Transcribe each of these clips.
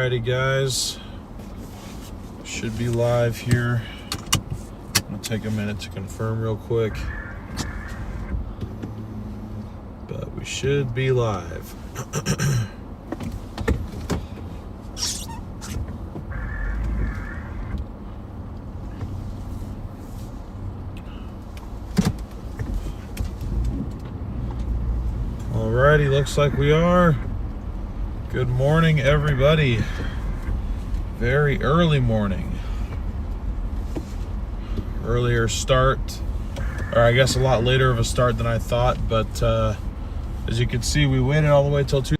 Alrighty guys, should be live here. I'm gonna take a minute to confirm real quick, but we should be live. Alrighty, looks like we are. Good morning, everybody. Very early morning. Earlier start, or I guess a lot later of a start than I thought, but as you can see, we waited all the way till 2.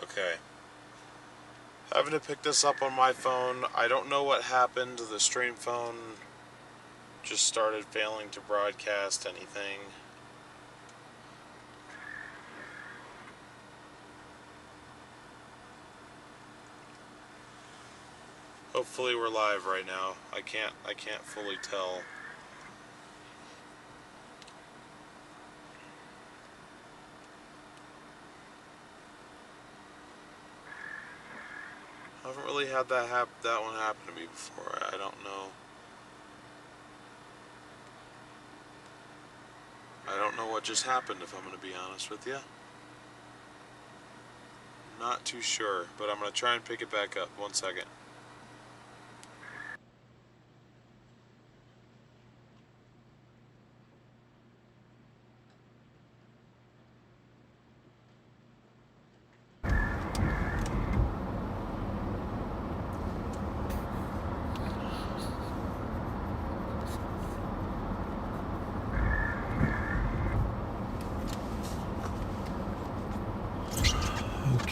Okay. Having to pick this up on my phone. I don't know what happened. The stream phone just started failing to broadcast anything. Hopefully we're live right now. I can't fully tell. I haven't really had that one happen to me before. I don't know. I don't know what just happened, if I'm going to be honest with you. Not too sure, but I'm going to try and pick it back up. 1 second.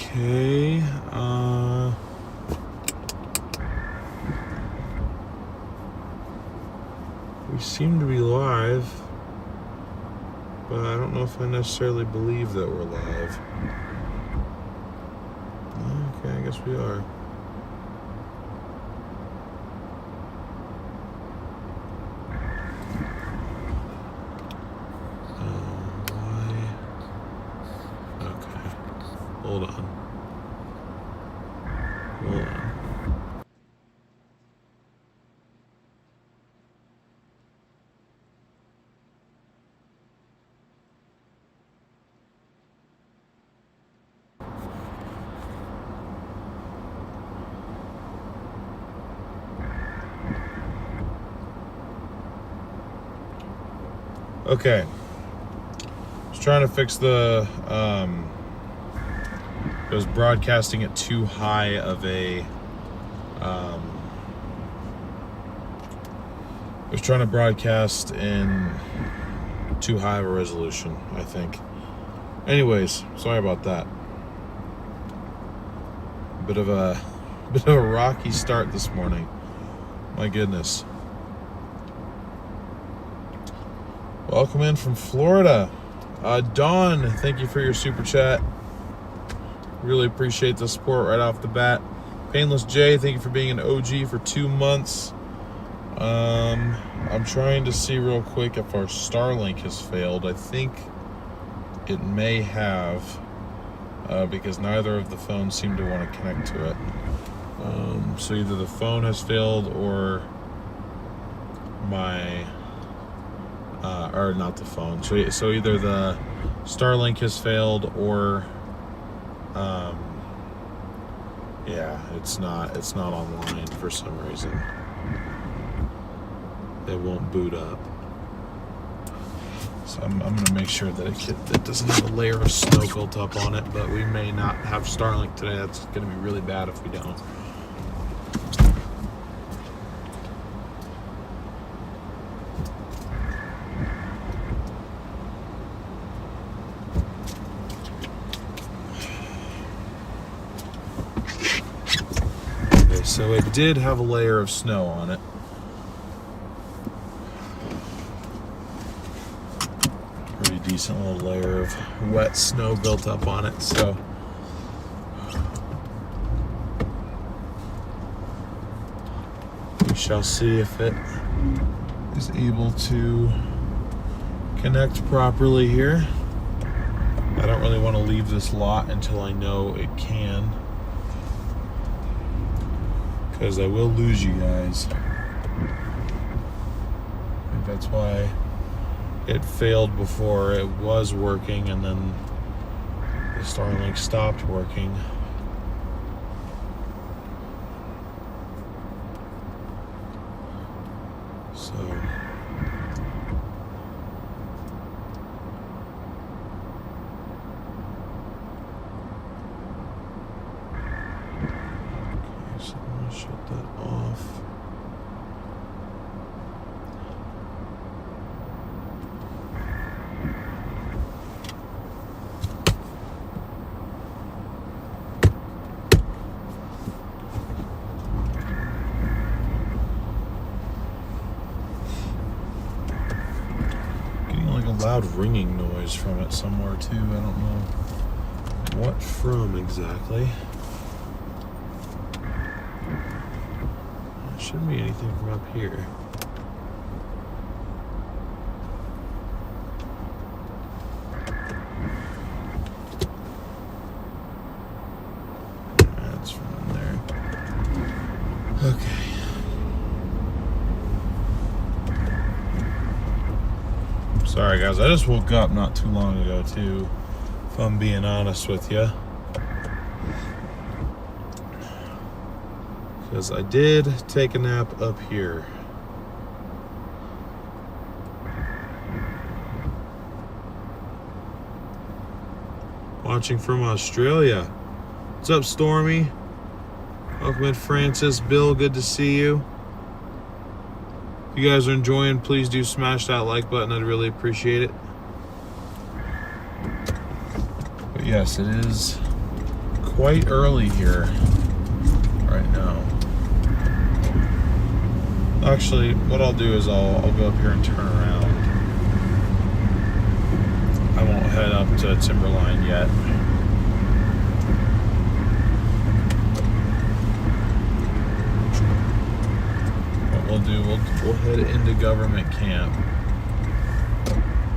Okay, we seem to be live, but I don't know if I necessarily believe that we're live. Okay, I guess we are. Why? Okay, hold on. Hold on. Okay. I was trying to fix the, it was broadcasting at too high of a, I was trying to broadcast in too high of a resolution, I think. Anyways, sorry about that. Bit of a rocky start this morning. My goodness. Welcome in from Florida. Dawn, thank you for your super chat. Really appreciate the support right off the bat. Painless J, thank you for being an OG for 2 months. I'm trying to see real quick if our Starlink has failed. I think it may have, because neither of the phones seem to want to connect to it. So either the phone has failed or my, or not the phone. So either the Starlink has failed or, yeah, it's not online for some reason. It won't boot up. So I'm gonna make sure that it doesn't have a layer of snow built up on it, but we may not have Starlink today. That's gonna be really bad if we don't. Okay, so it did have a layer of snow on it. Decent little layer of wet snow built up on it, so we shall see if it is able to connect properly here. I don't really want to leave this lot until I know it can, because I will lose you guys. I think that's why it failed before. It was working and then the Starlink stopped working. So I'm gonna shut that off. Loud ringing noise from it somewhere too. I don't know what from exactly. There shouldn't be anything from up here. That's from there. Okay. Sorry guys, I just woke up not too long ago too, if I'm being honest with you. Because I did take a nap up here. Watching from Australia. What's up, Stormy? Welcome in, Francis. Bill, good to see you. If you guys are enjoying, please do smash that like button. I'd really appreciate it. But yes, it is quite early here right now. Actually, what I'll do is I'll go up here and turn around. I won't head up to Timberline yet. We'll head into government camp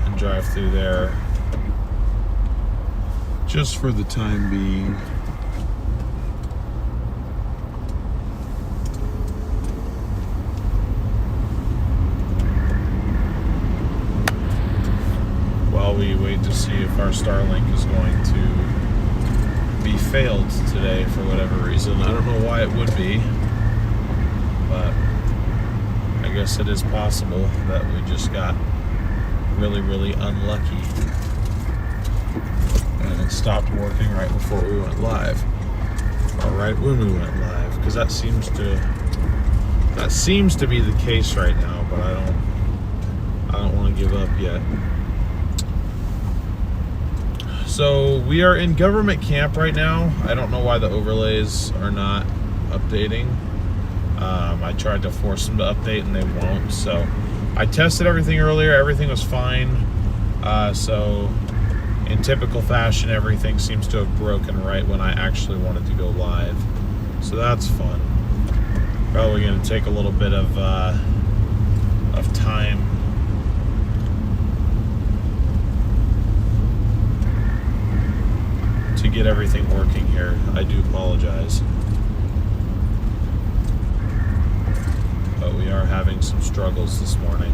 and drive through there just for the time being. While we wait to see if our Starlink is going to be failed today for whatever reason. I don't know why it would be, but I guess it is possible that we just got really, really unlucky. And it stopped working right before we went live. Or right when we went live. Because that seems to be the case right now, but I don't want to give up yet. So we are in government camp right now. I don't know why the overlays are not updating. I tried to force them to update and they won't. So I tested everything earlier. Everything was fine. So in typical fashion, everything seems to have broken right when I actually wanted to go live. So that's fun. Probably going to take a little bit of time to get everything working here. I do apologize. But we are having some struggles this morning.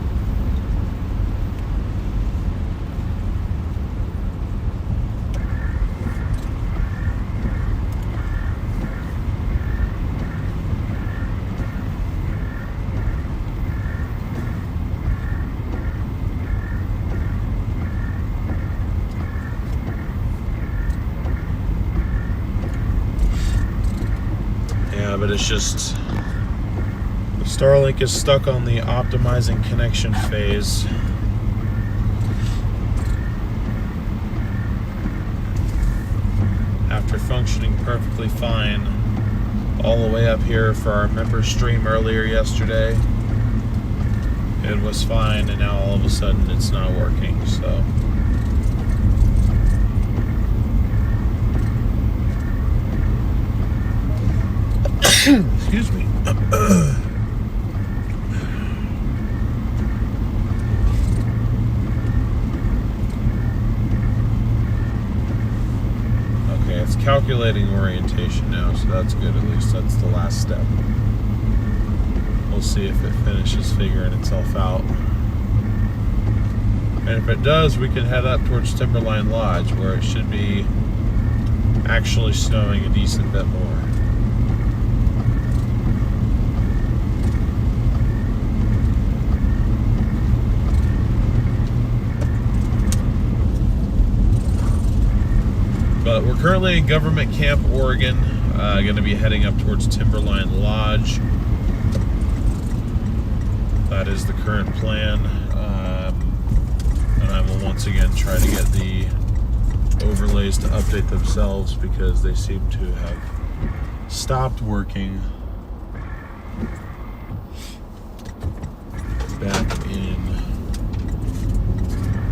But it's just the Starlink is stuck on the optimizing connection phase. After functioning perfectly fine all the way up here for our member stream earlier yesterday, it was fine, and now all of a sudden it's not working. So excuse me. Okay, it's calculating orientation now, so that's good. At least that's the last step. We'll see if it finishes figuring itself out. And if it does, we can head up towards Timberline Lodge, where it should be actually snowing a decent bit more. But we're currently in Government Camp, Oregon. Going to be heading up towards Timberline Lodge. That is the current plan. And I will once again try to get the overlays to update themselves because they seem to have stopped working back in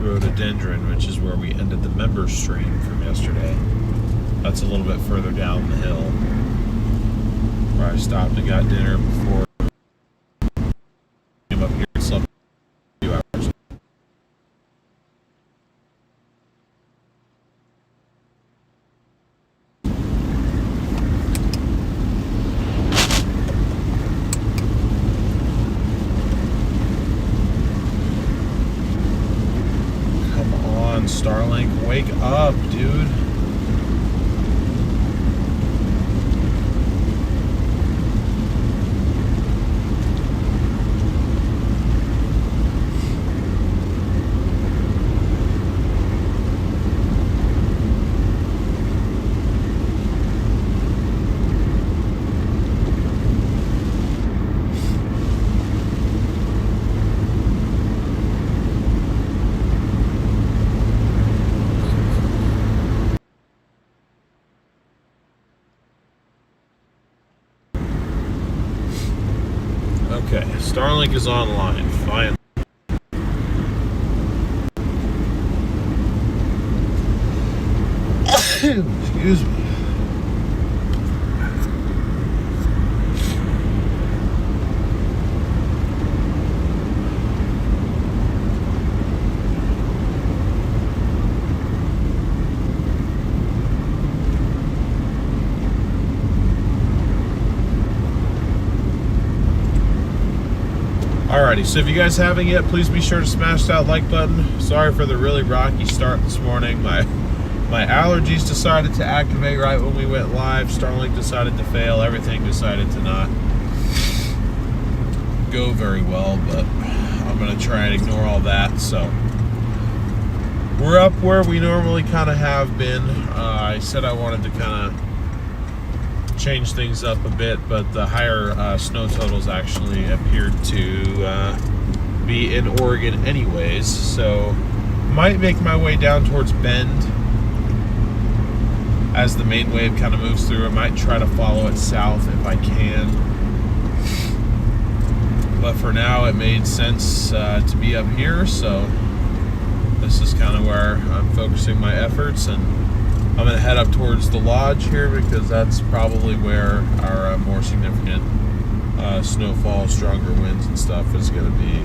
Rhododendron, which is where we ended the member stream from yesterday. That's a little bit further down the hill where I stopped and got dinner before I came up here and slept a few hours. Come on, Starlink, wake up, dude. Okay, Starlink is online, finally. Excuse me. Alrighty, so if you guys haven't yet, please be sure to smash that like button. Sorry for the really rocky start this morning. My allergies decided to activate right when we went live. Starlink decided to fail. Everything decided to not go very well, but I'm going to try and ignore all that. So We're up where we normally kind of have been. I said I wanted to kind of change things up a bit, but the higher snow totals actually appeared to be in Oregon anyways, so might make my way down towards Bend as the main wave kind of moves through. I might try to follow it south if I can, but for now it made sense to be up here, so this is kind of where I'm focusing my efforts, and I'm going to head up towards the lodge here because that's probably where our more significant snowfall, stronger winds and stuff is going to be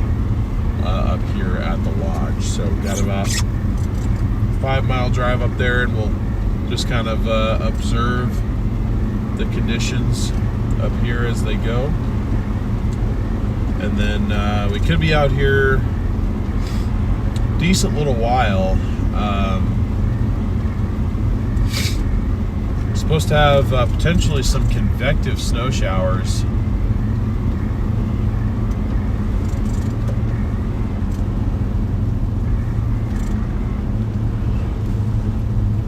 up here at the lodge. So we got about a 5-mile drive up there, and we'll just kind of observe the conditions up here as they go. And then we could be out here a decent little while. Supposed to have potentially some convective snow showers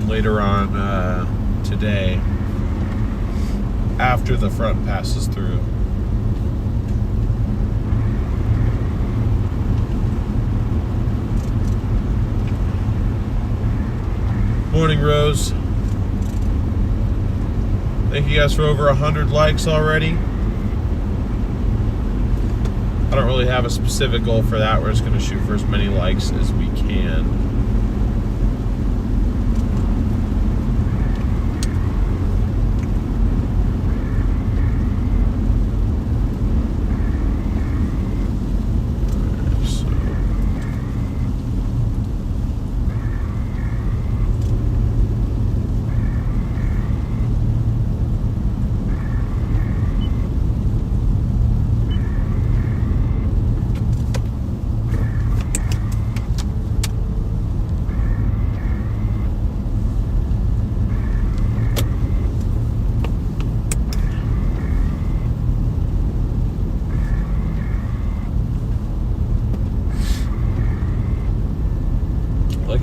later on today after the front passes through. Morning, Rose. Thank you guys for over 100 likes already. I don't really have a specific goal for that. We're just going to shoot for as many likes as we can.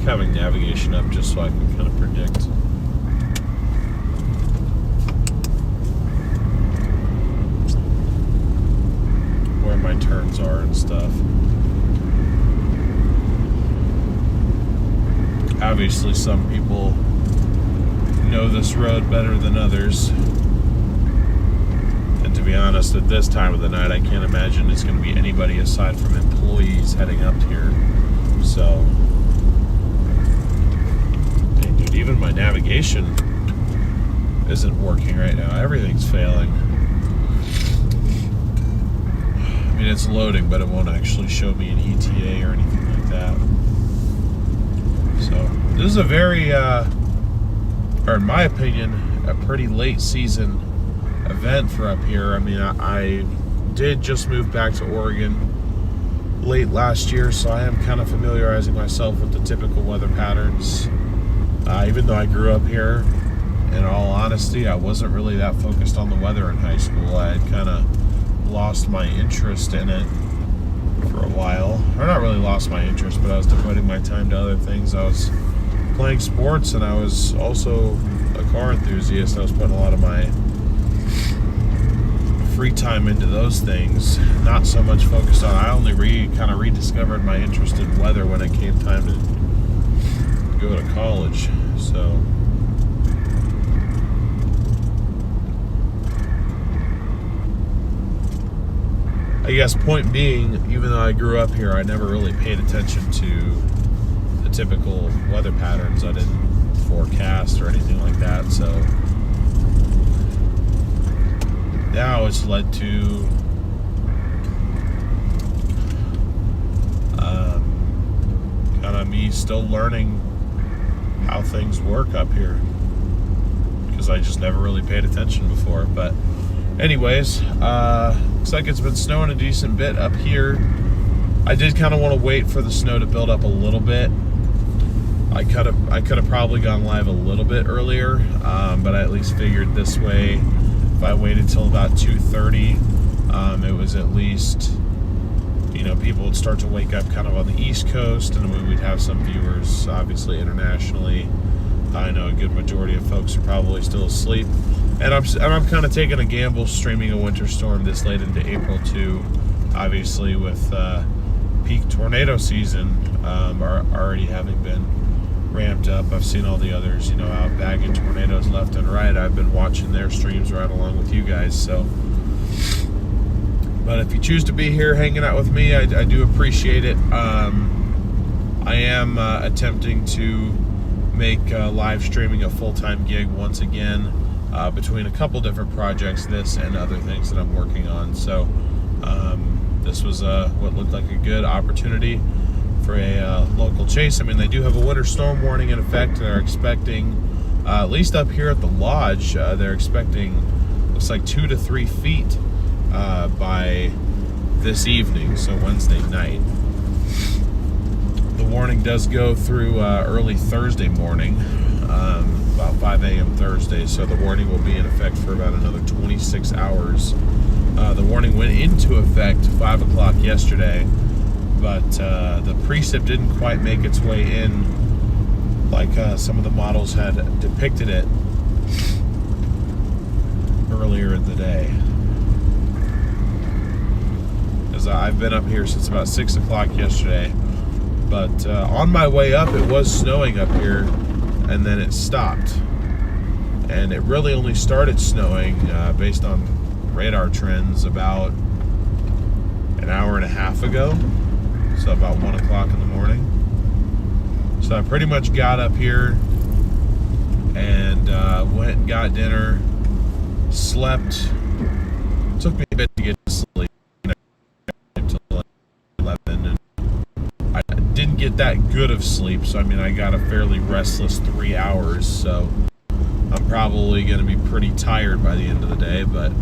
Having navigation up just so I can kind of predict where my turns are and stuff. Obviously, some people know this road better than others, and to be honest, at this time of the night I can't imagine it's going to be anybody aside from employees heading up here. So even my navigation isn't working right now. Everything's failing. I mean, it's loading, but it won't actually show me an ETA or anything like that. So this is a very, or in my opinion, a pretty late season event for up here. I mean, I did just move back to Oregon late last year, so I am kind of familiarizing myself with the typical weather patterns. Even though I grew up here, in all honesty, I wasn't really that focused on the weather in high school. I had kind of lost my interest in it for a while. Or not really lost my interest, but I was devoting my time to other things. I was playing sports, and I was also a car enthusiast. I was putting a lot of my free time into those things, not so much focused on. I only kind of rediscovered my interest in weather when it came time to go to college. So I guess point being, even though I grew up here, I never really paid attention to the typical weather patterns. I didn't forecast or anything like that. So now it's led to kind of me still learning how things work up here, because I just never really paid attention before. But anyways, looks like it's been snowing a decent bit up here. I did kind of want to wait for the snow to build up a little bit. I could have probably gone live a little bit earlier, but I at least figured this way, if I waited till about 2:30, it was at least, people would start to wake up kind of on the East Coast, and we'd have some viewers, obviously, internationally. I know a good majority of folks are probably still asleep. And I'm kind of taking a gamble streaming a winter storm this late into April, too. Obviously, with peak tornado season already having been ramped up. I've seen all the others, out bagging tornadoes left and right. I've been watching their streams right along with you guys, so. But if you choose to be here hanging out with me, I do appreciate it. I am attempting to make live streaming a full-time gig once again, between a couple different projects, this and other things that I'm working on. So this was what looked like a good opportunity for a local chase. I mean, they do have a winter storm warning in effect. They're expecting, at least up here at the lodge, they're expecting, looks like 2 to 3 feet by this evening, so Wednesday night. The warning does go through early Thursday morning, about 5 a.m. Thursday, so the warning will be in effect for about another 26 hours. The warning went into effect 5 o'clock yesterday, but the precip didn't quite make its way in like some of the models had depicted it earlier in the day. As I've been up here since about 6 o'clock yesterday, but on my way up it was snowing up here, and then it stopped, and it really only started snowing based on radar trends about an hour and a half ago, so about 1 o'clock in the morning. So I pretty much got up here and went and got dinner, slept. It took me a bit to get to sleep until 11, and I didn't get that good of sleep, so I mean I got a fairly restless 3 hours, so I'm probably going to be pretty tired by the end of the day, but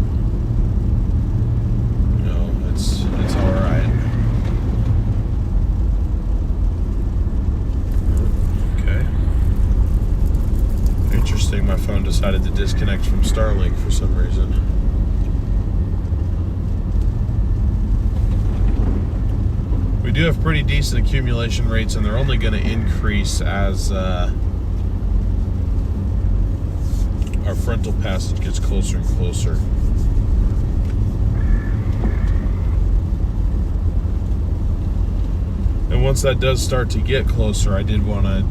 it's all right. Okay. Interesting, my phone decided to disconnect from Starlink for some reason. We do have pretty decent accumulation rates, and they're only going to increase as our frontal passage gets closer and closer. And once that does start to get closer, I did want to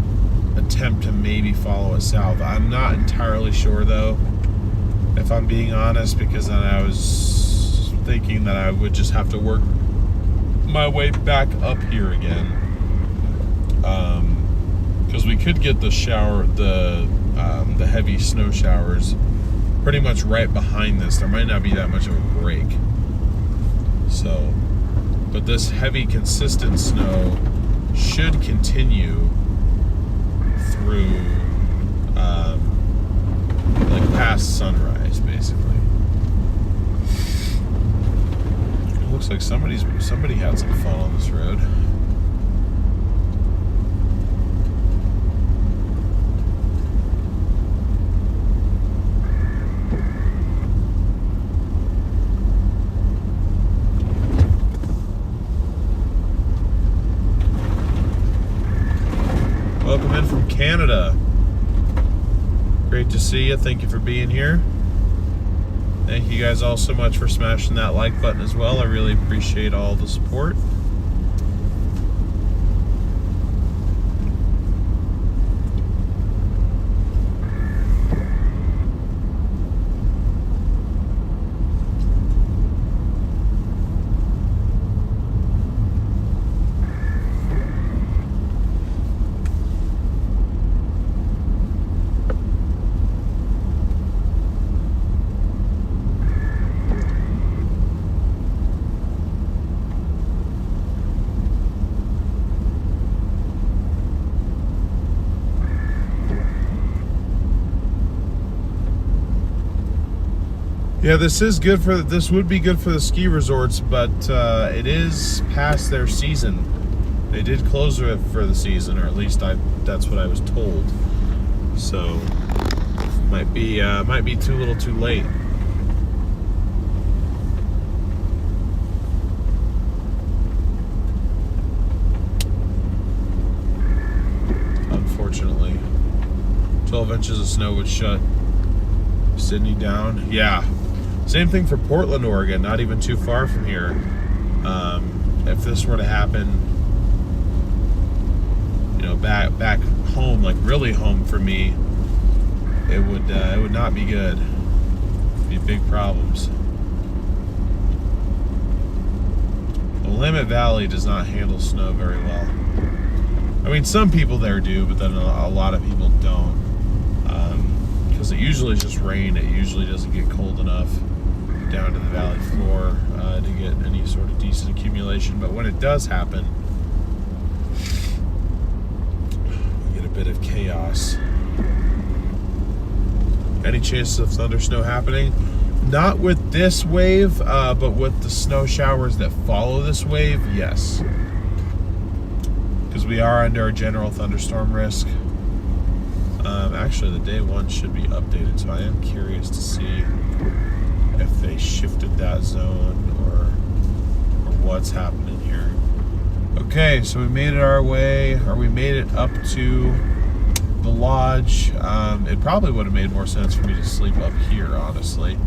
attempt to maybe follow it south. I'm not entirely sure, though, if I'm being honest, because then I was thinking that I would just have to work my way back up here again. Because we could get the heavy snow showers pretty much right behind this. There might not be that much of a break. So, but this heavy, consistent snow should continue through, like past sunrise, basically. It looks like somebody had some fun on this road. Welcome in from Canada. Great to see you. Thank you for being here. Thank you guys all so much for smashing that like button as well. I really appreciate all the support. Yeah, this would be good for the ski resorts, but it is past their season. They did close it for the season, or at least that's what I was told. So might be too little, too late. unfortunately. 12 inches of snow would shut Sydney down. Yeah. Same thing for Portland, Oregon, not even too far from here. If this were to happen, you know, back home, like really home for me, it would not be good. It'd be big problems. The Willamette Valley does not handle snow very well. I mean, some people there do, but then a lot of people don't. Because it usually is just rain. It usually doesn't get cold enough down to the valley floor to get any sort of decent accumulation. But when it does happen, we get a bit of chaos. Any chances of thundersnow happening? Not with this wave, but with the snow showers that follow this wave, yes. Because we are under a general thunderstorm risk. Actually, the day one should be updated, so I am curious to see if they shifted that zone or what's happening here. Okay, so we made it our way, or we made it up to the lodge. It probably would have made more sense for me to sleep up here, honestly.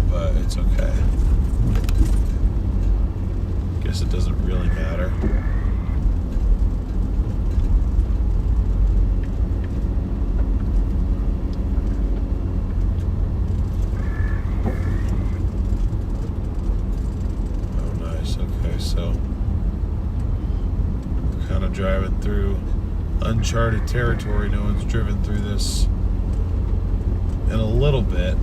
But it's okay. Guess it doesn't really matter. So we're kind of driving through uncharted territory. No one's driven through this in a little bit.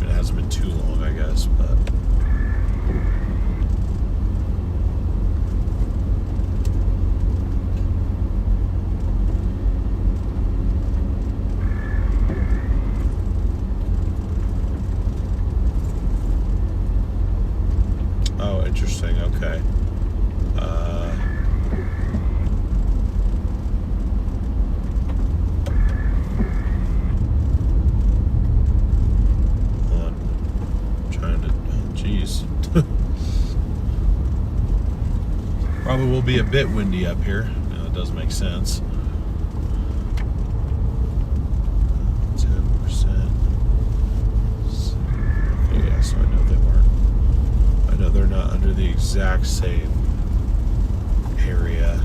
It hasn't been too long, I guess, but interesting. Okay. I'm trying to. Geez. Probably will be a bit windy up here. Yeah, that does make sense. 10%. Okay, yeah, so I know they weren't. I know they're not under the exact same area.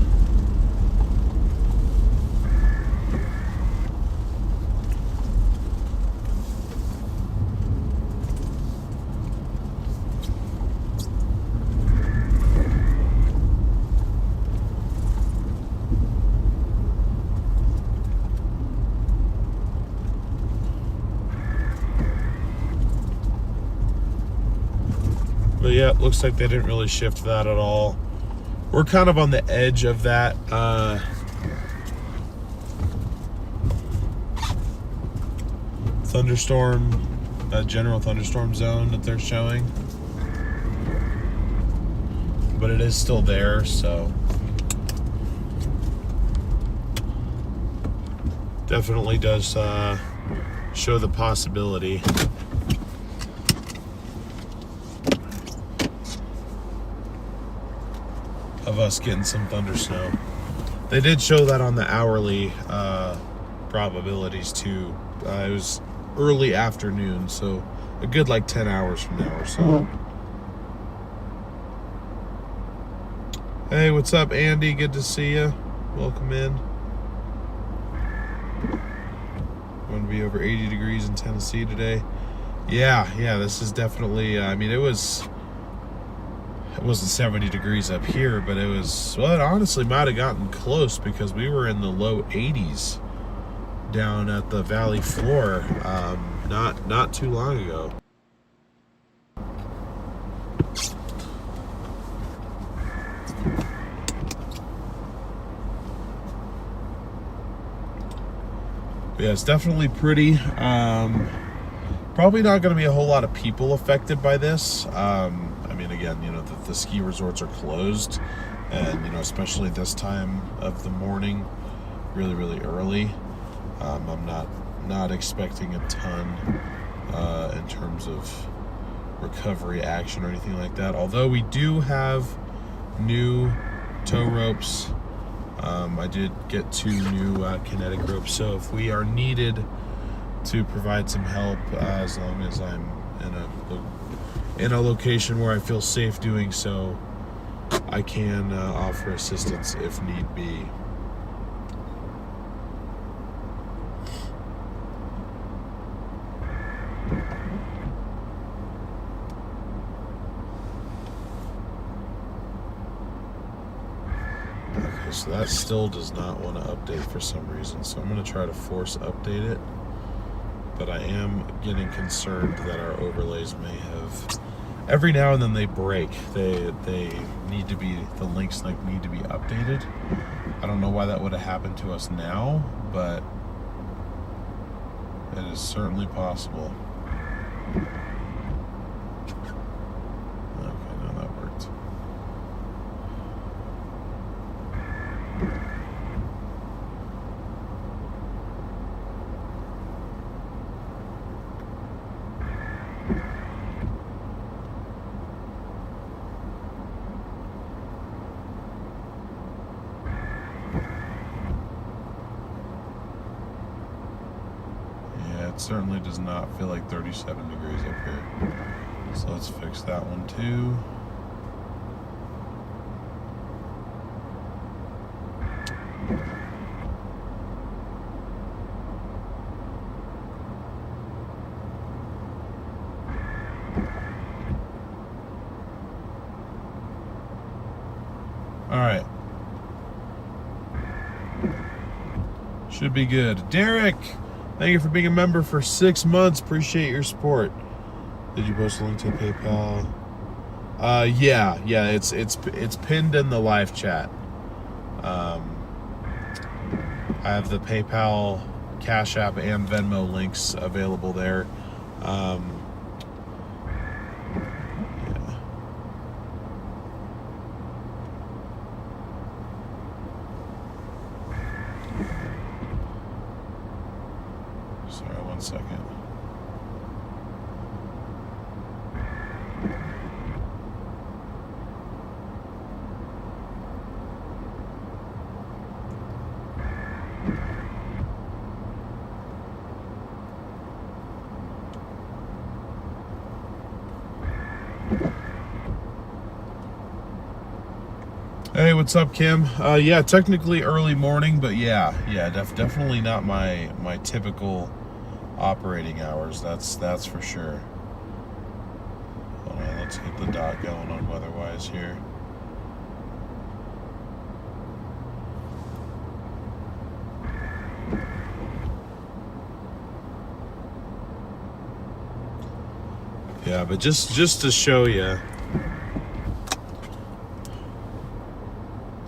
But yeah, it looks like they didn't really shift that at all. We're kind of on the edge of that thunderstorm, general thunderstorm zone that they're showing. But it is still there, so definitely does show the possibility. Of us getting some thundersnow. They did show that on the hourly probabilities too. It was early afternoon, so a good like 10 hours from now or so. Hey, what's up, Andy? Good to see you. Welcome in. Going to be over 80 degrees in Tennessee today. Yeah, this is definitely, I mean, it wasn't 70 degrees up here, but it was, well, it honestly might have gotten close because we were in the low 80s down at the valley floor not too long ago. But yeah, it's definitely pretty. Probably not going to be a whole lot of people affected by this. I mean, again, you know, the ski resorts are closed, and, you know, especially this time of the morning, really, really early. I'm not expecting a ton in terms of recovery action or anything like that. Although we do have new tow ropes. I did get 2 new kinetic ropes, so if we are needed to provide some help, as long as I'm in a location where I feel safe doing so, I can offer assistance if need be. Okay, so that still does not want to update for some reason, so I'm going to try to force update it, but I am getting concerned that our overlays may have, every now and then they break. They need to be, the links need to be updated. I don't know why that would have happened to us now, but it is certainly possible. Okay, now that worked. It certainly does not feel like 37 degrees up here. So let's fix that one too. All right. Should be good. Derek! Thank you for being a member for 6 months. Appreciate your support. Did you post a link to PayPal? Yeah, it's pinned in the live chat. I have the PayPal, Cash App, and Venmo links available there. Sorry, 1 second. Hey, what's up, Kim? Yeah, technically early morning, but yeah, definitely not my typical operating hours. That's for sure. Hold on, let's get the dot going on weather-wise here. Yeah, but just to show you,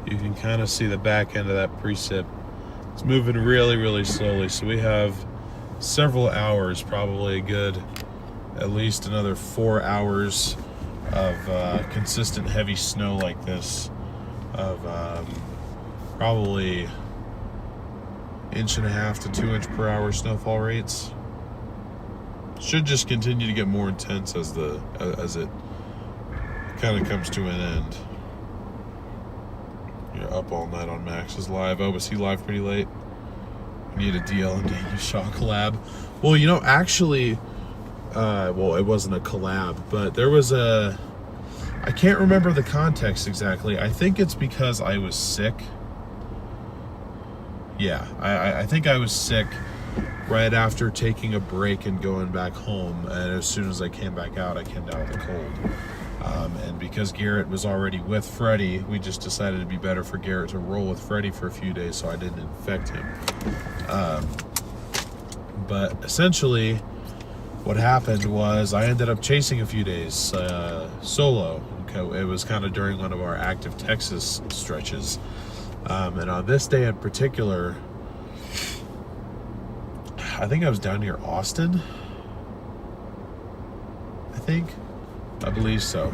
you can kind of see the back end of that precip. It's moving really, really slowly. So we have several hours, probably a good, at least another 4 hours of consistent heavy snow like this, of probably 1.5 to 2 inch per hour snowfall rates. Should just continue to get more intense as it kind of comes to an end. You're up all night on Max's live. Oh, was he live pretty late? We need a DL and Daniel Shaw collab. Well, you know, actually, well, it wasn't a collab, but there was I can't remember the context exactly. I think it's because I was sick. Yeah, I think I was sick right after taking a break and going back home. And as soon as I came back out, I came down with a cold. And because Garrett was already with Freddie, we just decided it'd be better for Garrett to roll with Freddie for a few days so I didn't infect him. But essentially, what happened was I ended up chasing a few days solo. Okay, it was kind of during one of our active Texas stretches. And on this day in particular, I think I was down near Austin. I believe so.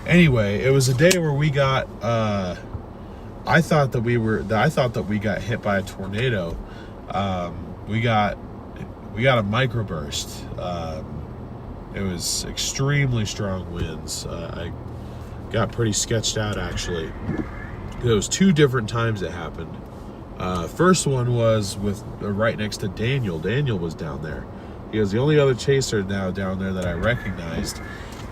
Anyway, it was a day where we got I thought that we got hit by a tornado. We got a microburst. It was extremely strong winds. I got pretty sketched out, actually. There was 2 different times it happened. First one was with right next to Daniel. Daniel was down there. He was the only other chaser now down there that I recognized.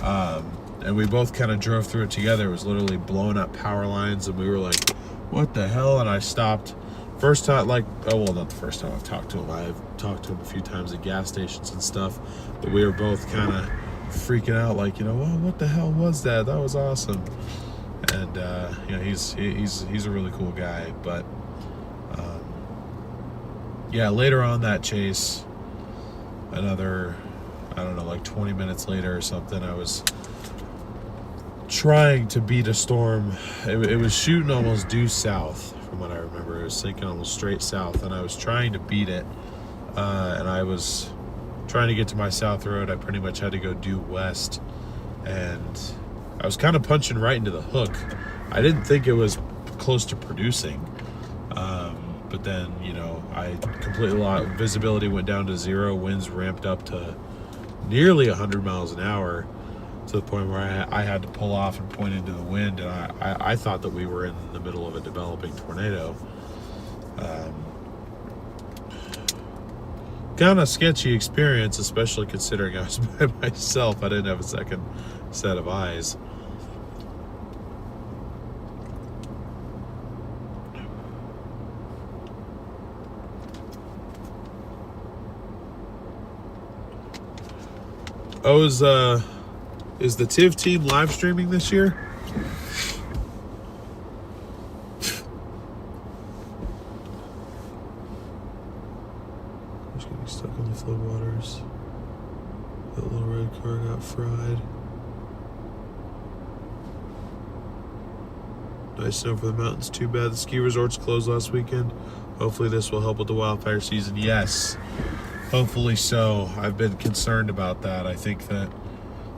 And we both kind of drove through it together. It was literally blowing up power lines, and we were like, what the hell? And I stopped. First time, like, oh, well, not the first time I've talked to him. I've talked to him a few times at gas stations and stuff. But we were both kind of freaking out, like, you know, well, what the hell was that? That was awesome. And, you know, he's a really cool guy. But, yeah, later on that chase, another, I don't know, like 20 minutes later or something, I was trying to beat a storm. It was shooting almost due south, from what I remember. It was sinking almost straight south, and I was trying to beat it. And I was trying to get to my south road. I pretty much had to go due west, and I was kind of punching right into the hook. I didn't think it was close to producing. But then, you know, I completely lost. Visibility went down to 0. Winds ramped up to nearly 100 miles an hour, to the point where I had to pull off and point into the wind. And I thought that we were in the middle of a developing tornado. Kind of sketchy experience, especially considering I was by myself. I didn't have a second set of eyes. Oh, is the TIV team live streaming this year? Just getting stuck on the floodwaters. That little red car got fried. Nice snow for the mountains. Too bad the ski resorts closed last weekend. Hopefully this will help with the wildfire season. Yes. Hopefully so. I've been concerned about that. I think that,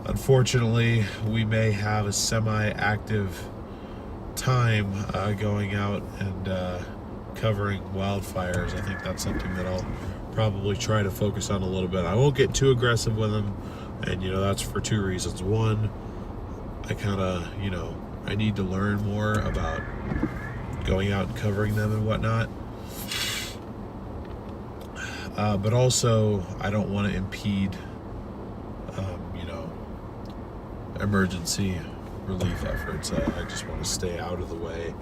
unfortunately, we may have a semi-active time going out and covering wildfires. I think that's something that I'll probably try to focus on a little bit. I won't get too aggressive with them, and, you know, that's for 2 reasons. One, I kind of, you know, I need to learn more about going out and covering them and whatnot. But also, I don't want to impede, you know, emergency relief efforts. I just want to stay out of the way.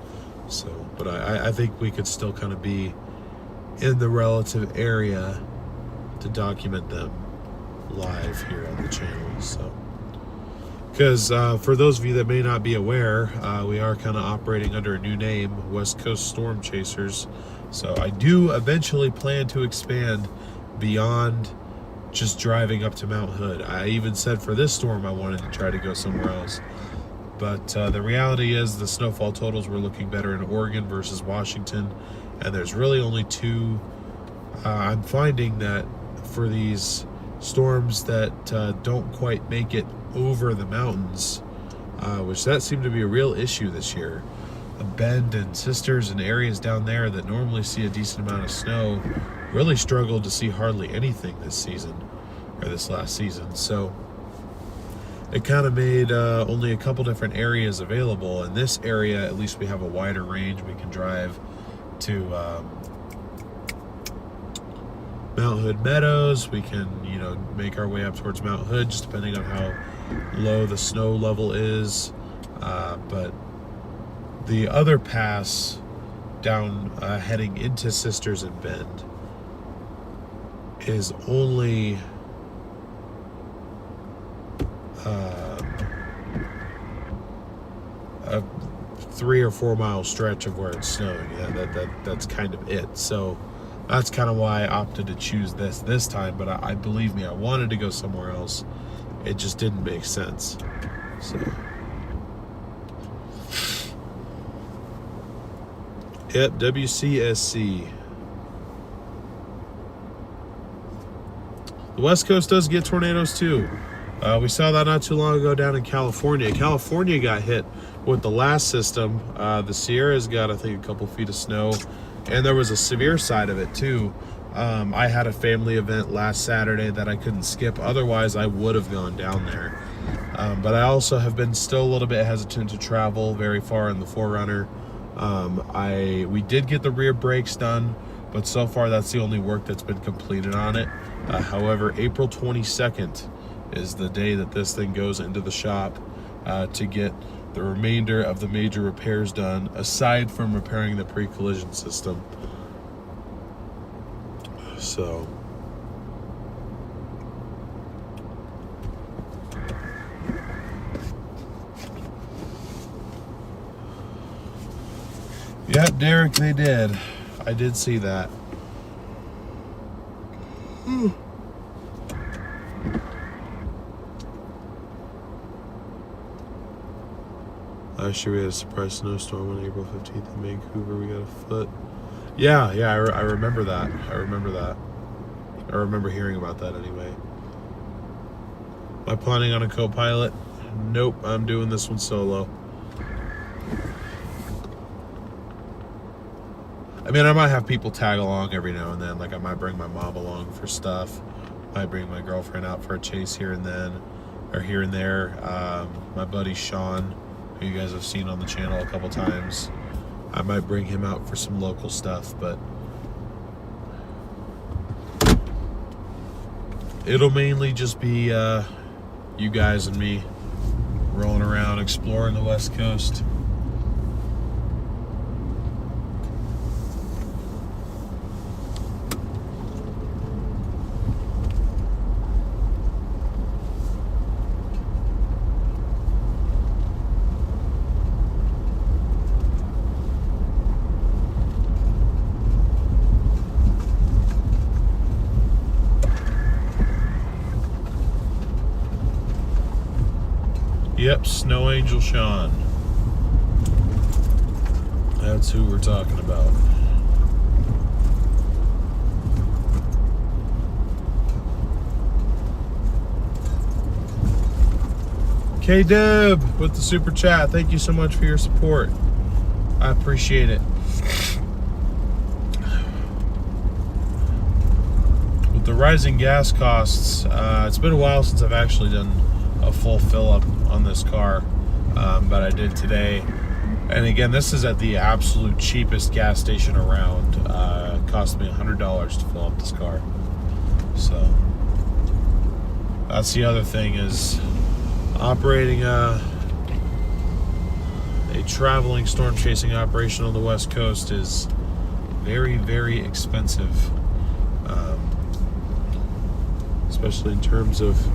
So, but I think we could still kind of be in the relative area to document them live here on the channel. So, because for those of you that may not be aware, we are kind of operating under a new name, West Coast Storm Chasers. So I do eventually plan to expand beyond just driving up to Mount Hood. I even said for this storm I wanted to try to go somewhere else. But the reality is the snowfall totals were looking better in Oregon versus Washington. And there's really only 2. I'm finding that for these storms that don't quite make it over the mountains, which that seemed to be a real issue this year. Bend and Sisters and areas down there that normally see a decent amount of snow really struggled to see hardly anything this season, or this last season. So it kind of made only a couple different areas available. In this area, at least we have a wider range. We can drive to Mount Hood Meadows. We can, you know, make our way up towards Mount Hood, just depending on how low the snow level is. But the other pass down heading into Sisters and Bend is only a 3 or 4 mile stretch of where it's snowing. Yeah, that's kind of it. So that's kind of why I opted to choose this time. But I believe me, I wanted to go somewhere else. It just didn't make sense. So. Yep, WCSC. The West Coast does get tornadoes too. We saw that not too long ago down in California. California got hit with the last system. The Sierras got, I think, a couple feet of snow. And there was a severe side of it too. I had a family event last Saturday that I couldn't skip. Otherwise, I would have gone down there. But I also have been still a little bit hesitant to travel very far in the 4Runner. We did get the rear brakes done, but so far that's the only work that's been completed on it. However, April 22nd is the day that this thing goes into the shop to get the remainder of the major repairs done, aside from repairing the pre-collision system. So yeah, Derek, they did. I did see that. Last year we had a surprise snowstorm on April 15th in Vancouver. We got a foot. Yeah, I remember that. I remember hearing about that anyway. Am I planning on a co-pilot? Nope, I'm doing this one solo. I mean, I might have people tag along every now and then. Like, I might bring my mom along for stuff. Might bring my girlfriend out for a chase here and then, or here and there. My buddy Sean, who you guys have seen on the channel a couple times, I might bring him out for some local stuff, but it'll mainly just be you guys and me rolling around exploring the West Coast. Yep, Snow Angel Sean. That's who we're talking about. K-Dub with the super chat. Thank you so much for your support. I appreciate it. With the rising gas costs, it's been a while since I've actually done a full fill up on this car, but I did today. And again, this is at the absolute cheapest gas station around. It cost me $100 to fill up this car. So that's the other thing, is operating a traveling storm chasing operation on the West Coast is very, very expensive, especially in terms of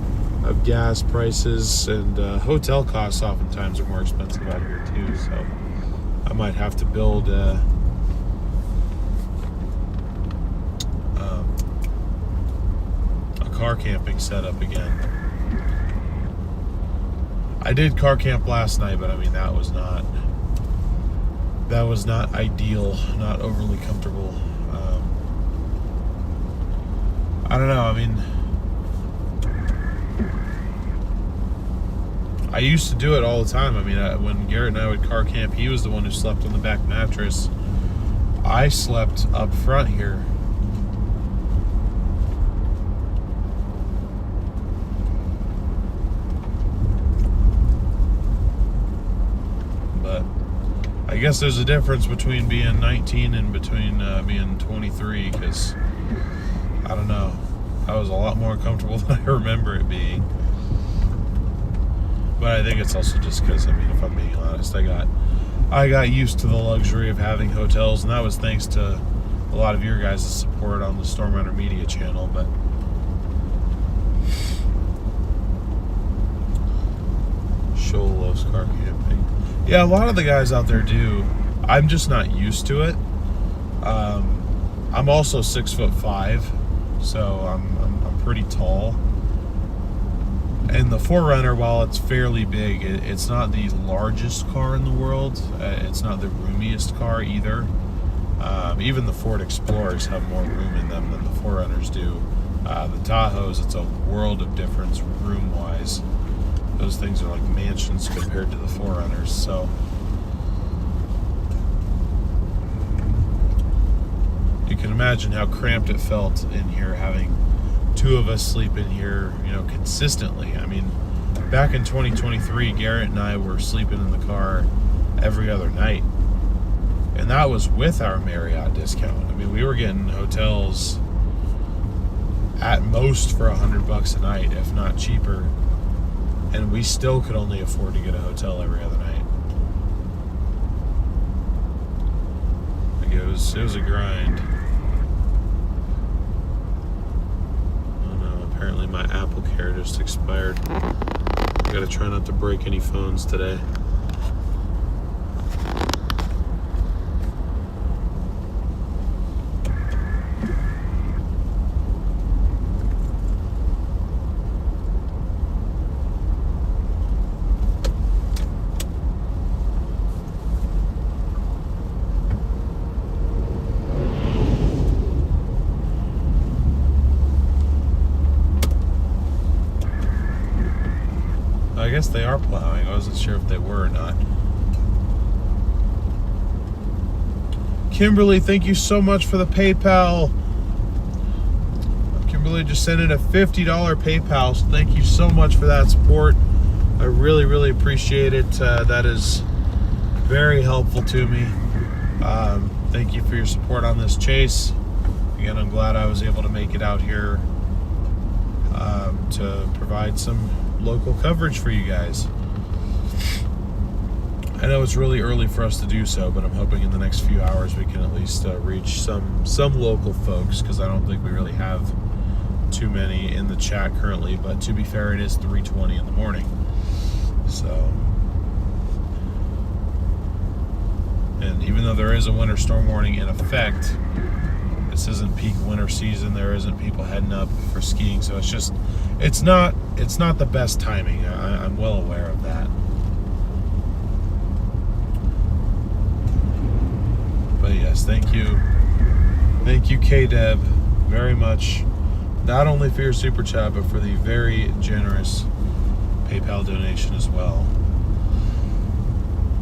gas prices, and hotel costs oftentimes are more expensive out here too. So I might have to build a car camping setup again. I did car camp last night, but I mean that was not ideal, not overly comfortable. I don't know. I mean, I used to do it all the time. I mean, when Garrett and I would car camp, he was the one who slept on the back mattress. I slept up front here. But I guess there's a difference between being 19 and between being 23, because I don't know, I was a lot more comfortable than I remember it being. But I think it's also just because, I mean, if I'm being honest, I got used to the luxury of having hotels, and that was thanks to a lot of your guys' support on the Storm Runner Media channel. But Shoal loves car camping. Yeah, a lot of the guys out there do. I'm just not used to it. I'm also 6'5", so I'm pretty tall. And the 4Runner, while it's fairly big, it's not the largest car in the world. It's not the roomiest car either. Even the Ford Explorers have more room in them than the 4Runners do. The Tahoes, it's a world of difference room-wise. Those things are like mansions compared to the 4Runners. So you can imagine how cramped it felt in here, having two of us sleep in here, you know, consistently. I mean, back in 2023, Garrett and I were sleeping in the car every other night. And that was with our Marriott discount. I mean, we were getting hotels at most for $100 a night, if not cheaper. And we still could only afford to get a hotel every other night. Like it was a grind. Oh no, apparently my Apple Care just expired. I gotta try not to break any phones today. I guess they are plowing. I wasn't sure if they were or not. Kimberly, thank you so much for the PayPal. Kimberly just sent in a $50 PayPal, so thank you so much for that support. I really, really appreciate it. That is very helpful to me. Thank you for your support on this chase. Again, I'm glad I was able to make it out here to provide some local coverage for you guys. I know it's really early for us to do so, but I'm hoping in the next few hours we can at least reach some local folks, because I don't think we really have too many in the chat currently. But to be fair, it is 3:20 in the morning, so, and even though there is a winter storm warning in effect, this isn't peak winter season. There isn't people heading up for skiing, so it's not the best timing. I'm well aware of that. But yes, thank you, K-Deb, very much, not only for your super chat, but for the very generous PayPal donation as well.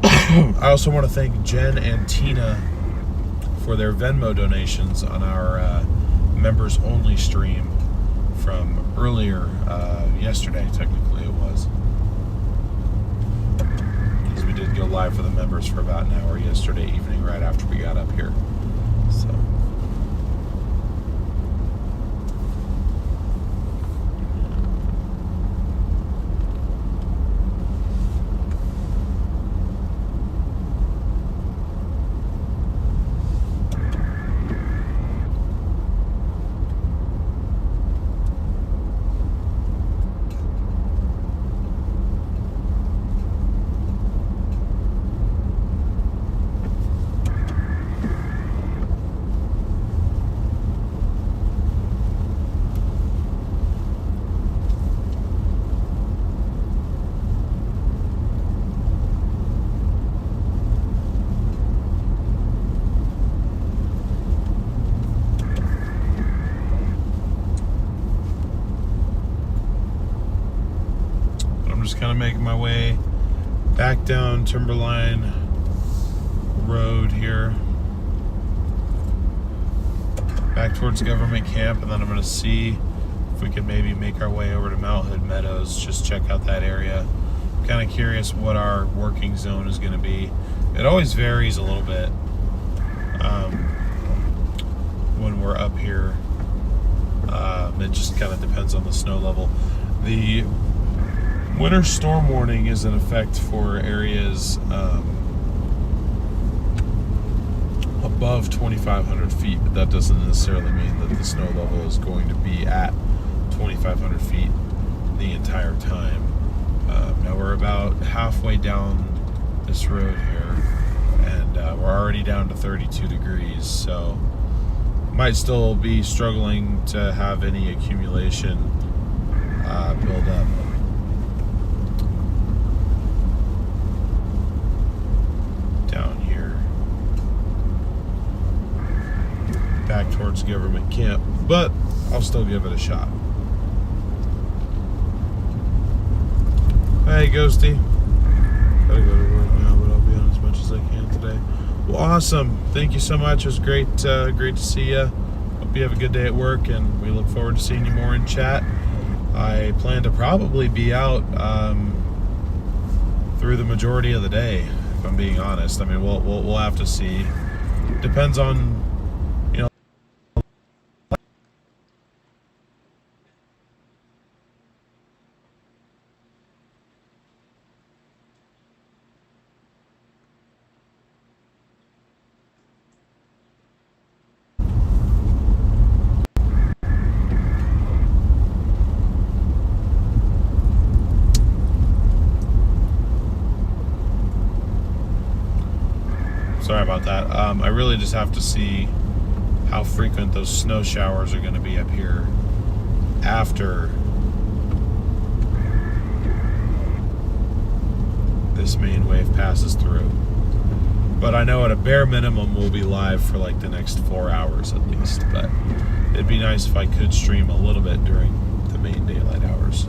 I also want to thank Jen and Tina for their Venmo donations on our members only stream from earlier, yesterday, technically it was. Because we did go live for the members for about an hour yesterday evening, right after we got up here. So. Kind of making my way back down Timberline Road here, back towards Government Camp, and then I'm going to see if we can maybe make our way over to Mount Hood Meadows, just check out that area. I'm kind of curious what our working zone is going to be. It always varies a little bit when we're up here. It just kind of depends on the snow level. The winter storm warning is in effect for areas above 2,500 feet, but that doesn't necessarily mean that the snow level is going to be at 2,500 feet the entire time. Now we're about halfway down this road here, and we're already down to 32 degrees, so might still be struggling to have any accumulation build up. Back towards Government Camp, but I'll still give it a shot. Hey, Ghosty. Gotta go to work now, but I'll be on as much as I can today. Well, awesome. Thank you so much. It was great to see you. Hope you have a good day at work, and we look forward to seeing you more in chat. I plan to probably be out through the majority of the day, if I'm being honest. I mean, we'll have to see. Depends on, you know. Sorry about that. I really just have to see how frequent those snow showers are going to be up here after this main wave passes through. But I know at a bare minimum we'll be live for like the next 4 hours at least. But it'd be nice if I could stream a little bit during the main daylight hours.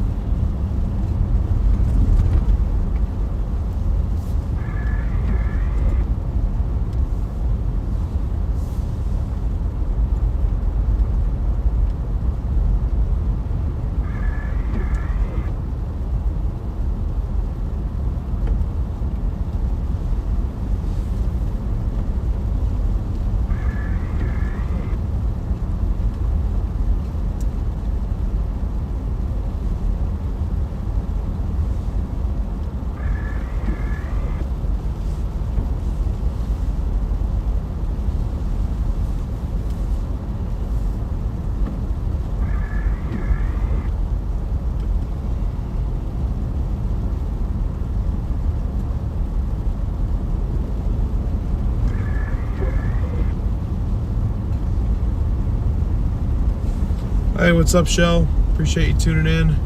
Hey, what's up, Shell? Appreciate you tuning in.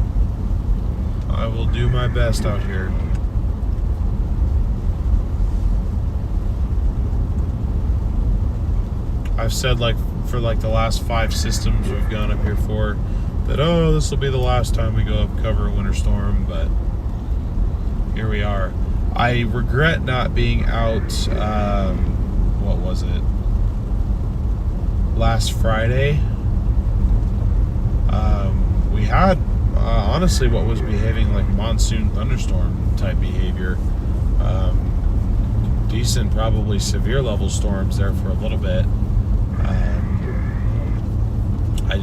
I will do my best out here. I've said for the last 5 systems we've gone up here for that, oh, this will be the last time we go up cover a winter storm, but here we are. I regret not being out, what was it? Last Friday. We had, honestly, what was behaving like monsoon thunderstorm type behavior. Decent, probably severe level storms there for a little bit. I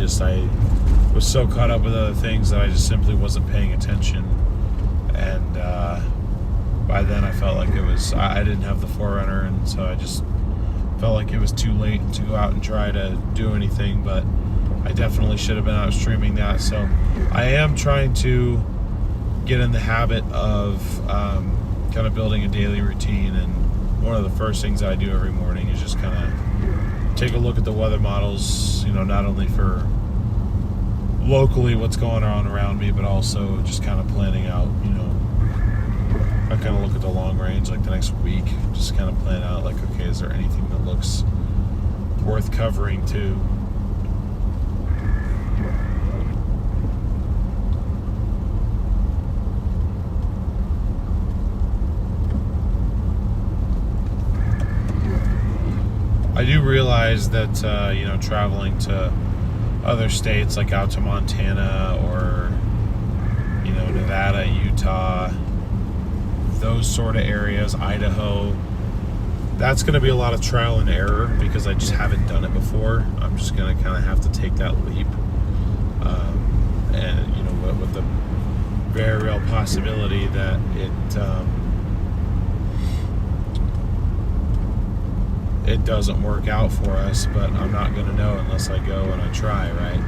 was so caught up with other things that I just simply wasn't paying attention. And by then I felt like I didn't have the Forerunner, and so I just felt like it was too late to go out and try to do anything, but I definitely should have been out streaming that. So I am trying to get in the habit of kind of building a daily routine, and one of the first things I do every morning is just kind of take a look at the weather models, not only for locally what's going on around me, but also just kind of planning out, I kind of look at the long range, like the next week, just kind of plan out, like, okay, is there anything that looks worth covering too? I do realize that, traveling to other states, like out to Montana or, Nevada, Utah, those sort of areas, Idaho, that's going to be a lot of trial and error because I just haven't done it before. I'm just going to kind of have to take that leap. And, with the very real possibility that it doesn't work out for us, but I'm not going to know unless I go and I try, right?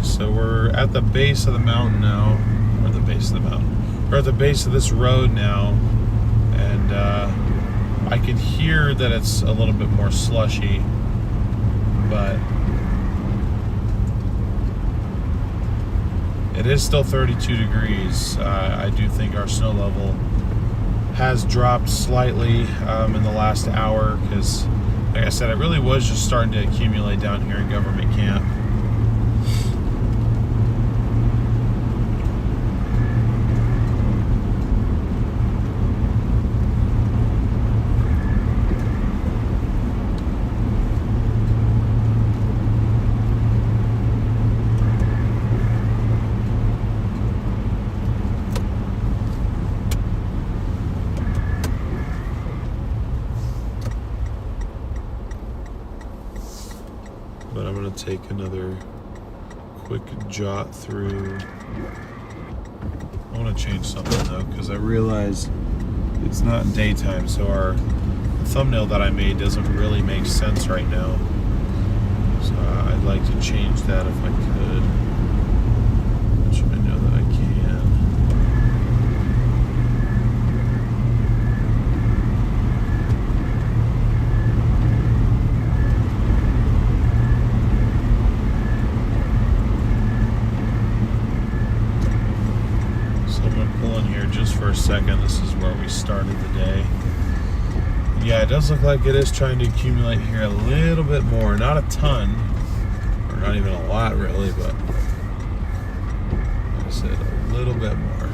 So we're at the base of the mountain now, or the base of the mountain. We're at the base of this road now, and I can hear that it's a little bit more slushy, but it is still 32 degrees. I do think our snow level has dropped slightly in the last hour because, like I said, it really was just starting to accumulate down here in government camp. But I'm going to take another quick jot through. I want to change something though, because I realize it's not daytime, so our thumbnail that I made doesn't really make sense right now. So I'd like to change that if I could, which I know that I can. Just for a second, this is where we started the day. Yeah, it does look like it is trying to accumulate here a little bit more. Not a ton, or not even a lot really, but like I said, a little bit more.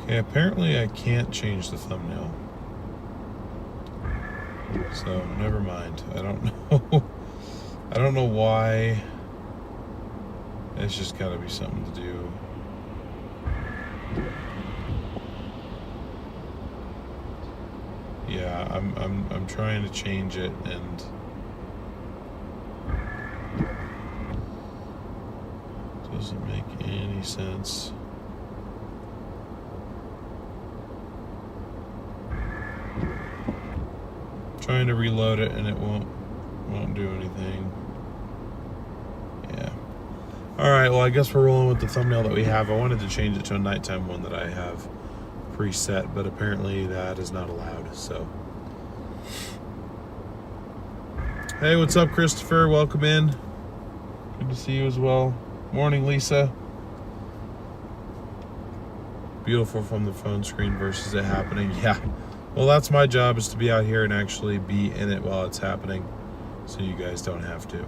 Okay, apparently I can't change the thumbnail. So, never mind. I don't know. I don't know why. It's just gotta be something to do. Yeah, I'm trying to change it and it doesn't make any sense. Trying to reload it and it won't do anything. Yeah. Alright, well I guess we're rolling with the thumbnail that we have. I wanted to change it to a nighttime one that I have preset, but apparently that is not allowed, so. Hey, what's up, Christopher? Welcome in. Good to see you as well. Morning, Lisa. Beautiful from the phone screen versus it happening. Yeah. Well, that's my job, is to be out here and actually be in it while it's happening, so you guys don't have to.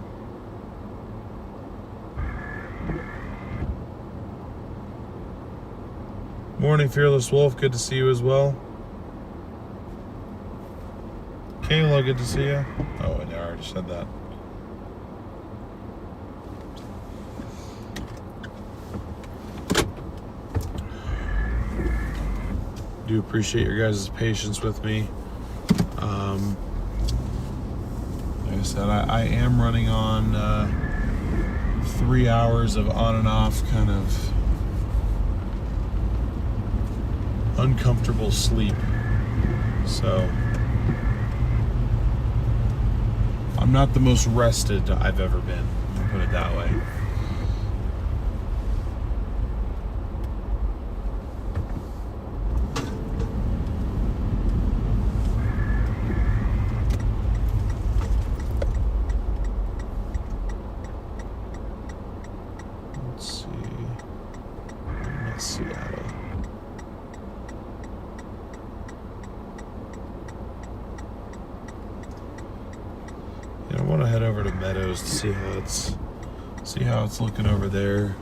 Morning, Fearless Wolf. Good to see you as well. Kayla, good to see you. Oh, I already said that. Do appreciate your guys' patience with me. Like I said, I am running on 3 hours of on and off kind of uncomfortable sleep. So I'm not the most rested I've ever been, I'll put it that way. Meadows to see how it's looking over there.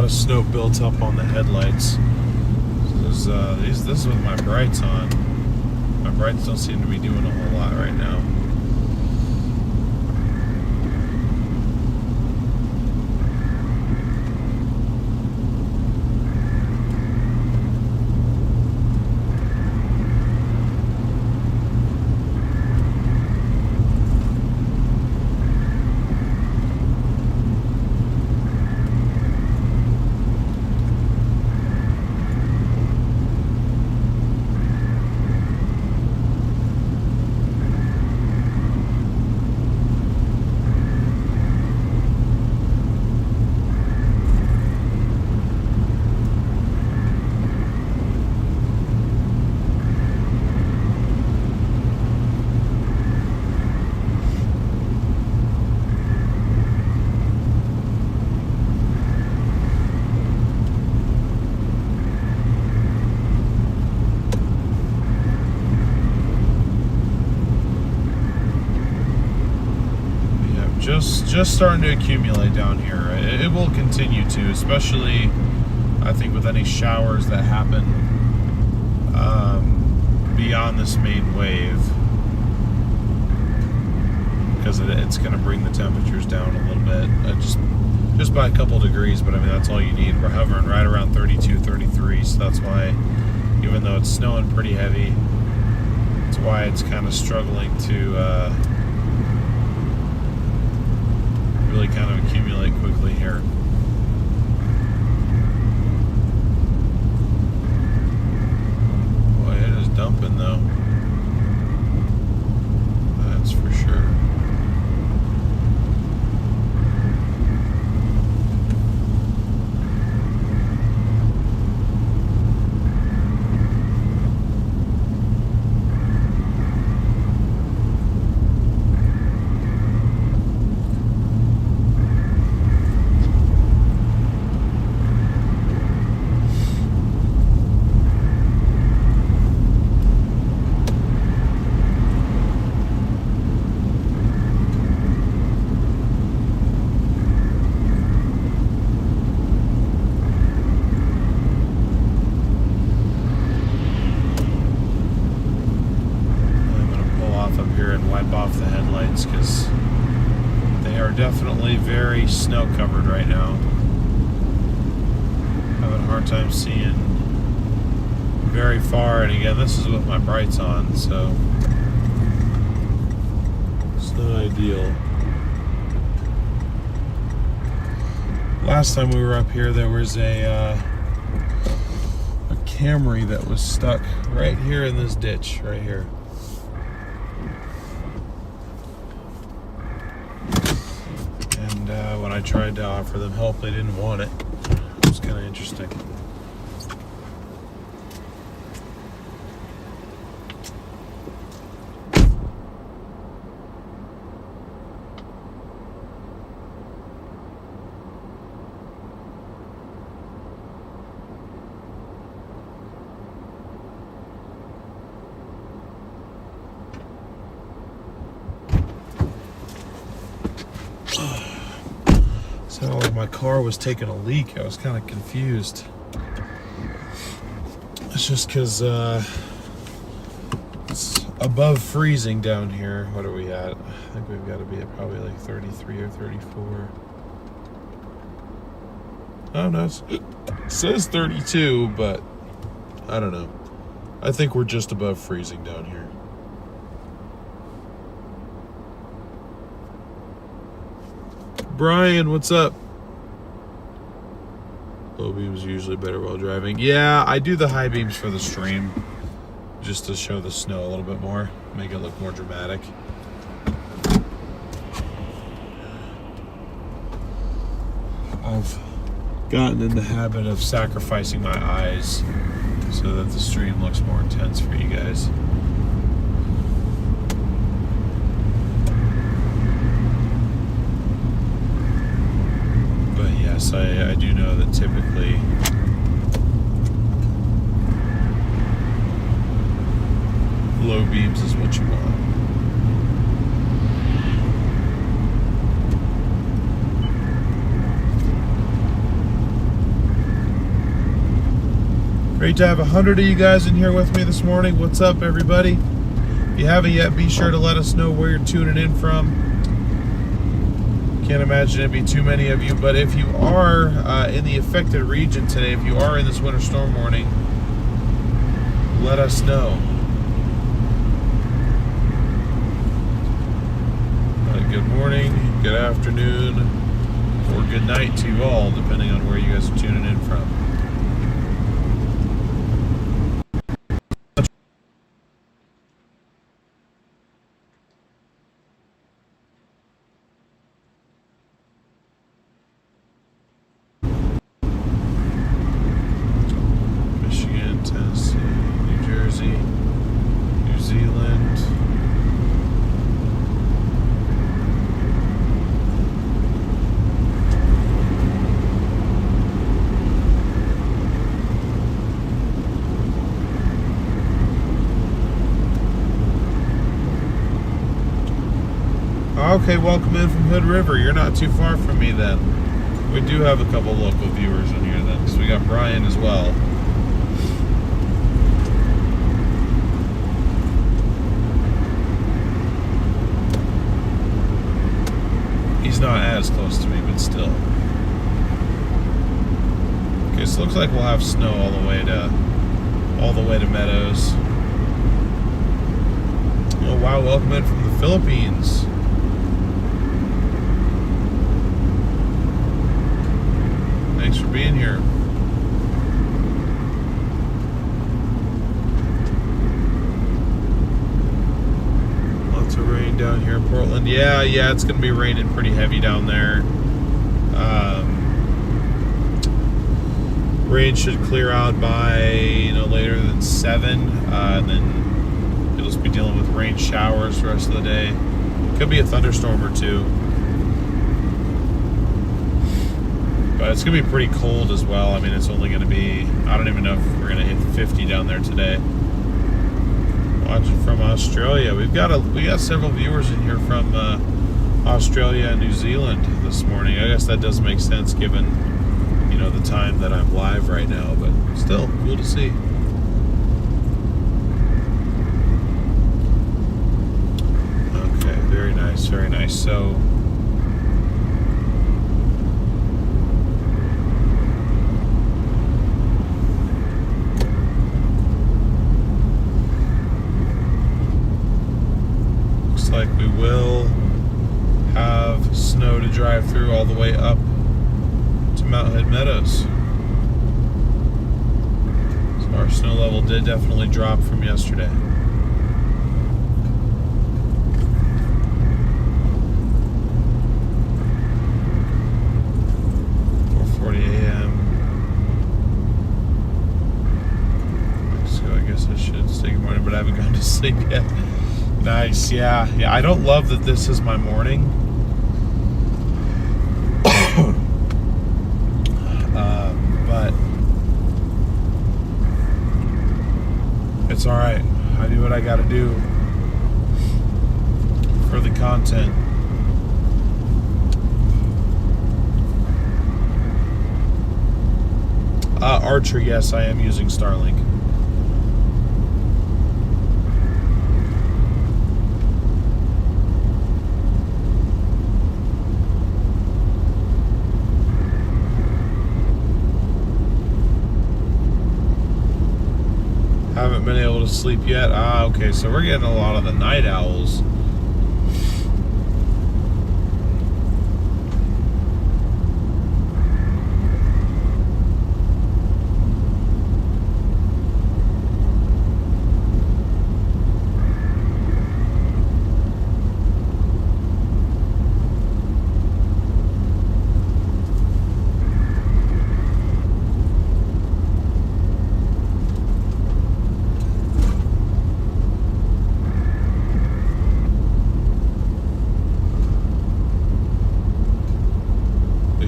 lot of snow built up on the headlights. So this is with my brights on. My brights don't seem to be doing a whole lot right now. Just starting to accumulate down here. It will continue to, especially I think with any showers that happen beyond this main wave, because it's going to bring the temperatures down a little bit, just by a couple degrees. But I mean, that's all you need. We're hovering right around 32, 33, so that's why, even though it's snowing pretty heavy, that's why it's kind of struggling to really kind of accumulate quickly here. Boy, it is dumping though. That's for sure. Off the headlights because they are definitely very snow covered right now. Having a hard time seeing very far, and again, this is with my brights on, so it's not ideal. Last time we were up here, there was a Camry that was stuck right here in this ditch right here. When I tried to offer them help, they didn't want it. It was kind of interesting. Sounded like my car was taking a leak. I was kind of confused. It's just because it's above freezing down here. What are we at? I think we've got to be at probably like 33 or 34. Oh no, it says 32, but I don't know. I think we're just above freezing down here. Brian, what's up? Low beams usually better while driving. Yeah, I do the high beams for the stream, just to show the snow a little bit more, make it look more dramatic. I've gotten in the habit of sacrificing my eyes so that the stream looks more intense for you guys. I do know that typically low beams is what you want. Great to have 100 of you guys in here with me this morning. What's up, everybody? If you haven't yet, be sure to let us know where you're tuning in from. Can't imagine it'd be too many of you, but if you are in the affected region today, if you are in this winter storm warning, let us know. Good morning, good afternoon, or good night to you all, depending on where you guys are tuning in from. Michigan, Tennessee, New Jersey, New Zealand. Okay, welcome in from Hood River. You're not too far from me then. We do have a couple local viewers in here then, because we got Brian as well. He's not as close to me, but still. Okay, so it looks like we'll have snow all the way to Meadows. Oh wow, welcome in from the Philippines. Thanks for being here. Lots of rain down here in Portland. Yeah, it's going to be raining pretty heavy down there. Rain should clear out by later than 7, and then you'll just be dealing with rain showers the rest of the day. Could be a thunderstorm or two. But it's going to be pretty cold as well. I mean, it's only going to be, I don't even know if we're going to hit 50 down there today. Watching from Australia. We got several viewers in here from Australia and New Zealand this morning. I guess that does make sense given, the time that I'm live right now, but still cool to see. Okay, very nice, very nice. So like we will have snow to drive through all the way up to Mount Hood Meadows. So our snow level did definitely drop from yesterday. 4:40 a.m. So I guess I should say good morning, but I haven't gone to sleep yet. Nice, yeah. I don't love that this is my morning. But it's all right. I do what I got to do for the content. Archer, yes, I am using Starlink. Haven't been able to sleep yet. Okay, so we're getting a lot of the night owls.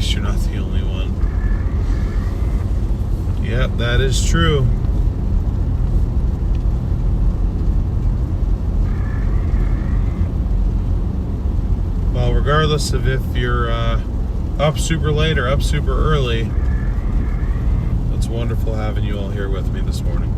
You're not the only one. Yep, that is true. Well, regardless of if you're up super late or up super early, It's wonderful having you all here with me this morning.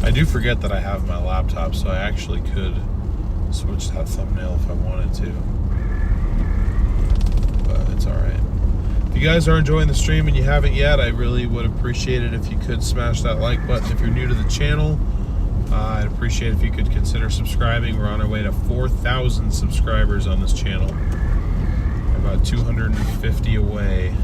I do forget that I have my laptop, so I actually could switch that thumbnail if I wanted to. But it's alright. If you guys are enjoying the stream and you haven't yet, I really would appreciate it if you could smash that like button. If you're new to the channel, I'd appreciate it if you could consider subscribing. We're on our way to 4,000 subscribers on this channel. We're about 250 away.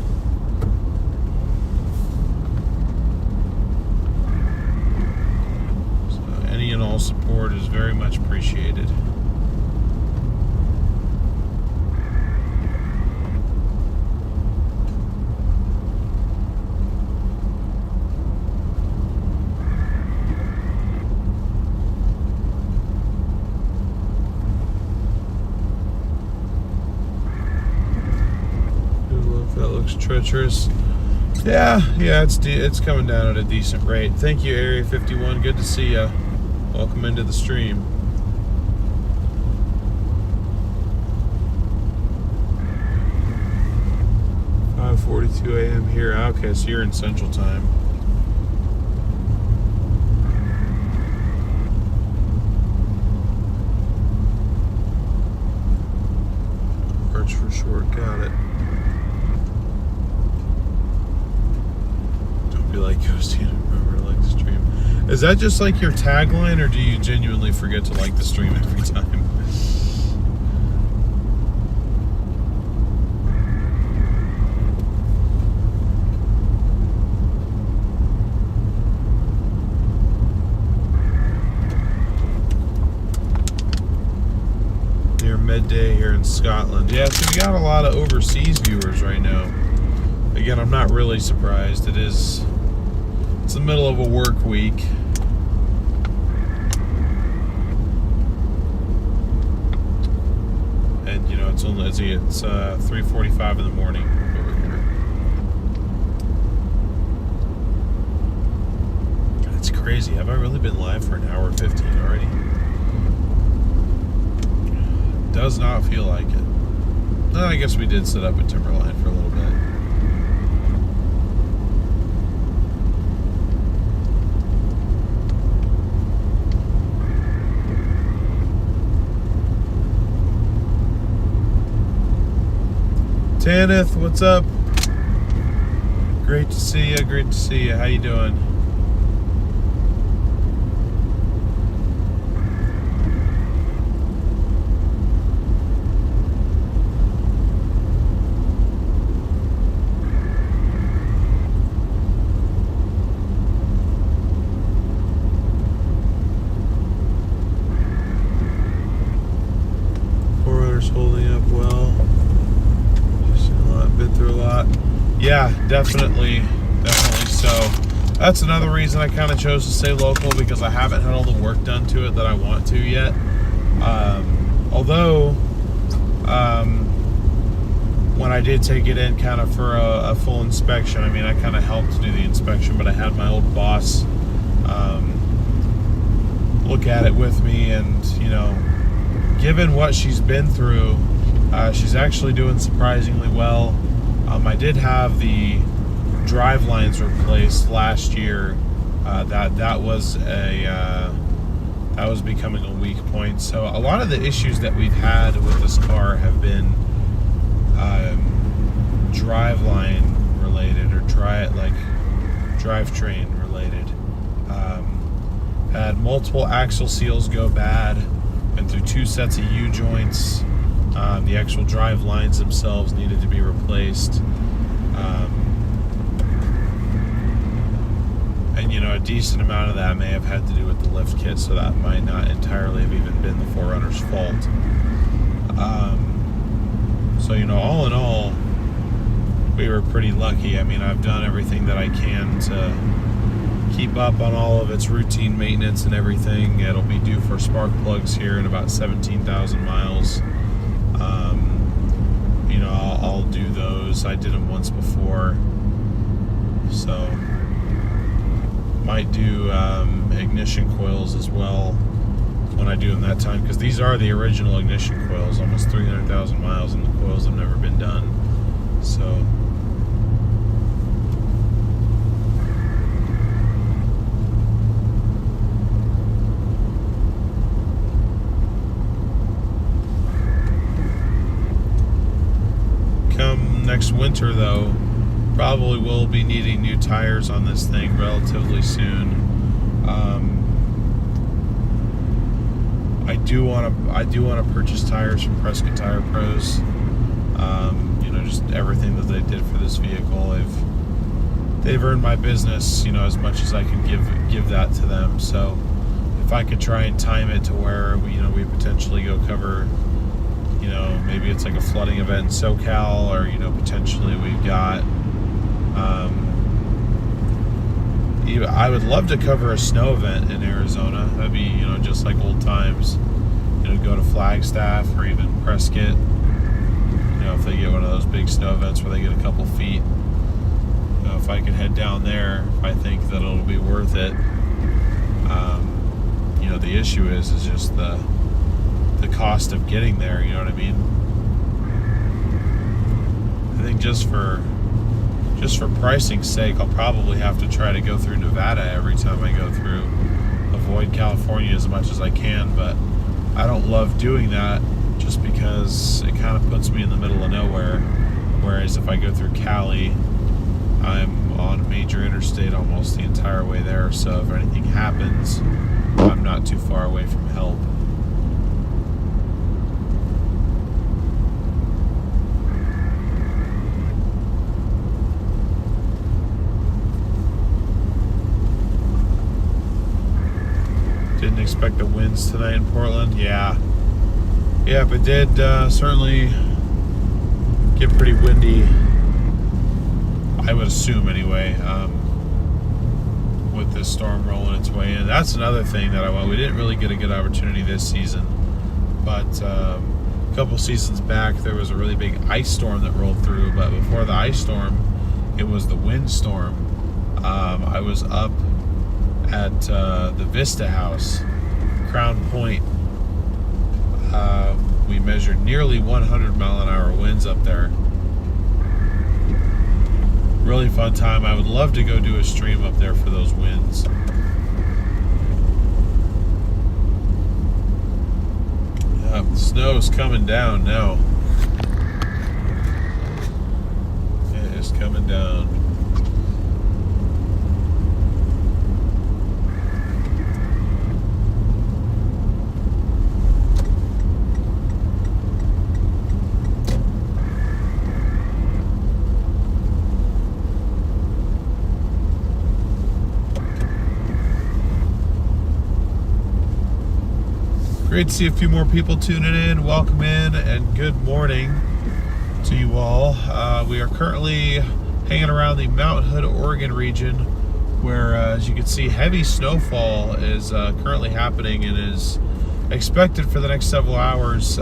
Any and all support is very much appreciated. That looks treacherous. Yeah, it's coming down at a decent rate. Thank you, Area 51. Good to see ya. Welcome into the stream. .42 a.m. here. Okay, so you're in Central Time. Arch for short. Got it. Don't be like Ghosty. Remember to like the stream. Is that just like your tagline, or do you genuinely forget to like the stream every time? Near midday here in Scotland. Yeah, so we got a lot of overseas viewers right now. Again, I'm not really surprised. It's the middle of a work week. And you know, it's 3:45 in the morning over here. It's crazy. Have I really been live for an hour 15 already? Does not feel like it. I guess we did sit up at Timberline for a little bit. Tanith, what's up? Great to see you. Great to see you. How you doing? Forerunner's holding up well. Been through a lot. Yeah, definitely so. That's another reason I kind of chose to stay local, because I haven't had all the work done to it that I want to yet. Although when I did take it in kind of for a full inspection, I mean, I kind of helped do the inspection, but I had my old boss look at it with me, and you know, given what she's been through, she's actually doing surprisingly well. I did have the drive lines replaced last year. That was becoming a weak point. So a lot of the issues that we've had with this car have been driveline related, or drivetrain related. Had multiple axle seals go bad, been through 2 sets of U-joints. The actual drive lines themselves needed to be replaced. And you know, a decent amount of that may have had to do with the lift kit, so that might not entirely have even been the Forerunner's fault. So So, all in all, we were pretty lucky. I mean, I've done everything that I can to keep up on all of its routine maintenance and everything. It'll be due for spark plugs here in about 17,000 miles. I'll do those. I did them once before. So, might do ignition coils as well when I do them that time, because these are the original ignition coils, almost 300,000 miles, and the coils have never been done. So, come next winter, though, probably will be needing new tires on this thing relatively soon. I do want to purchase tires from Prescott Tire Pros. Just everything that they did for this vehicle, they've earned my business, as much as I can give that to them. So if I could try and time it to where we potentially go cover, maybe it's like a flooding event in SoCal, or potentially we've got I would love to cover a snow event in Arizona. That'd be, just like old times. Go to Flagstaff or even Prescott. If they get one of those big snow events where they get a couple feet. If I could head down there, I think that it'll be worth it. The issue is just the cost of getting there. You know what I mean? I think just for pricing's sake, I'll probably have to try to go through Nevada every time I go through. Avoid California as much as I can, but I don't love doing that just because it kind of puts me in the middle of nowhere. Whereas if I go through Cali, I'm on a major interstate almost the entire way there, so if anything happens, I'm not too far away from help. Didn't expect the winds tonight in Portland. Yeah, but did certainly get pretty windy, I would assume anyway, with this storm rolling its way in. That's another thing that we didn't really get a good opportunity this season, but a couple seasons back there was a really big ice storm that rolled through. But before the ice storm, it was the windstorm. I was up at the Vista House, Crown Point. We measured nearly 100-mile-an-hour winds up there. Really fun time. I would love to go do a stream up there for those winds. The snow's coming down now. It is coming down. Great to see a few more people tuning in. Welcome in and good morning to you all. We are currently hanging around the Mount Hood, Oregon region, where, as you can see, heavy snowfall is currently happening and is expected for the next several hours.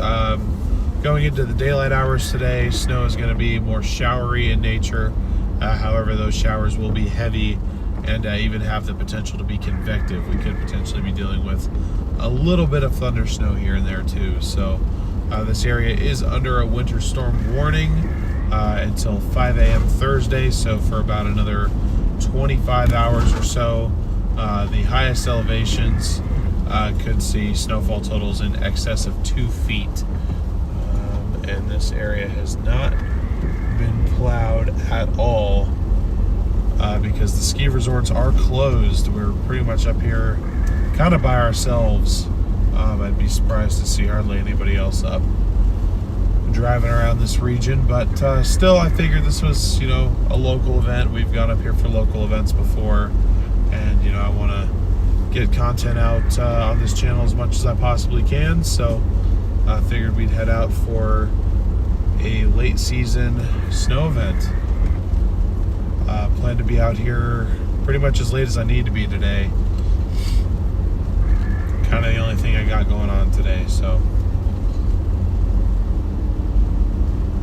Going into the daylight hours today, snow is going to be more showery in nature. However, those showers will be heavy and even have the potential to be convective. We could potentially be dealing with a little bit of thundersnow here and there too. So this area is under a winter storm warning until 5 a.m. Thursday, so for about another 25 hours or so. The highest elevations could see snowfall totals in excess of 2 feet, and this area has not been plowed at all because the ski resorts are closed. We're pretty much up here kind of by ourselves. I'd be surprised to see hardly anybody else up driving around this region, but still, I figured this was, a local event. We've gone up here for local events before, and I want to get content out on this channel as much as I possibly can. So I figured we'd head out for a late season snow event. Plan to be out here pretty much as late as I need to be today. Kind of the only thing I got going on today, so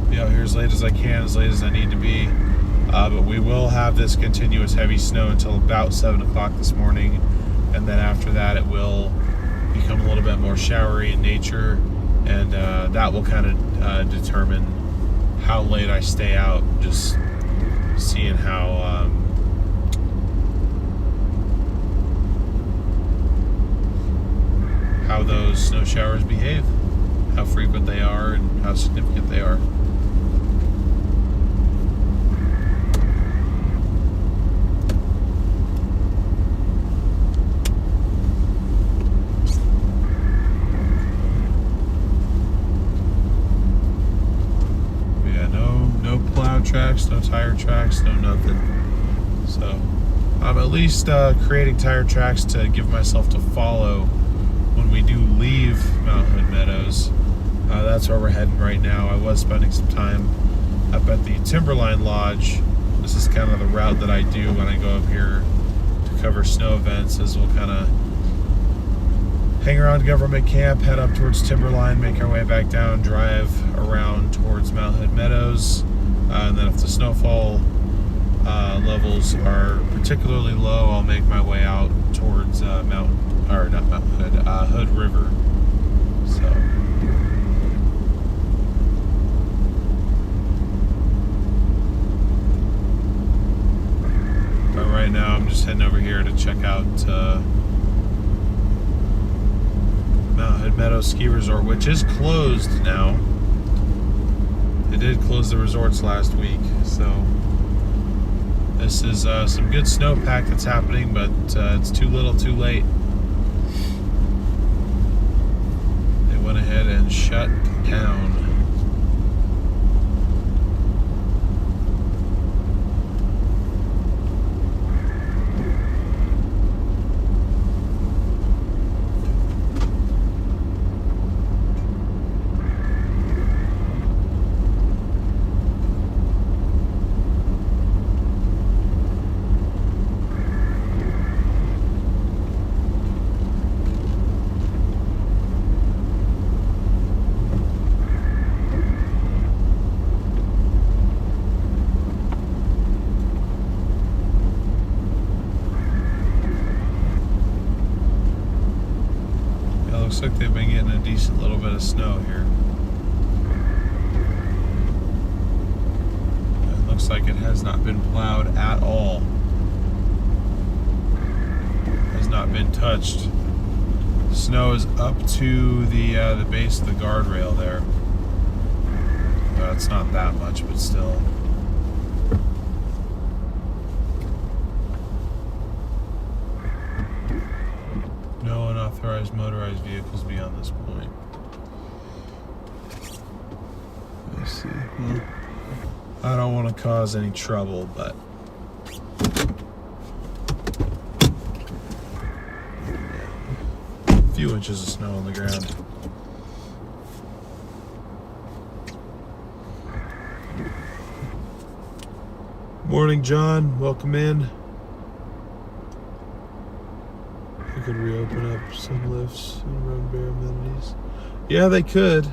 be out here as late as I can, as late as I need to be. But we will have this continuous heavy snow until about 7 o'clock this morning, and then after that it will become a little bit more showery in nature, and that will kind of determine how late I stay out, just seeing how those snow showers behave, how frequent they are, and how significant they are. Tracks, no tire tracks, no nothing. So I'm at least creating tire tracks to give myself to follow when we do leave Mount Hood Meadows. That's where we're heading right now. I was spending some time up at the Timberline Lodge. This is kind of the route that I do when I go up here to cover snow events, as we'll kind of hang around government camp, head up towards Timberline, make our way back down, drive around towards Mount Hood Meadows. And then if the snowfall levels are particularly low, I'll make my way out towards Hood River. So but right now I'm just heading over here to check out Mount Hood Meadows Ski Resort, which is closed now. They did close the resorts last week, so this is some good snowpack that's happening, but it's too little too late. They went ahead and shut down. Looks like they've been getting a decent little bit of snow here. It looks like it has not been plowed at all. Has not been touched. Snow is up to the base of the guardrail there. It's not that much, but still. No unauthorized motorized vehicles beyond this point. Let's see. Well, I don't want to cause any trouble, but a few inches of snow on the ground. Morning, John. Welcome in. Could reopen up some lifts and run bare amenities. Yeah, they could.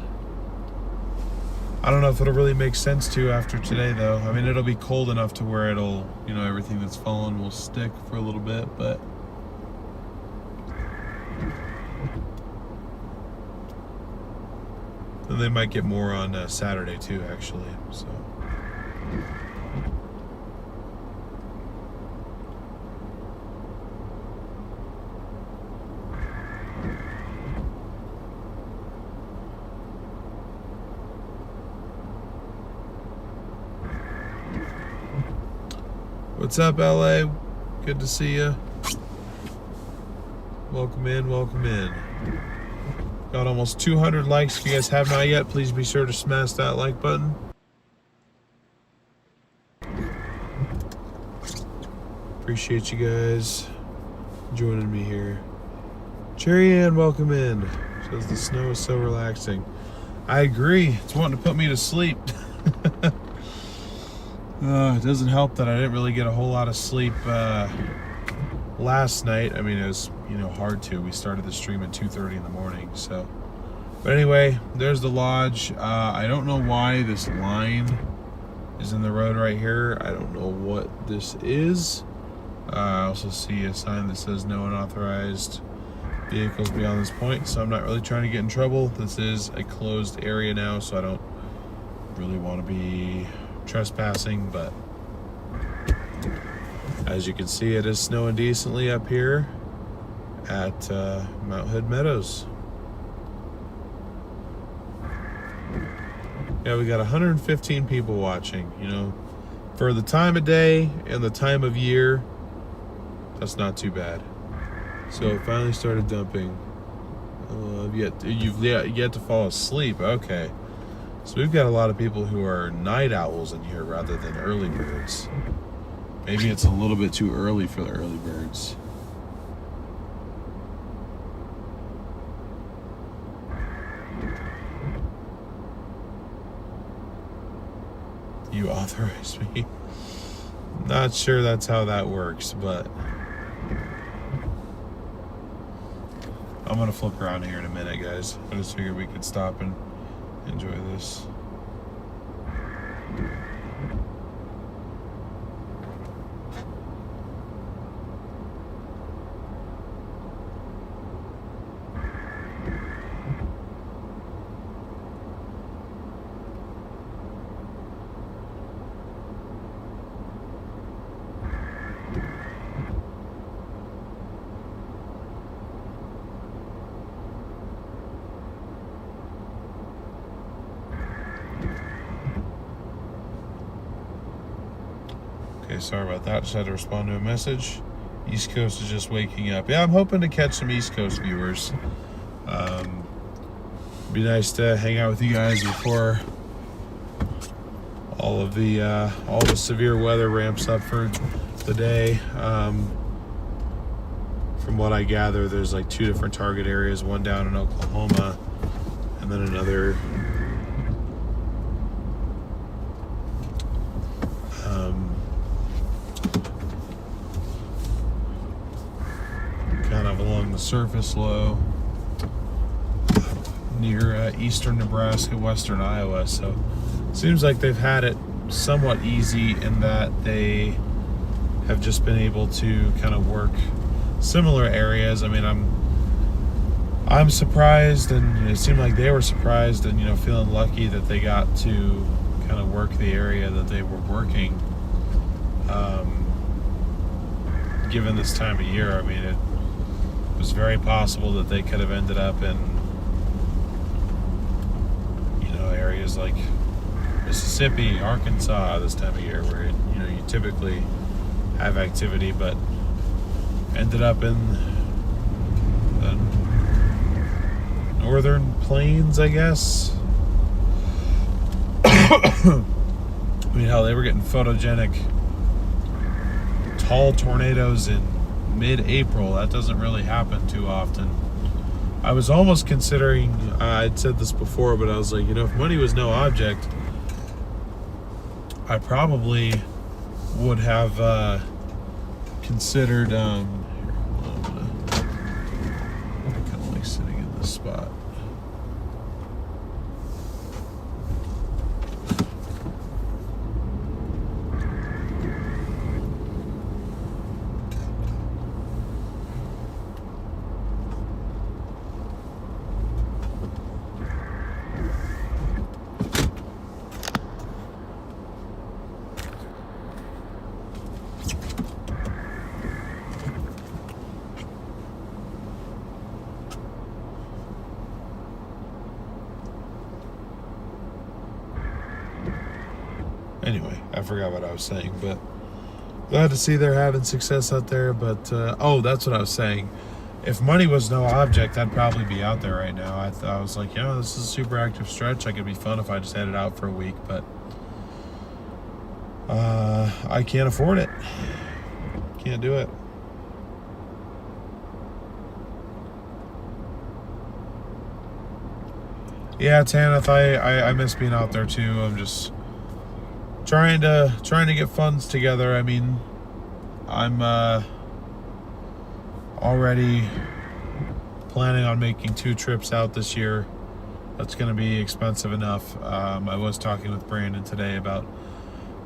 I don't know if it'll really make sense to after today, though. I mean, it'll be cold enough to where it'll, everything that's fallen will stick for a little bit, but then they might get more on Saturday too, actually. So. What's up, LA? Good to see you. Welcome in, welcome in. Got almost 200 likes. If you guys have not yet, please be sure to smash that like button. Appreciate you guys joining me here. Cherry Ann, welcome in. Says the snow is so relaxing. I agree. It's wanting to put me to sleep. It doesn't help that I didn't really get a whole lot of sleep last night. I mean, it was, hard to. We started the stream at 2:30 in the morning, so. But anyway, there's the lodge. I don't know why this line is in the road right here. I don't know what this is. I also see a sign that says no unauthorized vehicles beyond this point, so I'm not really trying to get in trouble. This is a closed area now, so I don't really want to be trespassing, but as you can see, it is snowing decently up here at Mount Hood Meadows. Yeah, we got 115 people watching. For the time of day and the time of year, that's not too bad. So it finally started dumping. You've yet to fall asleep. Okay. So we've got a lot of people who are night owls in here rather than early birds. Maybe it's a little bit too early for the early birds. You authorized me. Not sure that's how that works, but I'm gonna flip around here in a minute, guys. I just figured we could stop and enjoy this. Okay, sorry about that. Just had to respond to a message. East Coast is just waking up. Yeah, I'm hoping to catch some East Coast viewers. Be nice to hang out with you guys before all the severe weather ramps up for the day. From what I gather, there's like 2 different target areas, one down in Oklahoma, and then another kind of along the surface low near eastern Nebraska, western Iowa. So it seems like they've had it somewhat easy in that they have just been able to kind of work similar areas. I mean, I'm surprised, and it seemed like they were surprised and feeling lucky that they got to kind of work the area that they were working. Given this time of year, I mean, it was very possible that they could have ended up in areas like Mississippi, Arkansas this time of year, where you typically have activity, but ended up in the northern plains, I guess. I mean, hell, they were getting photogenic tall tornadoes in mid-April. That doesn't really happen too often. I was almost considering, I'd said this before, but I was like, if money was no object, I probably would have considered, here, I'm kind of like sitting in this spot. Anyway, I forgot what I was saying, but glad to see they're having success out there. But that's what I was saying. If money was no object, I'd probably be out there right now. I was like, this is a super active stretch. I could be fun if I just headed out for a week, but I can't afford it. Can't do it. Yeah, Tanith, I miss being out there too. I'm just trying to get funds together. I mean, I'm already planning on making 2 trips out this year. That's going to be expensive enough. I was talking with Brandon today about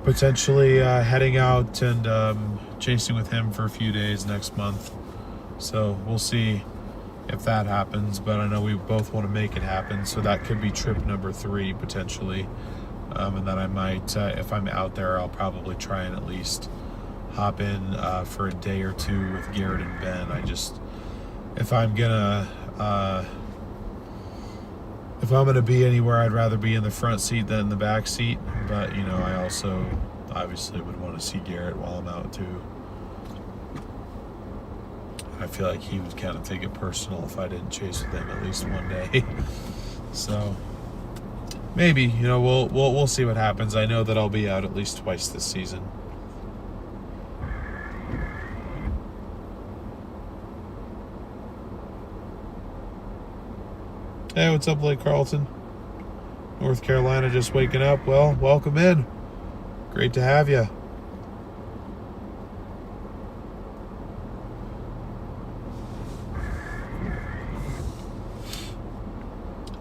potentially heading out and chasing with him for a few days next month. So we'll see if that happens, but I know we both want to make it happen, so that could be trip number 3 potentially. And then I might, if I'm out there, I'll probably try and at least hop in for a day or 2 with Garrett and Ben. If I'm gonna be anywhere, I'd rather be in the front seat than the back seat. But you know, I also obviously would want to see Garrett while I'm out too. I feel like he would kind of take it personal if I didn't chase with him at least one day. So maybe, you know, we'll see what happens. I know that I'll be out at least twice this season. Hey, what's up, Lake Carlton? North Carolina just waking up. Well, welcome in. Great to have you.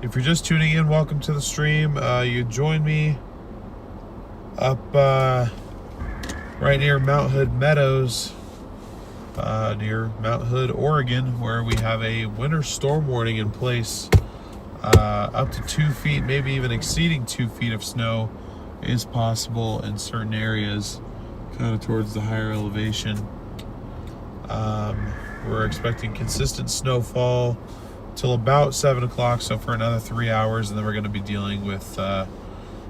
If you're just tuning in, welcome to the stream. You joined me up right near Mount Hood Meadows, near Mount Hood, Oregon, where we have a winter storm warning in place. Up to 2 feet, maybe even exceeding 2 feet of snow is possible in certain areas, kind of towards the higher elevation. We're expecting consistent snowfall till about 7 o'clock, so for another 3 hours, and then we're going to be dealing with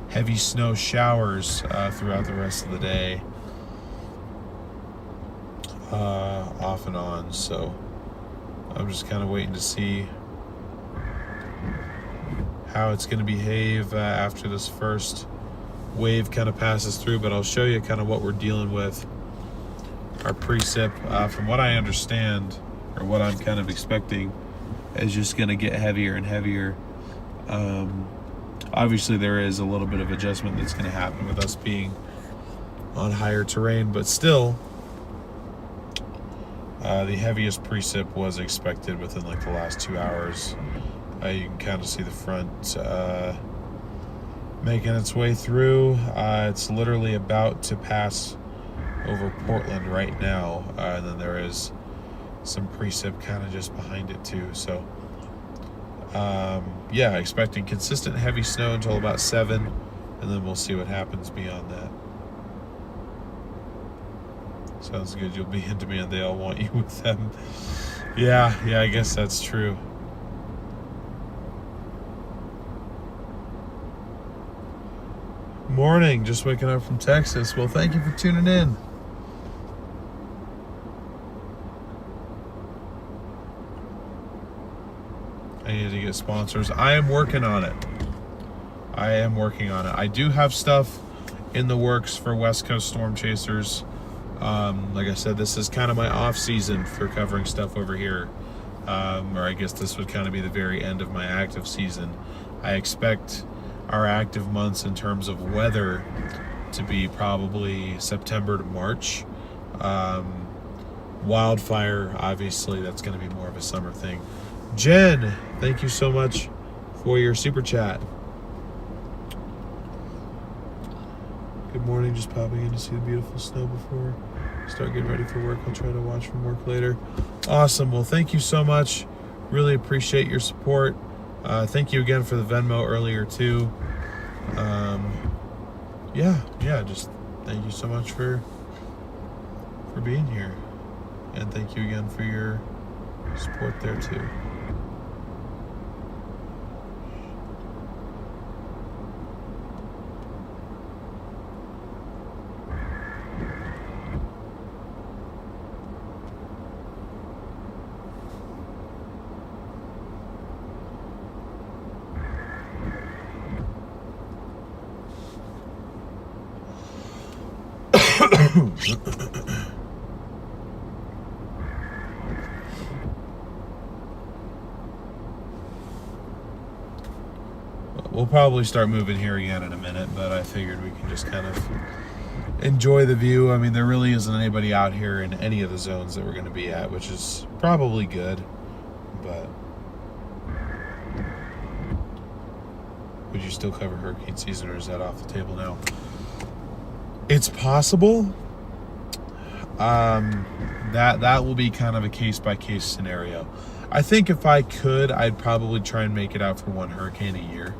heavy snow showers throughout the rest of the day, off and on. So I'm just kind of waiting to see how it's going to behave after this first wave kind of passes through, but I'll show you kind of what we're dealing with. Our precip, from what I understand, or what I'm kind of expecting, is just going to get heavier and heavier. Obviously there is a little bit of adjustment that's going to happen with us being on higher terrain, but still the heaviest precip was expected within like the last 2 hours. You can kind of see the front making its way through. It's literally about to pass over Portland right now, and then there is some precip kind of just behind it too. So yeah, expecting consistent heavy snow until about 7, and then we'll see what happens beyond that. Sounds good. You'll be in demand. They all want you with them. Yeah, I guess that's true. Morning, just waking up from Texas. Well, thank you for tuning in. I need to get sponsors. I am working on it. I do have stuff in the works for West Coast Storm Chasers. Like I said, this is kind of my off season for covering stuff over here. Or I guess this would kind of be the very end of my active season. I expect our active months in terms of weather to be probably September to March. Wildfire, obviously, that's going to be more of a summer thing. Jen, thank you so much for your super chat. Good morning, just popping in to see the beautiful snow before I start getting ready for work. I'll try to watch from work later. Awesome. Well, thank you so much. Really appreciate your support. Thank you again for the Venmo earlier too. Yeah, just thank you so much for being here, and thank you again for your support there too. we'll probably start moving here again in a minute, but I figured we can just kind of enjoy the view. I mean, there really isn't anybody out here in any of the zones that we're going to be at, which is probably good, but would you still cover hurricane season, or is that off the table now? It's possible. That will be kind of a case-by-case scenario. I think if I could, I'd probably try and make it out for one hurricane a year.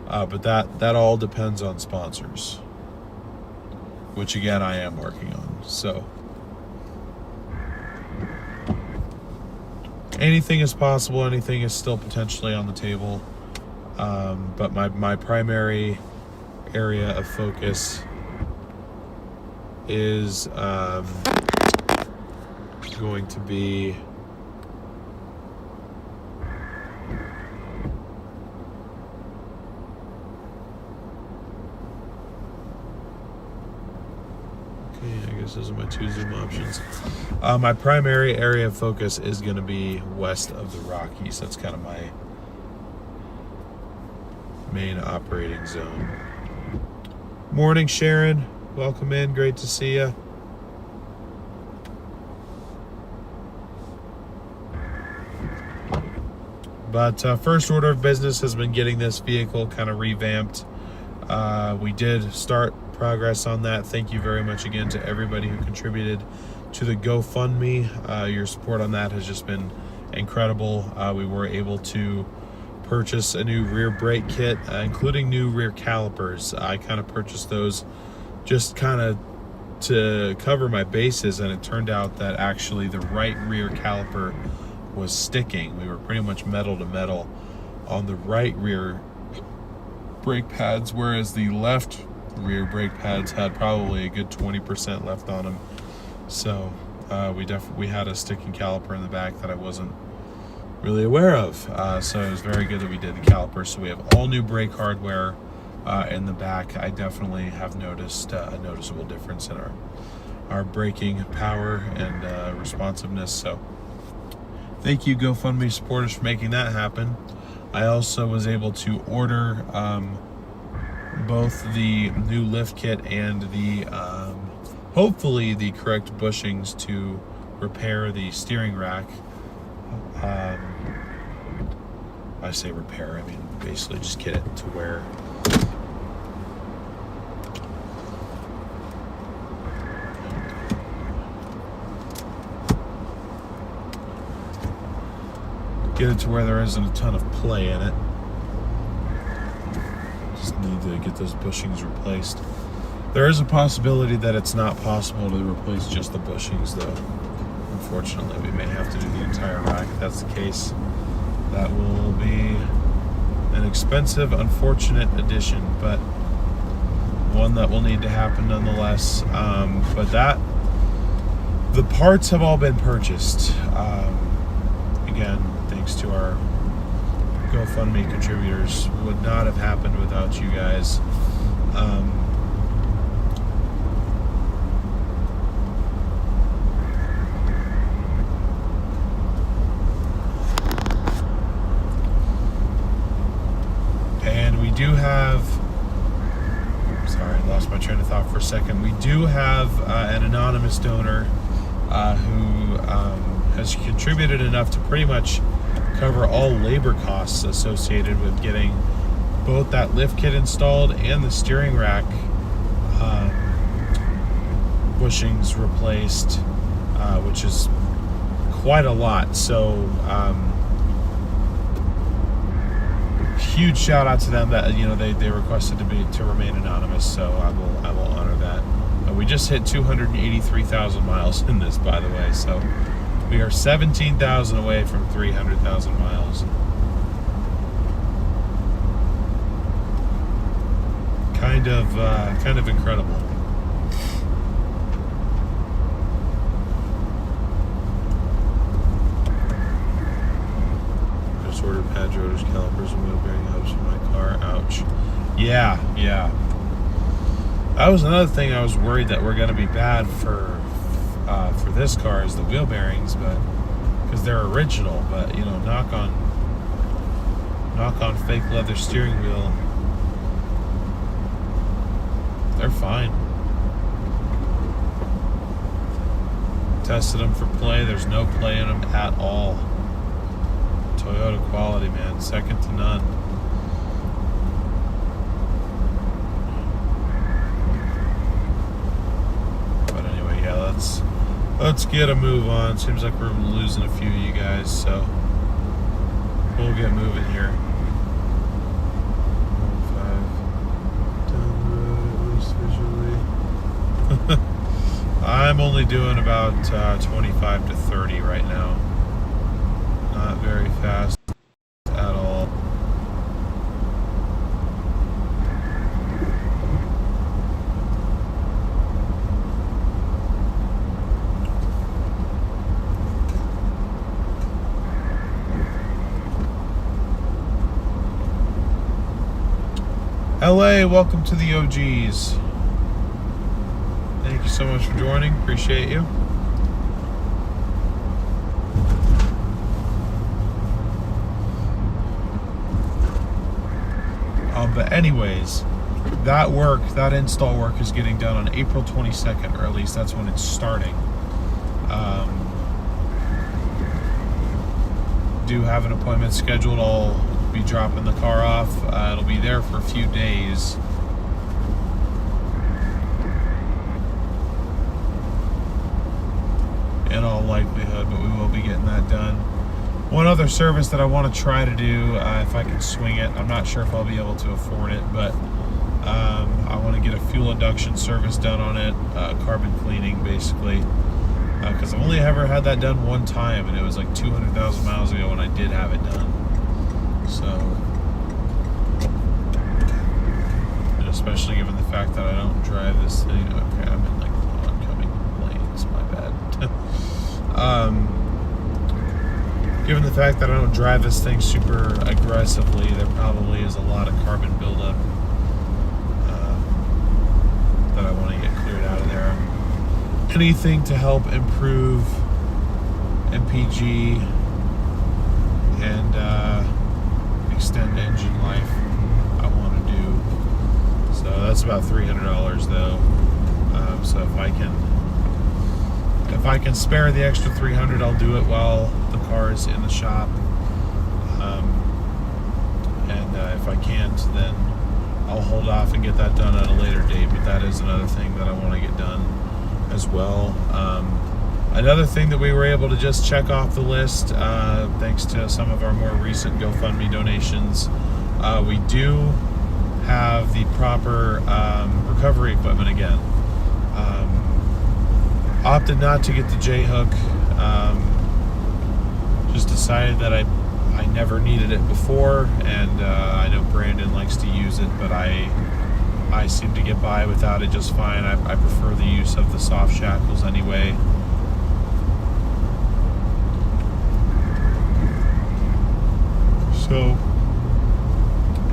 But that all depends on sponsors, which again I am working on. So anything is possible. Anything is still potentially on the table. But my primary area of focus is going to be I guess those are my two zoom options. My primary area of focus is going to be west of the Rockies. That's kind of my main operating zone. Morning, Sharon. Welcome in. Great to see you. But first order of business has been getting this vehicle kind of revamped. We did start progress on that. Thank you very much again to everybody who contributed to the GoFundMe. Your support on that has just been incredible. We were able to purchase a new rear brake kit, including new rear calipers. I kind of purchased those just kind of to cover my bases, and it turned out that actually the right rear caliper was sticking. We were pretty much metal to metal on the right rear brake pads, whereas the left rear brake pads had probably a good 20% left on them. So we had a sticking caliper in the back that I wasn't really aware of. So it was very good that we did the caliper. So we have all new brake hardware in the back. I definitely have noticed a noticeable difference in our braking power and responsiveness. So thank you, GoFundMe supporters, for making that happen. I also was able to order both the new lift kit and the hopefully the correct bushings to repair the steering rack. I say repair, I mean basically just get it to where there isn't a ton of play in it. Just need to get those bushings replaced. There is a possibility that it's not possible to replace just the bushings, though. Unfortunately, we may have to do the entire rack. If that's the case, that will be an expensive, unfortunate addition, but one that will need to happen nonetheless. But the parts have all been purchased. Again, thanks to our GoFundMe contributors. Would not have happened without you guys. And we do have, sorry, I lost my train of thought for a second. We do have an anonymous donor who has contributed enough to pretty much cover all labor costs associated with getting both that lift kit installed and the steering rack bushings replaced, which is quite a lot. So huge shout out to them that they requested to remain anonymous. So I will honor that. We just hit 283,000 miles in this, by the way. So we are 17,000 away from 300,000 miles. Kind of incredible. Just ordered pad rotors, calipers, and wheel bearing hubs for my car. Ouch. Yeah. That was another thing I was worried that we're going to be bad for this car is the wheel bearings, but because they're original. But knock on Knock on fake leather steering wheel. They're fine. Tested them for play. There's no play in them at all. Toyota quality, man. Second to none. But anyway, yeah, let's get a move on. Seems like we're losing a few of you guys, so we'll get moving here. 5 down the road, at least visually. I'm only doing about 25 to 30 right now. Not very fast at all. LA, welcome to the OGs. Thank you so much for joining. Appreciate you. But anyways, that install work is getting done on April 22nd, or at least that's when it's starting. Do have an appointment scheduled. I'll be dropping the car off. It'll be there for a few days. In all likelihood, but we will be getting that done. One other service that I want to try to do, if I can swing it, I'm not sure if I'll be able to afford it, but I want to get a fuel induction service done on it, carbon cleaning basically, because I've only ever had that done one time, and it was like 200,000 miles ago when I did have it done. So, and especially given the fact that I don't drive this thing. Okay, I'm in like oncoming lanes, my bad. Given the fact that I don't drive this thing super aggressively, there probably is a lot of carbon buildup that I want to get cleared out of there. Anything to help improve MPG and extend engine life, I want to do. So that's about $300 though. So if I can spare the extra $300, I'll do it while the car is in the shop. If I can't, then I'll hold off and get that done at a later date. But that is another thing that I want to get done as well. Another thing that we were able to just check off the list, thanks to some of our more recent GoFundMe donations, we do have the proper recovery equipment again. Opted not to get the J-hook. Just decided that I never needed it before, and I know Brandon likes to use it, but I seem to get by without it just fine. I prefer the use of the soft shackles anyway. So,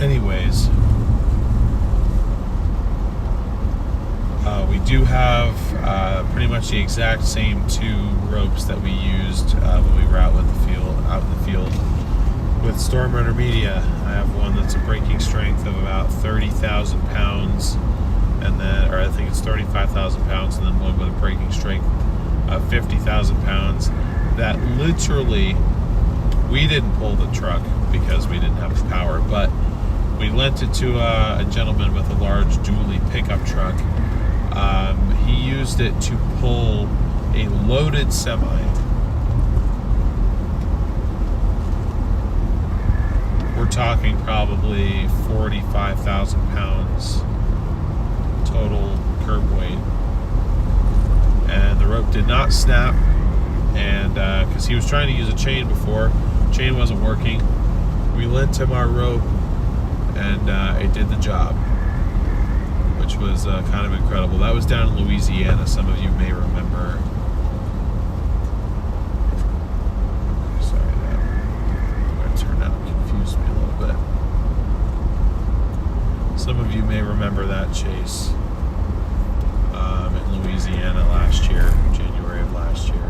anyways, we do have pretty much the exact same two ropes that we used when we were out in the field with Storm Runner Media. I have one that's a braking strength of about 30,000 pounds, and then, or I think it's 35,000 pounds, and then one with a braking strength of 50,000 pounds. That literally, we didn't pull the truck because we didn't have the power, but we lent it to a gentleman with a large dually pickup truck. He used it to pull a loaded semi. We're talking probably 45,000 pounds total curb weight. And the rope did not snap, and because he was trying to use a chain before, chain wasn't working. We lent him our rope, and it did the job, which was kind of incredible. That was down in Louisiana, some of you may remember. Sorry, that turned out confused me a little bit. Some of you may remember that chase in Louisiana last year, January of last year.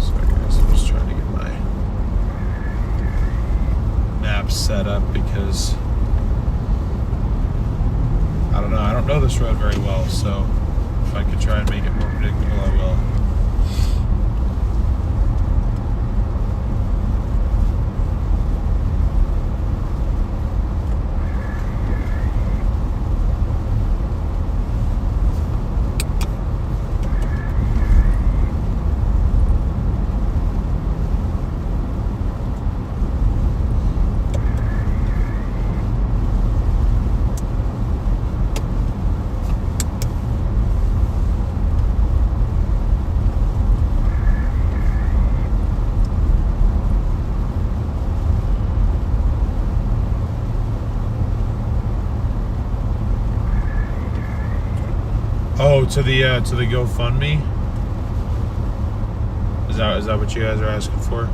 Sorry guys, I'm just trying to get my don't know. I don't know this road very well, so if I could try and make it more predictable, I will. Oh, to the GoFundMe? Is that what you guys are asking for?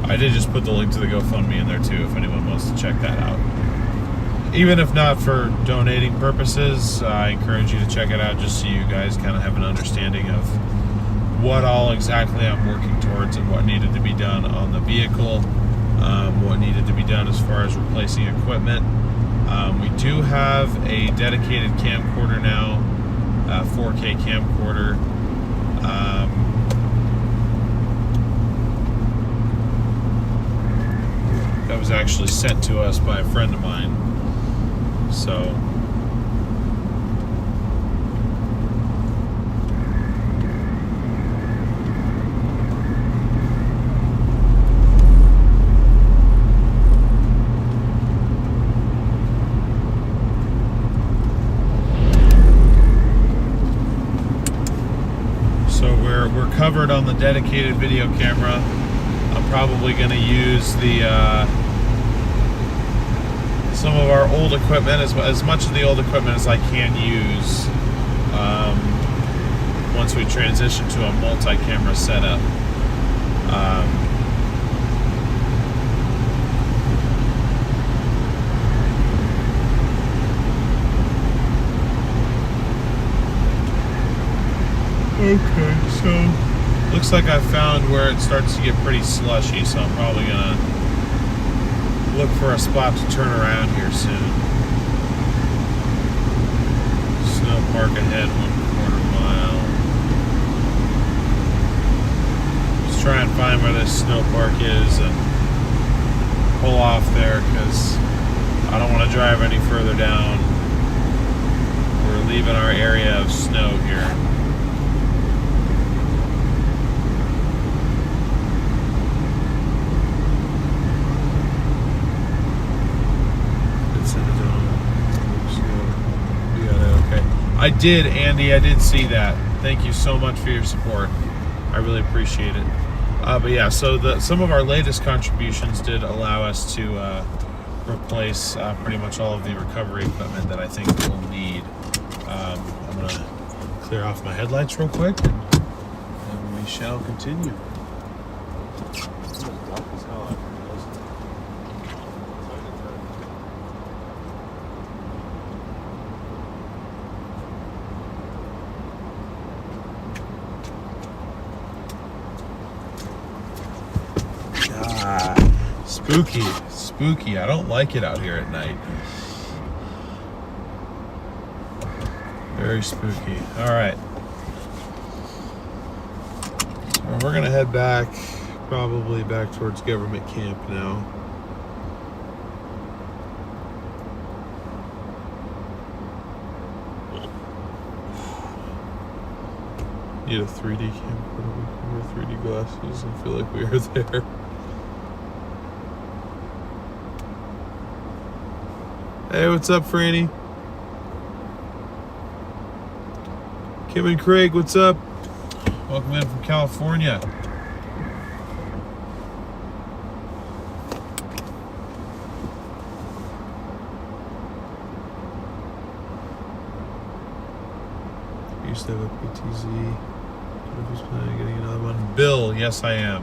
I did just put the link to the GoFundMe in there too, if anyone wants to check that out. Even if not for donating purposes, I encourage you to check it out just so you guys kind of have an understanding of what all exactly I'm working towards and what needed to be done on the vehicle, what needed to be done as far as replacing equipment. We do have a dedicated camcorder now, 4K camcorder. That was actually sent to us by a friend of mine. So we're covered on the dedicated video camera. I'm probably going to use the some of our old equipment, as much of the old equipment as I can use once we transition to a multi-camera setup. Okay, so looks like I found where it starts to get pretty slushy, so I'm probably gonna look for a spot to turn around here soon. Snow park ahead, 1/4 mile. Just try and find where this snow park is and pull off there, because I don't want to drive any further down. We're leaving our area of snow here. I did, Andy. I did see that. Thank you so much for your support. I really appreciate it. But yeah, so some of our latest contributions did allow us to replace pretty much all of the recovery equipment that I think we'll need. I'm going to clear off my headlights real quick, and we shall continue. Spooky. I don't like it out here at night. Very spooky. All right. So we're gonna head back, probably back towards government camp now. Need a 3D camcorder. We wear 3D glasses. I feel like we are there. Hey, what's up, Franny? Kim and Craig, what's up? Welcome in from California. I used to have a PTZ. Who's planning on getting another one? Bill, yes I am.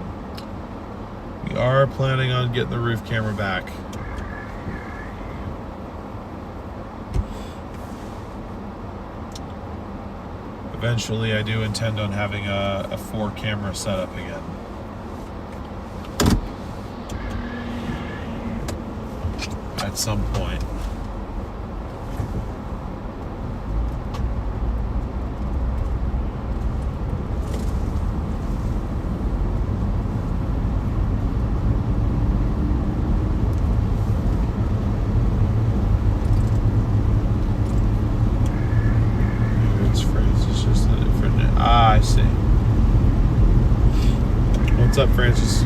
We are planning on getting the roof camera back. Eventually, I do intend on having a 4-camera setup again. At some point. I see. What's up, Francis?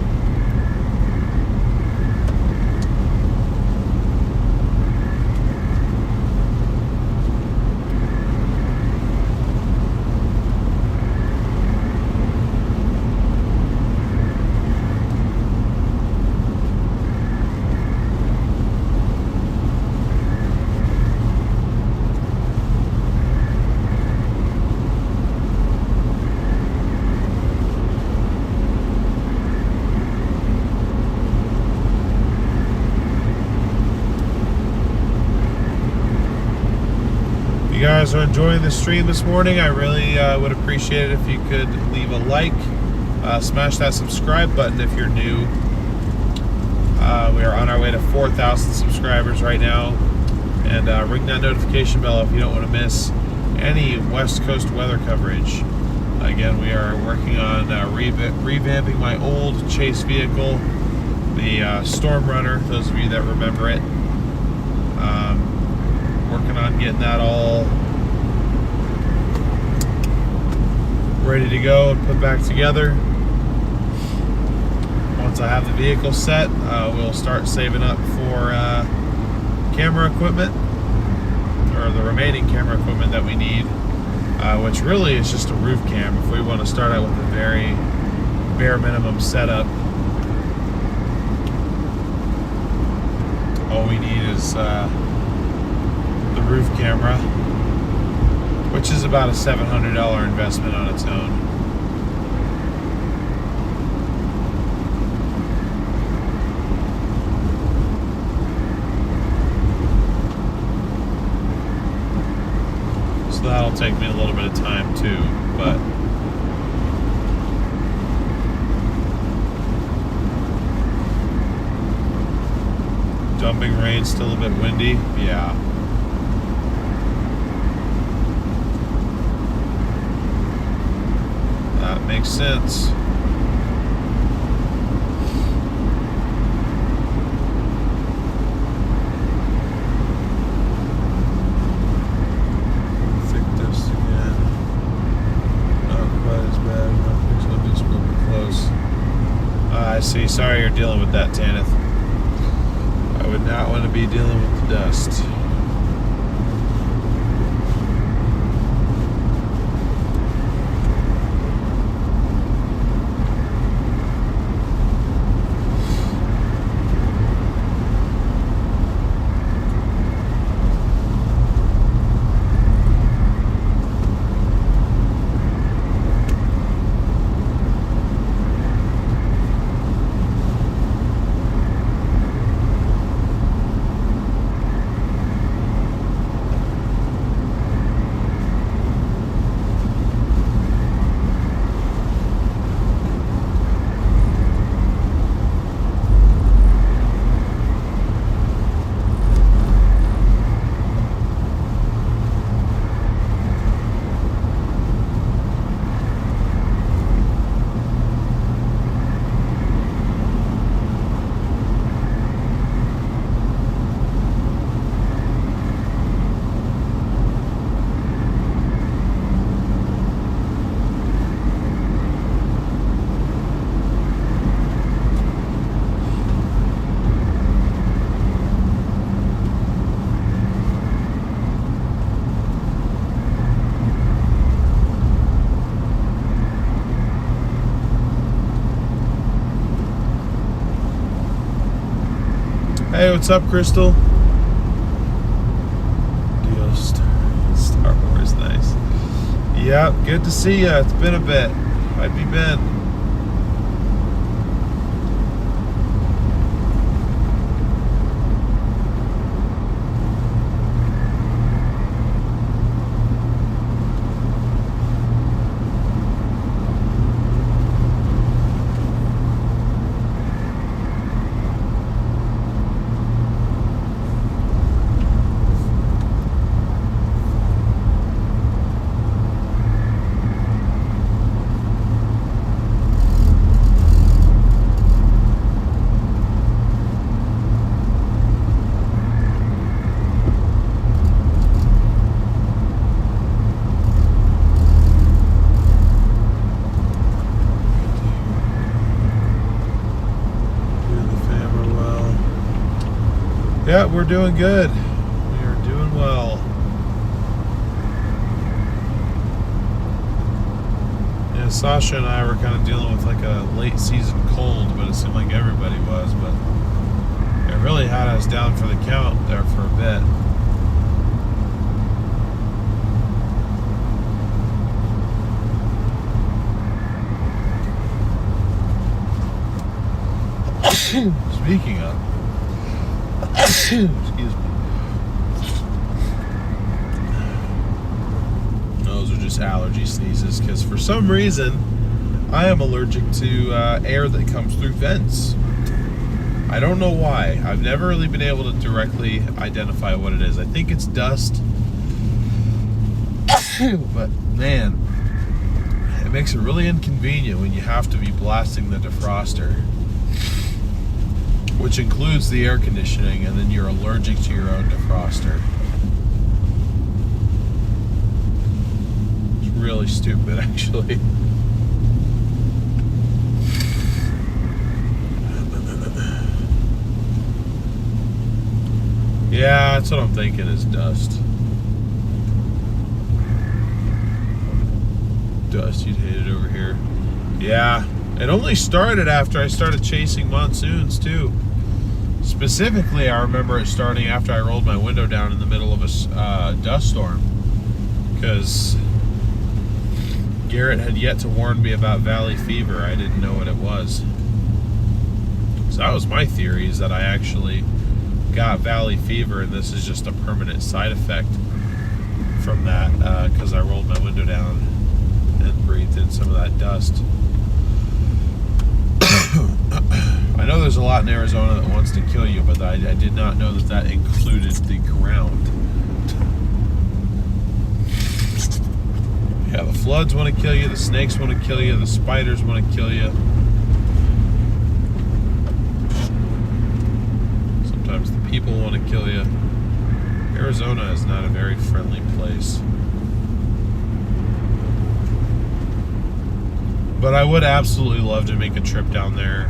You guys are enjoying the stream this morning. I really would appreciate it if you could leave a like, smash that subscribe button if you're new. We are on our way to 4,000 subscribers right now, and ring that notification bell if you don't want to miss any West Coast weather coverage. Again, we are working on revamping my old chase vehicle, the Storm Runner, those of you that remember it. Working on getting that all ready to go and put back together. Once I have the vehicle set, we'll start saving up for camera equipment, or the remaining camera equipment that we need, which really is just a roof cam if we want to start out with a very bare minimum setup. All we need is the roof camera, which is about a $700 investment on its own. So that'll take me a little bit of time too, but dumping rain, still a bit windy, yeah. Makes sense. Thick dust again. Not quite as bad. It's moving close. I see. Sorry you're dealing with that, Tanith. I would not want to be dealing with the dust. Hey, what's up, Crystal? Deal Star Wars, nice. Yeah, good to see ya. It's been a bit. How'd you been? Yeah, we're doing good. We are doing well. Yeah, Sasha and I were kind of dealing with like a late season cold, but it seemed like everybody was. But it really had us down for the count there for a bit. Speaking of. Excuse me. Those are just allergy sneezes because for some reason I am allergic to air that comes through vents. I don't know why. I've never really been able to directly identify what it is. I think it's dust. But man, it makes it really inconvenient when you have to be blasting the defroster, which includes the air conditioning, and then you're allergic to your own defroster. It's really stupid, actually. Yeah, that's what I'm thinking is dust. Dust, you'd hate it over here. Yeah, it only started after I started chasing monsoons, too. Specifically, I remember it starting after I rolled my window down in the middle of a dust storm, because Garrett had yet to warn me about valley fever. I didn't know what it was. So that was my theory, is that I actually got valley fever, and this is just a permanent side effect from that, because I rolled my window down and breathed in some of that dust. I know there's a lot in Arizona that wants to kill you, but I did not know that included the ground. Yeah, the floods want to kill you, the snakes want to kill you, the spiders want to kill you. Sometimes the people want to kill you. Arizona is not a very friendly place. But I would absolutely love to make a trip down there.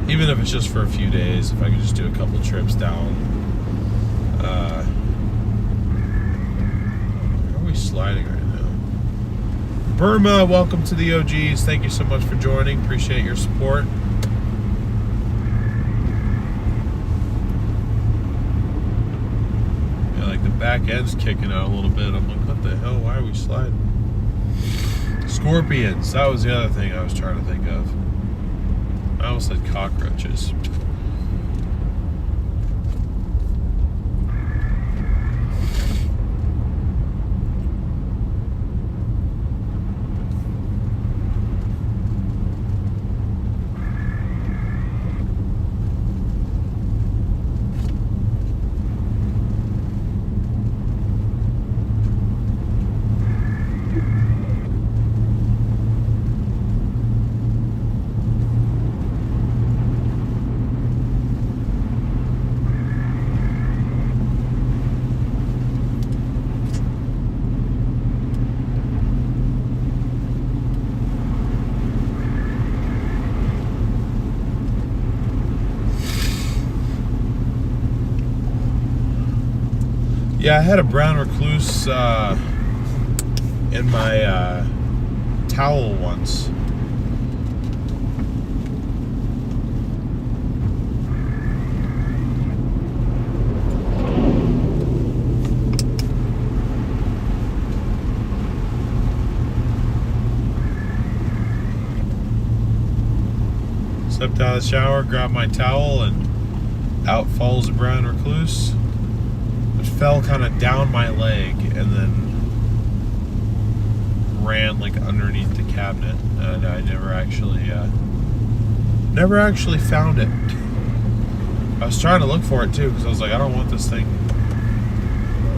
Even if it's just for a few days, if I could just do a couple trips down. Where are we sliding right now? Burma, welcome to the OGs. Thank you so much for joining. Appreciate your support. Yeah, like the back end's kicking out a little bit. I'm like, what the hell? Why are we sliding? Scorpions. That was the other thing I was trying to think of. I almost said cockroaches. Yeah, I had a brown recluse in my towel once. Stepped out of the shower, grabbed my towel, and out falls a brown recluse. It fell kind of down my leg and then ran like underneath the cabinet, and I never actually found it. I was trying to look for it too because I was like, I don't want this thing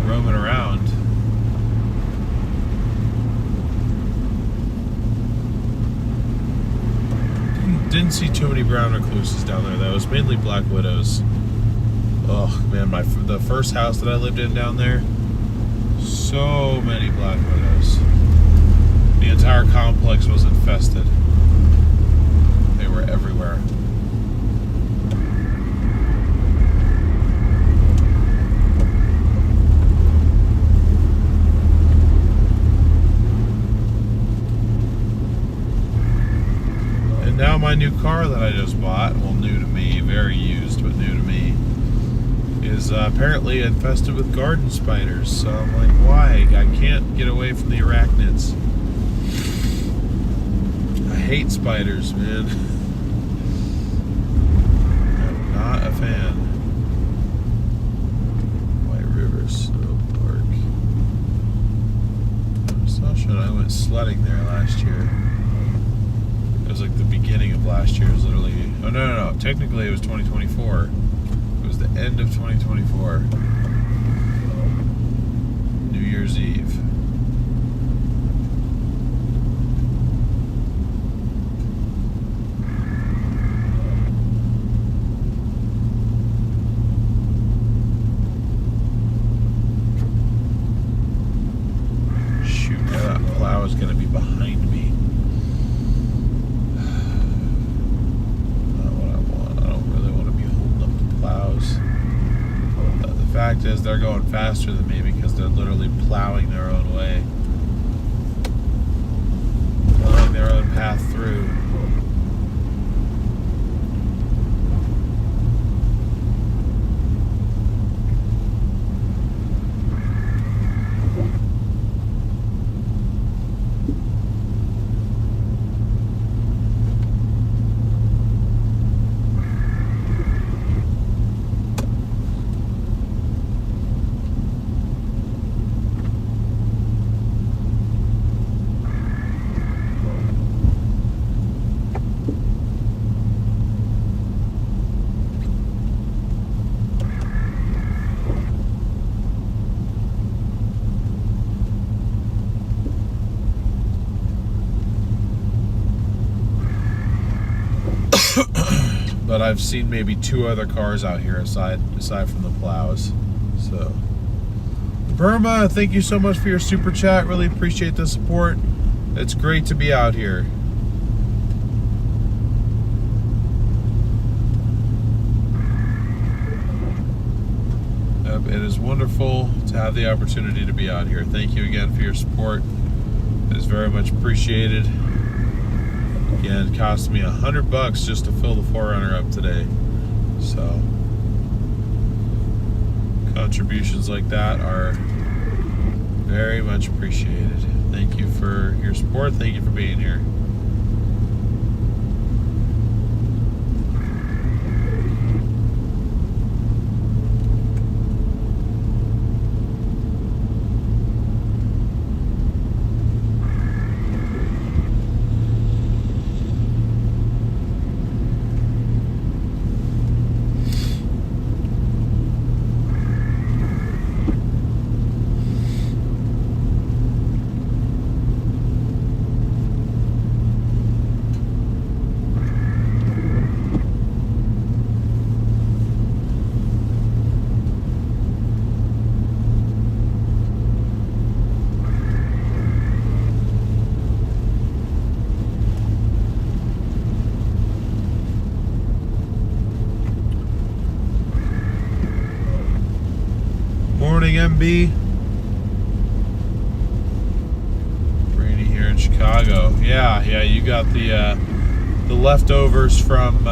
roaming around. Didn't see too many brown recluses down there though. It was mainly black widows. Oh man, the first house that I lived in down there, so many black widows. The entire complex was infested. They were everywhere. And now my new car that I just bought, well, new to me, very used, but new to me, is apparently infested with garden spiders. So I'm like, why? I can't get away from the arachnids. I hate spiders, man. I'm not a fan. White River Snow Park. Sasha and I went sledding there last year. It was like the beginning of last year. It was literally, oh no. Technically it was 2024. It was the end of 2024. New Year's Eve. Shoot, that plow is going to be behind me. The fact is they're going faster than me because they're literally plowing their own way, plowing their own path through. But I've seen maybe 2 other cars out here aside from the plows. So, Burma, thank you so much for your super chat. Really appreciate the support. It's great to be out here. It is wonderful to have the opportunity to be out here. Thank you again for your support. It is very much appreciated. Again, it cost me $100 just to fill the 4Runner up today. So contributions like that are very much appreciated. Thank you for your support. Thank you for being here. Morning, MB. Rainy here in Chicago. Yeah, you got the leftovers from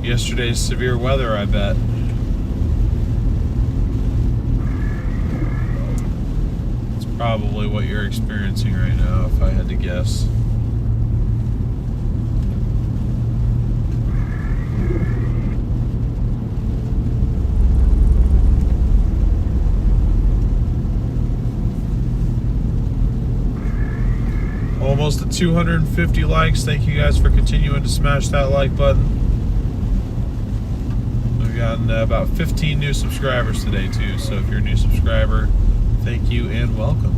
yesterday's severe weather, I bet. It's probably what you're experiencing right now, if I had to guess. almost at 250 likes. Thank you guys for continuing to smash that like button. We've gotten about 15 new subscribers today too, so if you're a new subscriber, thank you and welcome.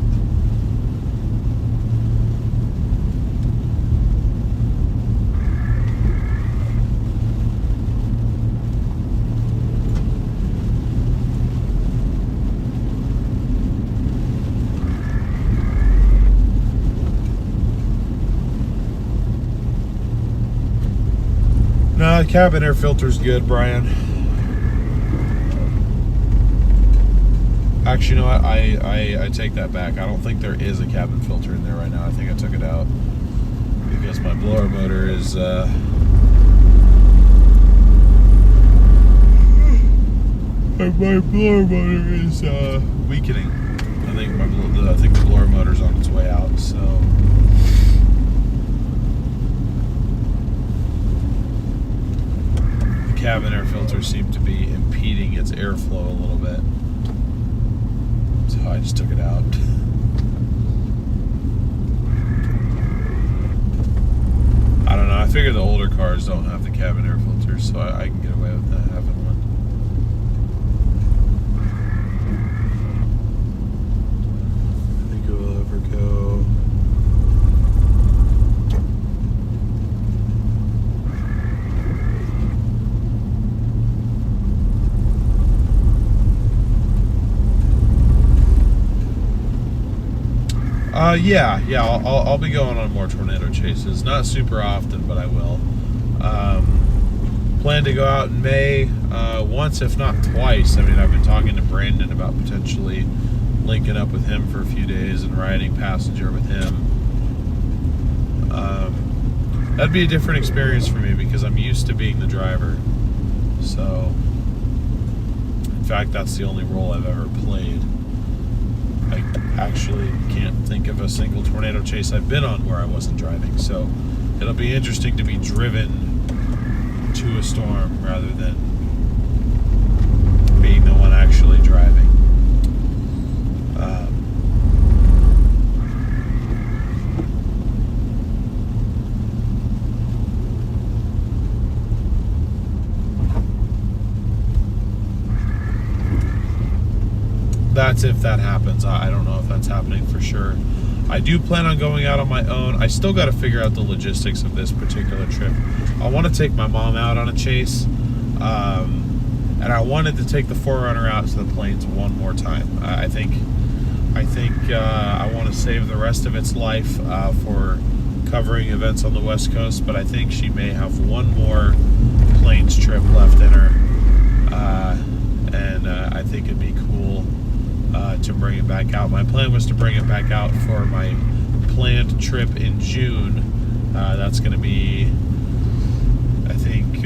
No, the cabin air filter's good, Brian. Actually, you know what? I take that back. I don't think there is a cabin filter in there right now. I think I took it out because my blower motor is weakening. I think the blower motor's on its way out. So. Cabin air filter seemed to be impeding its airflow a little bit, so I just took it out. I don't know, I figure the older cars don't have the cabin air filter, so I can get away with that having one. I think it will ever go. Yeah, I'll be going on more tornado chases. Not super often, but I will. Plan to go out in May, once if not twice. I mean, I've been talking to Brandon about potentially linking up with him for a few days and riding passenger with him. That'd be a different experience for me because I'm used to being the driver. So, in fact, that's the only role I've ever played. I actually can't think of a single tornado chase I've been on where I wasn't driving, so it'll be interesting to be driven to a storm rather than being the one actually driving. That's if that happens. I don't know if that's happening for sure. I do plan on going out on my own. I still got to figure out the logistics of this particular trip. I want to take my mom out on a chase, and I wanted to take the 4Runner out to the plains one more time. I think I want to save the rest of its life for covering events on the West Coast, but I think she may have one more plains trip left in her, and I think it'd be cool to bring it back out. My plan was to bring it back out for my planned trip in June. That's going to be, I think,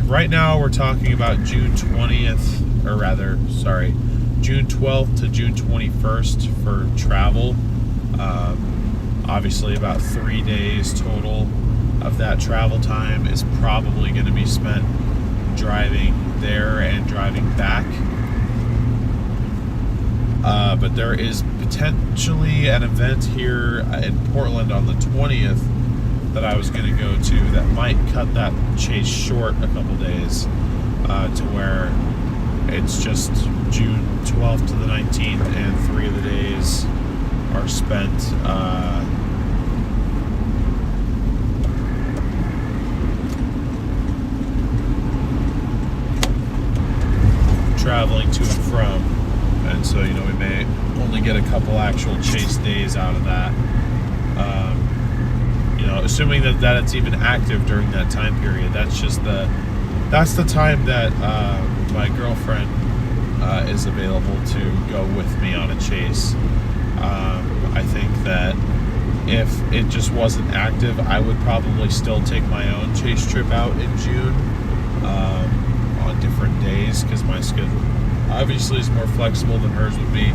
right now we're talking about June 20th, or rather, sorry, June 12th to June 21st for travel. Obviously about 3 days total of that travel time is probably going to be spent driving there and driving back. But there is potentially an event here in Portland on the 20th that I was going to go to that might cut that chase short a couple days, to where it's just June 12th to the 19th and 3 of the days are spent traveling to and from. And so, you know, we may only get a couple actual chase days out of that. You know, assuming that it's even active during that time period. That's the time that my girlfriend is available to go with me on a chase. I think that if it just wasn't active, I would probably still take my own chase trip out in June on different days, because my schedule obviously is more flexible than hers would be,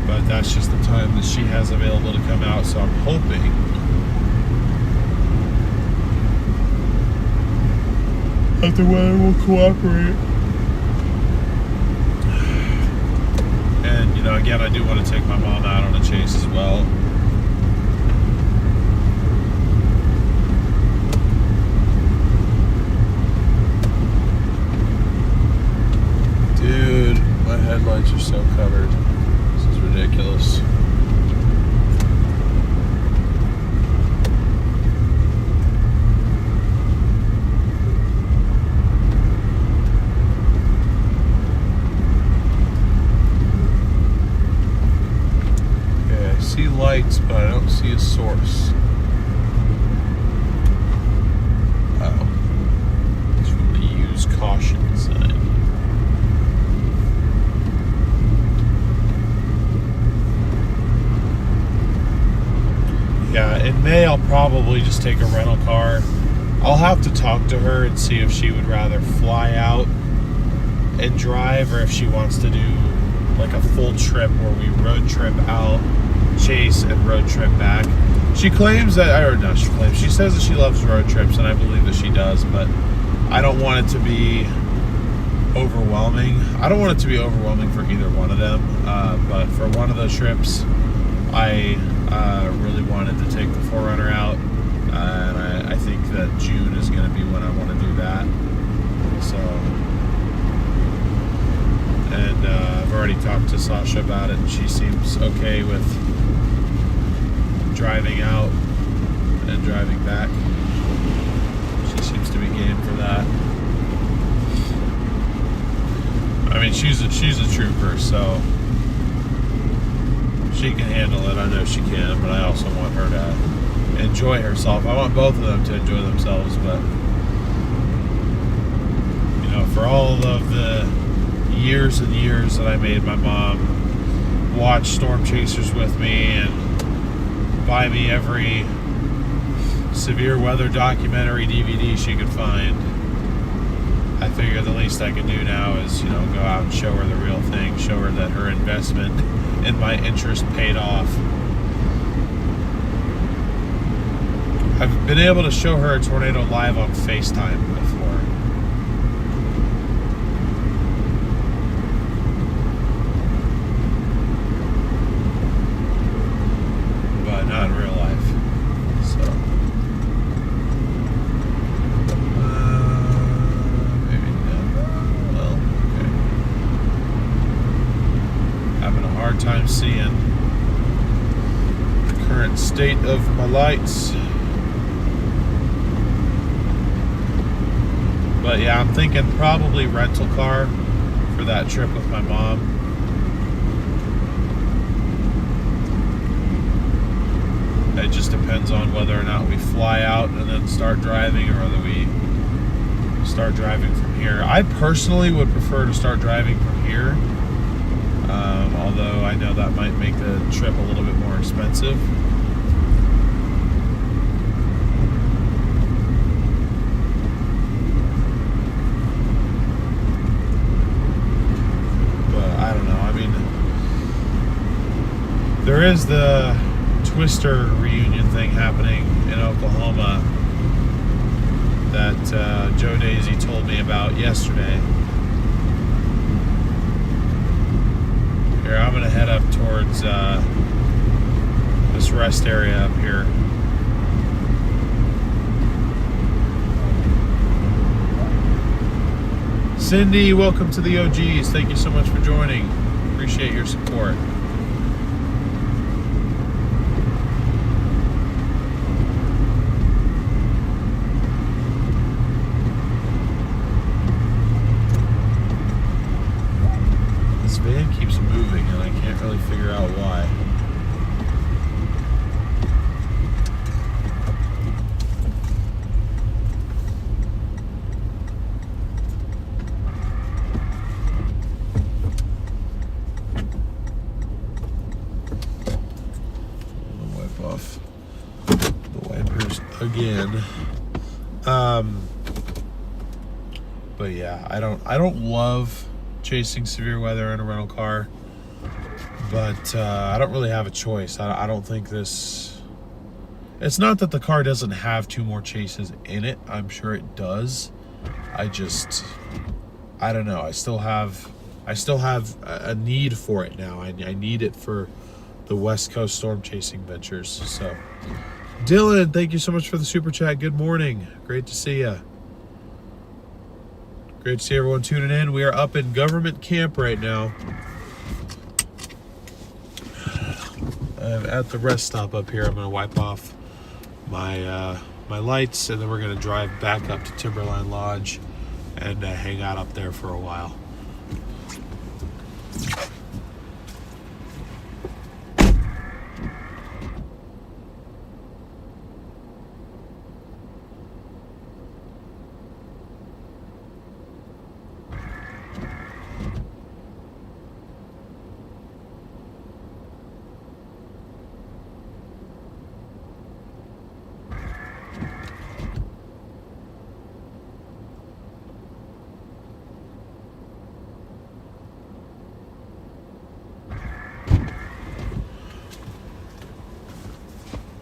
but that's just the time that she has available to come out. So I'm hoping that the weather will cooperate. And, you know, again, I do want to take my mom out on a chase as well. headlights are so covered. This is ridiculous. Okay, I see lights, but I don't see a source. It's from the use caution sign. Yeah, in May I'll probably just take a rental car. I'll have to talk to her and see if she would rather fly out and drive, or if she wants to do like a full trip where we road trip out, chase, and road trip back. She claims that, or no, she says that she loves road trips, and I believe that she does, but I don't want it to be overwhelming. I don't want it to be overwhelming for either one of them, but for one of those trips, I really wanted to take the 4Runner out, and I think that June is going to be when I want to do that. So, and I've already talked to Sasha about it, and she seems okay with driving out and driving back. She seems to be game for that. I mean, she's a trooper, so she can handle it. I know she can, but I also want her to enjoy herself. I want both of them to enjoy themselves, but you know, for all of the years and years that I made my mom watch Storm Chasers with me and buy me every severe weather documentary DVD she could find, I figure the least I can do now is, you know, go out and show her the real thing, show her that her investment in my interest paid off. I've been able to show her a tornado live on FaceTime before. But not in real life. So maybe not. Well, okay. Having a hard time seeing the current state of my lights. But yeah, I'm thinking probably rental car for that trip with my mom. It just depends on whether or not we fly out and then start driving, or whether we start driving from here. I personally would prefer to start driving from here, although I know that might make the trip a little bit more expensive. There is the Twister reunion thing happening in Oklahoma that Joe Daisy told me about yesterday. Here, I'm going to head up towards this rest area up here. Cindy, welcome to the OGs. Thank you so much for joining. Appreciate your support. Van keeps moving and I can't really figure out why. I'll wipe off the wipers again. But yeah, I don't love chasing severe weather in a rental car, but I don't really have a choice. I don't think this, it's not that the car doesn't have 2 more chases in it. I'm sure it does. I don't know. I still have a need for it now. I need it for the West Coast storm chasing ventures. So Dylan, thank you so much for the super chat. Good morning. Great to see you. Great to see everyone tuning in. We are up in government camp right now. at the rest stop up here. I'm going to wipe off my my lights, and then we're going to drive back up to Timberline Lodge and hang out up there for a while.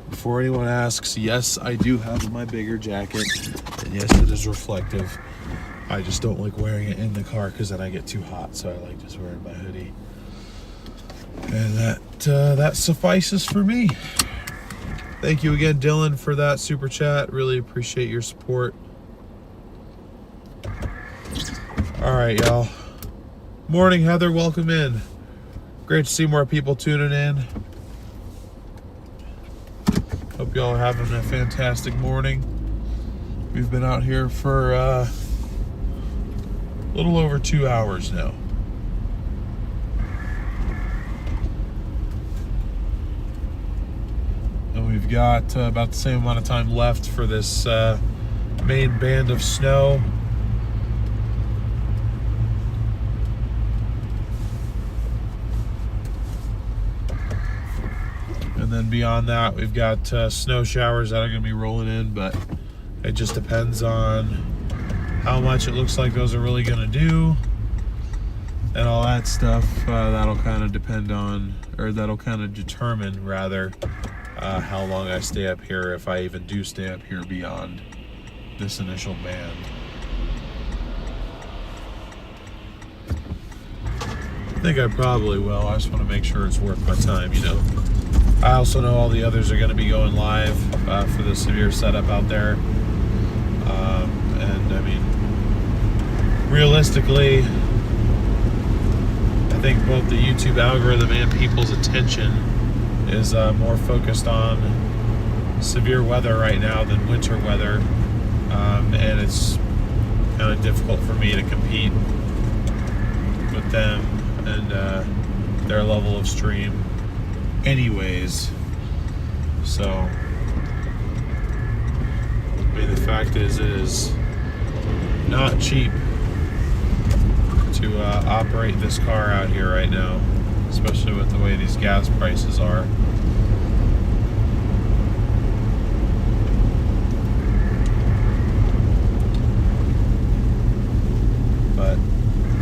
Before anyone asks, yes, I do have my bigger jacket, and yes, it is reflective. I just don't like wearing it in the car because then I get too hot, so I like just wearing my hoodie. And that suffices for me. Thank you again, Dylan, for that super chat. Really appreciate your support. All right, y'all. Morning, Heather. Welcome in. Great to see more people tuning in. Hope y'all are having a fantastic morning. We've been out here for a little over 2 hours now. And we've got about the same amount of time left for this main band of snow. And then beyond that, we've got snow showers that are going to be rolling in, but it just depends on how much it looks like those are really going to do and all that stuff. That'll kind of depend on, or that'll kind of determine, rather, how long I stay up here, if I even do stay up here beyond this initial band. I think I probably will. I just want to make sure it's worth my time, you know. I also know all the others are going to be going live for the severe setup out there. And I mean, realistically, I think both the YouTube algorithm and people's attention is more focused on severe weather right now than winter weather. And it's kind of difficult for me to compete with them and their level of stream anyways. So I mean, the fact is, it is not cheap to operate this car out here right now, especially with the way these gas prices are. But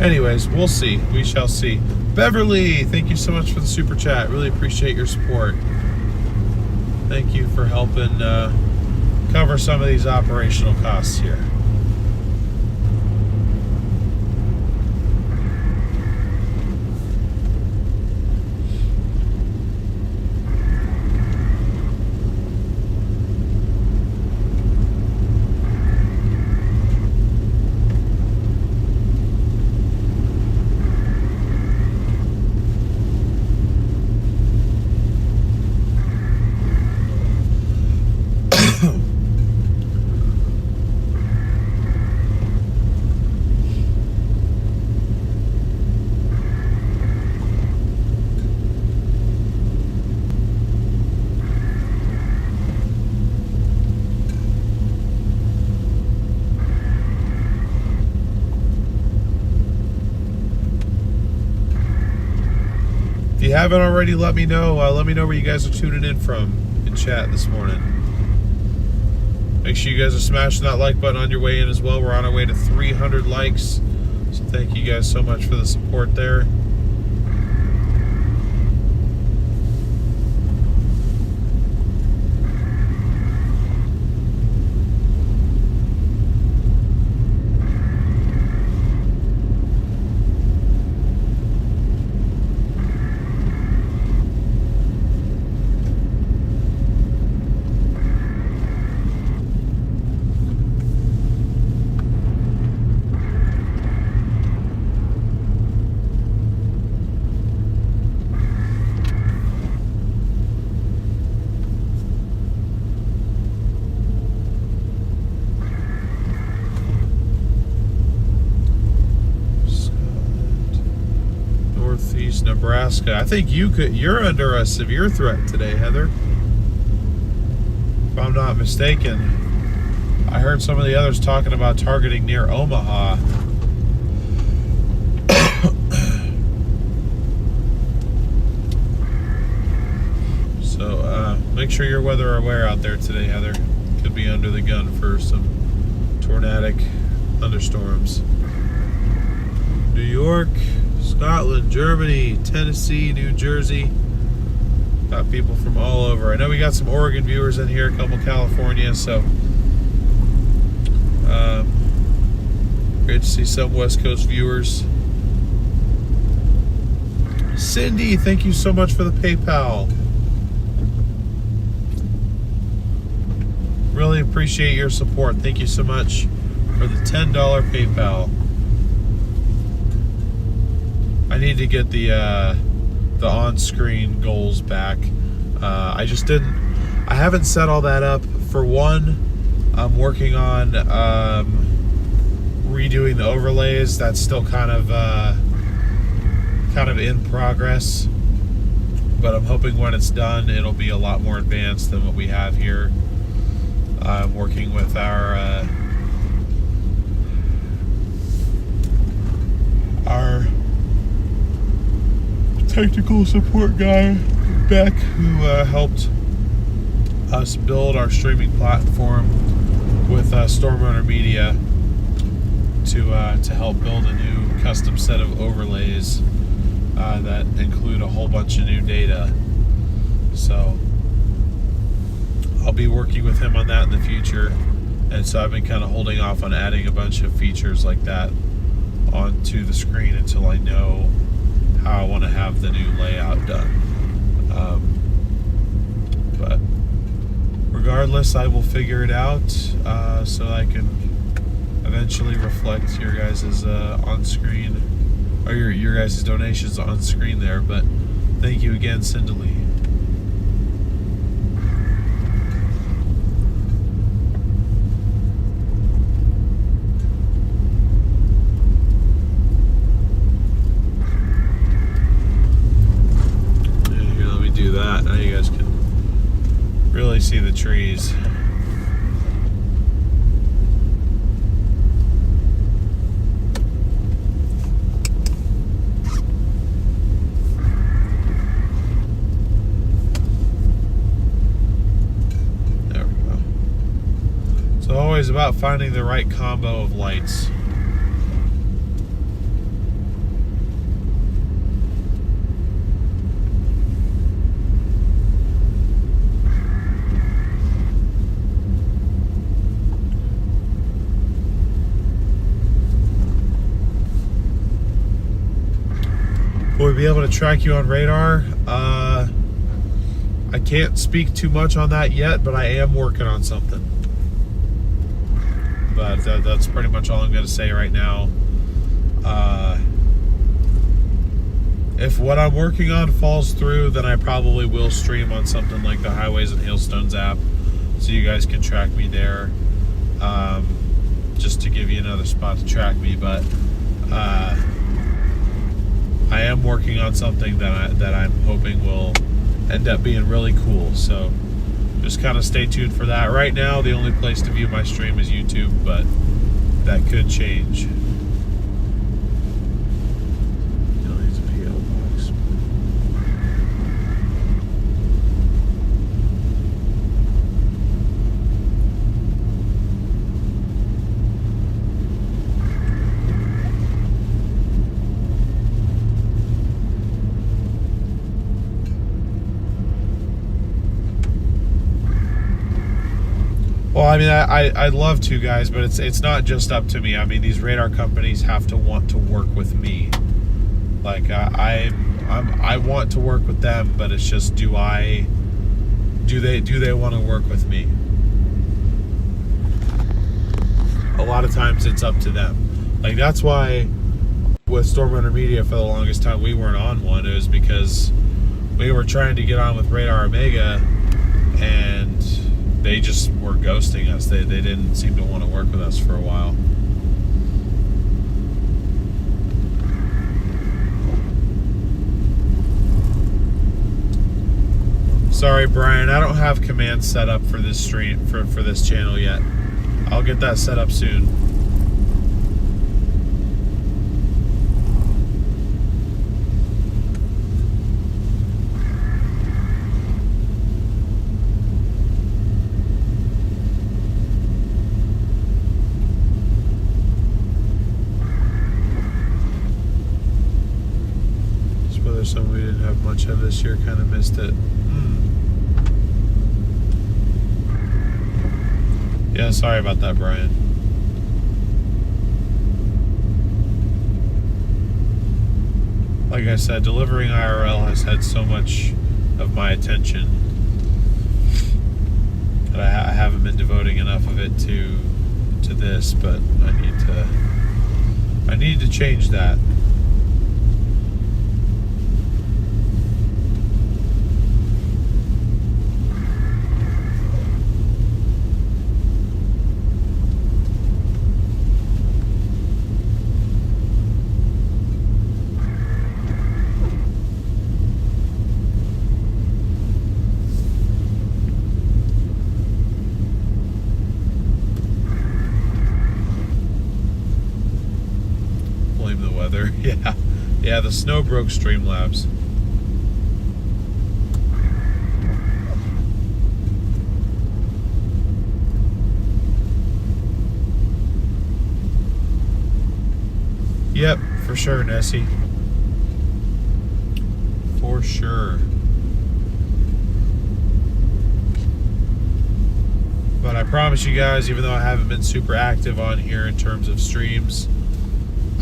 anyways, we'll see. We shall see. Beverly, thank you so much for the super chat. Really appreciate your support. Thank you for helping cover some of these operational costs here. If you haven't already, let me know. Let me know where you guys are tuning in from in chat this morning. Make sure you guys are smashing that like button on your way in as well. We're on our way to 300 likes. So thank you guys so much for the support there. Northeast Nebraska. I think you're under a severe threat today, Heather. If I'm not mistaken. I heard some of the others talking about targeting near Omaha. So make sure you're weather aware out there today, Heather. Could be under the gun for some tornadic thunderstorms. New York, Scotland, Germany, Tennessee, New Jersey. Got people from all over. I know we got some Oregon viewers in here, a couple California, so great to see some West Coast viewers. Cindy, thank you so much for the PayPal. Really appreciate your support. Thank you so much for the $10 PayPal. I need to get the on-screen goals back. I haven't set all that up. For one, I'm working on redoing the overlays. That's still kind of in progress, but I'm hoping when it's done it'll be a lot more advanced than what we have here. I'm working with our technical support guy, Beck, who helped us build our streaming platform with Storm Runner Media to help build a new custom set of overlays that include a whole bunch of new data. So I'll be working with him on that in the future, and so I've been kind of holding off on adding a bunch of features like that onto the screen until I know how I want to have the new layout done. But regardless, I will figure it out so I can eventually reflect your guys' on-screen, or your guys' donations on screen there. But thank you again, Cindy Lee. That now you guys can really see the trees. There we go. It's always about finding the right combo of lights. Will we be able to track you on radar? I can't speak too much on that yet, but I am working on something. But that's pretty much all I'm going to say right now. If what I'm working on falls through, then I probably will stream on something like the Highways and Hailstones app, so you guys can track me there. Just to give you another spot to track me, but I am working on something that I'm hoping will end up being really cool. So just kind of stay tuned for that. Right now, the only place to view my stream is YouTube, but that could change. Well, I mean, I'd love to, guys, but it's not just up to me. I mean, these radar companies have to want to work with me. Like, I want to work with them, but it's just, do they want to work with me? A lot of times it's up to them. Like, that's why with Storm Runner Media for the longest time we weren't on one. It was because we were trying to get on with Radar Omega, and they just were ghosting us. They didn't seem to want to work with us for a while. Sorry, Brian, I don't have commands set up for this stream for this channel yet. I'll get that set up soon. Some we didn't have much of this year, kind of missed it. Yeah, sorry about that, Brian. Like I said, delivering IRL has had so much of my attention that I haven't been devoting enough of it to this, but I need to change that. Yeah, the snow broke Streamlabs. Yep, for sure, Nessie. For sure. But I promise you guys, even though I haven't been super active on here in terms of streams,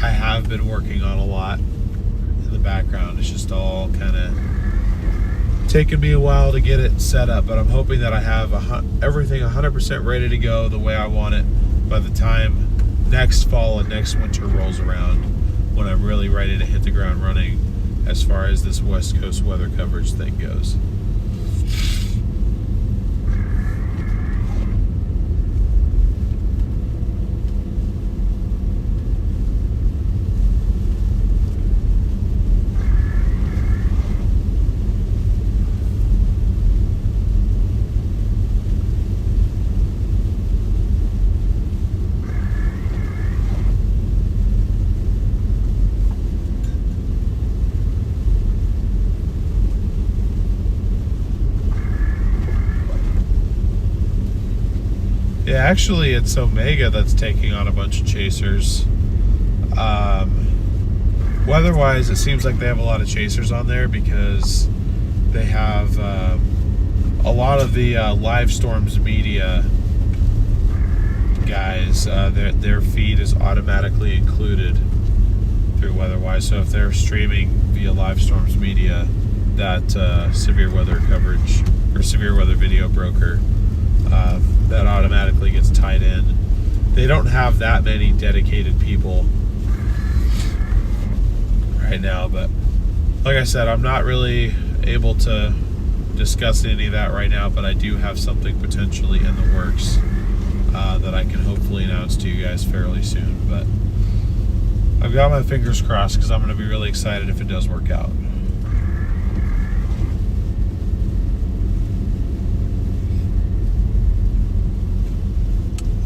I have been working on a lot in the background. It's just all kind of taken me a while to get it set up, but I'm hoping that I have everything 100% ready to go the way I want it by the time next fall and next winter rolls around, when I'm really ready to hit the ground running as far as this West Coast weather coverage thing goes. Yeah, actually, it's Omega that's taking on a bunch of chasers. Weather-wise, it seems like they have a lot of chasers on there because they have a lot of the Live Storms media guys. Their feed is automatically included through Weather-wise. So if they're streaming via Live Storms media, that severe weather coverage or severe weather video broker, that automatically gets tied in. They don't have that many dedicated people right now, but like I said, I'm not really able to discuss any of that right now, but I do have something potentially in the works that I can hopefully announce to you guys fairly soon. But I've got my fingers crossed because I'm going to be really excited if it does work out.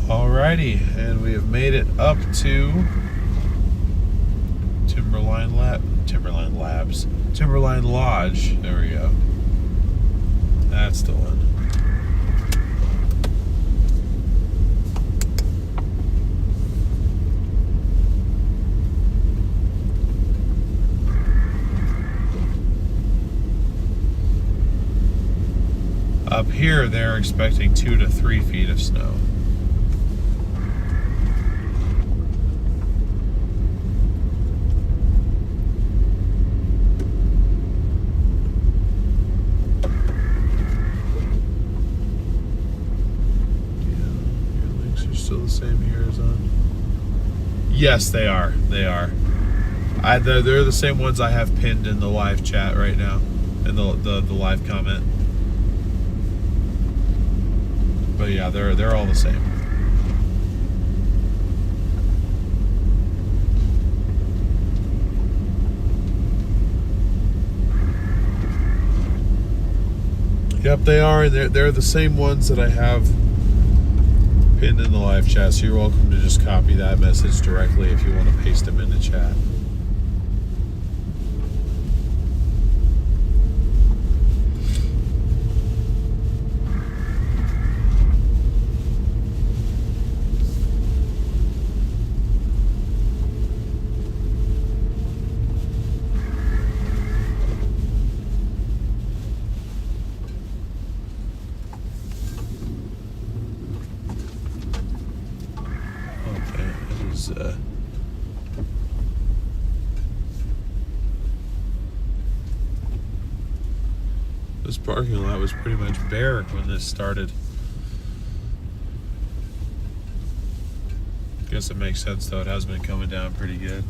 Alrighty, and we have made it up to Timberline Lodge. There we go. That's the one. Up here, they're expecting 2 to 3 feet of snow. Still the same here as on? Yes, they are. They are. They're the same ones I have pinned in the live chat right now, in the live comment. But yeah, they're all the same. Yep, they are. And they're the same ones that I have pinned in the live chat. So you're welcome to just copy that message directly if you want to paste them in the chat. This parking lot was pretty much bare when this started. Guess it makes sense though, it has been coming down pretty good.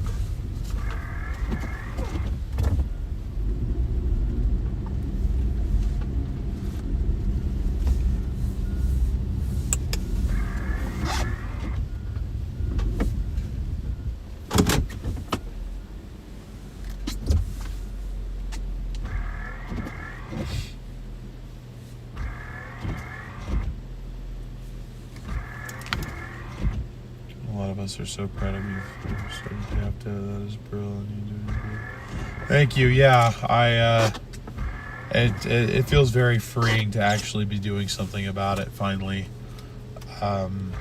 Are so proud of you for starting to have to. That is brilliant. Thank you. Yeah, it feels very freeing to actually be doing something about it finally. I mean,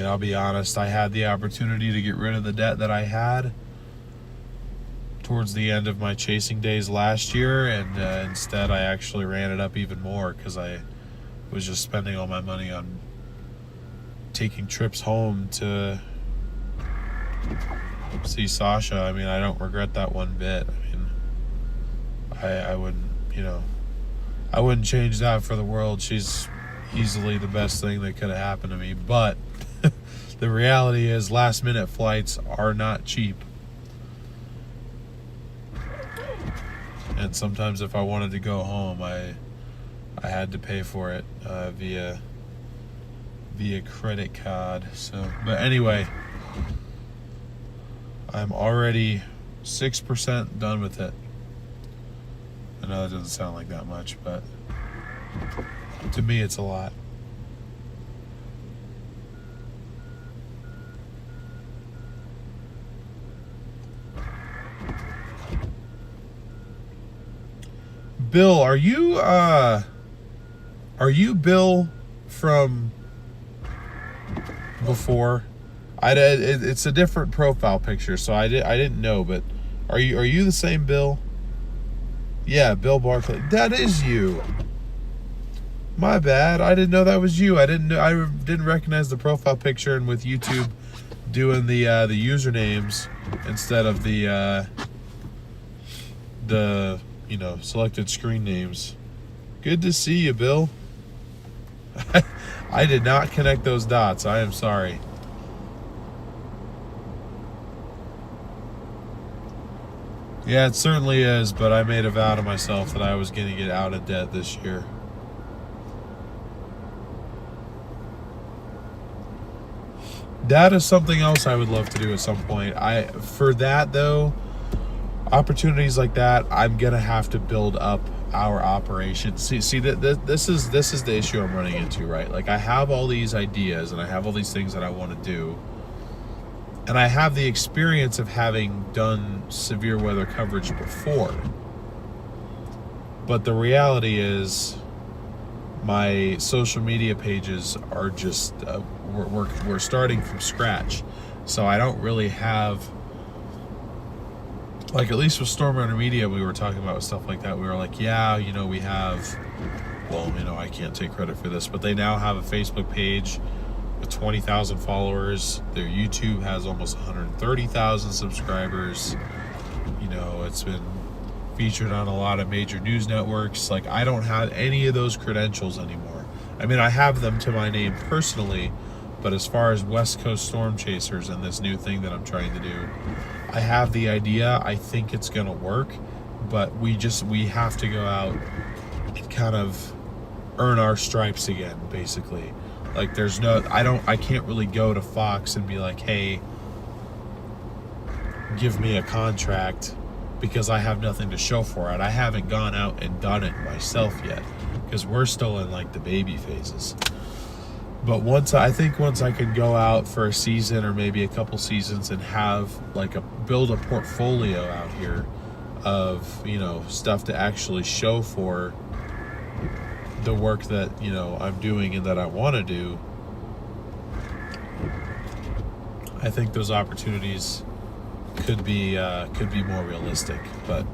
I'll be honest, I had the opportunity to get rid of the debt that I had towards the end of my chasing days last year, and instead I actually ran it up even more because I was just spending all my money on taking trips home to see Sasha. I mean, I don't regret that one bit. I mean, I wouldn't, I wouldn't change that for the world. She's easily the best thing that could have happened to me. But the reality is, last minute flights are not cheap. And sometimes if I wanted to go home, I had to pay for it via credit card. So, but anyway, I'm already 6% done with it. I know that doesn't sound like that much, but to me it's a lot. Bill, are you Bill from before? It's a different profile picture, so I didn't know, but are you the same Bill? Yeah, Bill Barclay. That is you. My bad. I didn't know that was you. I didn't recognize the profile picture, and with YouTube doing the usernames instead of the selected screen names. Good to see you, Bill. I did not connect those dots. I am sorry. Yeah, it certainly is, but I made a vow to myself that I was going to get out of debt this year. That is something else I would love to do at some point. For that though, opportunities like that, I'm gonna have to build up our operation. See that this is the issue I'm running into, right? Like, I have all these ideas and I have all these things that I want to do, and I have the experience of having done severe weather coverage before. But the reality is, my social media pages are just we're starting from scratch, so I don't really have, like, at least with Storm Runner Media, we were talking about stuff like that. We were like, yeah, we have, well, I can't take credit for this, but they now have a Facebook page with 20,000 followers. Their YouTube has almost 130,000 subscribers. It's been featured on a lot of major news networks. Like, I don't have any of those credentials anymore. I mean, I have them to my name personally, but as far as West Coast Storm Chasers and this new thing that I'm trying to do, I have the idea. I think it's gonna work, but we have to go out and kind of earn our stripes again, basically. Like, I can't really go to Fox and be like, hey, give me a contract because I have nothing to show for it. I haven't gone out and done it myself yet because we're still in like the baby phases. But once I can go out for a season or maybe a couple seasons and have like build a portfolio out here of, you know, stuff to actually show for the work that, you know, I'm doing and that I want to do, I think those opportunities could be more realistic. But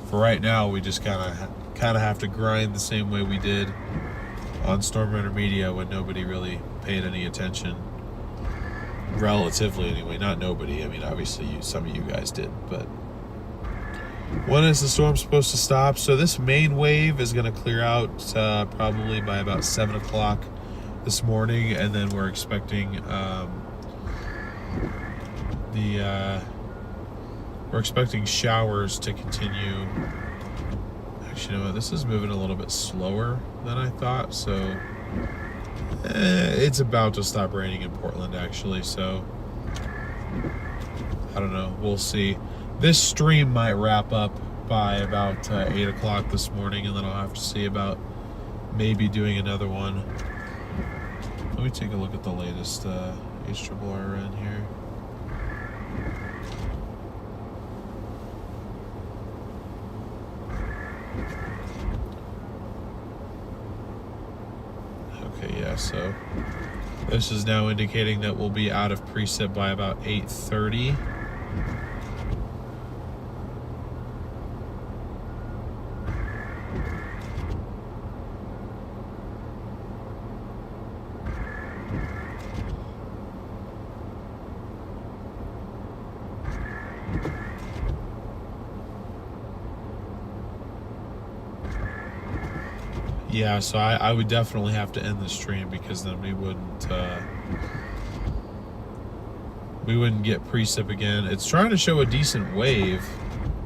for right now, we just kind of have to grind the same way we did on Storm Runner Media when nobody really paid any attention, relatively anyway. Not nobody. I mean, obviously some of you guys did. But when is the storm supposed to stop? So this main wave is going to clear out probably by about 7 o'clock this morning, and then we're expecting we're expecting showers to continue. Actually, you know what? This is moving a little bit slower than I thought, so it's about to stop raining in Portland, actually, so I don't know. We'll see. This stream might wrap up by about 8 o'clock this morning, and then I'll have to see about maybe doing another one. Let me take a look at the latest HRRN here. Okay, yeah, so this is now indicating that we'll be out of precip by about 8:30. Yeah, so I would definitely have to end the stream because then we wouldn't get precip again. It's trying to show a decent wave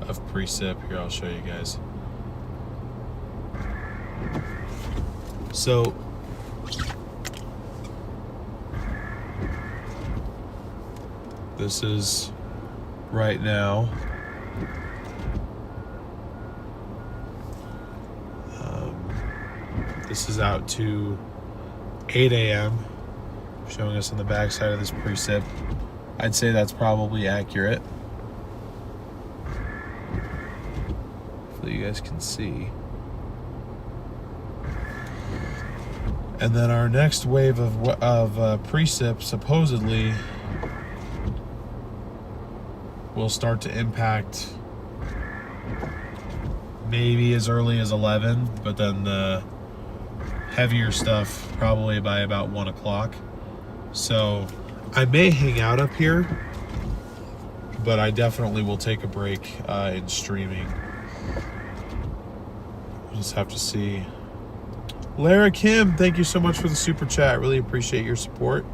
of precip. Here, I'll show you guys. So this is right now. This is out to 8 a.m. showing us on the backside of this precip. I'd say that's probably accurate. Hopefully you guys can see. And then our next wave of precip supposedly will start to impact maybe as early as 11, but then the heavier stuff probably by about 1 o'clock. So I may hang out up here, but I definitely will take a break in streaming. We'll just have to see. Lara Kim, thank you so much for the super chat. Really appreciate your support.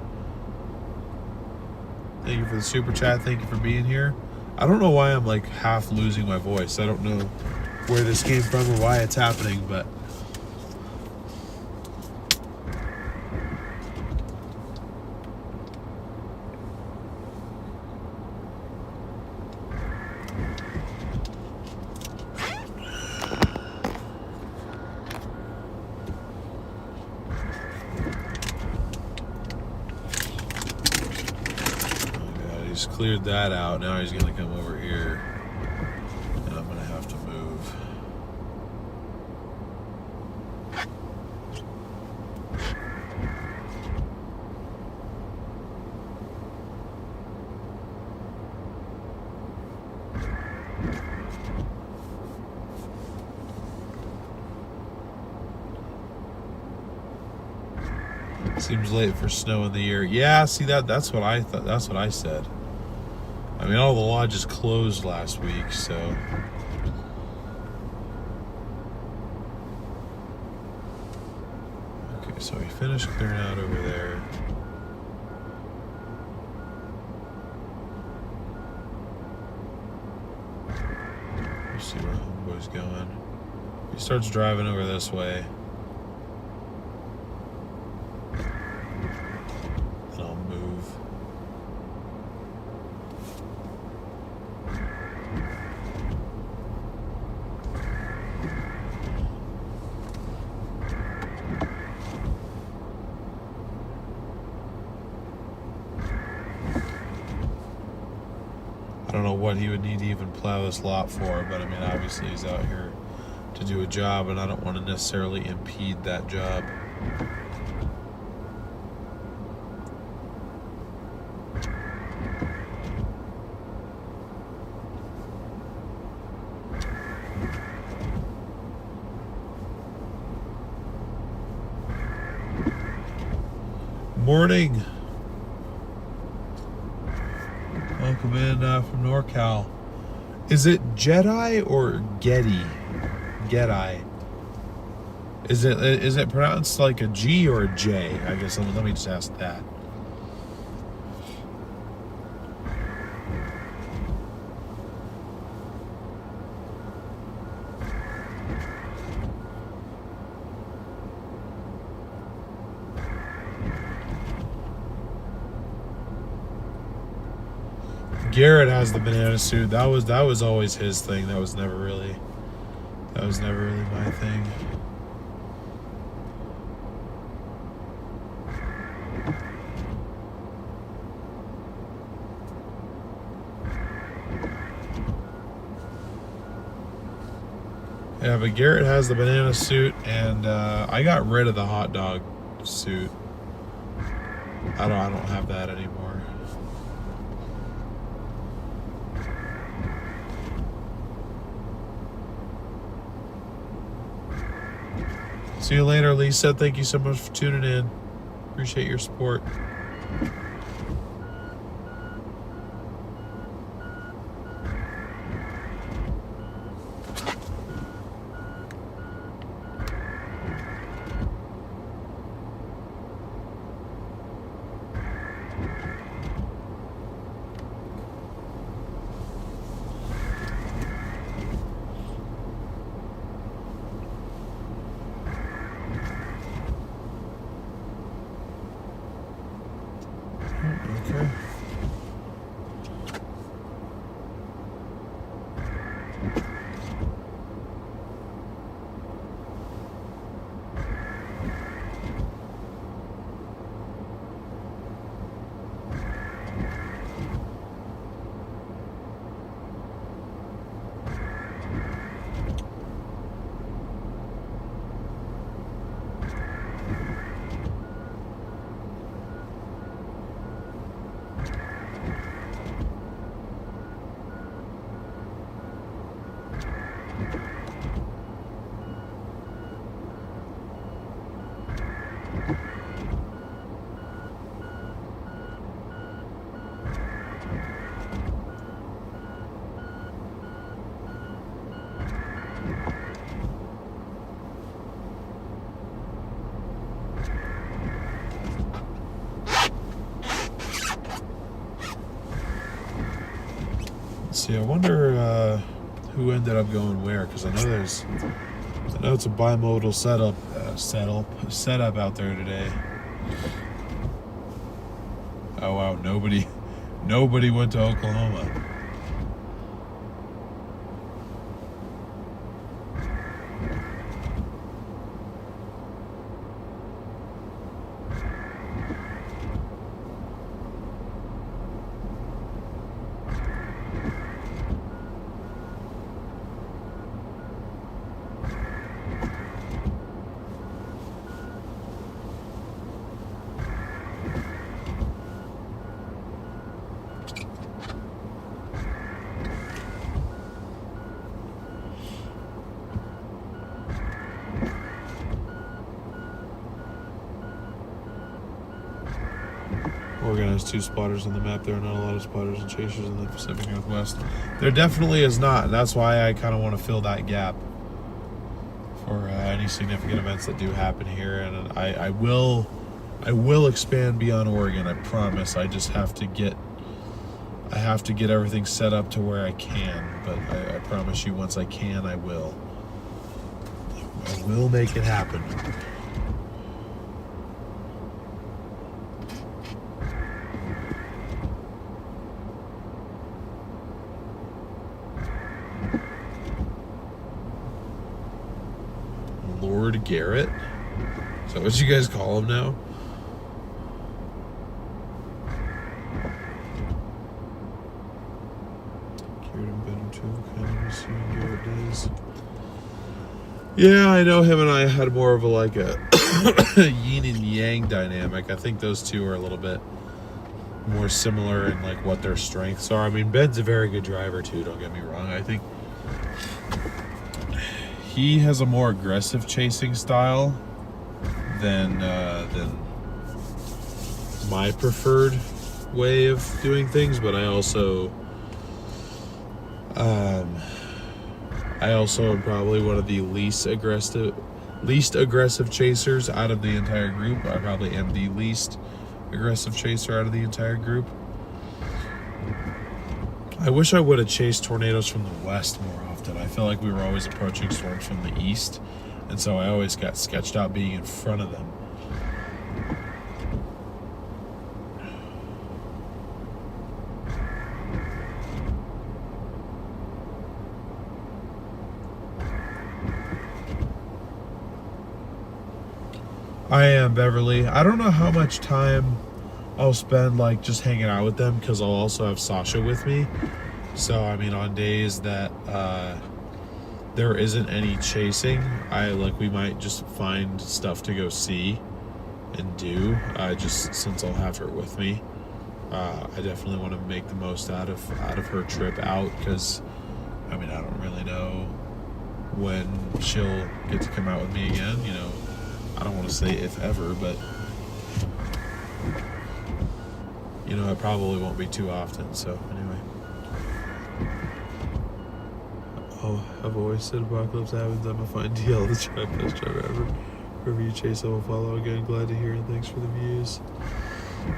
Thank you for the super chat. Thank you for being here. I don't know why I'm like half losing my voice. I don't know where this came from or why it's happening, but cleared that out. Now he's gonna come over here and I'm gonna have to move. Seems late for snow in the year. Yeah, see that's what I thought. That's what I said. I mean, all the lodges closed last week, so. Okay, so we finished clearing out over there. Let's see where Homeboy's going. He starts driving over this way. And I'll move. what he would need to even plow this lot for, but I mean, obviously he's out here to do a job, and I don't want to necessarily impede that job. Morning. Welcome in from NorCal. Is it Jedi or Getty? Getty. Is it pronounced like a G or a J? I guess let me just ask that. Garrett has the banana suit. That was always his thing. That was never really my thing. Yeah, but Garrett has the banana suit, and I got rid of the hot dog suit. I don't have that anymore. See you later, Lisa. Thank you so much for tuning in. Appreciate your support. Okay. See, I wonder who ended up going where, because I know it's a bimodal setup out there today. Oh wow, nobody went to Oklahoma. Oregon has 2 spotters on the map. There are not a lot of spotters and chasers in the Pacific Northwest. There definitely is not. That's why I kind of want to fill that gap for any significant events that do happen here. And I will expand beyond Oregon. I promise. I just have to get everything set up to where I can. But I promise you, once I can, I will. I will make it happen. Lord Garrett? Is that what you guys call him now? things. Yeah, I know him and I had more of a like a yin and yang dynamic. I think those two are a little bit more similar in like what their strengths are. I mean, Ben's a very good driver too, don't get me wrong. I think he has a more aggressive chasing style than my preferred way of doing things, but I also am probably one of the least aggressive chasers out of the entire group. I probably am the least aggressive chaser out of the entire group. I wish I would have chased tornadoes from the west more often. I feel like we were always approaching storms from the east, and so I always got sketched out being in front of them. I am, Beverly. I don't know how much time I'll spend like just hanging out with them, because I'll also have Sasha with me. So I mean, on days that there isn't any chasing, we might just find stuff to go see and do, just since I'll have her with me. I definitely want to make the most out of her trip out, because I mean, I don't really know when she'll get to come out with me again, you know. I don't want to say if ever, but you know, it probably won't be too often. So anyway, I've always said Apocalypse happens. I'm a fine deal. The best driver ever. Wherever you chase, I will follow again. Glad to hear, and thanks for the views.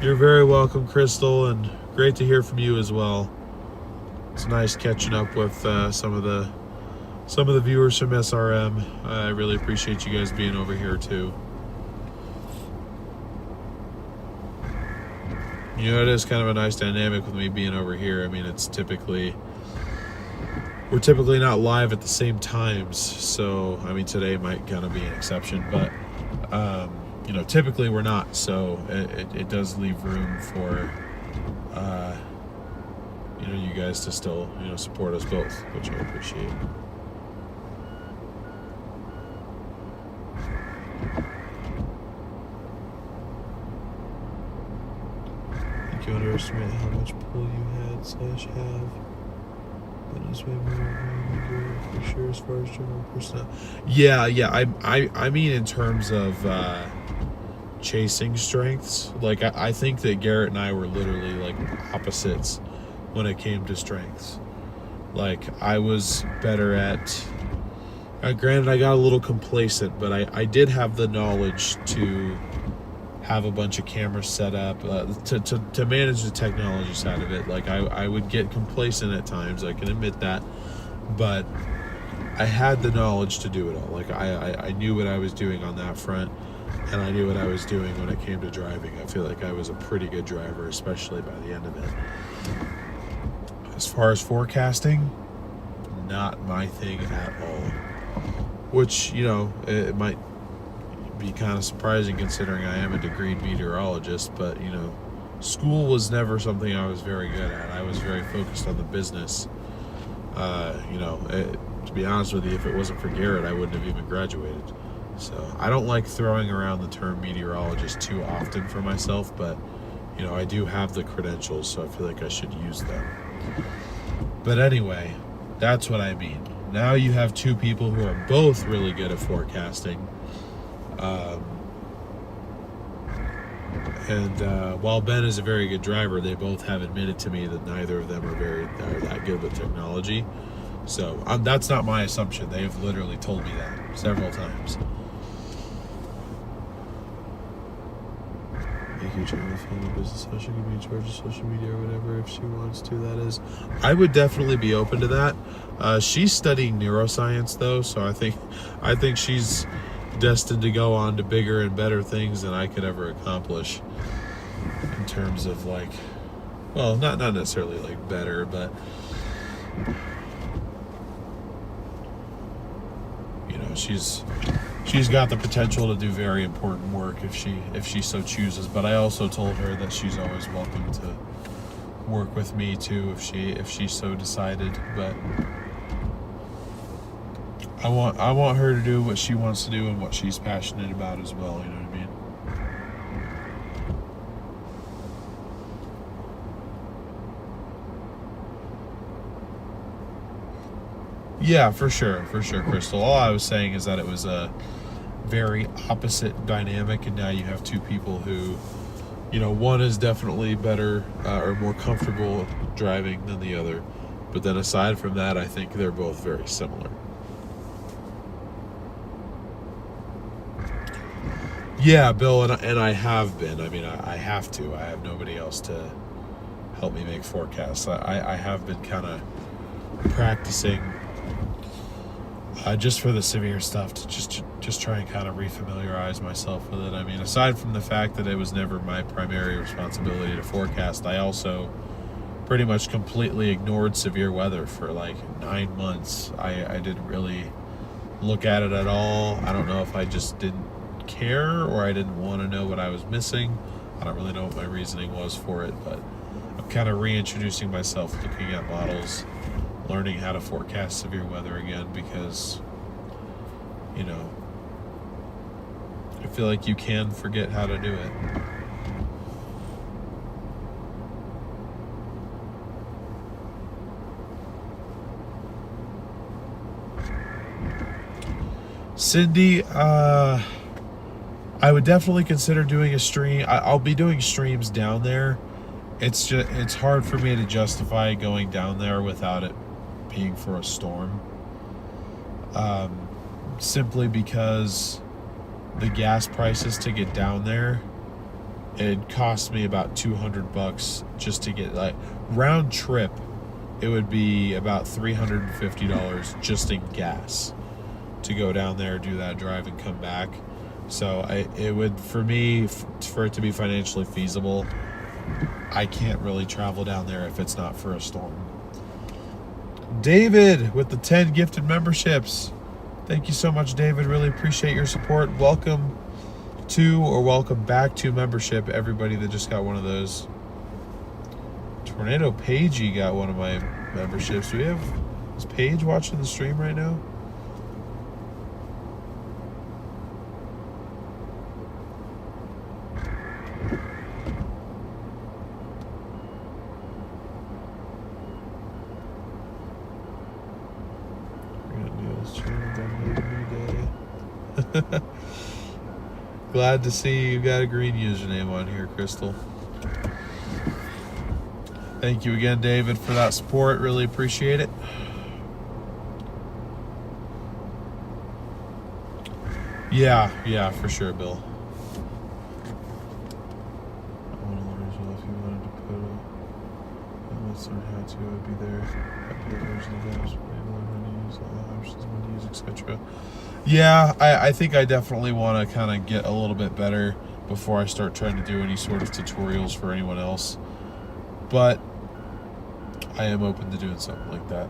You're very welcome, Crystal, and great to hear from you as well. It's nice catching up with some of the viewers from SRM. I really appreciate you guys being over here too. You know, it is kind of a nice dynamic with me being over here. I mean, we're typically not live at the same times, so I mean, today might kind of be an exception, but you know, typically we're not, so it does leave room for you know, you guys to still, you know, support us both, which I appreciate. You underestimate how much pull you had/have. But it's way more for sure as far as general personnel. Yeah. I mean, in terms of chasing strengths, like I think that Garrett and I were literally like opposites when it came to strengths. Like, I was better at. Granted, I got a little complacent, but I did have the knowledge to have a bunch of cameras set up, to manage the technology side of it. Like, I would get complacent at times, I can admit that, but I had the knowledge to do it all. Like, I knew what I was doing on that front, and I knew what I was doing when it came to driving. I feel like I was a pretty good driver, especially by the end of it. As far as forecasting, not my thing at all. Which, you know, it might be kind of surprising considering I am a degreed meteorologist, but, you know, school was never something I was very good at. I was very focused on the business. You know, to be honest with you, if it wasn't for Garrett, I wouldn't have even graduated. So I don't like throwing around the term meteorologist too often for myself, but, you know, I do have the credentials, so I feel like I should use them. But anyway, that's what I mean. Now you have two people who are both really good at forecasting. While Ben is a very good driver, they both have admitted to me that neither of them are that good with technology. So that's not my assumption. They've literally told me that several times. Thank you, Jeremy. From the business, how she can be in charge of social media or whatever if she wants to. That is, I would definitely be open to that. She's studying neuroscience though, so I think she's destined to go on to bigger and better things than I could ever accomplish. In terms of like, well, not necessarily like better, but you know, she's got the potential to do very important work if she so chooses. But I also told her that she's always welcome to work with me too if she so decided. But I want her to do what she wants to do and what she's passionate about as well, you know what I mean? Yeah, for sure, Crystal. All I was saying is that it was a very opposite dynamic, and now you have two people who, you know, one is definitely better or more comfortable driving than the other. But then aside from that, I think they're both very similar. Yeah, Bill, and I have been. I mean, I have to. I have nobody else to help me make forecasts. I have been kind of practicing just for the severe stuff to just try and kind of refamiliarize myself with it. I mean, aside from the fact that it was never my primary responsibility to forecast, I also pretty much completely ignored severe weather for like 9 months. I didn't really look at it at all. I don't know if I just didn't care or I didn't want to know what I was missing. I don't really know what my reasoning was for it, but I'm kind of reintroducing myself, looking at models, learning how to forecast severe weather again, because, you know, I feel like you can forget how to do it. Cindy, I would definitely consider doing a stream. I'll be doing streams down there. It's hard for me to justify going down there without it being for a storm. Simply because the gas prices to get down there, it cost me about $200 just to get, like, round trip. It would be about $350 just in gas to go down there, do that drive, and come back. So it would, for me, for it to be financially feasible, I can't really travel down there if it's not for a storm. David with the 10 gifted memberships. Thank you so much, David. Really appreciate your support. Welcome to, or welcome back to, membership, everybody that just got one of those. Tornado Pagey got one of my memberships. Do we have, is Paige watching the stream right now? Glad to see you got a green username on here, Crystal. Thank you again, David, for that support. Really appreciate it. Yeah, for sure, Bill. I want to learn as well. If you wanted to put let's learn how to, I'd be there. Update version of apps, when to use all the options, when to use, etc. Yeah, I think I definitely want to kind of get a little bit better before I start trying to do any sort of tutorials for anyone else. But I am open to doing something like that.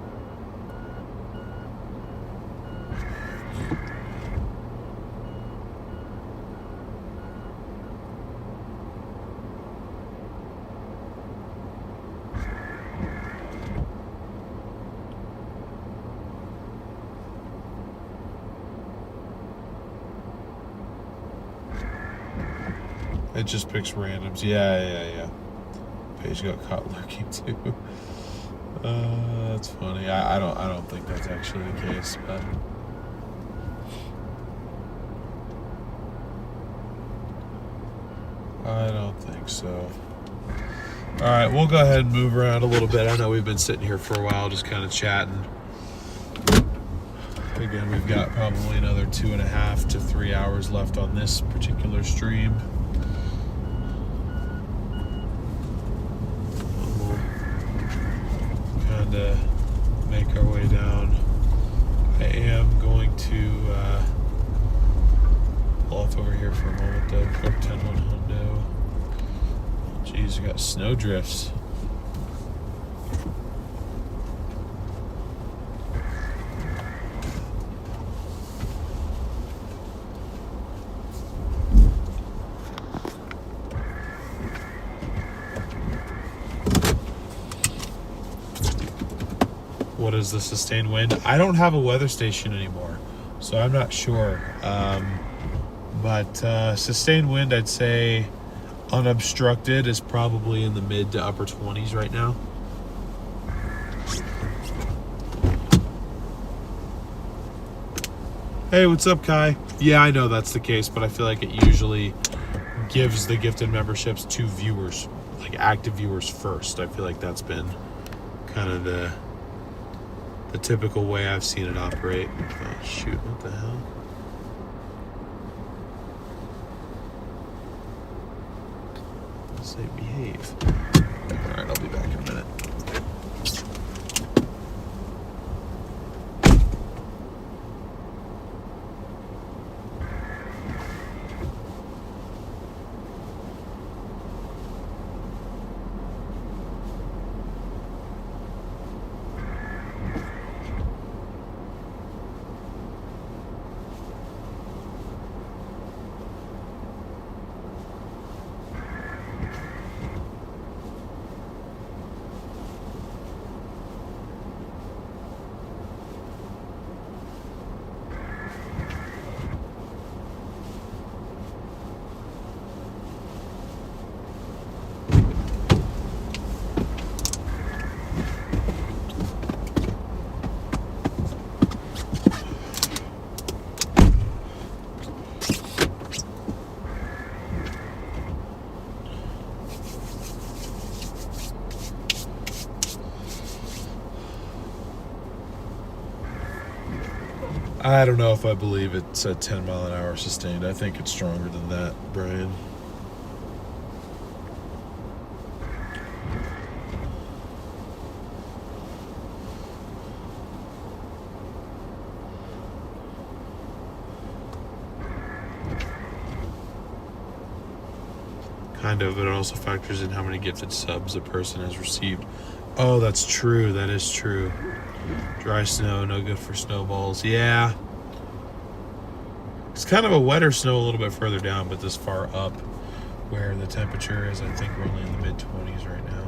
It just picks randoms. Yeah. Paige got caught lurking too. That's funny. I don't think that's actually the case, but I don't think so. All right, we'll go ahead and move around a little bit. I know we've been sitting here for a while, just kind of chatting. Again, we've got probably another 2.5 to 3 hours left on this particular stream. Make our way down. I am going to pull off over here for a moment though. 410 Hondo. Jeez, we got snow drifts. What is the sustained wind? I don't have a weather station anymore. So I'm not sure. But sustained wind, I'd say unobstructed is probably in the mid to upper 20s right now. Hey, what's up, Kai? Yeah, I know that's the case, but I feel like it usually gives the gifted memberships to viewers, like active viewers first. I feel like that's been kind of the typical way I've seen it operate. Oh, shoot, what the hell? Let's say behave. All right, I'll be back in a minute. I don't know if I believe it's a 10 mile an hour sustained. I think it's stronger than that, Brian. Kind of, but it also factors in how many gifted subs a person has received. Oh, that's true. That is true. Dry snow, no good for snowballs. Yeah. It's kind of a wetter snow a little bit further down, but this far up where the temperature is, I think we're only in the mid-20s right now.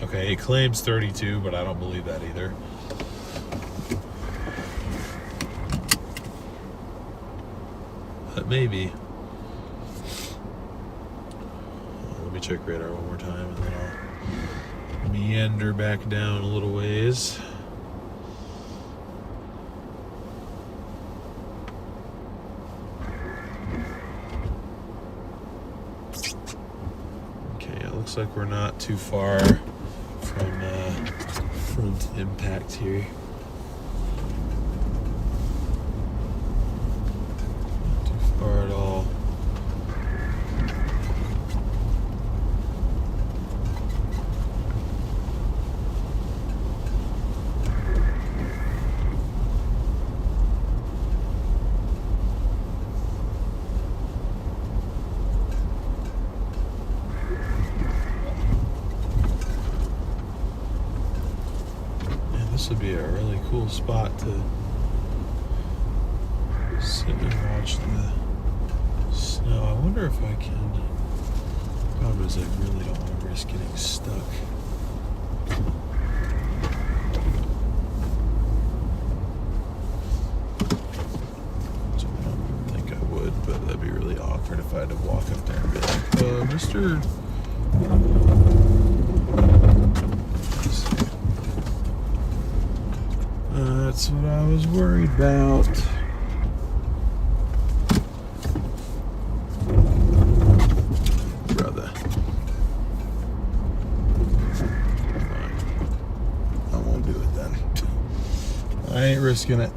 Okay, it claims 32, but I don't believe that either. But maybe. Let me check radar one more time, and then I'll meander back down a little ways. Looks like we're not too far from front impact here. Not too far at all. This would be a really cool spot to sit and watch the snow. I wonder if I can. The problem is I really don't want to risk getting stuck. So I don't think I would, but that'd be really awkward if I had to walk up there and be like, Mr. That's what I was worried about. Brother. Fine. I won't do it then. I ain't risking it.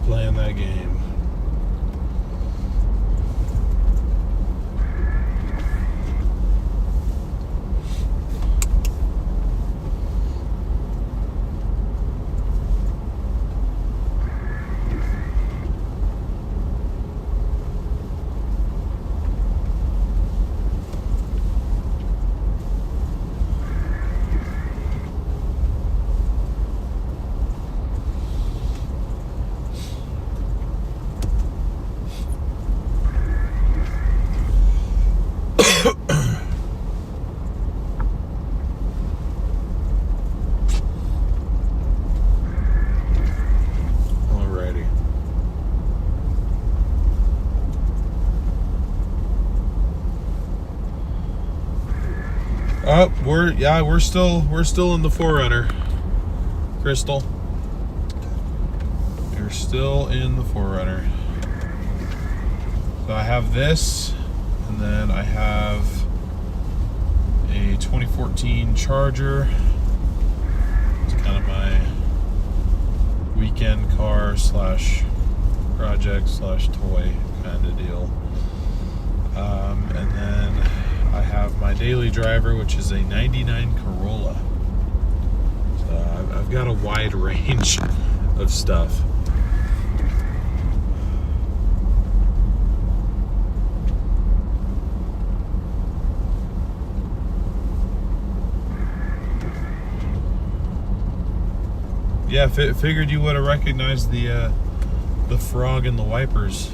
Playing that game. Oh, we're still in the 4Runner, Crystal. We're still in the 4Runner. So I have this, and then I have a 2014 Charger. It's kind of my weekend car slash project slash toy kind of deal. And then I have my daily driver, which is a 99 Corolla. So I've got a wide range of stuff. Yeah, figured you would have recognized the frog and the wipers.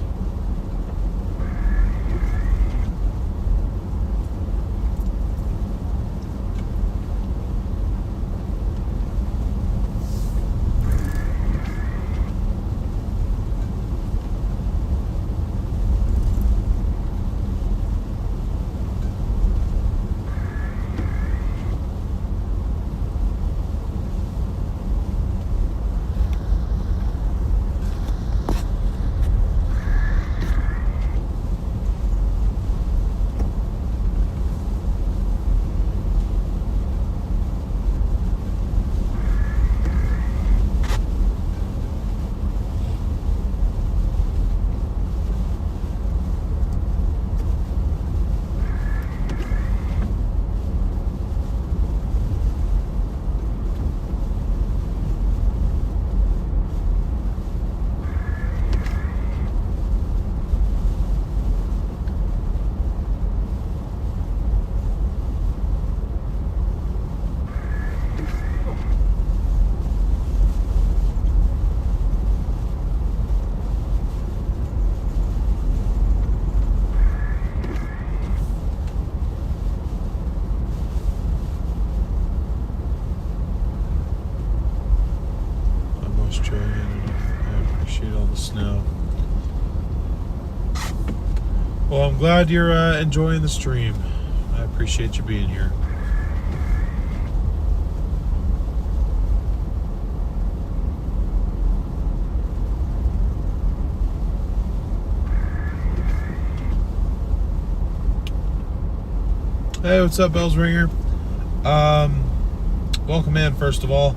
Snow. Well, I'm glad you're enjoying the stream. I appreciate you being here. Hey, what's up, Bells Ringer? Welcome in, first of all.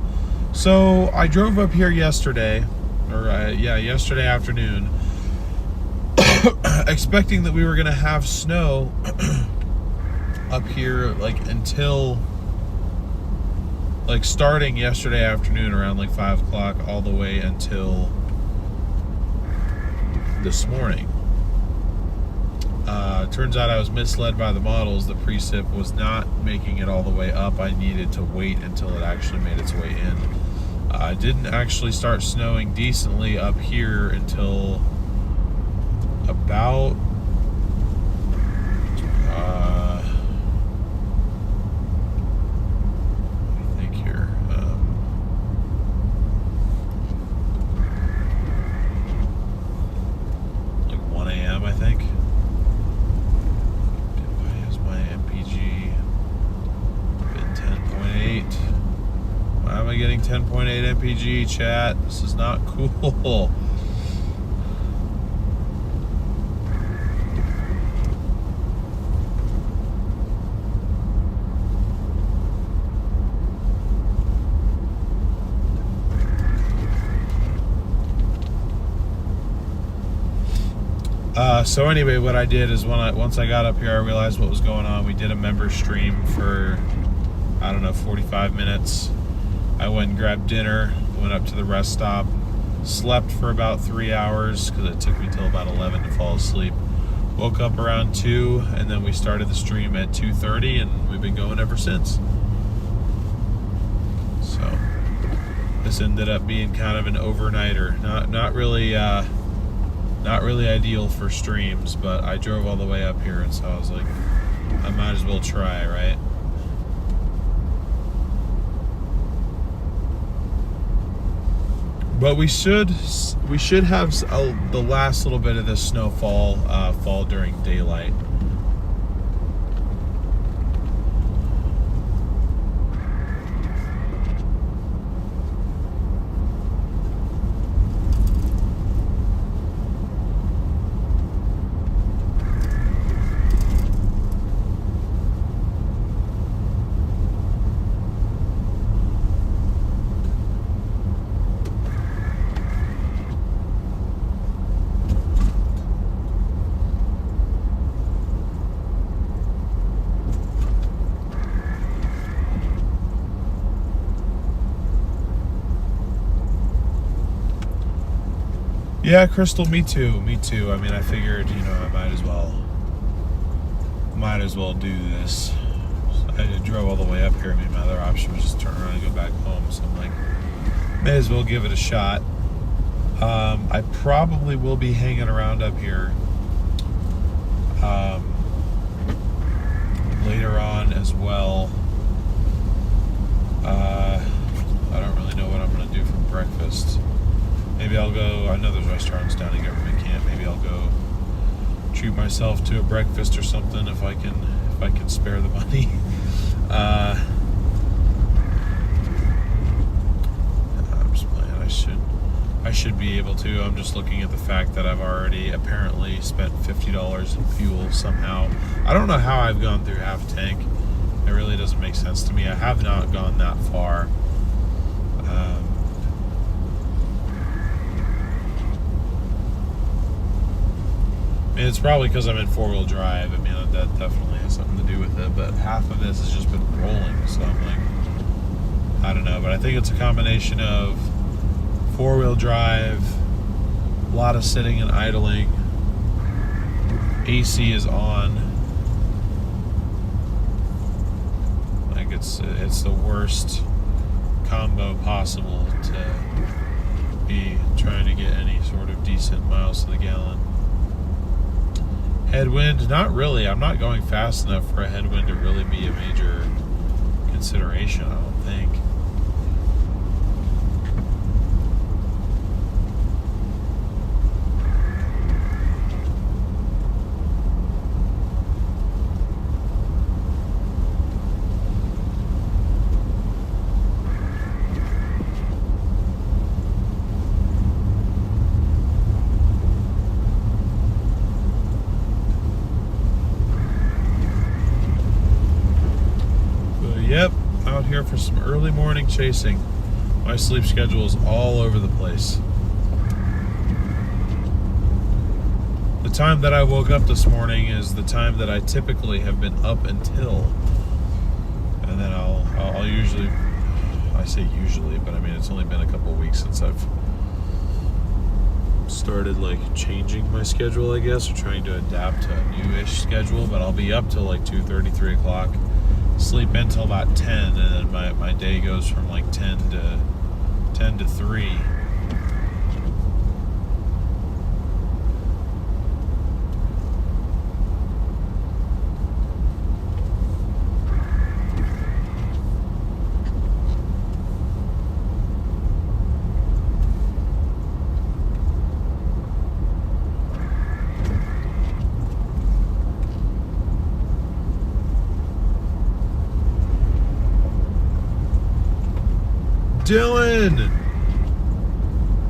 So I drove up here yesterday. Yesterday afternoon, expecting that we were gonna have snow up here, starting yesterday afternoon around 5 o'clock all the way until this morning. Turns out I was misled by the models. The precip was not making it all the way up. I needed to wait until it actually made its way in. It didn't actually start snowing decently up here until about let me think here. 1 a.m. I think. Why is my MPG been 10.8? Why am I getting 10.8 MPG, chat? This is not cool. So anyway, what I did is once I got up here, I realized what was going on. We did a member stream for, 45 minutes. I went and grabbed dinner, went up to the rest stop, slept for about 3 hours because it took me till about 11 to fall asleep. Woke up around 2, and then we started the stream at 2:30, and we've been going ever since. So this ended up being kind of an overnighter. Not really ideal for streams, but I drove all the way up here, and so I was like, I might as well try, right? But we should have the last little bit of this snowfall fall during daylight. Yeah, Crystal, me too. Me too. I mean, I figured, I might as well do this. I drove all the way up here. I mean, my other option was just turn around and go back home. So I'm like, may as well give it a shot. I probably will be hanging around up here later on as well. I don't really know what I'm going to do for breakfast. Maybe I'll go, I know there's restaurants down in Government Camp. Maybe I'll go treat myself to a breakfast or something if I can spare the money. I'm just playing. I should be able to. I'm just looking at the fact that I've already apparently spent $50 in fuel somehow. I don't know how I've gone through half a tank. It really doesn't make sense to me. I have not gone that far. And it's probably because I'm in four-wheel drive. I mean, that definitely has something to do with it. But half of this has just been rolling, so I'm like, I don't know. But I think it's a combination of four-wheel drive, a lot of sitting and idling. AC is on. Like it's the worst combo possible to be trying to get any sort of decent miles to the gallon. Headwind, not really. I'm not going fast enough for a headwind to really be a major consideration, I don't think. Yep, out here for some early morning chasing. My sleep schedule is all over the place. The time that I woke up this morning is the time that I typically have been up until. And then I'll usually, I say usually, but I mean it's only been a couple weeks since I've started like changing my schedule, I guess, or trying to adapt to a newish schedule, but I'll be up till like 2:30, 3 o'clock. Sleep until about 10, and then my day goes from like 10 to 3. Dylan,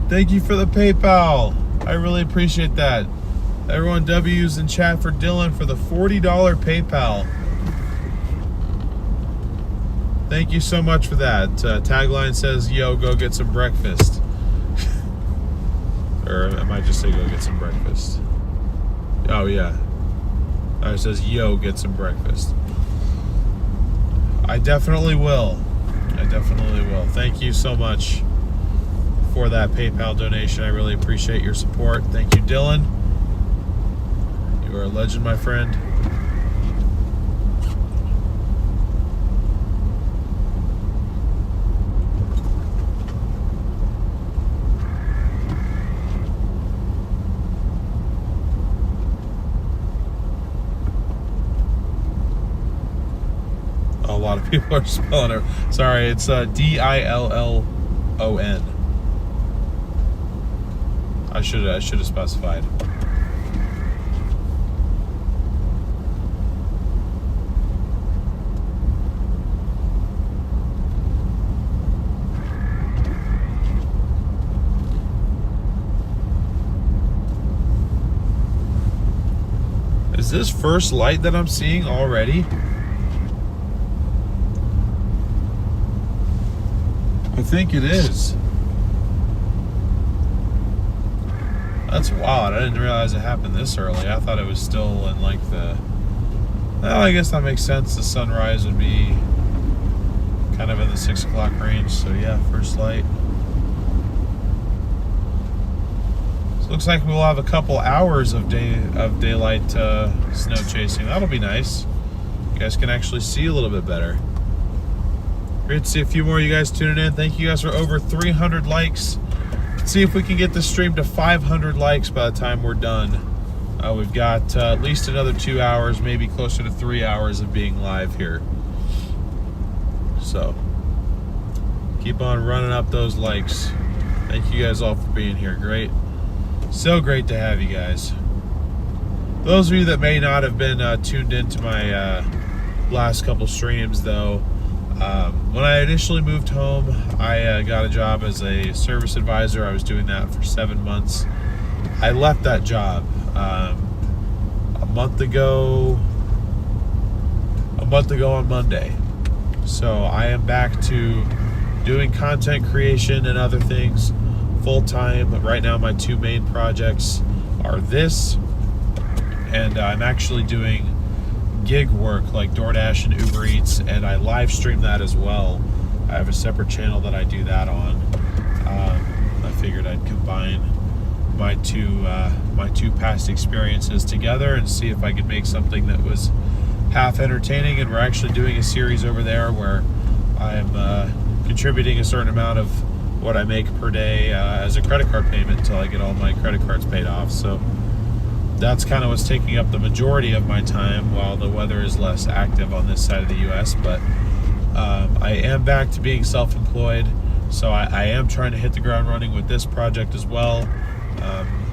thank you for the PayPal. I really appreciate that. Everyone W's in chat for Dylan for the $40 PayPal. Thank you so much for that. Tagline says, yo, go get some breakfast. Or I might just say go get some breakfast. Oh, yeah. It says, yo, get some breakfast. I definitely will. I definitely will. Thank you so much for that PayPal donation. I really appreciate your support. Thank you, Dylan. You are a legend, my friend. A lot of people are spelling it. Sorry, it's Dillon. I should have specified. Is this first light that I'm seeing already? I think it is. That's wild. I didn't realize it happened this early. I thought it was still in like the... Well, I guess that makes sense. The sunrise would be kind of in the 6 o'clock range. So yeah, first light. So Looks like we'll have a couple hours of daylight snow chasing. That'll be nice. You guys can actually see a little bit better. Great to see a few more of you guys tuning in. Thank you guys for over 300 likes. Let's see if we can get this stream to 500 likes by the time we're done. We've got at least another 2 hours, maybe closer to 3 hours of being live here. So keep on running up those likes. Thank you guys all for being here. Great. So great to have you guys. Those of you that may not have been tuned into my last couple streams, though, when I initially moved home, I got a job as a service advisor. I was doing that for 7 months. I left that job a month ago on Monday. So I am back to doing content creation and other things full time. But right now my two main projects are this, and I'm actually doing gig work like DoorDash and Uber Eats, and I live stream that as well. I have a separate channel that I do that on. I figured I'd combine my two past experiences together and see if I could make something that was half entertaining. And we're actually doing a series over there where I'm contributing a certain amount of what I make per day as a credit card payment until I get all my credit cards paid off. So that's kind of what's taking up the majority of my time while the weather is less active on this side of the US. But I am back to being self-employed, so I am trying to hit the ground running with this project as well.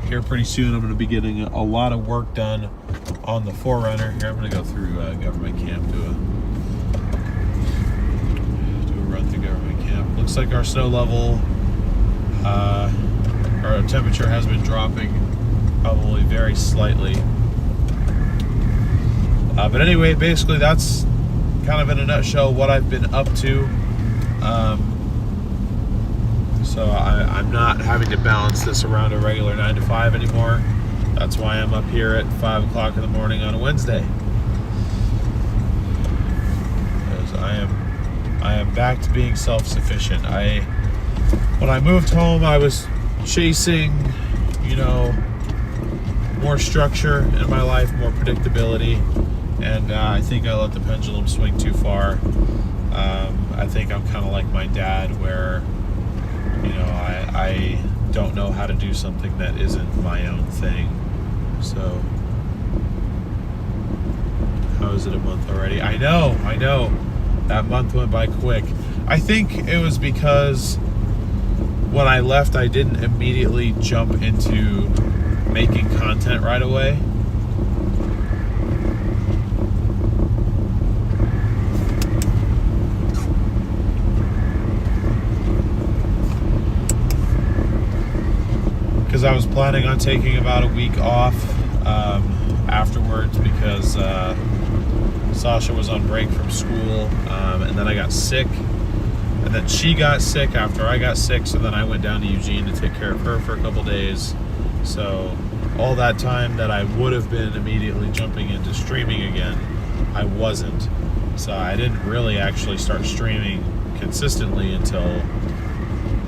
Here pretty soon I'm going to be getting a lot of work done on the 4Runner. Here I'm going to go through government camp, do a run through government camp. Looks like our snow level, our temperature has been dropping probably very slightly. But anyway, basically that's kind of in a nutshell what I've been up to. So I'm not having to balance this around a regular 9 to 5 anymore. That's why I'm up here at 5 o'clock in the morning on a Wednesday. Because I am back to being self-sufficient. When I moved home, I was chasing, more structure in my life, more predictability, and I think I let the pendulum swing too far. I think I'm kind of like my dad, where I don't know how to do something that isn't my own thing. So, how is it a month already? I know. That month went by quick. I think it was because when I left, I didn't immediately jump into making content right away. Because I was planning on taking about a week off afterwards, because Sasha was on break from school, and then I got sick, and then she got sick after I got sick, so then I went down to Eugene to take care of her for a couple days. So all that time that I would have been immediately jumping into streaming again, I wasn't. So I didn't really actually start streaming consistently until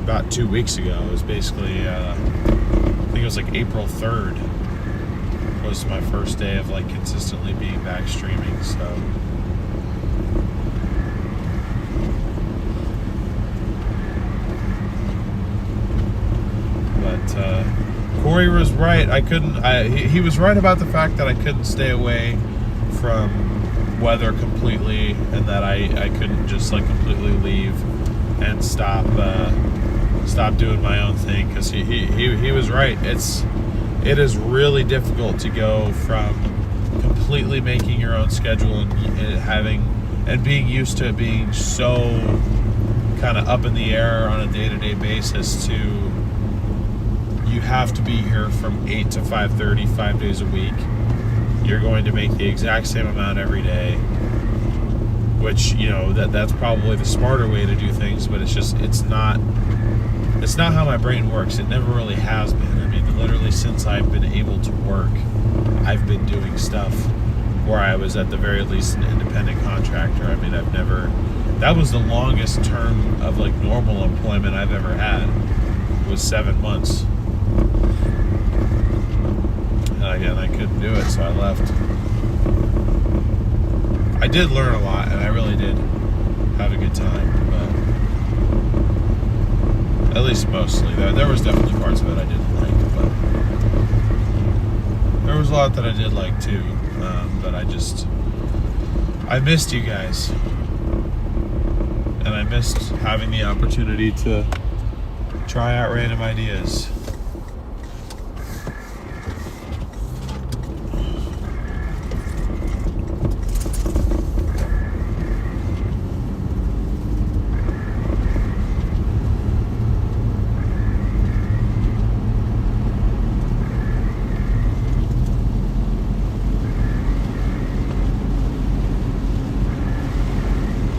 about 2 weeks ago. It was basically I think it was like April 3rd was my first day of like consistently being back streaming. So but Corey was right. He was right about the fact that I couldn't stay away from weather completely, and that I couldn't just like completely leave and stop doing my own thing, because he was right. It is really difficult to go from completely making your own schedule and being used to it being so kind of up in the air on a day-to-day basis to you have to be here from 8 to 5:30 5 days a week. You're going to make the exact same amount every day, which that's probably the smarter way to do things, but it's not how my brain works. It never really has been. I mean, literally since I've been able to work, I've been doing stuff where I was at the very least an independent contractor. I mean, that was the longest term of like normal employment I've ever had, was 7 months. again. I couldn't do it, so I left. I did learn a lot, and I really did have a good time, but at least mostly. There was definitely parts of it I didn't like, but there was a lot that I did like too. But I missed you guys, and I missed having the opportunity to try out random ideas.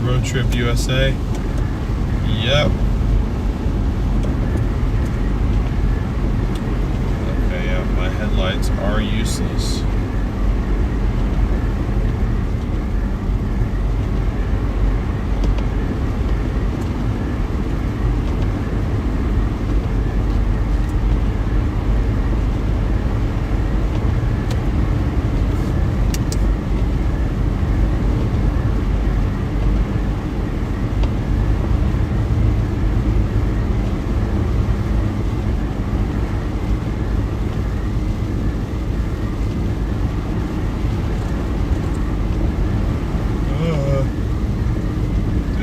Road Trip USA. Yep. Okay, yeah, my headlights are useless.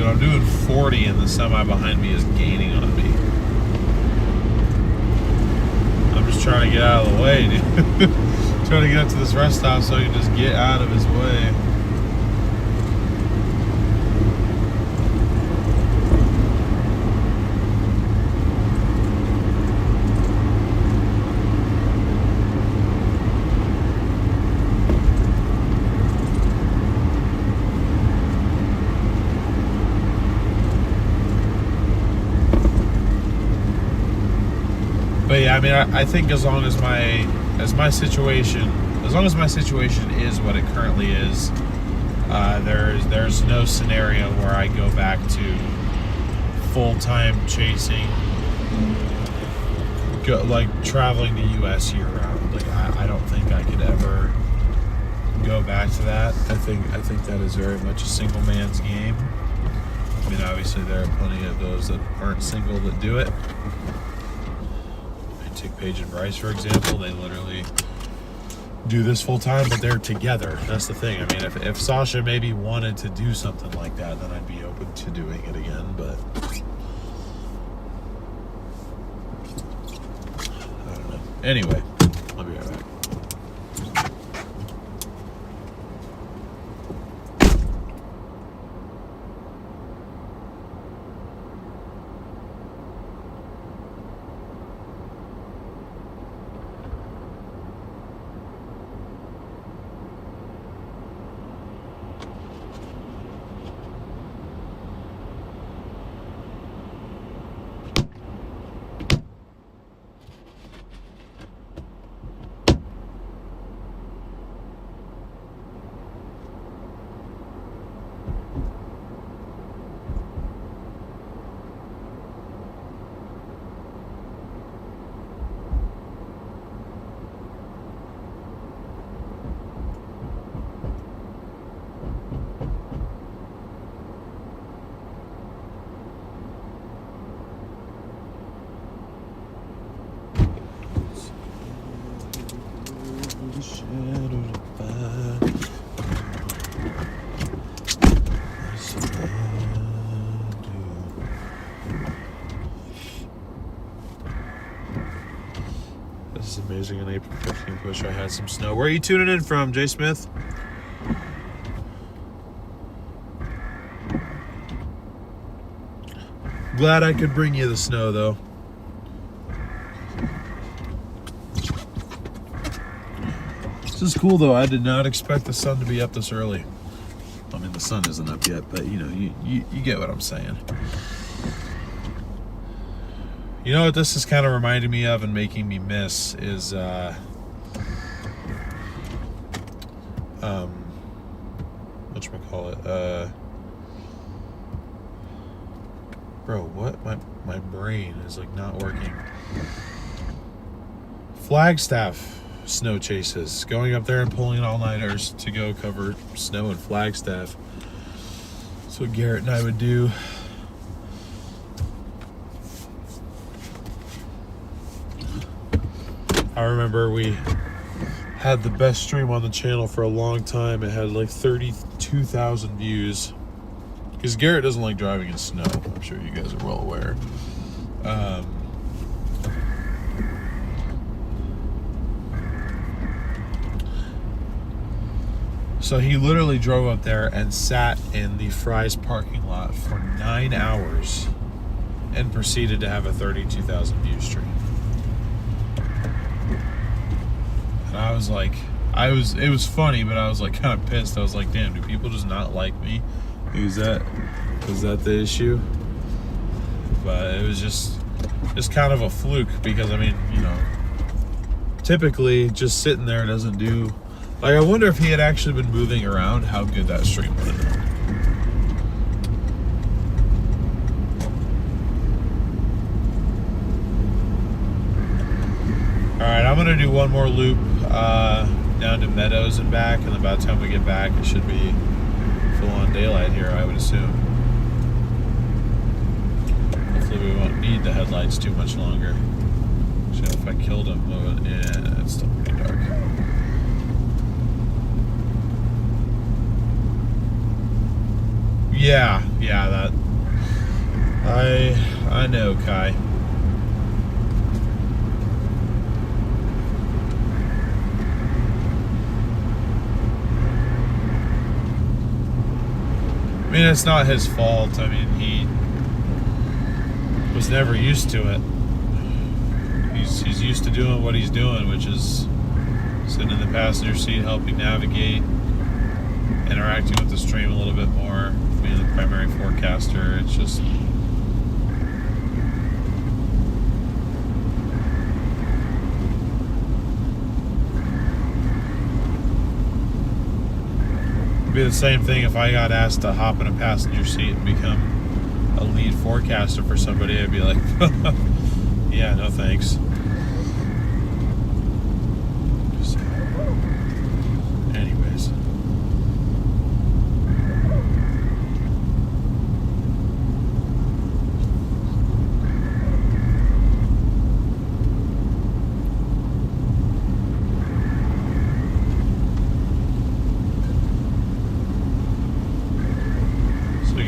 I'm doing 40 and the semi behind me is gaining on me. I'm just trying to get out of the way, dude. Trying to get up to this rest stop so I can just get out of his way. But yeah, I mean, I think as long as my situation is what it currently is, there's no scenario where I go back to full-time chasing, like traveling the U.S. year round. Like I don't think I could ever go back to that. I think that is very much a single man's game. I mean, obviously there are plenty of those that aren't single that do it. Take Paige and Bryce, for example. They literally do this full time, but they're together. That's the thing. I mean, if Sasha maybe wanted to do something like that, then I'd be open to doing it again, but I don't know. Anyway, I'll be right back. This is amazing. On April 15th, wish I had some snow. Where are you tuning in from, Jay Smith? Glad I could bring you the snow, though. This is cool, though. I did not expect the sun to be up this early. I mean, the sun isn't up yet, but, you know, you get what I'm saying. You know what this is kind of reminding me of and making me miss is, whatchamacallit, bro, what? My brain is, like, not working. Flagstaff snow chases, going up there and pulling all-nighters to go cover snow in Flagstaff. That's what Garrett and I would do. I remember we had the best stream on the channel for a long time. It had like 32,000 views. Because Garrett doesn't like driving in snow. I'm sure you guys are well aware. So he literally drove up there and sat in the Fry's parking lot for 9 hours and proceeded to have a 32,000 view stream. And I was like, it was funny, but I was like kind of pissed. I was like, damn, do people just not like me? Was that the issue? But it was just kind of a fluke because, I mean, you know, typically just sitting there doesn't do, like, I wonder if he had actually been moving around, how good that stream would have been. Alright, I'm going to do one more loop down to Meadows and back, and then by the time we get back, it should be full-on daylight here, I would assume. Hopefully we won't need the headlights too much longer. Actually, if I killed them, yeah, it's still pretty dark. Yeah, that. I know, Kai. I mean, it's not his fault. I mean, he was never used to it. He's used to doing what he's doing, which is sitting in the passenger seat, helping navigate, interacting with the stream a little bit more, being the primary forecaster. It's just... It'd be the same thing if I got asked to hop in a passenger seat and become a lead forecaster for somebody. I'd be like, yeah, no thanks. Anyways.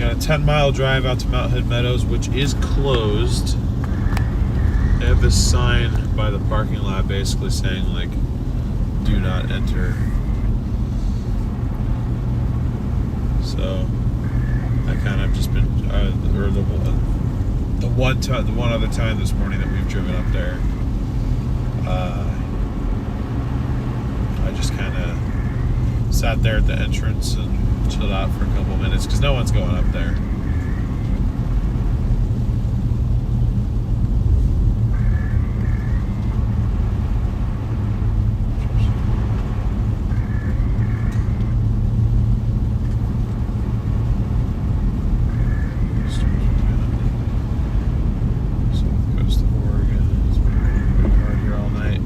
A 10-mile drive out to Mount Hood Meadows, which is closed. They have this sign by the parking lot basically saying, like, do not enter. So I kind of just been, or the one other time this morning that we've driven up there, I just kind of sat there at the entrance and chilled out for a couple minutes because no one's going up there. South coast of Oregon. It's been pretty hard here all night.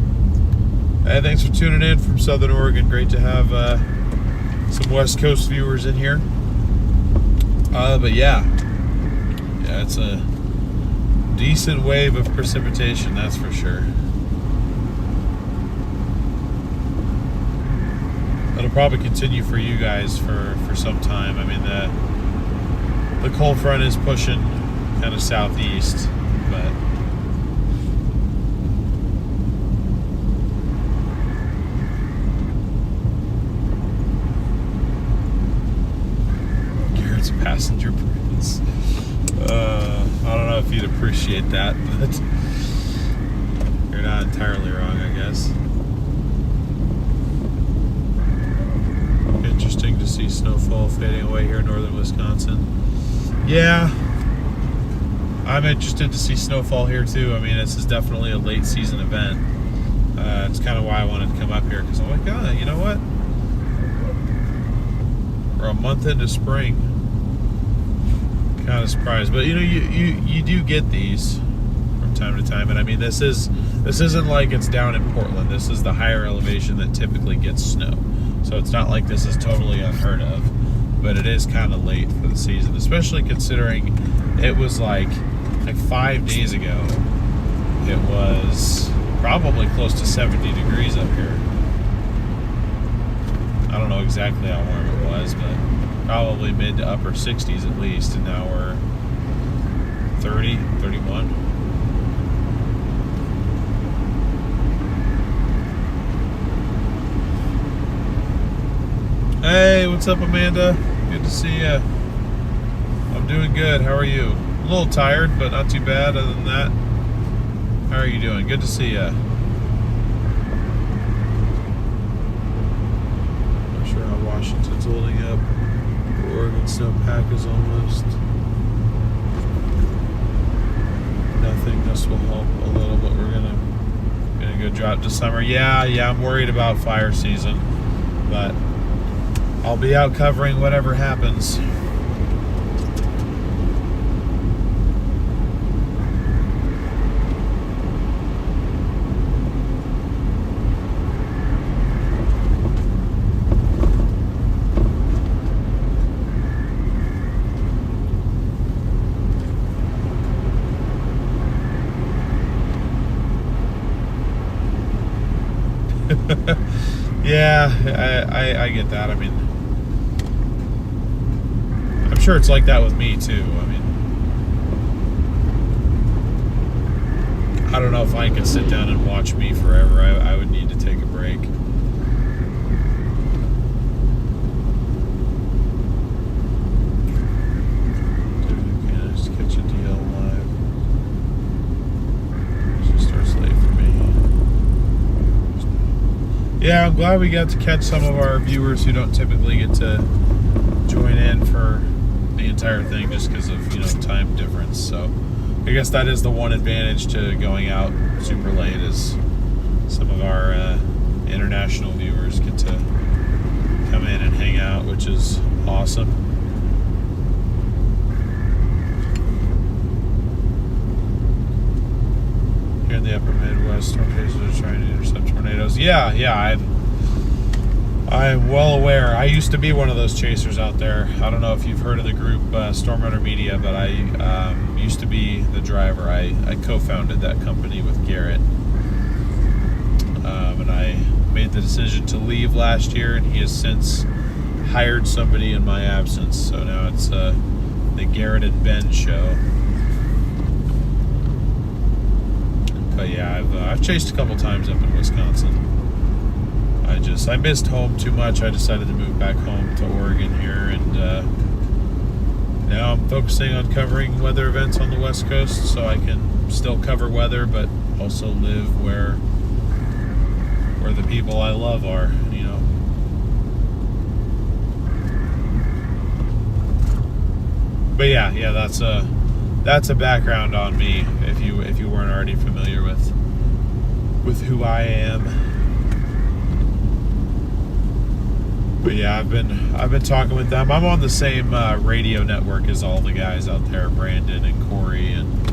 Hey, thanks for tuning in from Southern Oregon. Great to have some West Coast viewers in here. But yeah, it's a decent wave of precipitation, that's for sure. It'll probably continue for you guys for some time. I mean, the cold front is pushing kind of southeast, but passenger prints. I don't know if you'd appreciate that, but you're not entirely wrong, I guess. Interesting to see snowfall fading away here in northern Wisconsin. Yeah, I'm interested to see snowfall here too. I mean, this is definitely a late season event. It's kind of why I wanted to come up here, because I'm like, oh, you know what? We're a month into spring. Kind of surprised, but you know, you do get these from time to time. And I mean, this isn't like it's down in Portland. This is the higher elevation that typically gets snow. So it's not like this is totally unheard of, but it is kind of late for the season, especially considering it was like 5 days ago. It was probably close to 70 degrees up here. I don't know exactly how warm it was, but probably mid to upper 60s at least, and now we're 30, 31. Hey, what's up, Amanda? Good to see you. I'm doing good. How are you? A little tired, but not too bad other than that. How are you doing? Good to see you. Not sure how Washington's holding up. The Oregon snowpack is almost nothing. This will help a little, but we're gonna go drop to summer. Yeah, I'm worried about fire season, but I'll be out covering whatever happens. Yeah, I get that. I mean, I'm sure it's like that with me too. I mean, I don't know if I could sit down and watch me forever. I would need to take a break. Dude, can I just catch a DL live? It just starts late for me. Yeah, I'm glad we got to catch some of our viewers who don't typically get to join in for the entire thing just because of, time difference. So I guess that is the one advantage to going out super late, is some of our international viewers get to come in and hang out, which is awesome. Here in the upper Midwest, storm chasers are trying to intercept tornadoes. Yeah, I'm well aware. I used to be one of those chasers out there. I don't know if you've heard of the group Storm Runner Media, but I used to be the driver. I co-founded that company with Garrett. And I made the decision to leave last year, and he has since hired somebody in my absence. So now it's the Garrett and Ben show. But yeah, I've chased a couple times up in Wisconsin. I missed home too much. I decided to move back home to Oregon here, and now I'm focusing on covering weather events on the West Coast, so I can still cover weather, but also live where the people I love are. But yeah, that's a background on me. If you weren't already familiar with who I am. But yeah, I've been talking with them. I'm on the same radio network as all the guys out there, Brandon and Corey and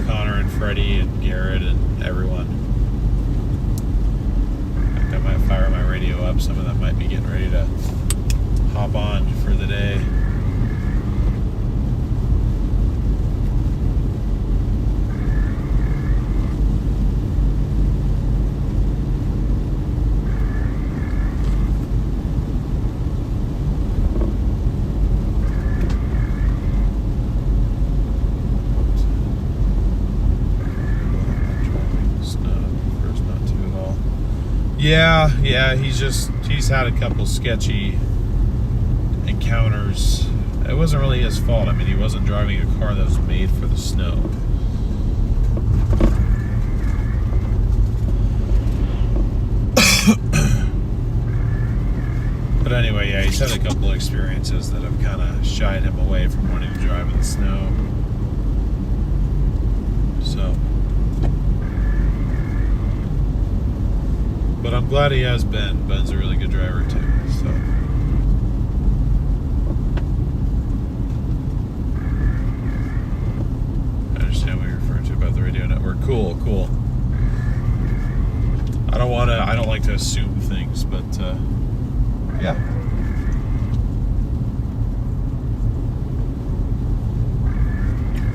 Connor and Freddie and Garrett and everyone. In fact, I might fire my radio up. Some of them might be getting ready to hop on for the day. Yeah, he's had a couple sketchy encounters. It wasn't really his fault. I mean, he wasn't driving a car that was made for the snow. But anyway, yeah, he's had a couple of experiences that have kind of shied him away from wanting to drive in the snow. So, but I'm glad he has Ben. Ben's a really good driver too. So, I understand what you're referring to. about the radio network. Cool, cool. I don't like to assume things, but yeah.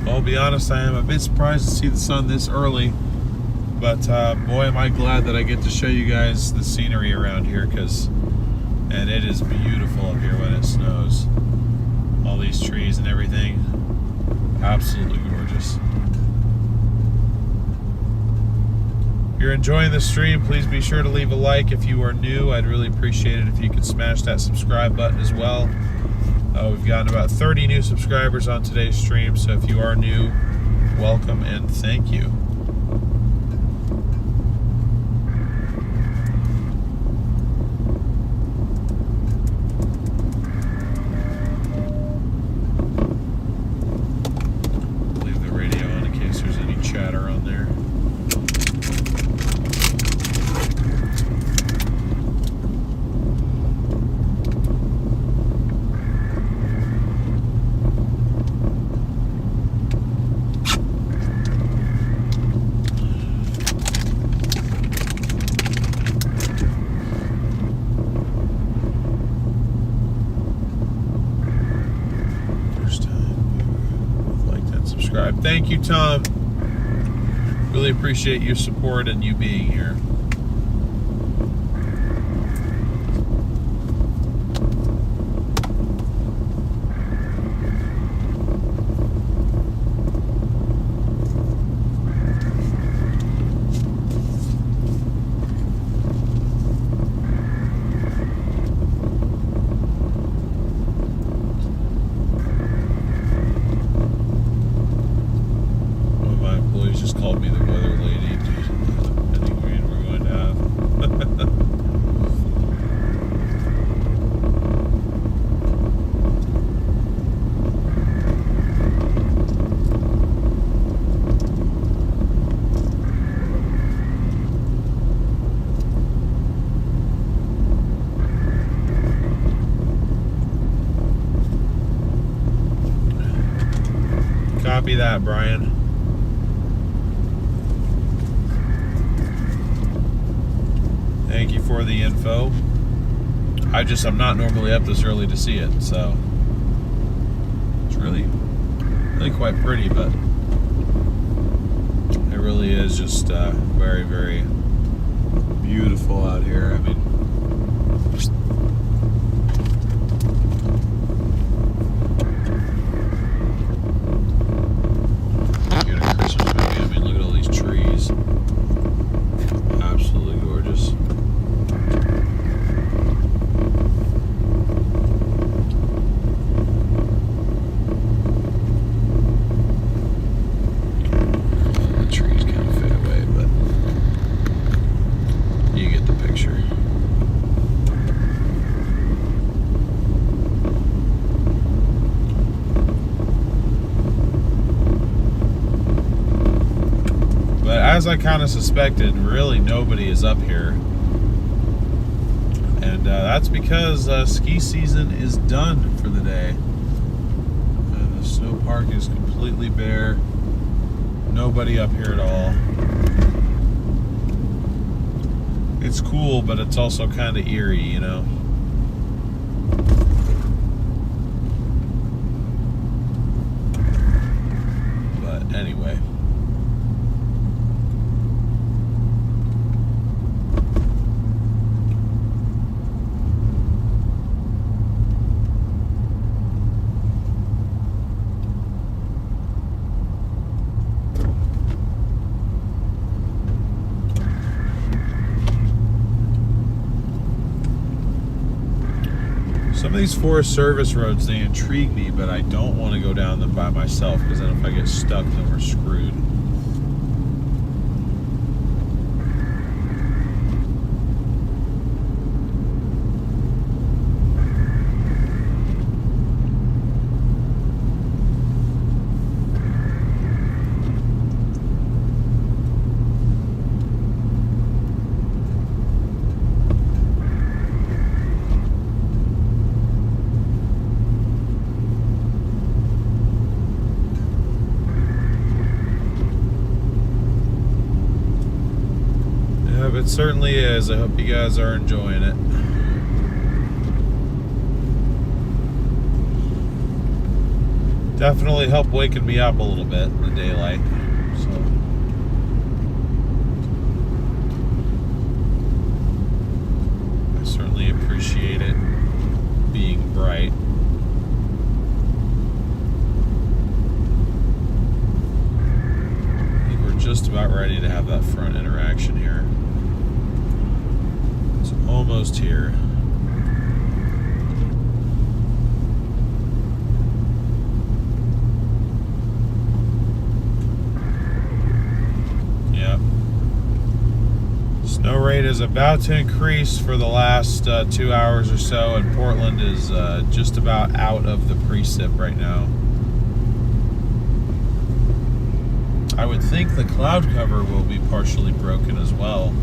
I'll be honest, I am a bit surprised to see the sun this early, but boy, am I glad that I get to show you guys the scenery around here, and it is beautiful up here when it snows. All these trees and everything, absolutely gorgeous. If you're enjoying the stream, please be sure to leave a like. If you are new, I'd really appreciate it if you could smash that subscribe button as well. We've gotten about 30 new subscribers on today's stream, so if you are new, welcome and thank you. Leave the radio on in case there's any chatter on there. Thank you, Tom. Really appreciate your support and you being here. Copy that, Brian. Thank you for the info. I'm not normally up this early to see it, so it's really quite pretty, but it really is just very, very beautiful out here. I mean, as I kind of suspected, really nobody is up here, and that's because ski season is done for the day. The snow park is completely bare. Nobody up here at all. It's cool, but it's also kind of eerie, you know. But anyway. Some of these Forest Service roads, they intrigue me, but I don't want to go down them by myself, because then if I get stuck, then we're screwed. It certainly is. I hope you guys are enjoying it. Definitely helped waking me up a little bit in the daylight. So I certainly appreciate it being bright. I think we're just about ready to have that front interaction here. It's almost here. Snow rate is about to increase for the last 2 hours or so, and Portland is just about out of the precip right now. I would think the cloud cover will be partially broken as well.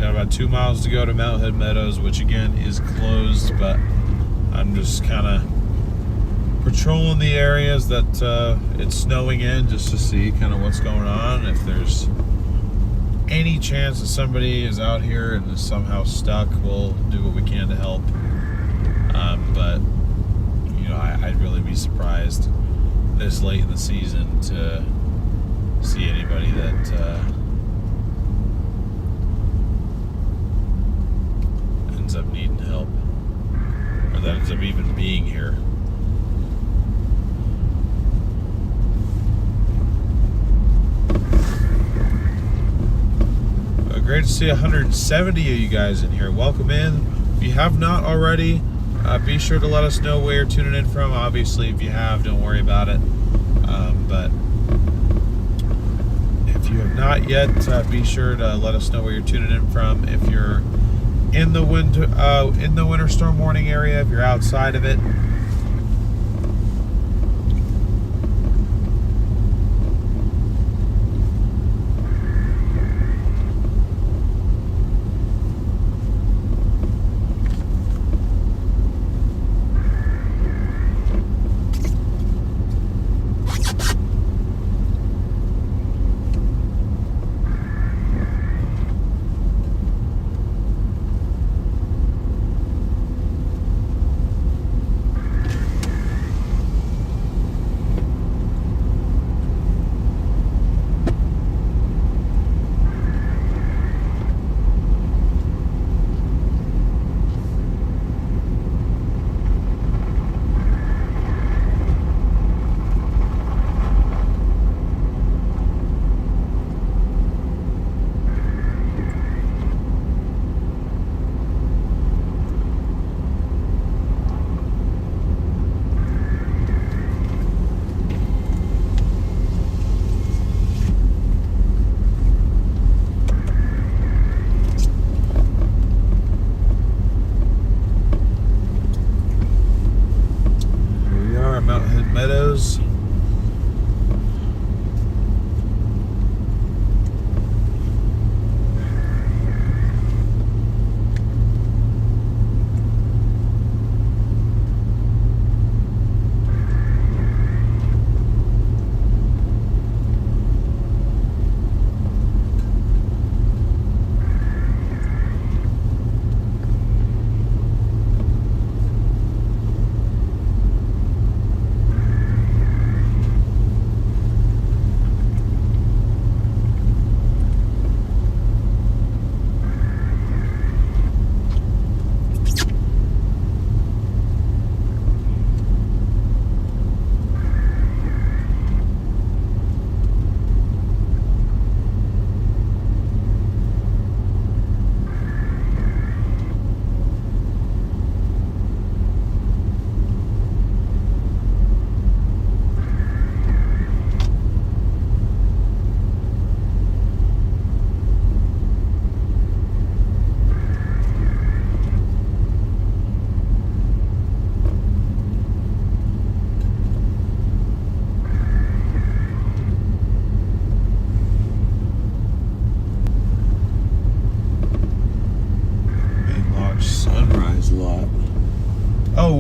About 2 miles to go to Mount Hood Meadows, which again is closed, but I'm just kind of patrolling the areas that it's snowing in just to see kind of what's going on. If there's any chance that somebody is out here and is somehow stuck, we'll do what we can to help. But you know, I'd really be surprised this late in the season to see anybody that ends up needing help, or that ends up even being here. Great to see 170 of you guys in here. Welcome in. If you have not already, be sure to let us know where you're tuning in from. Obviously, if you have, don't worry about it. But if you have not yet, be sure to let us know where you're tuning in from. If you're in the winter storm warning area, if you're outside of it,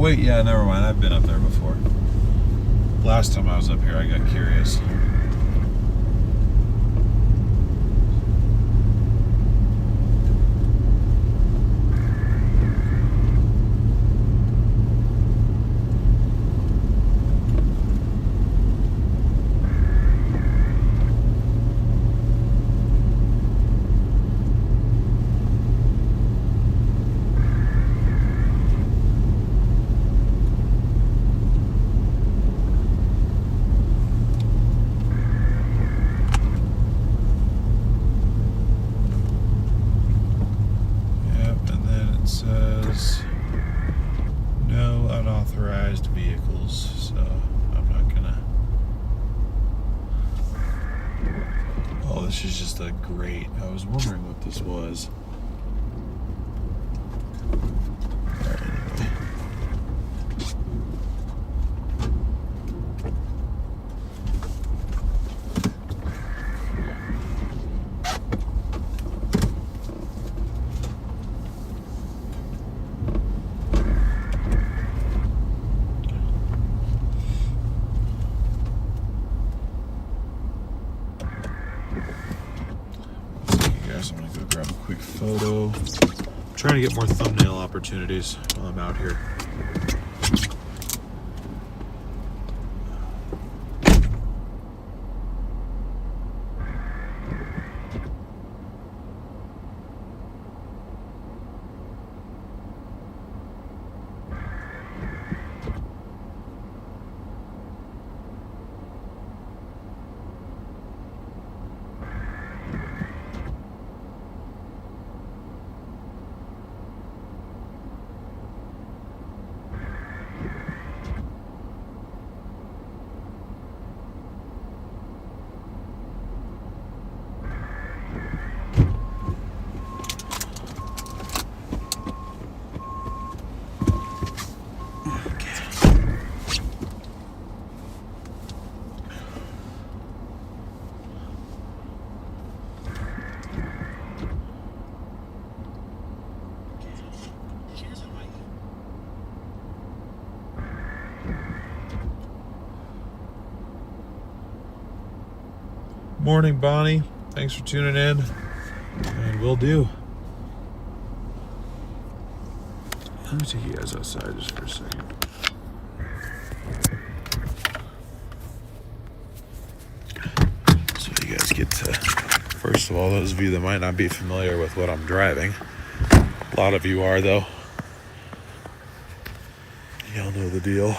wait, yeah, never mind. I've been up there before. Last time I was up here, I got curious. Says no unauthorized vehicles, so I'm not gonna. Oh, this is just a great. I was wondering what this was. I'm gonna go grab a quick photo. I'm trying to get more thumbnail opportunities while I'm out here. Morning, Bonnie. Thanks for tuning in. And will do. Let me take you guys outside just for a second. So you guys get to, first of all, those of you that might not be familiar with what I'm driving. A lot of you are, though. Y'all know the deal.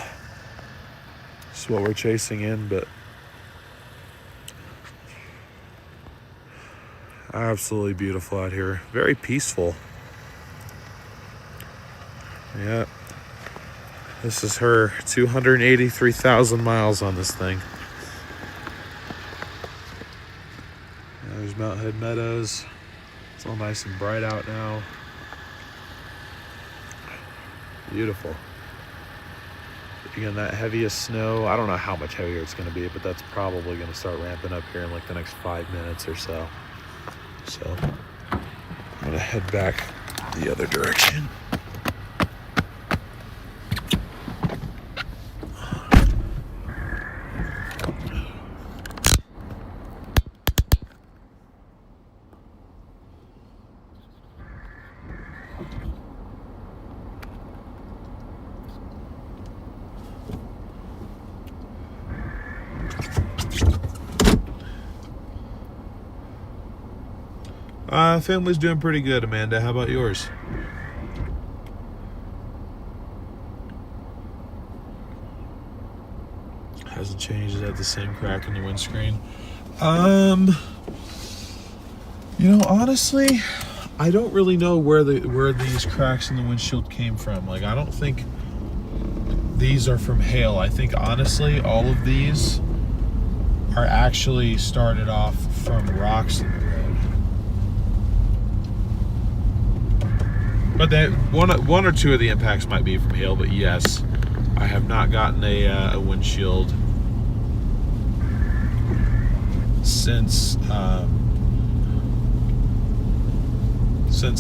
It's what we're chasing in, but absolutely beautiful out here. Very peaceful. Yeah. This is her 283,000 miles on this thing. There's Mount Hood Meadows. It's all nice and bright out now. Beautiful. Again, that heaviest snow, I don't know how much heavier it's going to be, but that's probably going to start ramping up here in like the next 5 minutes or so. So I'm going to head back the other direction. Family's doing pretty good, Amanda. How about yours? Hasn't changed. Is that the same crack in the windscreen? You know, honestly, I don't really know where these cracks in the windshield came from. Like, I don't think these are from hail. I think, honestly, all of these are actually started off from rocks in the road. But one or two of the impacts might be from hail, but yes, I have not gotten a windshield since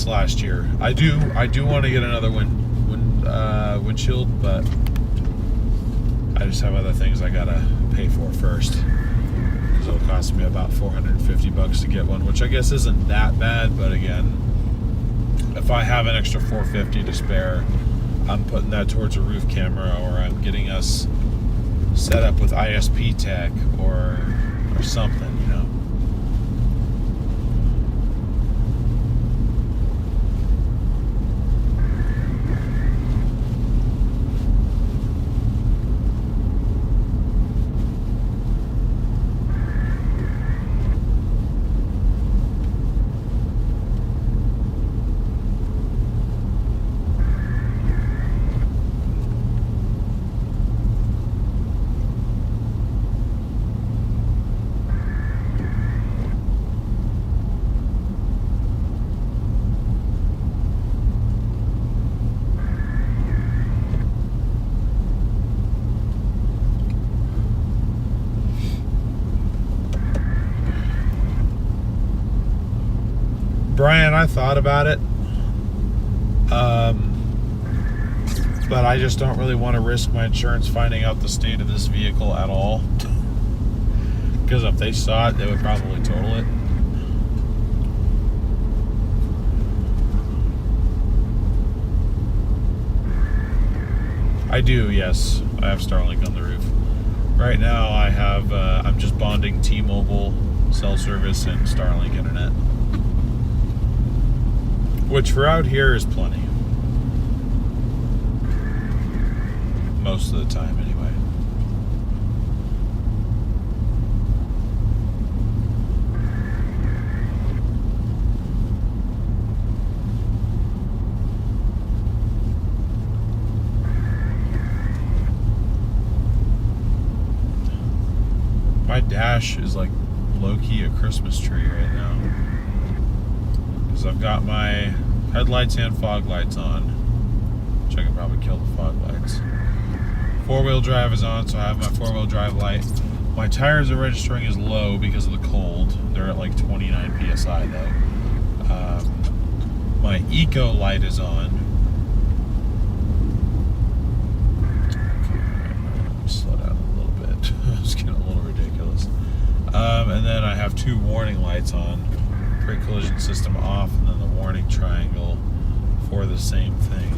last year. I do want to get another windshield, but I just have other things I gotta pay for first, because it'll cost me about $450 to get one, which I guess isn't that bad. But again, if I have an extra $450 to spare, I'm putting that towards a roof camera, or I'm getting us set up with ISP tech or something, you know. Brian, I thought about it, but I just don't really want to risk my insurance finding out the state of this vehicle at all, because if they saw it, they would probably total it. I do, yes. I have Starlink on the roof. Right now I have, I'm just bonding T-Mobile cell service and Starlink internet, which for out here is plenty. Most of the time, anyway. My dash is like low-key a Christmas tree right now, because I've got my headlights and fog lights on, which I can probably kill the fog lights. Four-wheel drive is on, so I have my four-wheel drive light. My tires are registering as low because of the cold. They're at like 29 psi though. My eco light is on. Okay, let me slow down a little bit. It's getting a little ridiculous. And then I have two warning lights on. Pre-collision system off, and then the warning triangle for the same thing.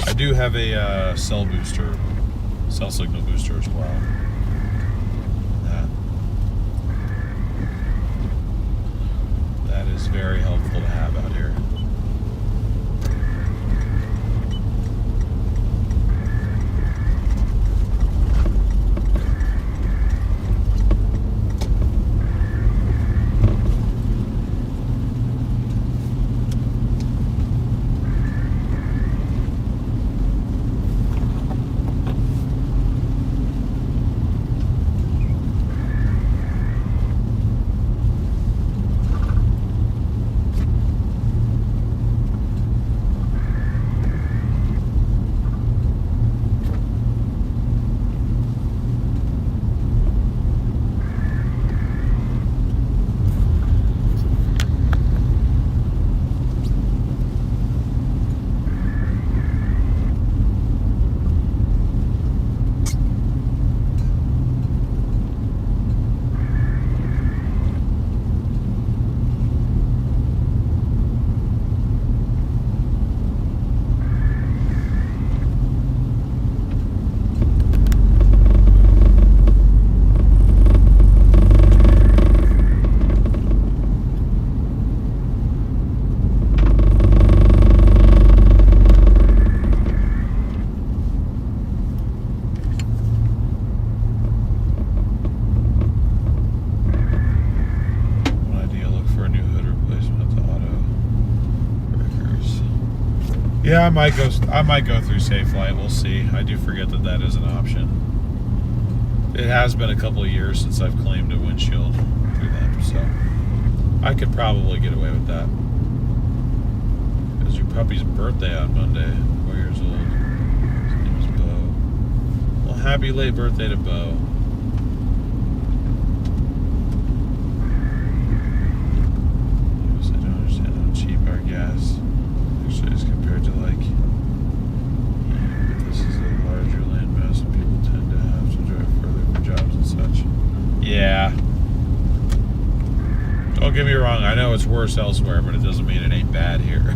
I do have a cell signal booster as well. That is very helpful to have out here. Yeah, I might go through Safe Flight. We'll see. I do forget that is an option. It has been a couple of years since I've claimed a windshield through them, so I could probably get away with that. It was your puppy's birthday on Monday, 4 years old. His name is Bo. Well, happy late birthday to Bo. I don't understand how cheap our gas actually is compared to like. This is a larger landmass and people tend to have to drive further for jobs and such. Yeah. Don't get me wrong, I know it's worse elsewhere, but it doesn't mean it ain't bad here.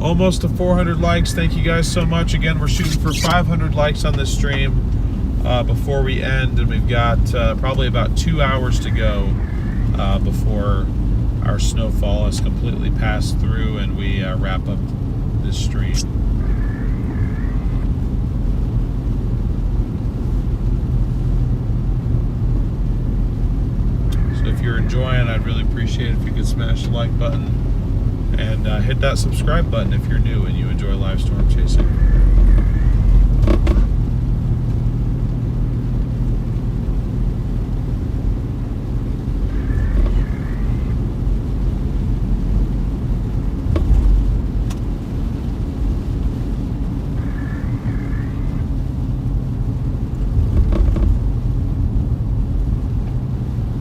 Almost to 400 likes. Thank you guys so much. Again, we're shooting for 500 likes on this stream before we end, and we've got probably about 2 hours to go before our snowfall has completely passed through and we wrap up this stream. So if you're enjoying, I'd really appreciate it if you could smash the like button and hit that subscribe button if you're new and you enjoy live storm chasing.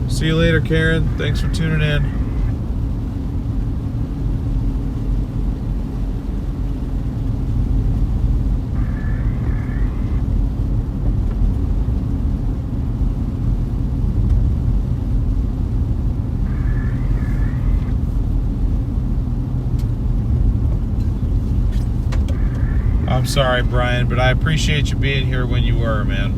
See you later, Karen. Thanks for tuning in. I'm sorry, Brian, but I appreciate you being here when you were, man.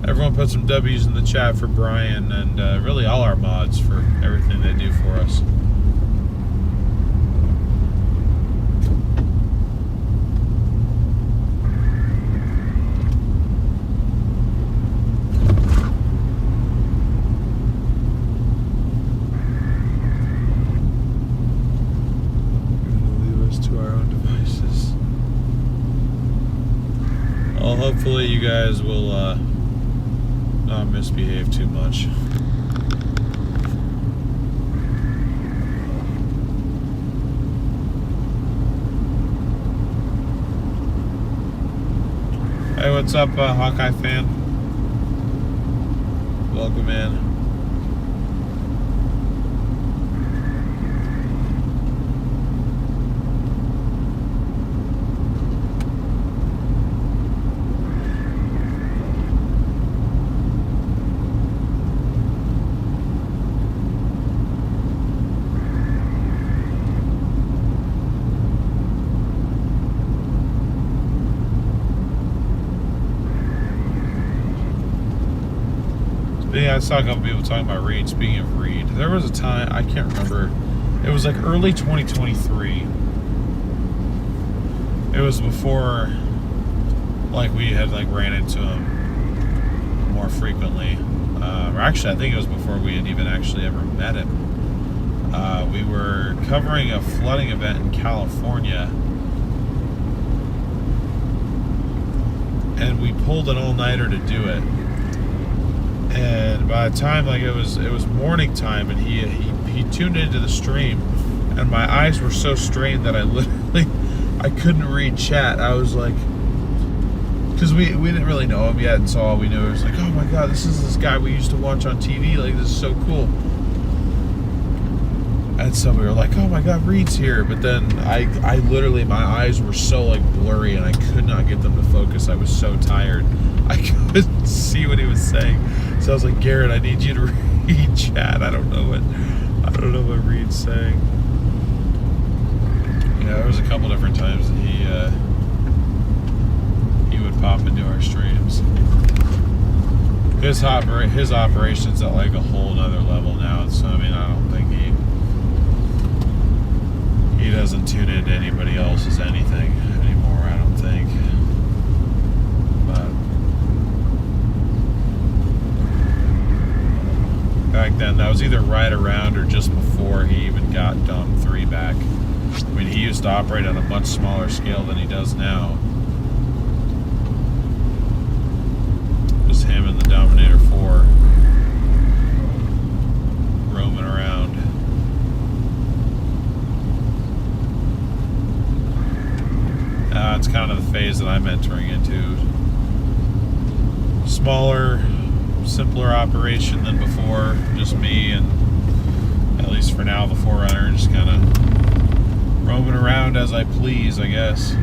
Everyone put some W's in the chat for Brian and really all our mods for everything they do for us. Hopefully you guys will not misbehave too much. Hey, what's up, Hawkeye fan? Welcome in. Yeah, I saw a couple people talking about Reed. Speaking of Reed, there was a time, I can't remember, it was like early 2023. It was before, like, we had, like, ran into him more frequently. Or actually, I think it was before we had even actually ever met him. We were covering a flooding event in California. And we pulled an all-nighter to do it. And by the time, like, it was morning time, and he tuned into the stream, and my eyes were so strained that I couldn't read chat. I was like, because we didn't really know him yet, and so all we knew was like, oh my god, this is this guy we used to watch on TV, like, this is so cool. And so we were like, oh my god, Reed's here. But then I literally, my eyes were so, like, blurry, and I could not get them to focus. I was so tired. I couldn't see what he was saying. So I was like, Garrett, I need you to read chat. I don't know I don't know what Reed's saying. Yeah, there was a couple different times that he would pop into our streams. His operation's at like a whole nother level now, so I mean, I don't think he doesn't tune into anybody else's anything anymore, I don't think. But back then, that was either right around or just before he even got Dom 3 back. I mean, he used to operate on a much smaller scale than he does now. Just him and the Dominator 4 roaming around. It's kind of the phase that I'm entering into. Smaller, simpler operation than before. Just me and, at least for now, the Forerunner, just kind of roaming around as I please, I guess.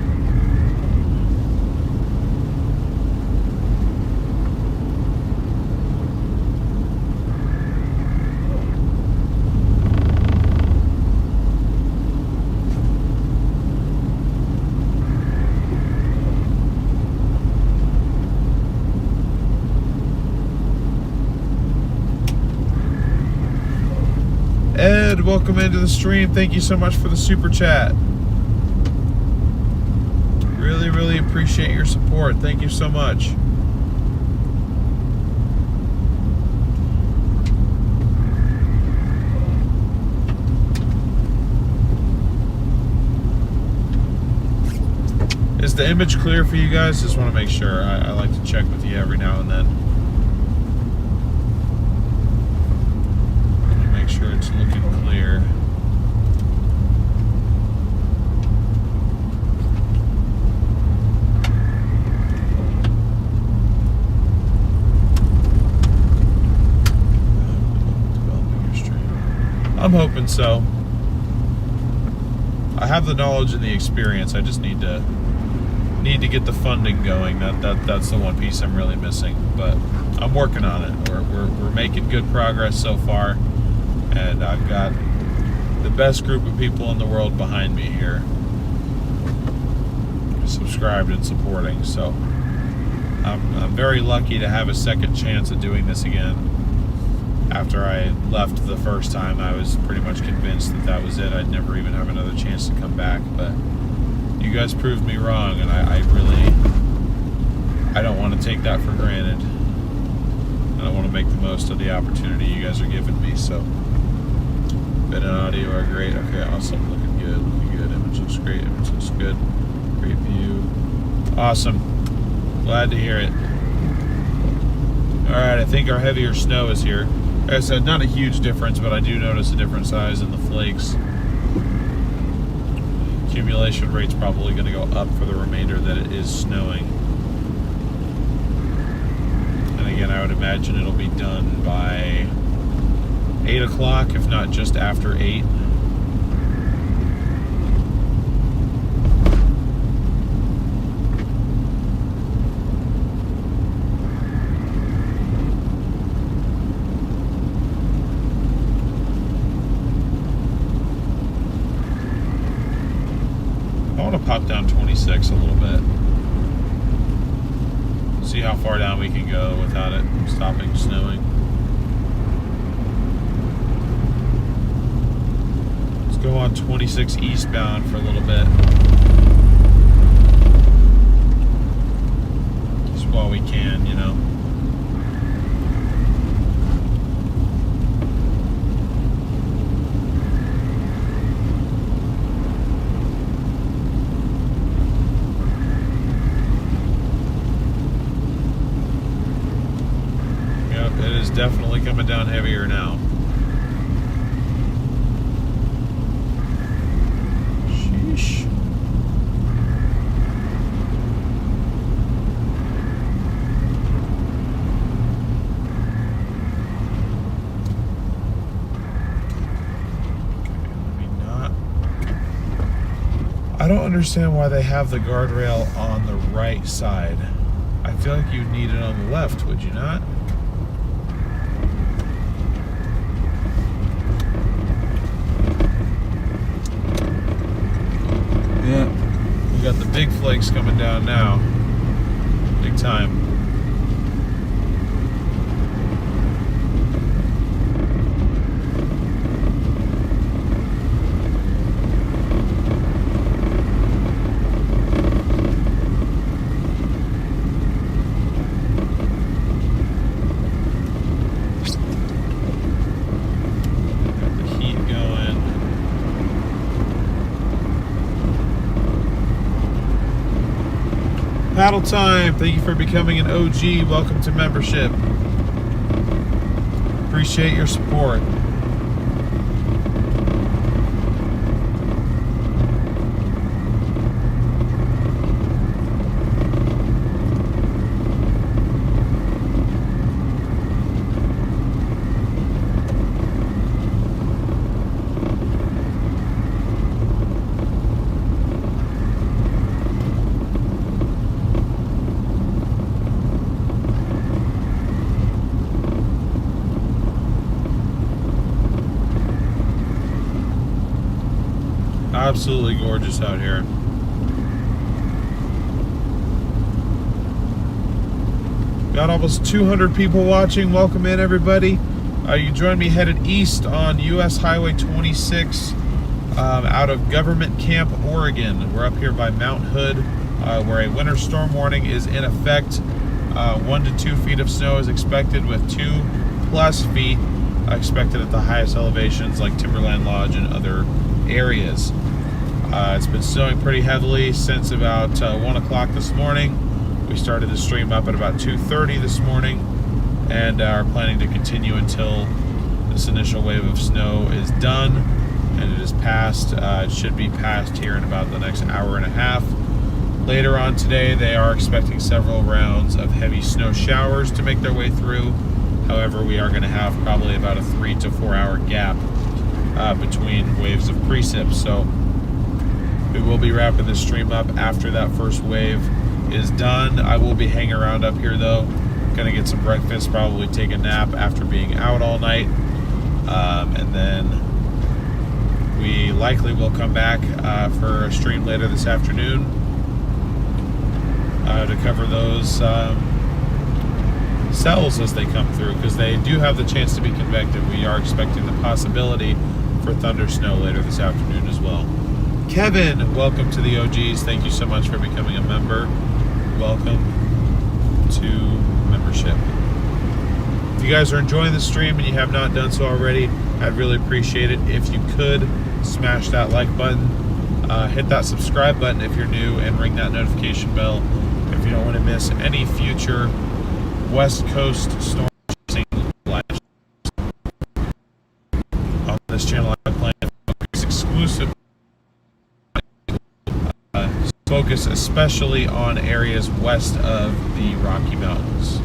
Ed, welcome into the stream. Thank you so much for the super chat. Really, really appreciate your support. Thank you so much. Is the image clear for you guys? Just want to make sure. I like to check with you every now and then. Make sure it's looking clear. I'm hoping so. I have the knowledge and the experience. I just need to get the funding going. That's the one piece I'm really missing. But I'm working on it. We're making good progress so far, and I've got the best group of people in the world behind me here, subscribed and supporting. So I'm very lucky to have a second chance at doing this again. After I left the first time, I was pretty much convinced that was it. I'd never even have another chance to come back, but you guys proved me wrong, and I don't want to take that for granted. And I want to make the most of the opportunity you guys are giving me. So, bit and audio are great. Okay, awesome. Looking good. Image looks great. Image looks good. Great view. Awesome. Glad to hear it. All right, I think our heavier snow is here. Like I said, not a huge difference, but I do notice a different size in the flakes. Accumulation rate's probably going to go up for the remainder that it is snowing. And again, I would imagine it'll be done by 8 o'clock, if not just after 8. Pop down 26 a little bit. See how far down we can go without it stopping snowing. Let's go on 26 eastbound for a little bit. Just while we can, you know. Definitely coming down heavier now. Sheesh. I don't understand why they have the guardrail on the right side. I feel like you'd need it on the left, would you not? We got the big flakes coming down now. Big time. Paddle time. Thank you for becoming an OG. Welcome to membership. Appreciate your support. Absolutely gorgeous out here. Got almost 200 people watching. Welcome in, everybody. You join me headed east on US Highway 26 out of Government Camp, Oregon. We're up here by Mount Hood, where a winter storm warning is in effect. 1 to 2 feet of snow is expected, with 2+ feet expected at the highest elevations like Timberline Lodge and other areas. It's been snowing pretty heavily since about 1 o'clock this morning. We started the stream up at about 2:30 this morning and are planning to continue until this initial wave of snow is done and it is past. It should be past here in about the next hour and a half. Later on today, they are expecting several rounds of heavy snow showers to make their way through. However, we are going to have probably about a 3 to 4 hour gap between waves of precip. So we will be wrapping this stream up after that first wave is done. I will be hanging around up here though. Gonna get some breakfast, probably take a nap after being out all night. And then we likely will come back for a stream later this afternoon to cover those cells as they come through, because they do have the chance to be convective. We are expecting the possibility for Thundersnow later this afternoon as well. Kevin, welcome to the OGs. Thank you so much for becoming a member. Welcome to membership. If you guys are enjoying the stream and you have not done so already, I'd really appreciate it if you could smash that like button, hit that subscribe button if you're new, and ring that notification bell if you don't want to miss any future West Coast storm flash. On this channel, I plan to focus exclusive. Focus especially on areas west of the Rocky Mountains.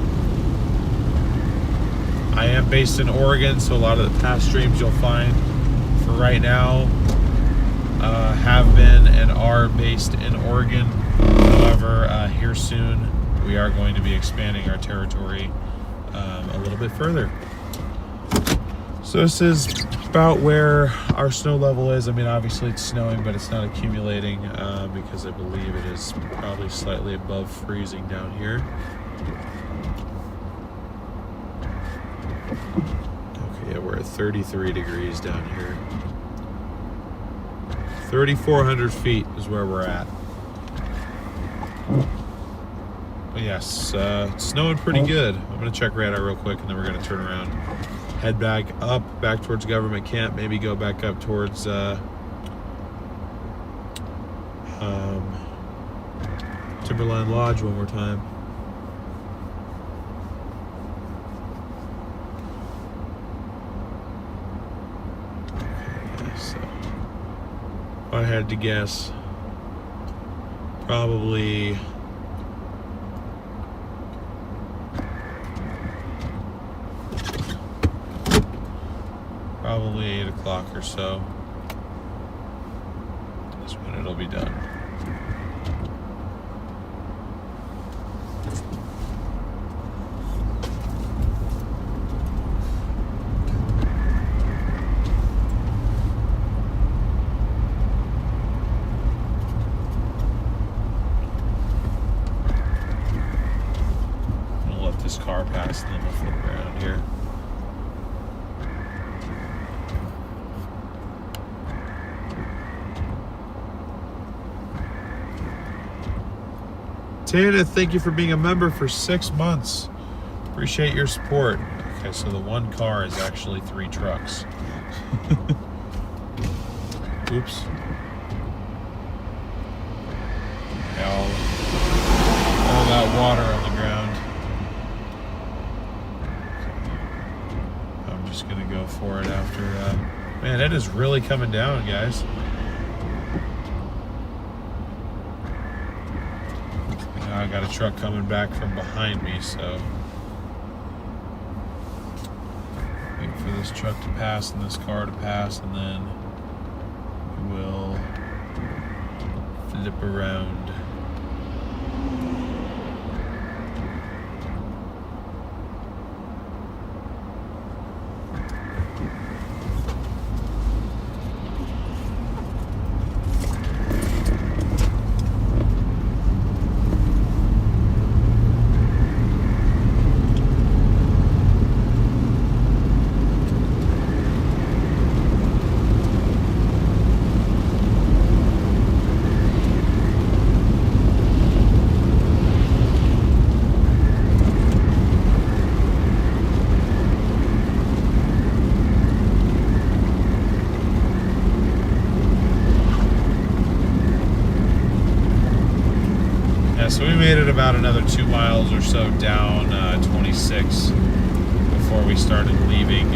I am based in Oregon, so a lot of the past streams you'll find for right now have been and are based in Oregon. However, here soon we are going to be expanding our territory a little bit further. So this is about where our snow level is. I mean, obviously it's snowing, but it's not accumulating because I believe it is probably slightly above freezing down here. Okay, yeah, we're at 33 degrees down here. 3,400 feet is where we're at. But yes, it's snowing pretty good. I'm gonna check radar real quick and then we're gonna turn around. Head back up, back towards Government Camp, maybe go back up towards Timberline Lodge one more time. Okay, so if I had to guess, probably probably 8 o'clock or so is when it'll be done. this car past, and then we'll flip around here. Tana, thank you for being a member for 6 months. Appreciate your support. Okay, so the one car is actually 3 trucks. Oops. All that water on the ground. I'm just gonna go for it after that. Man, it is really coming down, guys. Now I got a truck coming back from behind me, so wait for this truck to pass and this car to pass, and then we'll flip around. So we made it about another 2 miles or so down 26 before we started leaving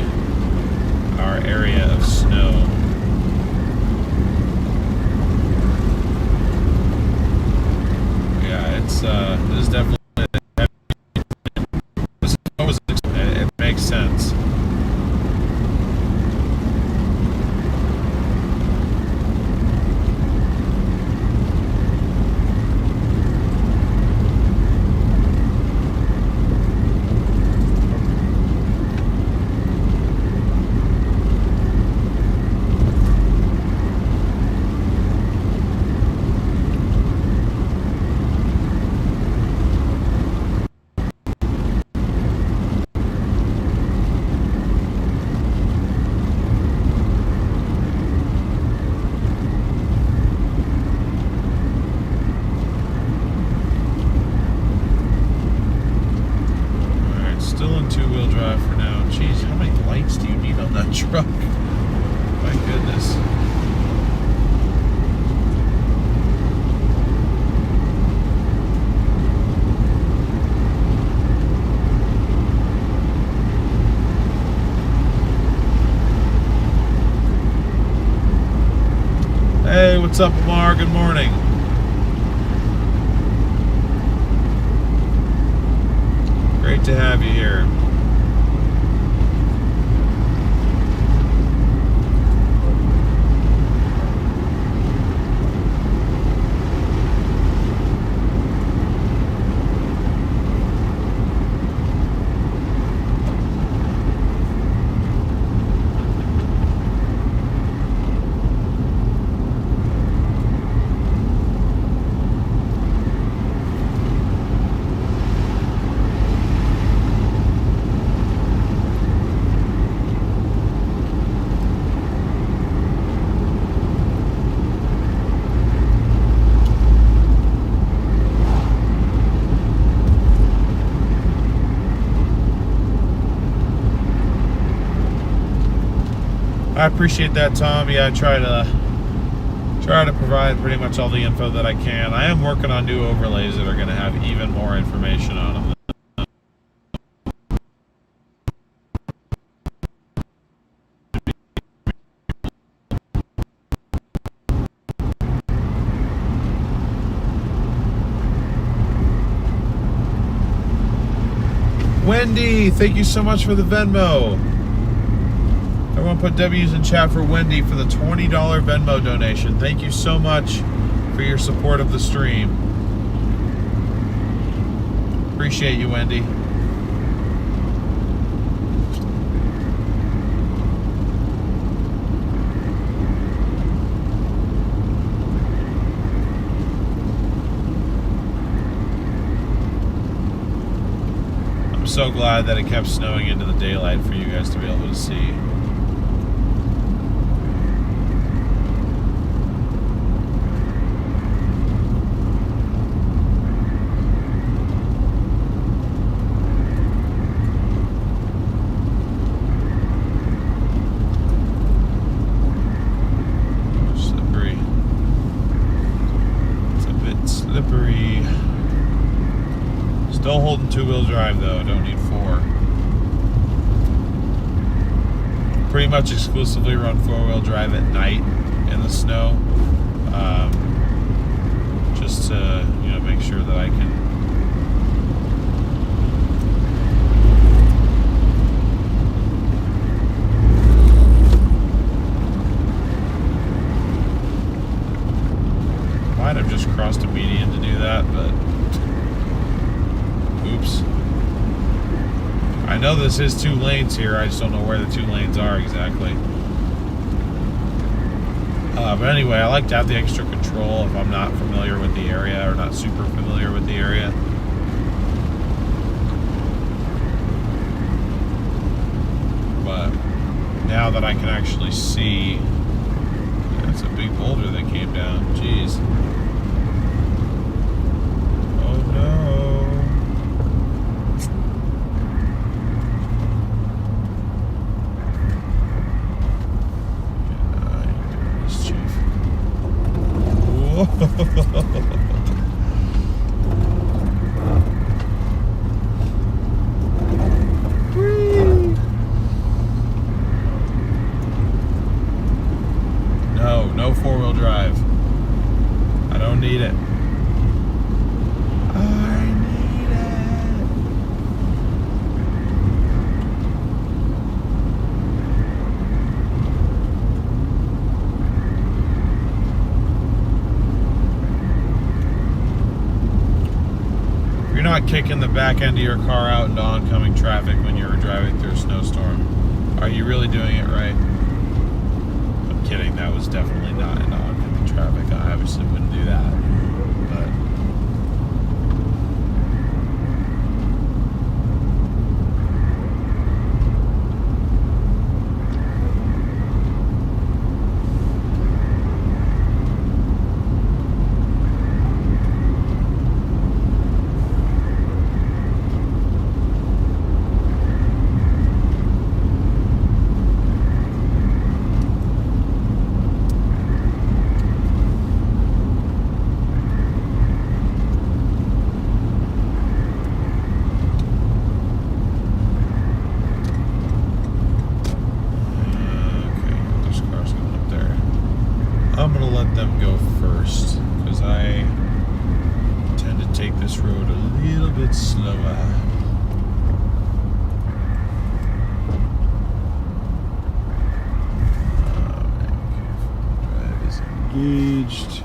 our area of snow. Yeah, it's this is definitely it makes sense. Truck. My goodness. Hey, what's up, Amar? Good morning. Great to have you here. I appreciate that, Tom. Yeah, I try to provide pretty much all the info that I can. I am working on new overlays that are going to have even more information on them. Wendy, thank you so much for the Venmo. Everyone put W's in chat for Wendy for the $20 Venmo donation. Thank you so much for your support of the stream. Appreciate you, Wendy. so glad that it kept snowing into the daylight for you guys to be able to see. Slippery. Still holding two-wheel drive though, don't need four. Pretty much exclusively run four-wheel drive at night in the snow. Just to, you know, make sure that I can might have just crossed a median to do that, but oops. I know this is 2 lanes here, I just don't know where the 2 lanes are exactly. But anyway, I like to have the extra control if I'm not familiar with the area or not super familiar with the area. But now that I can actually see, that's a big boulder that came down, jeez. Oh no. No four-wheel drive. I don't need it. I need it. You're not kicking the back end of your car out into oncoming traffic when you're driving through a snowstorm. Are you really doing it right? I'm kidding, that was definitely not into oncoming traffic. I obviously wouldn't do that. But I'm going to let them go first because I tend to take this road a little bit slower. Drive is engaged.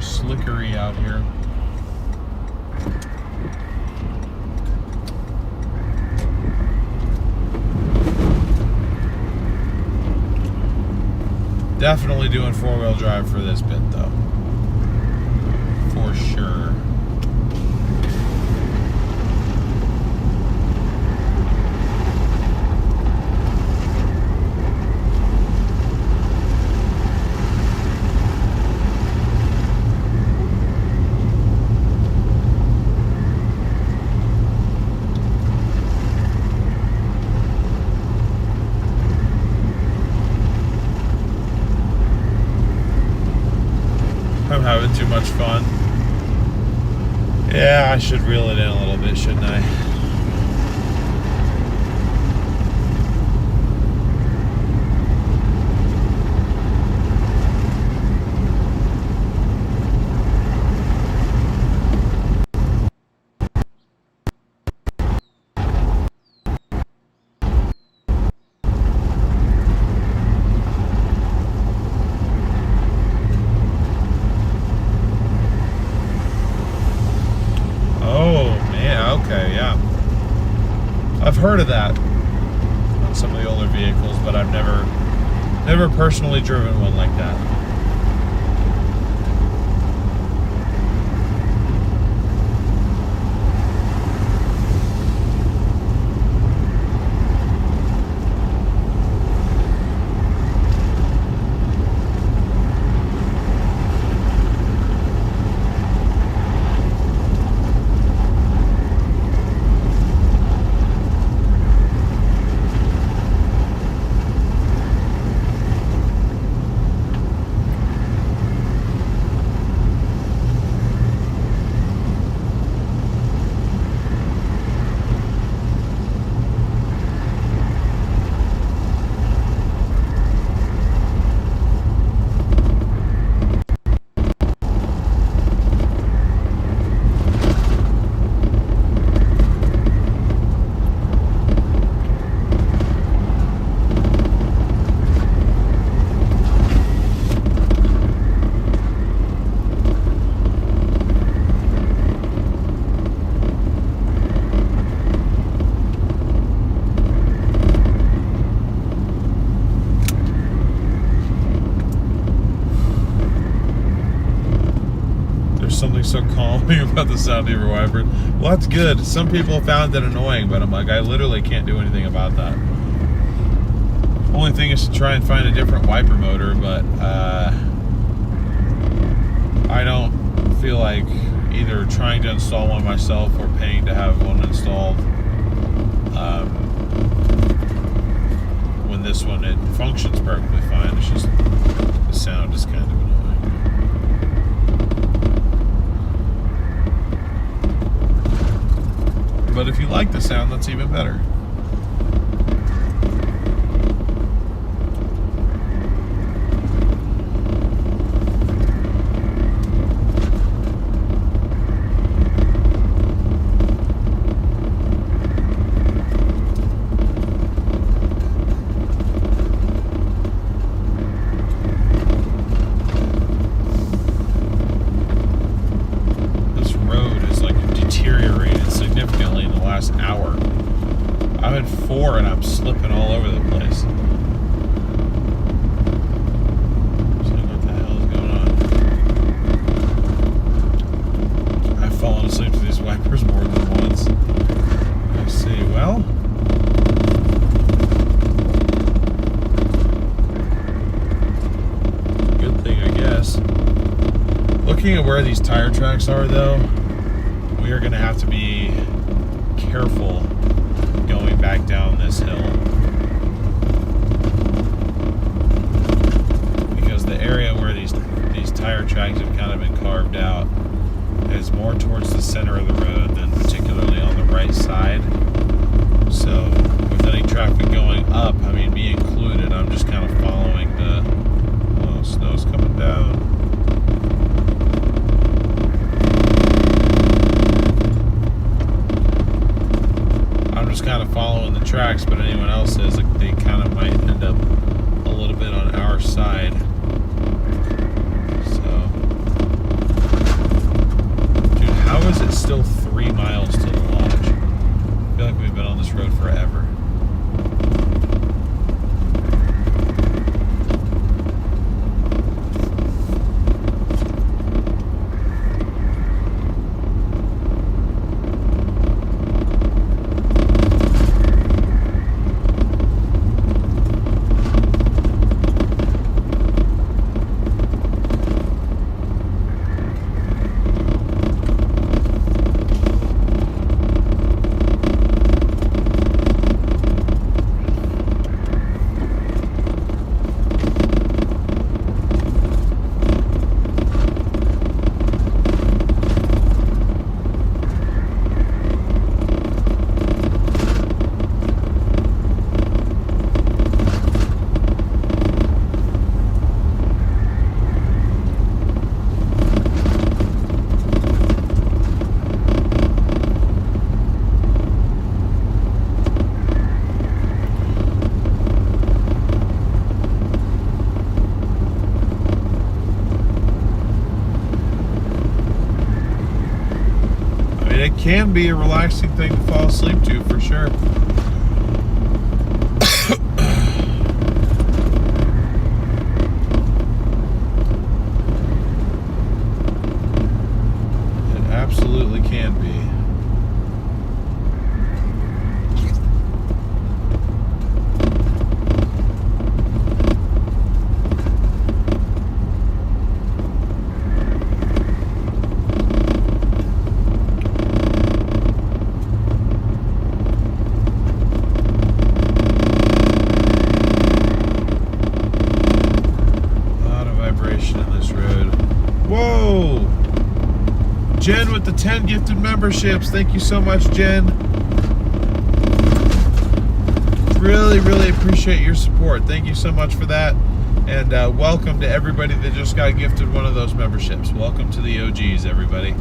Slickery out here. Definitely doing four-wheel drive for this bit though. For sure. I'm having too much fun. Yeah, I should reel it in a little bit, shouldn't I? Okay. Okay, yeah. I've heard of that on some of the older vehicles, but I've never personally driven one like that. Something so calming about the sound of your wiper. Well, that's good. Some people found it annoying, but I'm like, I literally can't do anything about that. Only thing is to try and find a different wiper motor, but I don't feel like either trying to install one myself or paying to have one installed. When this one, it functions perfectly fine. It's just the sound is kind of annoying. But if you like the sound, that's even better. Hour. I'm in 4 and I'm slipping all over the place. So what the hell is going on? I've fallen asleep to these wipers more than once. Let's see. Well, good thing, I guess. Looking at where these tire tracks are, though, we are going to have to be careful going back down this hill, because the area where these tire tracks have kind of been carved out is more towards the center of the road than particularly on the right side. So with any traffic going up, I mean me included, I'm just kind of following the snow's coming down. Just kind of following the tracks, but anyone else says like they kind of might end up a little bit on our side. So, dude, how is it still 3 miles to the lodge? I feel like we've been on this road forever. can be a relaxing thing to fall asleep to, for sure. It absolutely can be. Whoa! Jen with the 10 gifted memberships. Thank you so much, Jen. Really, really appreciate your support. Thank you so much for that. And welcome to everybody that just got gifted one of those memberships. Welcome to the OGs, everybody.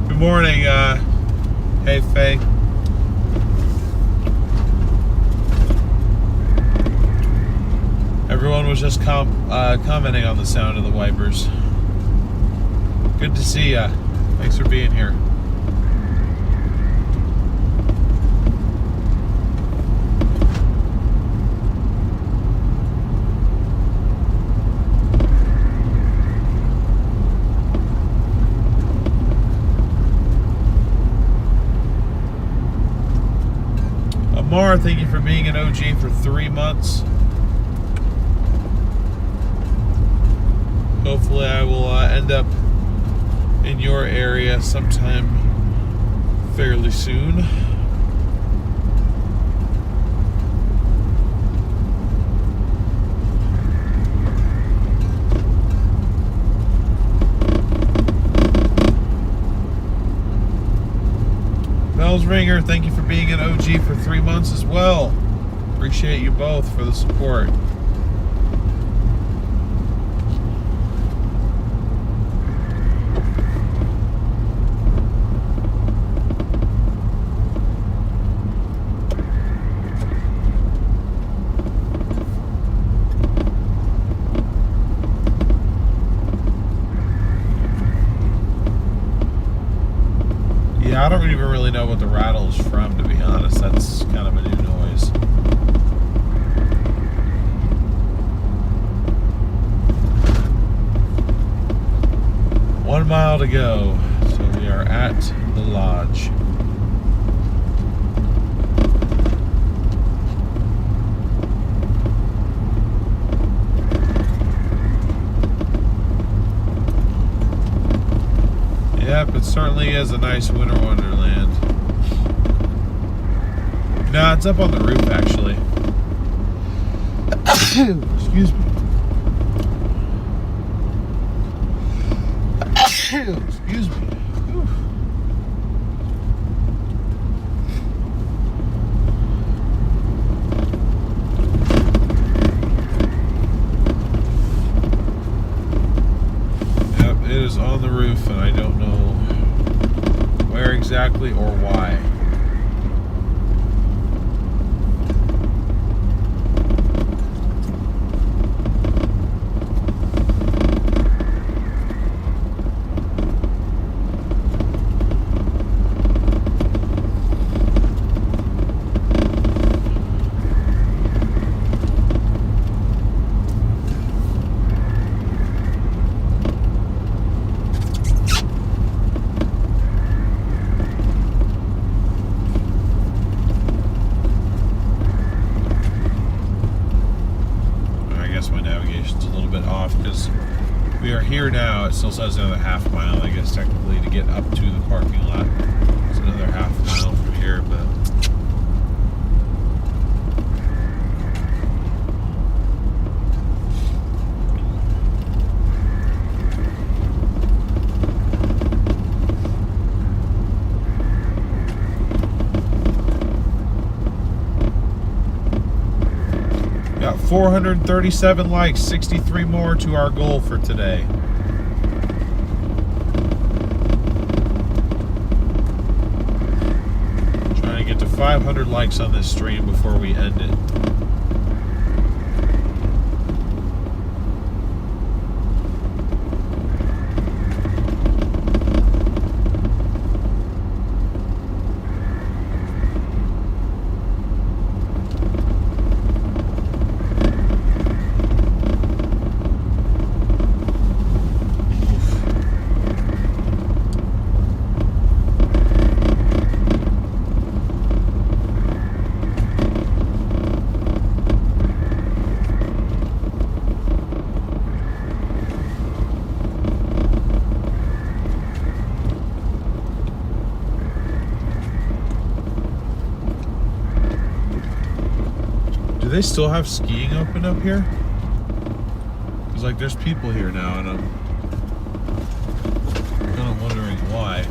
Good morning, hey Faye. Everyone was just commenting on the sound of the wipers. Good to see ya. Thanks for being here. Amar, thank you for being an OG for 3 months. Hopefully I will end up in your area sometime fairly soon. Bells Ringer, thank you for being an OG for 3 months as well. Appreciate you both for the support. Yeah, I don't even really know what the rattle is from, to be honest. That's kind of a new noise. One mile to go, so we are at the lodge. Yep, it certainly is a nice winter wonderland. No, it's up on the roof, actually. Excuse me. Excuse me. Whew. Yep, it is on the roof, and I don't know where exactly or why. We are here now. It still says another half mile, I guess, technically, to get up to the parking lot. It's another half mile from here, but Got 437 likes, 63 more to our goal for today. Trying to get to 500 likes on this stream before we end it. Do they still have skiing open up here? Because like there's people here now and I'm kind of wondering why.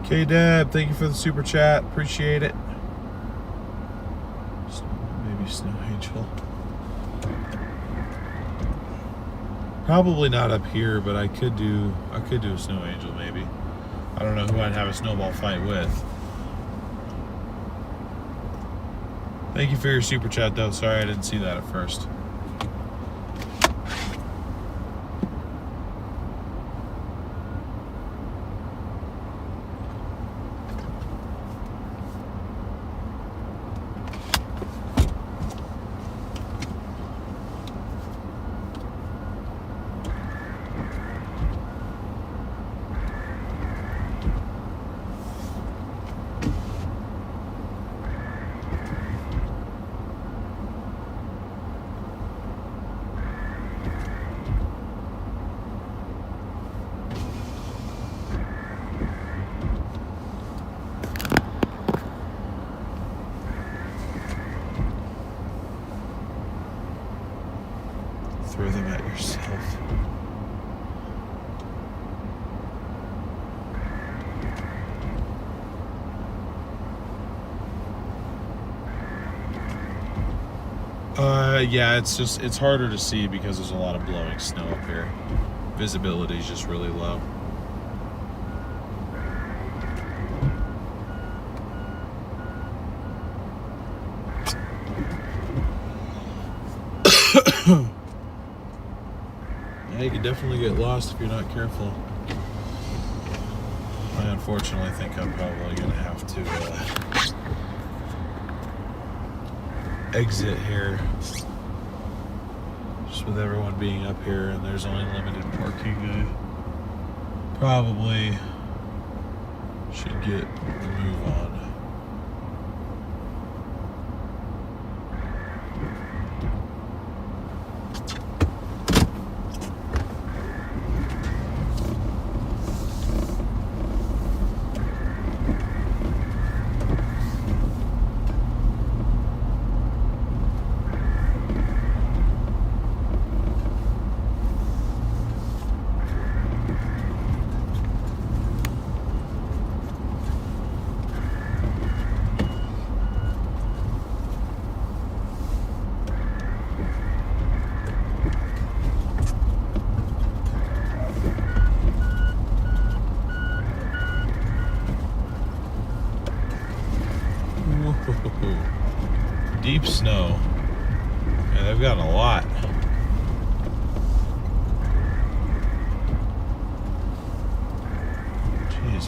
Okay, Deb, thank you for the super chat. Appreciate it. Maybe Snow Angel. Probably not up here, but I could do a Snow Angel maybe. I don't know who I'd have a snowball fight with. Thank you for your super chat, though. Sorry I didn't see that at first. Throw them at yourself. Yeah, it's harder to see because there's a lot of blowing snow up here. Visibility is just really low. Yeah, you can definitely get lost if you're not careful. I unfortunately think I'm probably going to have to exit here. Just with everyone being up here and there's only limited parking, I probably should get a move on.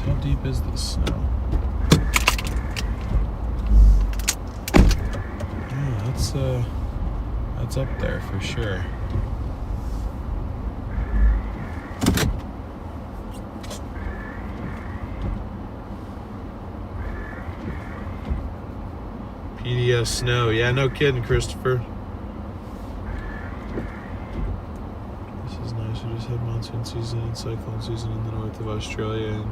How deep is this snow? Yeah, that's up there for sure. PDS snow. Yeah, no kidding, Christopher. This is nice. We just had monsoon season and cyclone season in the north of Australia and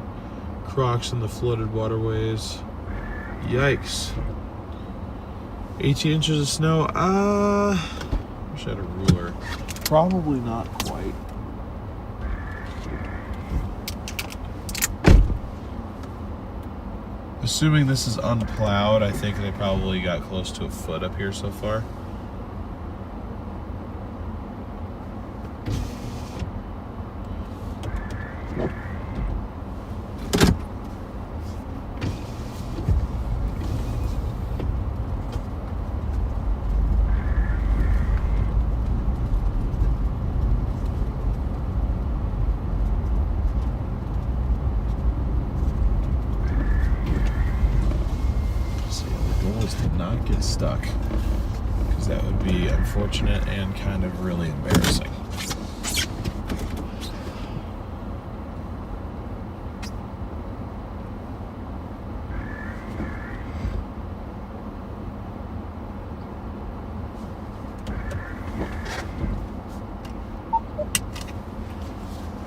crocs in the flooded waterways. Yikes. 18 inches of snow. Wish I had a ruler. Probably not quite. Assuming this is unplowed, I think they probably got close to a foot up here so far. Did not get stuck, because that would be unfortunate and kind of really embarrassing.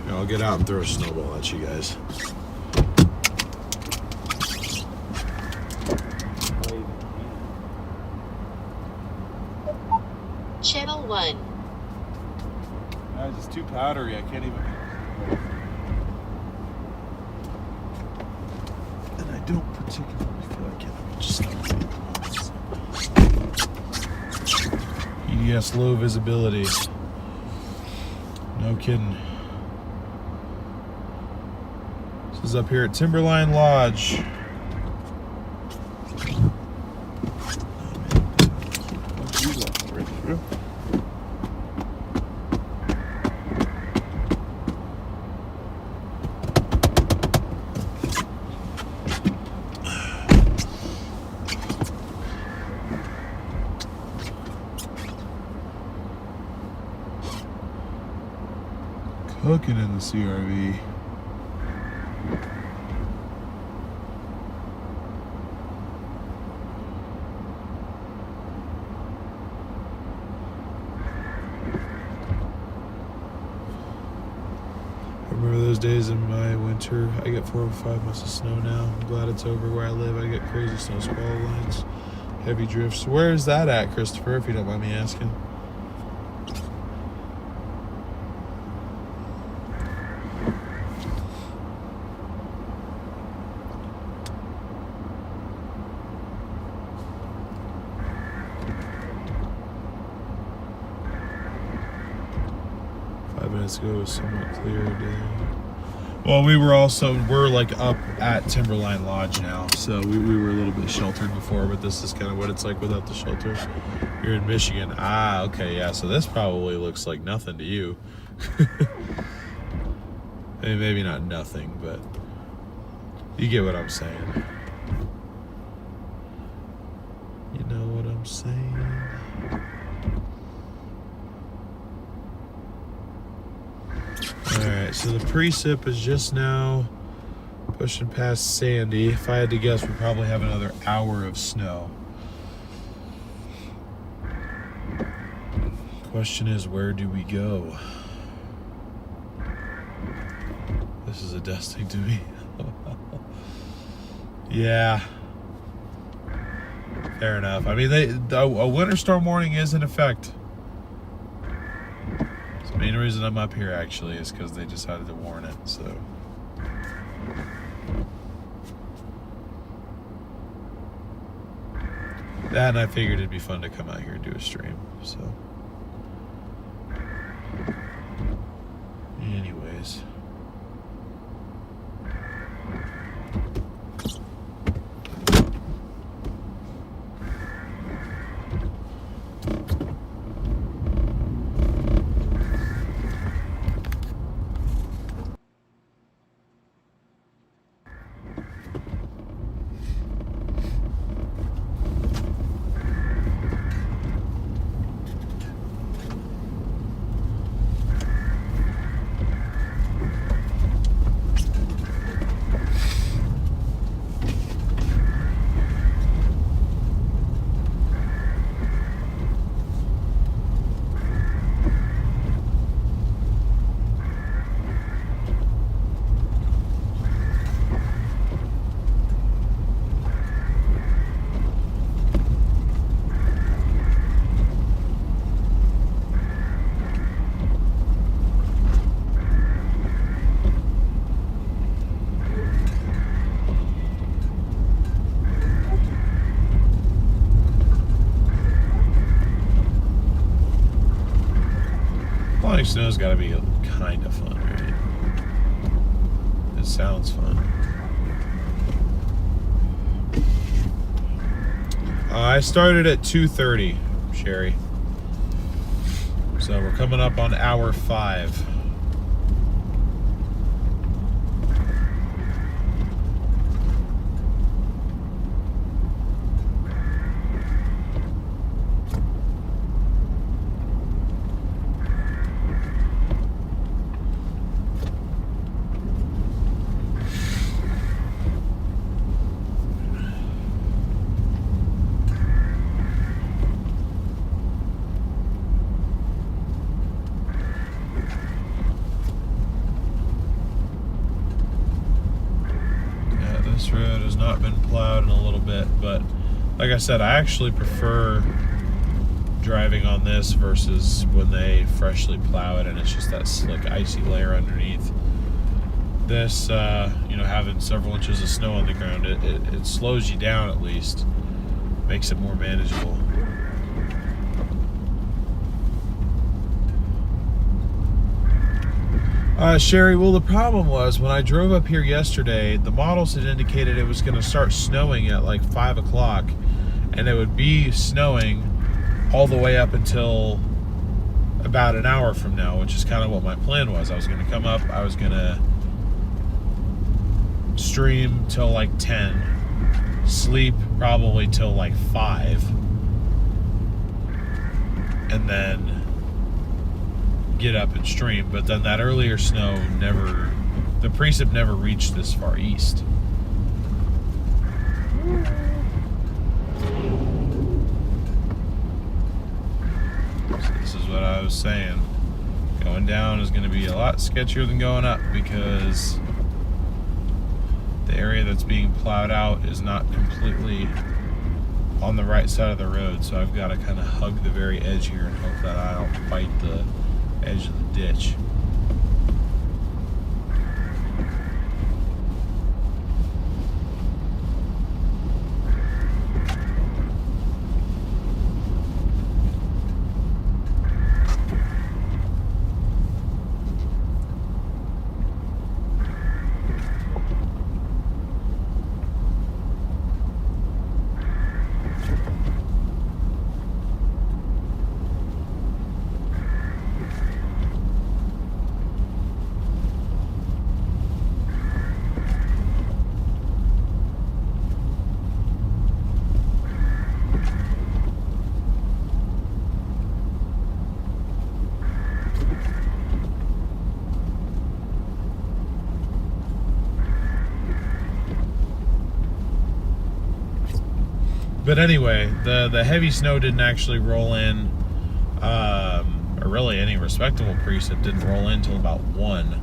Here, I'll get out and throw a snowball at you guys. Channel 1. Guys, it's too powdery. I can't even. And I don't particularly feel like it. Let me just stop. EDS low visibility. No kidding. This is up here at Timberline Lodge. Cooking in the CRV. I remember those days in my winter. I get 4 or 5 months of snow now. I'm glad it's over where I live. I get crazy snow squall lines, heavy drifts. Where is that at, Christopher, if you don't mind me asking? Minutes ago, it was somewhat clear day. Well, we're like up at Timberline Lodge now, so we were a little bit sheltered before, but this is kind of what it's like without the shelter. You're in Michigan. Ah, okay, yeah, so this probably looks like nothing to you. I mean, maybe not nothing, but you get what I'm saying. You know what I'm saying? Alright, so the precip is just now pushing past Sandy. If I had to guess, we probably have another hour of snow. Question is, where do we go? This is a dusting to me. Yeah. Fair enough. I mean, a winter storm warning is in effect. The main reason I'm up here actually is because they decided to warn it, so. That, and I figured it'd be fun to come out here and do a stream, so. Anyways. Flying snow's got to be kind of fun, right? It sounds fun. I started at 2:30, Sherry. So we're coming up on hour 5. This road has not been plowed in a little bit, but like I said, I actually prefer driving on this versus when they freshly plow it and it's just that slick icy layer underneath. This, having several inches of snow on the ground, it slows you down at least, makes it more manageable. Sherry, well, the problem was when I drove up here yesterday, the models had indicated it was going to start snowing at like 5 o'clock, and it would be snowing all the way up until about an hour from now, which is kind of what my plan was. I was going to come up, I was going to stream till like 10, sleep probably till like 5, and then get up and stream. But then that earlier snow the precip never reached this far east. So this is what I was saying. Going down is going to be a lot sketchier than going up because the area that's being plowed out is not completely on the right side of the road, so I've got to kind of hug the very edge here and hope that I don't bite the edge of the ditch. But anyway, the heavy snow didn't actually roll in, or really any respectable precip didn't roll in until about 1.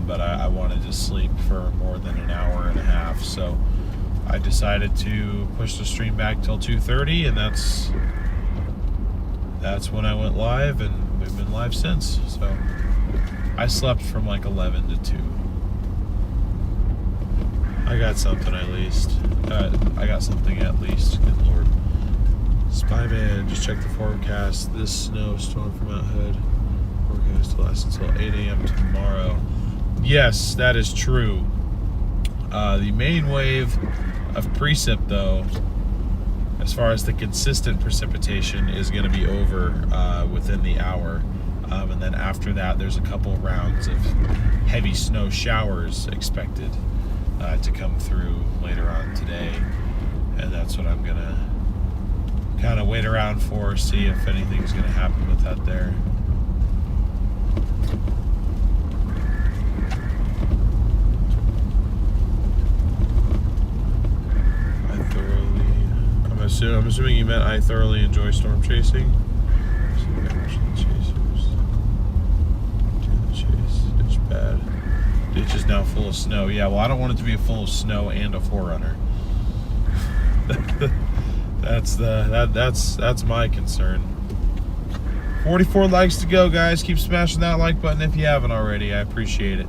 But I wanted to sleep for more than an hour and a half, so I decided to push the stream back till 2:30, and that's when I went live, and we've been live since. So I slept from like 11 to 2. I got something at least. I got something at least. Good Lord. Spyman, just check the forecast. This snowstorm from Mount Hood forecast to last until 8 a.m. tomorrow. Yes, that is true. The main wave of precip, though, as far as the consistent precipitation, is going to be over within the hour. And then after that, there's a couple rounds of heavy snow showers expected to come through later on today, and that's what I'm gonna kind of wait around for, see if anything's gonna happen with that there. I'm assuming you meant I thoroughly enjoy storm chasing. It's bad. Ditch is now full of snow. Yeah, well, I don't want it to be full of snow and a 4Runner. That's my concern. 44 likes to go, guys. Keep smashing that like button if you haven't already. I appreciate it.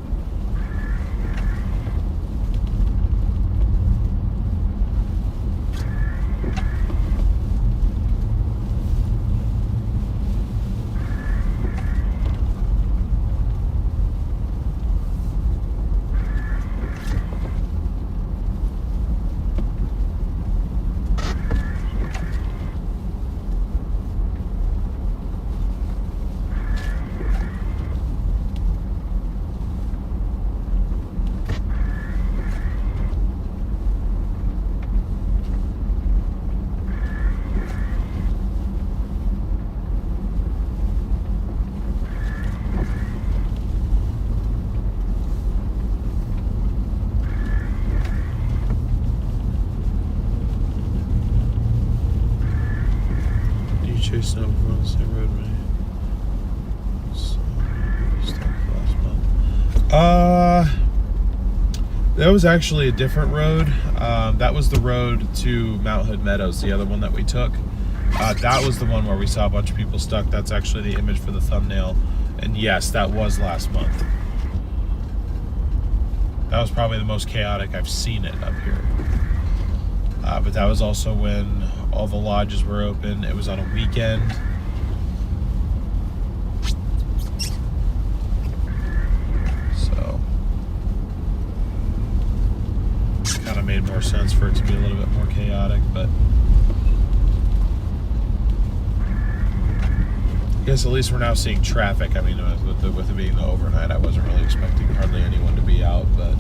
That was actually a different road. That was the road to Mount Hood Meadows, the other one that we took. That was the one where we saw a bunch of people stuck. That's actually the image for the thumbnail. And yes, that was last month. That was probably the most chaotic I've seen it up here. But that was also when all the lodges were open. It was on a weekend. So, kind of made more sense for it to be a little bit more chaotic, but I guess at least we're now seeing traffic. I mean, with it being the overnight, I wasn't really expecting hardly anyone to be out, but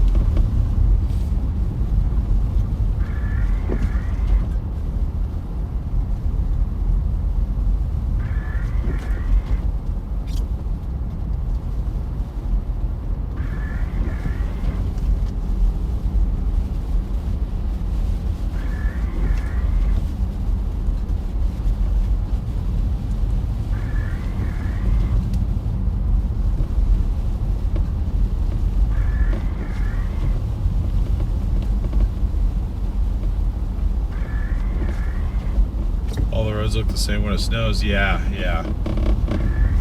look the same when it snows. Yeah,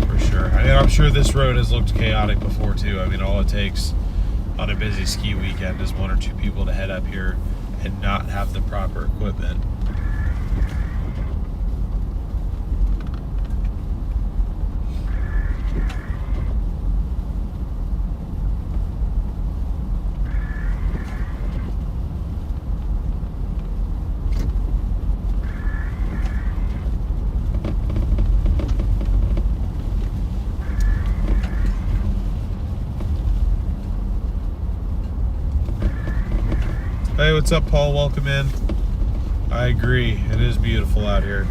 for sure. I mean, I'm sure this road has looked chaotic before too. I mean, all it takes on a busy ski weekend is one or two people to head up here and not have the proper equipment. Hey, what's up, Paul? Welcome in. I agree. It is beautiful out here.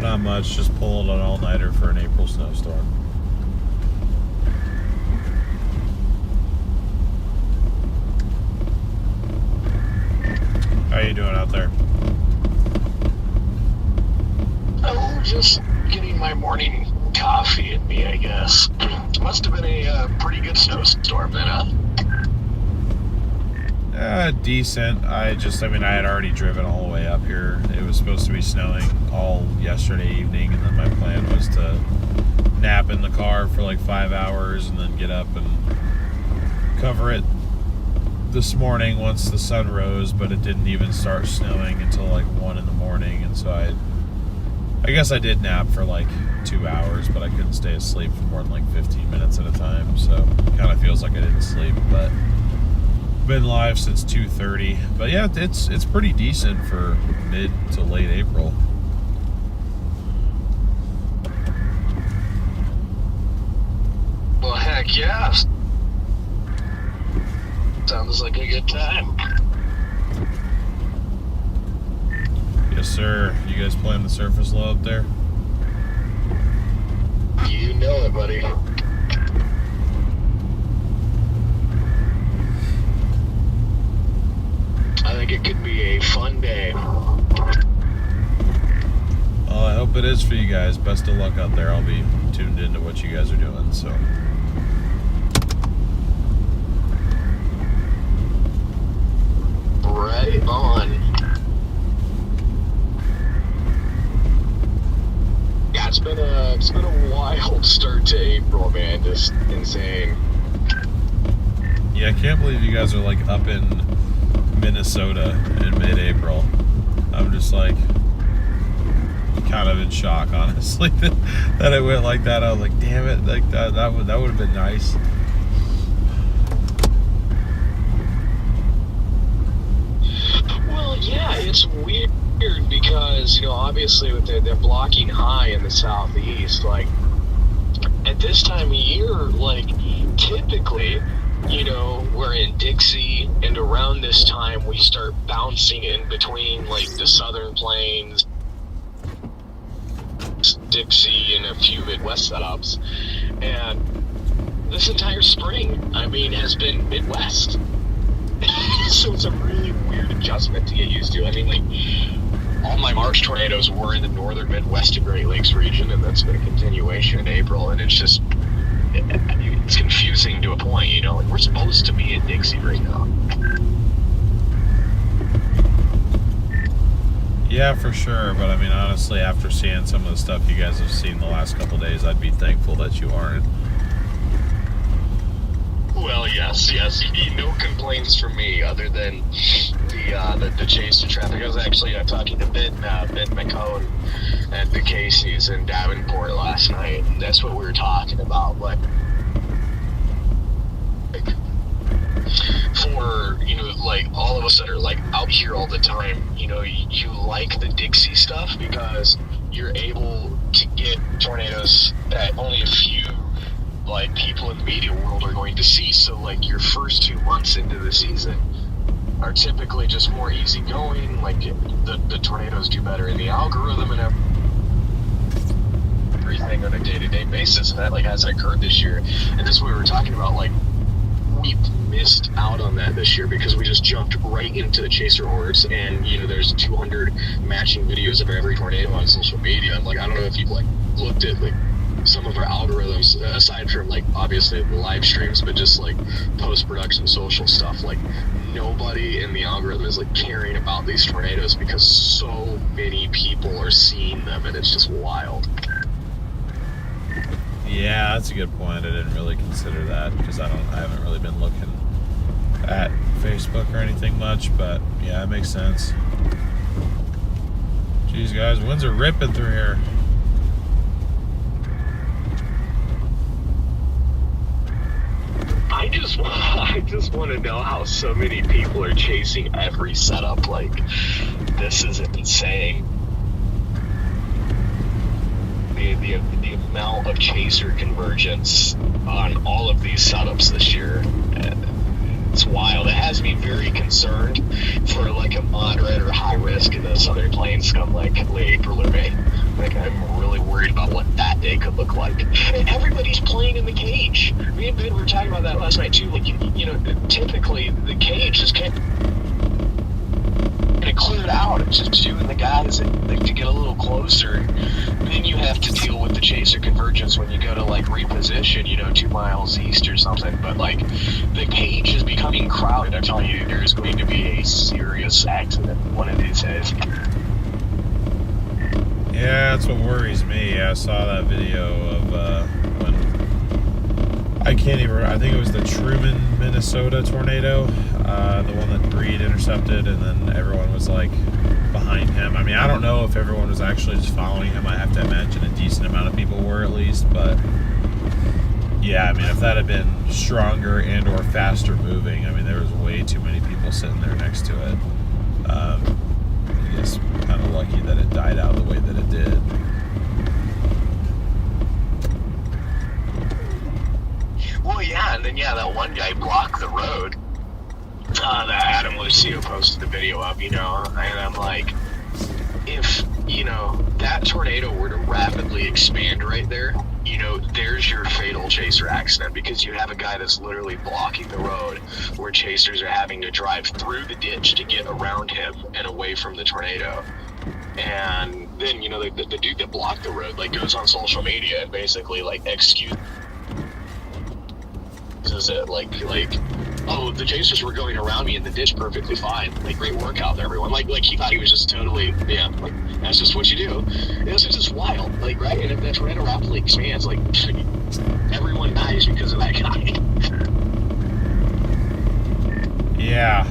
Not much, just pulling an all-nighter for an April snowstorm. How you doing out there? Oh, just getting my morning coffee in me, I guess. Must have been a pretty good snowstorm then, huh? Decent. I had already driven all the way up here. It was supposed to be snowing all yesterday evening, and then my plan was to nap in the car for like 5 hours and then get up and cover it this morning once the sun rose, but it didn't even start snowing until like 1 in the morning, and so I I guess I did nap for like 2 hours, but I couldn't stay asleep for more than like 15 minutes at a time, so it kind of feels like I didn't sleep. But been live since 2:30. But yeah, it's pretty decent for mid to late April. Well, heck yeah. Sounds like a good time. Yes, sir. You guys playing the surface low up there? You know it, buddy. I think it could be a fun day. Well, I hope it is for you guys. Best of luck out there. I'll be tuned into what you guys are doing, so. Right on. Yeah, it's been a wild start to April, man. Just insane. Yeah, I can't believe you guys are like up in Minnesota in mid-April. I'm just like kind of in shock, honestly, that it went like that. I was like, damn it, like that would have been nice. Well, yeah, it's weird because, you know, obviously with the blocking high in the southeast, like at this time of year, like typically, you know, we're in Dixie, and around this time we start bouncing in between like the southern plains, Dixie, and a few Midwest setups. And this entire spring, I mean, has been Midwest. So it's a really weird adjustment to get used to. I mean, like, all my March tornadoes were in the northern Midwest to Great Lakes region, and that's been a continuation in April, and it's just, it's confusing to a point, you know? Like, we're supposed to be in Dixie right now. Yeah, for sure. But I mean, honestly, after seeing some of the stuff you guys have seen the last couple of days, I'd be thankful that you aren't. Well, yes. No complaints from me other than the chase to traffic. I was actually talking to Ben McCone at the Casey's in Davenport last night, and that's what we were talking about. Like, for, you know, like all of us that are like out here all the time, you know, you like the Dixie stuff because you're able to get tornadoes that only a few like people in the media world are going to see. So like your first 2 months into the season are typically just more easygoing. Like the tornadoes do better in the algorithm and everything on a day-to-day basis, and that like hasn't occurred this year. And that's what we were talking about. Like, we missed out on that this year because we just jumped right into the chaser hordes, and you know, there's 200 matching videos of every tornado on social media. I'm like, I don't know if you've like looked at like some of our algorithms, aside from like obviously the live streams, but just like post-production social stuff. Like, nobody in the algorithm is like caring about these tornadoes because so many people are seeing them, and it's just wild. Yeah, that's a good point. I didn't really consider that because I haven't really been looking at Facebook or anything much, but yeah, it makes sense. Jeez, guys, winds are ripping through here. I just want to know how so many people are chasing every setup. Like, this is insane. The amount of chaser convergence on all of these setups this year, it's wild. It has me very concerned for like a moderate or high risk in the southern plains come like late April or May. Like, I'm really worried about what that day could look like. And everybody's playing in the cage. Me and Ben were talking about that last night too. Like, you know, typically the cage is kind of cleared out. It's just you and the guys that like to get a little closer. Then you have to deal with the chaser convergence when you go to like reposition, you know, 2 miles east or something. But like, the cage is becoming crowded. I'm telling you, there is going to be a serious accident one of these days. Yeah, that's what worries me. I saw that video of when I think it was the Truman, Minnesota tornado, the one that Reed intercepted, and then everyone was like behind him. I mean, I don't know if everyone was actually just following him. I have to imagine a decent amount of people were at least, but yeah, I mean, if that had been stronger and or faster moving, I mean, there was way too many people sitting there next to it. I guess kind of lucky that it died out the way that it did. Well, yeah, and then that one guy blocked the road. That Adam Lucio posted the video of, and I'm like, if, that tornado were to rapidly expand right there, there's your fatal chaser accident, because you have a guy that's literally blocking the road where chasers are having to drive through the ditch to get around him and away from the tornado. And then, the dude that blocked the road, goes on social media and basically, excuses it, oh, the chasers were going around me in the ditch perfectly fine. Great workout there, everyone. He thought he was just totally, that's just what you do. This is just wild, right? And if that tornado rapidly expands, everyone dies because of that guy. Yeah,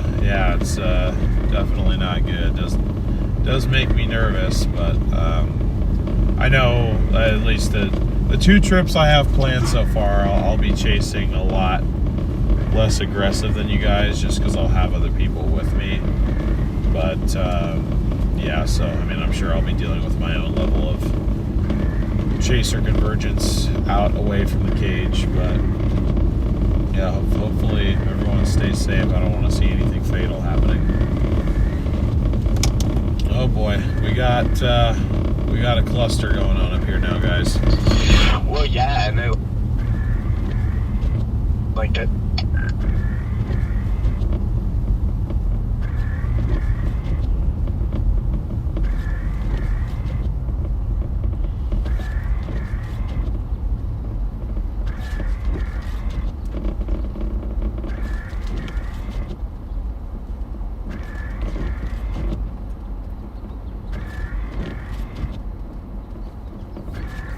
it's definitely not good. Does make me nervous, but I know at least the 2 trips I have planned so far, I'll be chasing a lot less aggressive than you guys, just because I'll have other people with me. But yeah, so I mean, I'm sure I'll be dealing with my own level of chaser convergence out away from the cage. But yeah, hopefully everyone stays safe. I don't want to see anything fatal happening. Oh boy, we got a cluster going on up here now, guys. Well, yeah, and I like that.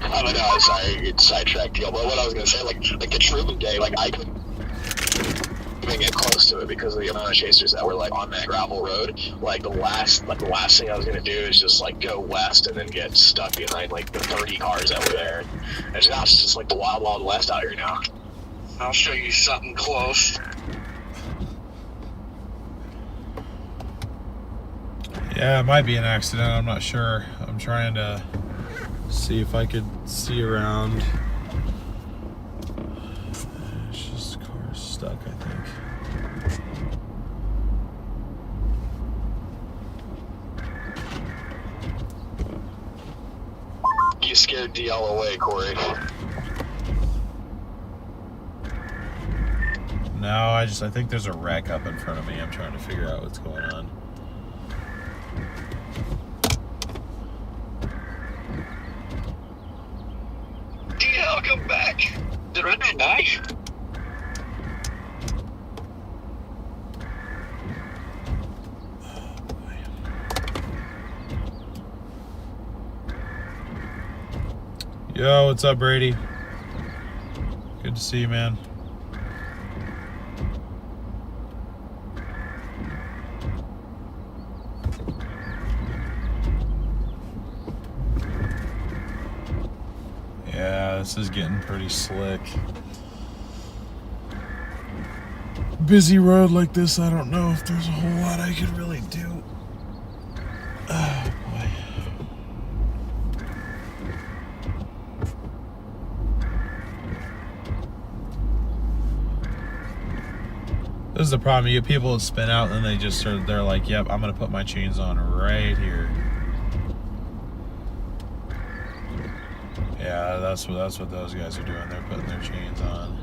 I don't know, sorry, it's sidetracked deal, but what I was gonna say, like the Truman day, I couldn't even get close to it because of the amount of chasers that were on that gravel road. The last thing I was gonna do is just go west and then get stuck behind the 30 cars that were there. And now it's just the wild, wild west out here now. I'll show you something close. Yeah, it might be an accident, I'm not sure. I'm trying to see if I could see around. It's just the car's stuck, I think. You scared DL away, Corey. No, I think there's a wreck up in front of me. I'm trying to figure out what's going on. DL, come back. Did Redman die? Yo, what's up, Brady? Good to see you, man. Yeah, this is getting pretty slick. Busy road like this, I don't know if there's a whole lot I could really do. Oh, boy. This is the problem. You get people that spin out and they just they're like, yep, I'm going to put my chains on right here. Yeah, that's what those guys are doing. They're putting their chains on.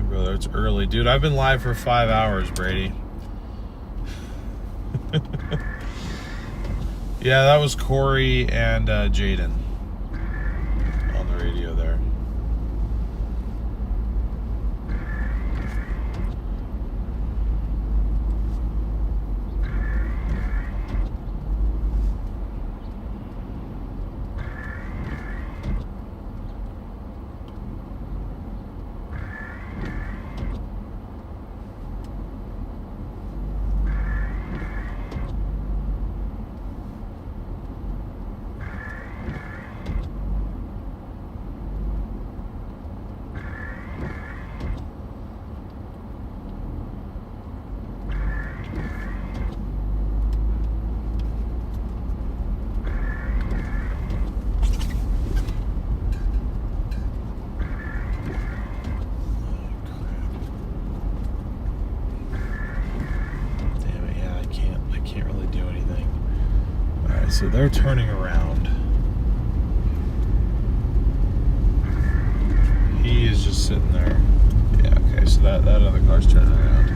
Brother, it's early. Dude, I've been live for 5 hours, Brady. Yeah, that was Corey and Jaden on the radio there. So they're turning around. He is just sitting there. Yeah, okay, so that other car's turning around.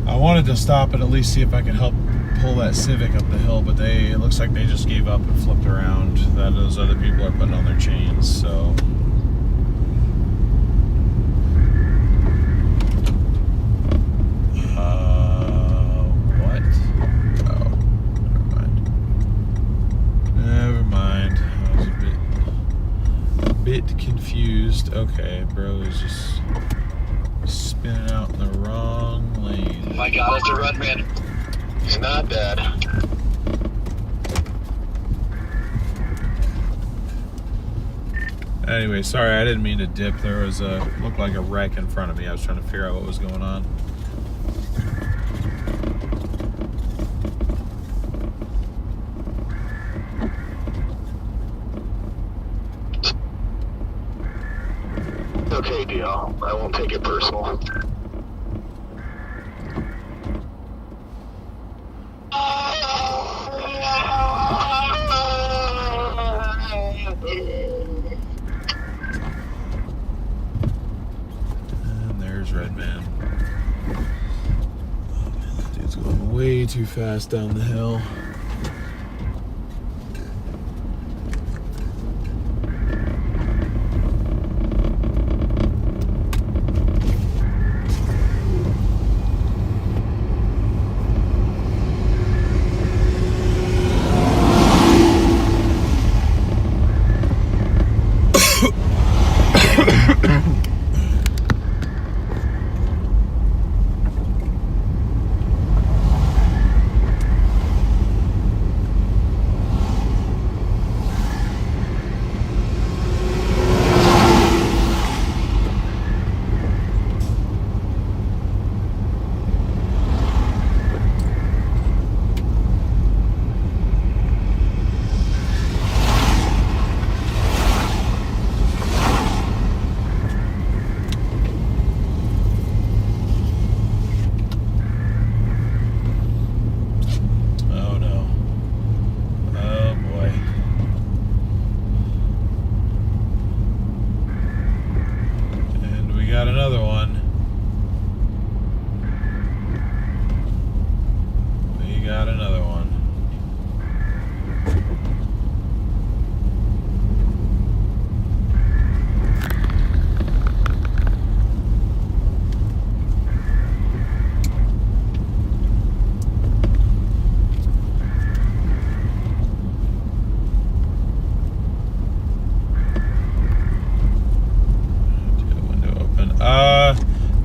I wanted to stop and at least see if I could help pull that Civic up the hill, but it looks like they just gave up and flipped around. Those other people are putting on their chains, so. Confused. Okay, bro is just spinning out in the wrong lane. Oh my god, it's a red man. He's not dead. Anyway, sorry, I didn't mean to dip. There was looked like a wreck in front of me. I was trying to figure out what was going on. Okay, deal. I won't take it personal. And there's Red Man. Oh man, that dude's going way too fast down the hill.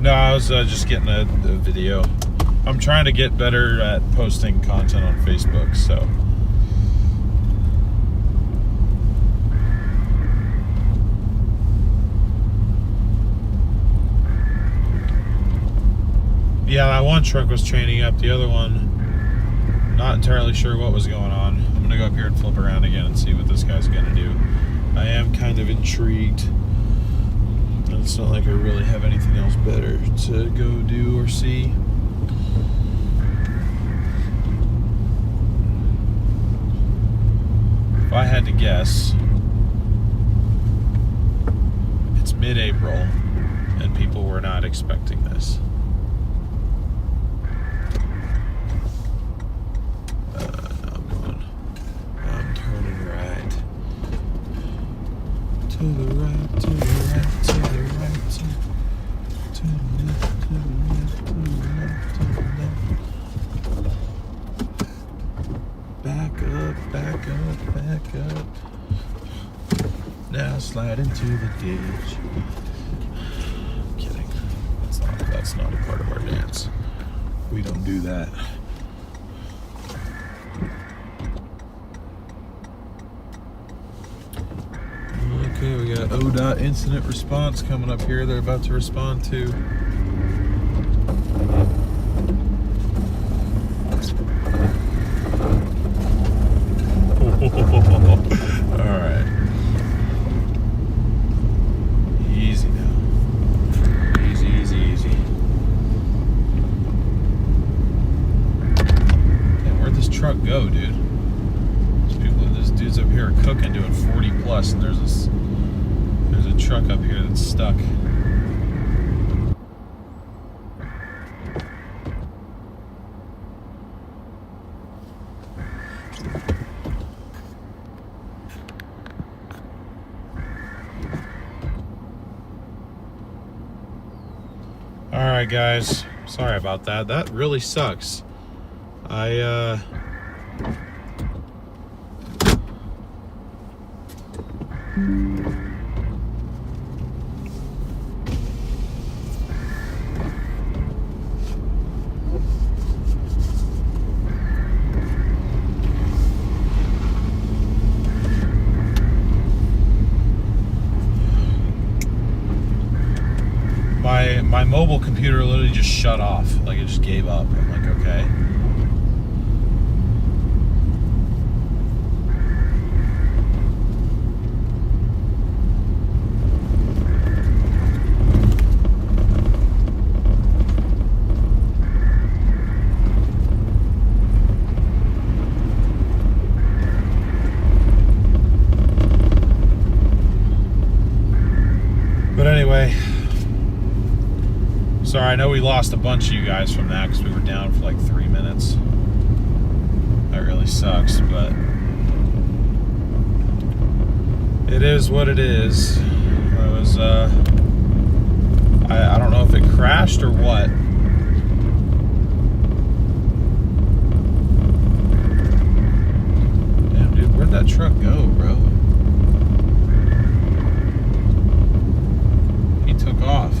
No, I was just getting a video. I'm trying to get better at posting content on Facebook, so. Yeah, that one truck was training up. The other one, not entirely sure what was going on. I'm gonna go up here and flip around again and see what this guy's gonna do. I am kind of intrigued. It's not like I really have anything else better to go do or see. If I had to guess, it's mid-April and people were not expecting this. To the right, to the right, to the right, to the left, to the left, to the left, to the left. Back up, back up, back up. Now slide into the ditch. I'm kidding. That's not a part of our dance. We don't do that. Okay, we got ODOT incident response coming up here. They're about to respond to. All right. Easy now. Easy, easy, easy. Damn, where'd this truck go, dude? This dude's up here cooking, doing 40 plus, and there's a truck up here that's stuck. All right, guys. Sorry about that. That really sucks. My mobile computer literally just shut off. Like, it just gave up. I'm like, okay. But anyway, sorry, I know we lost a bunch of you guys from that because we were down for like 3 minutes. That really sucks, but it is what it is. It was, I don't know if it crashed or what. Damn, dude, where'd that truck go, bro? He took off.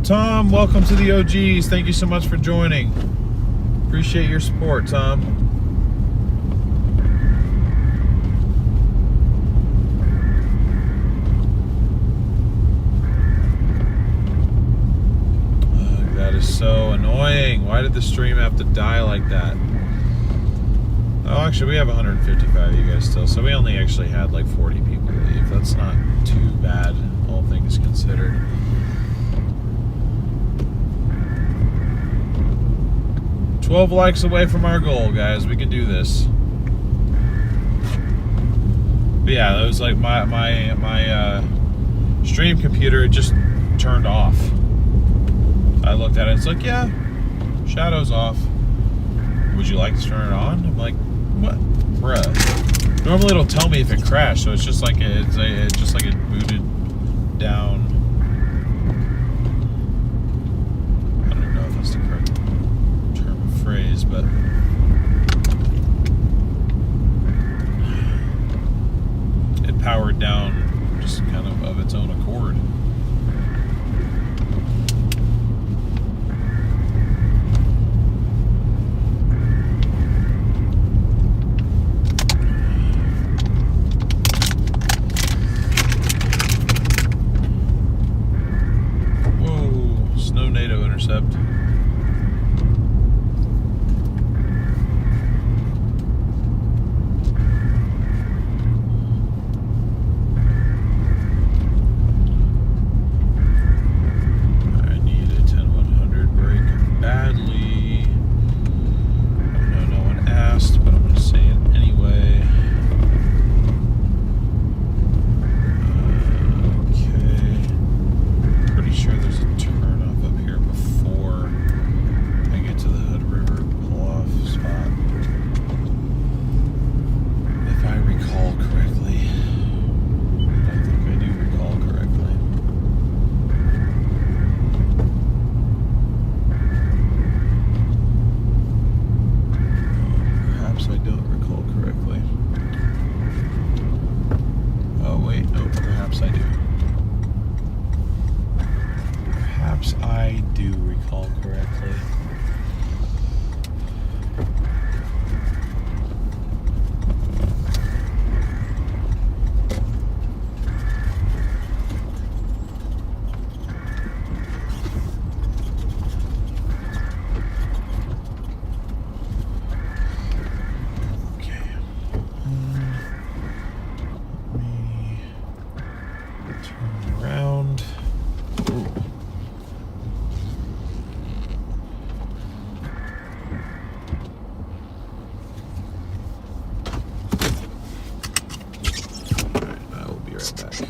Tom, welcome to the OGs. Thank you so much for joining. Appreciate your support, Tom. That is so annoying. Why did the stream have to die like that? Oh, actually, we have 155 of you guys still, so we only actually had like 40 people leave. That's not too bad, all things considered. $12 likes away from our goal, guys. We can do this. But yeah, it was like my stream computer just turned off. I looked at it. It's like, yeah, shadow's off. Would you like to turn it on? I'm like, what, bruh? Normally it'll tell me if it crashed, so it's just like it's just like it booted down. I don't even know if that's the correct term of phrase, but it powered down just kind of its own accord. intercept. I need a 10-100 brake badly. I know no one asked, but I'm going to say it anyway. Pretty sure there's a turn off up here before I get to the Hood River pull-off spot. If I recall correctly. I think I do recall correctly. Perhaps I don't recall correctly. Oh wait, no, perhaps I do. Perhaps I do recall correctly. Okay. Let me turn around. Ooh. I will be right back.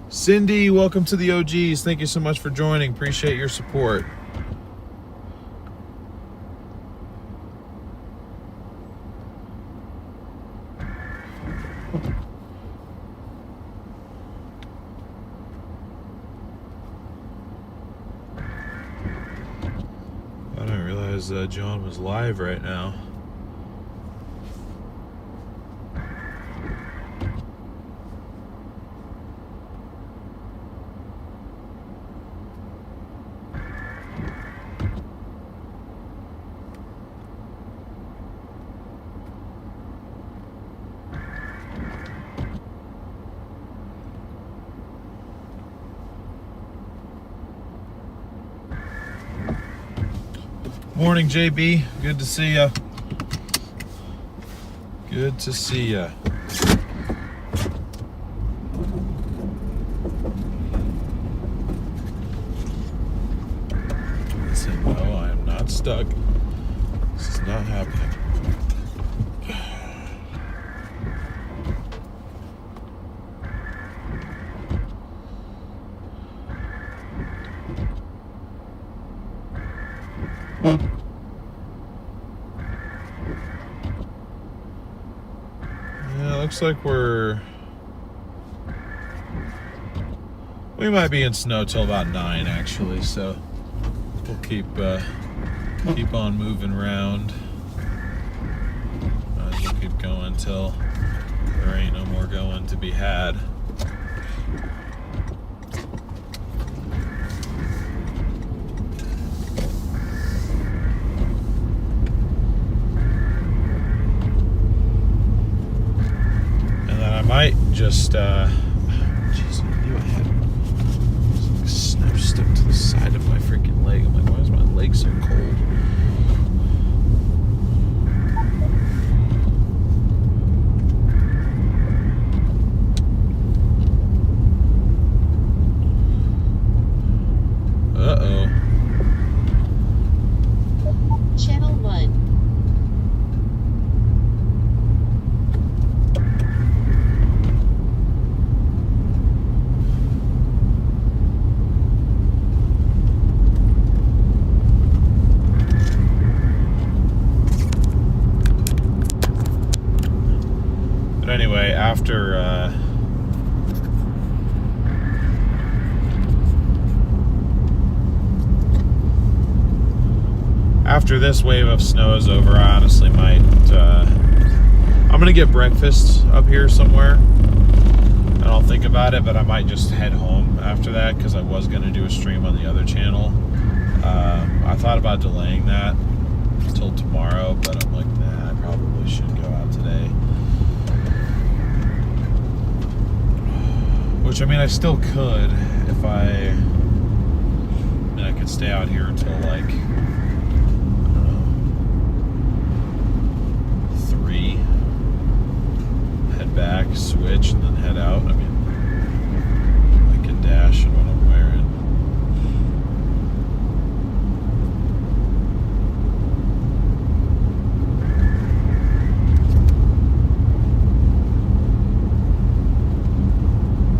Cindy, welcome to the OGs. Thank you so much for joining. Appreciate your support. I didn't realize John was live right now. Morning, JB. Good to see ya. Good to see ya. Listen, no, I am not stuck. This is not happening. Yeah, looks like we might be in snow till about 9 actually, so we'll keep on moving around. Might as well keep going till there ain't no more going to be had. Might just, jeez, I after this wave of snow is over, I honestly might, I'm gonna get breakfast up here somewhere. I don't think about it, but I might just head home after that, because I was gonna do a stream on the other channel. I thought about delaying that until tomorrow, but I'm like, nah, I probably should go out today. Which, I mean, I still could if I mean, I could stay out here until like, I don't know, 3, head back, switch, and then head out. I mean, I could dash in what I'm wearing.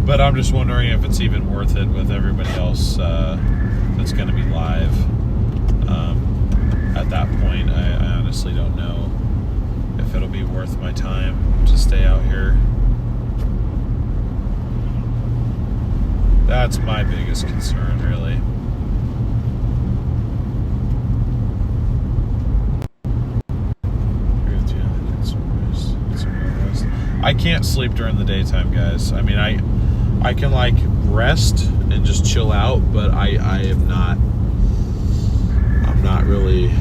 But I'm just wondering if it's even worth it with everybody else that's going to be live. At that point, I honestly don't know if it'll be worth my time to stay out here. That's my biggest concern, really. I can't sleep during the daytime, guys. I mean, I can like rest and just chill out, but I'm not really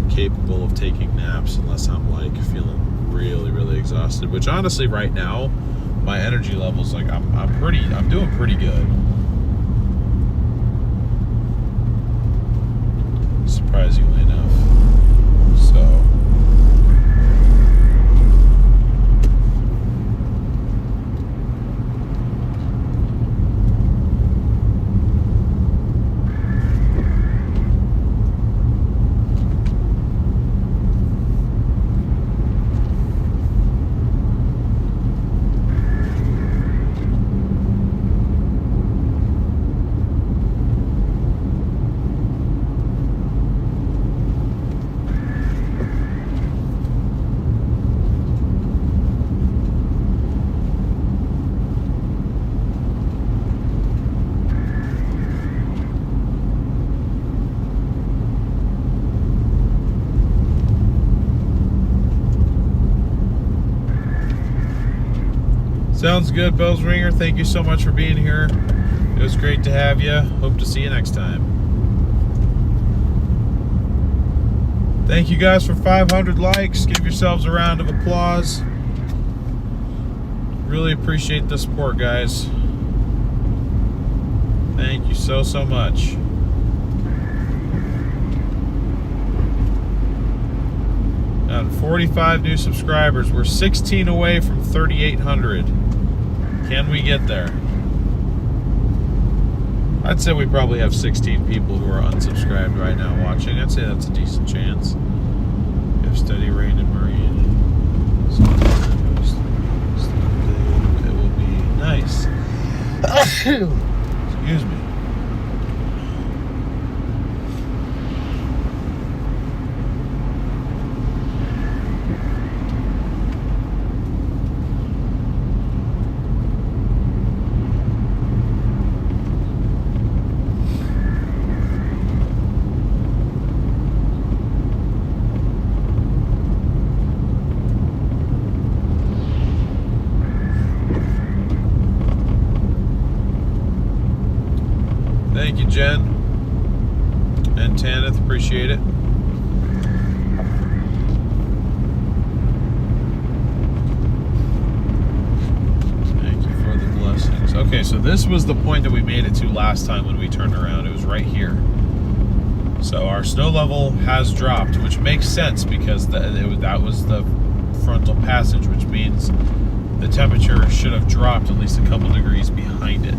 capable of taking naps unless I'm like feeling really, really exhausted, which honestly right now my energy levels, like I'm doing pretty good. Surprisingly enough. So sounds good, Bells Ringer. Thank you so much for being here. It was great to have you. Hope to see you next time. Thank you guys for 500 likes. Give yourselves a round of applause. Really appreciate the support, guys. Thank you so much. And 45 new subscribers. We're 16 away from 3,800. Can we get there? I'd say we probably have 16 people who are unsubscribed right now watching. I'd say that's a decent chance. We have steady rain and marine. It will be nice. Excuse me. Thank you, Jen and Tanith. Appreciate it. Thank you for the blessings. Okay, so this was the point that we made it to last time when we turned around. It was right here. So our snow level has dropped, which makes sense because that was the frontal passage, which means the temperature should have dropped at least a couple degrees behind it.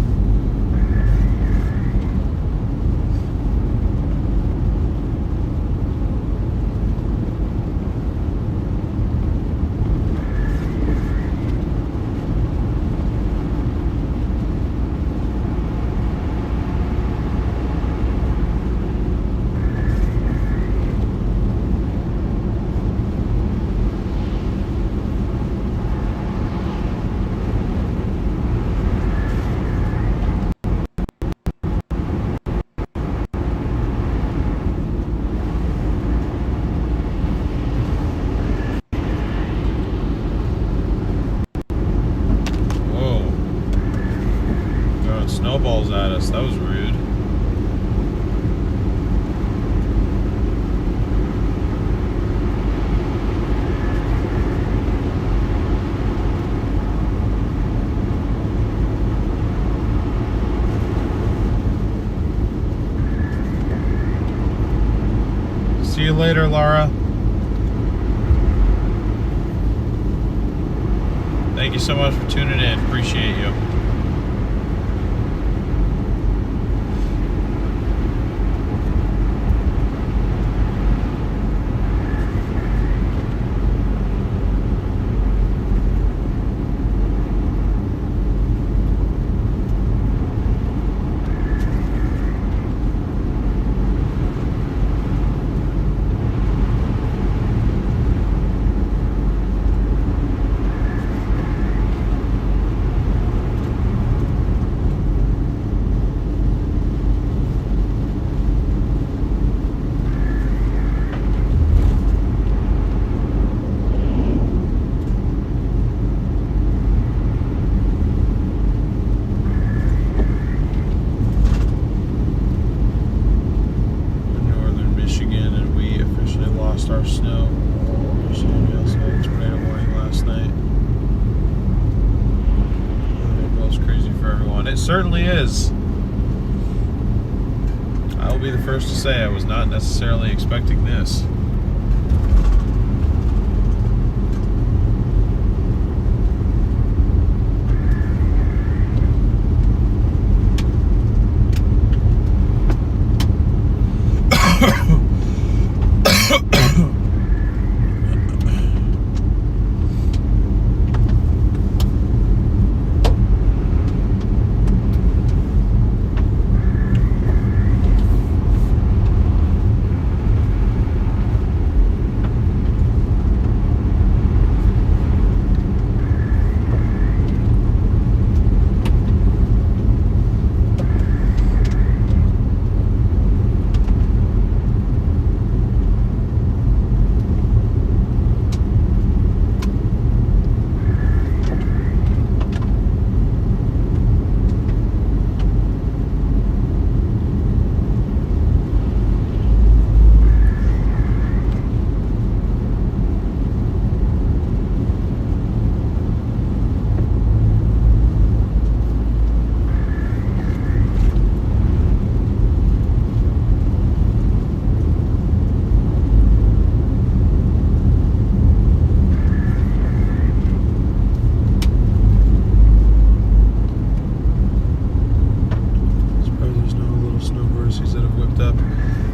snowballs at us. That was rude. See you later, Laura. Thank you so much for tuning in. Appreciate you. Our snow. Tornado warning last night. It's crazy for everyone. It certainly is. I will be the first to say I was not necessarily expecting this.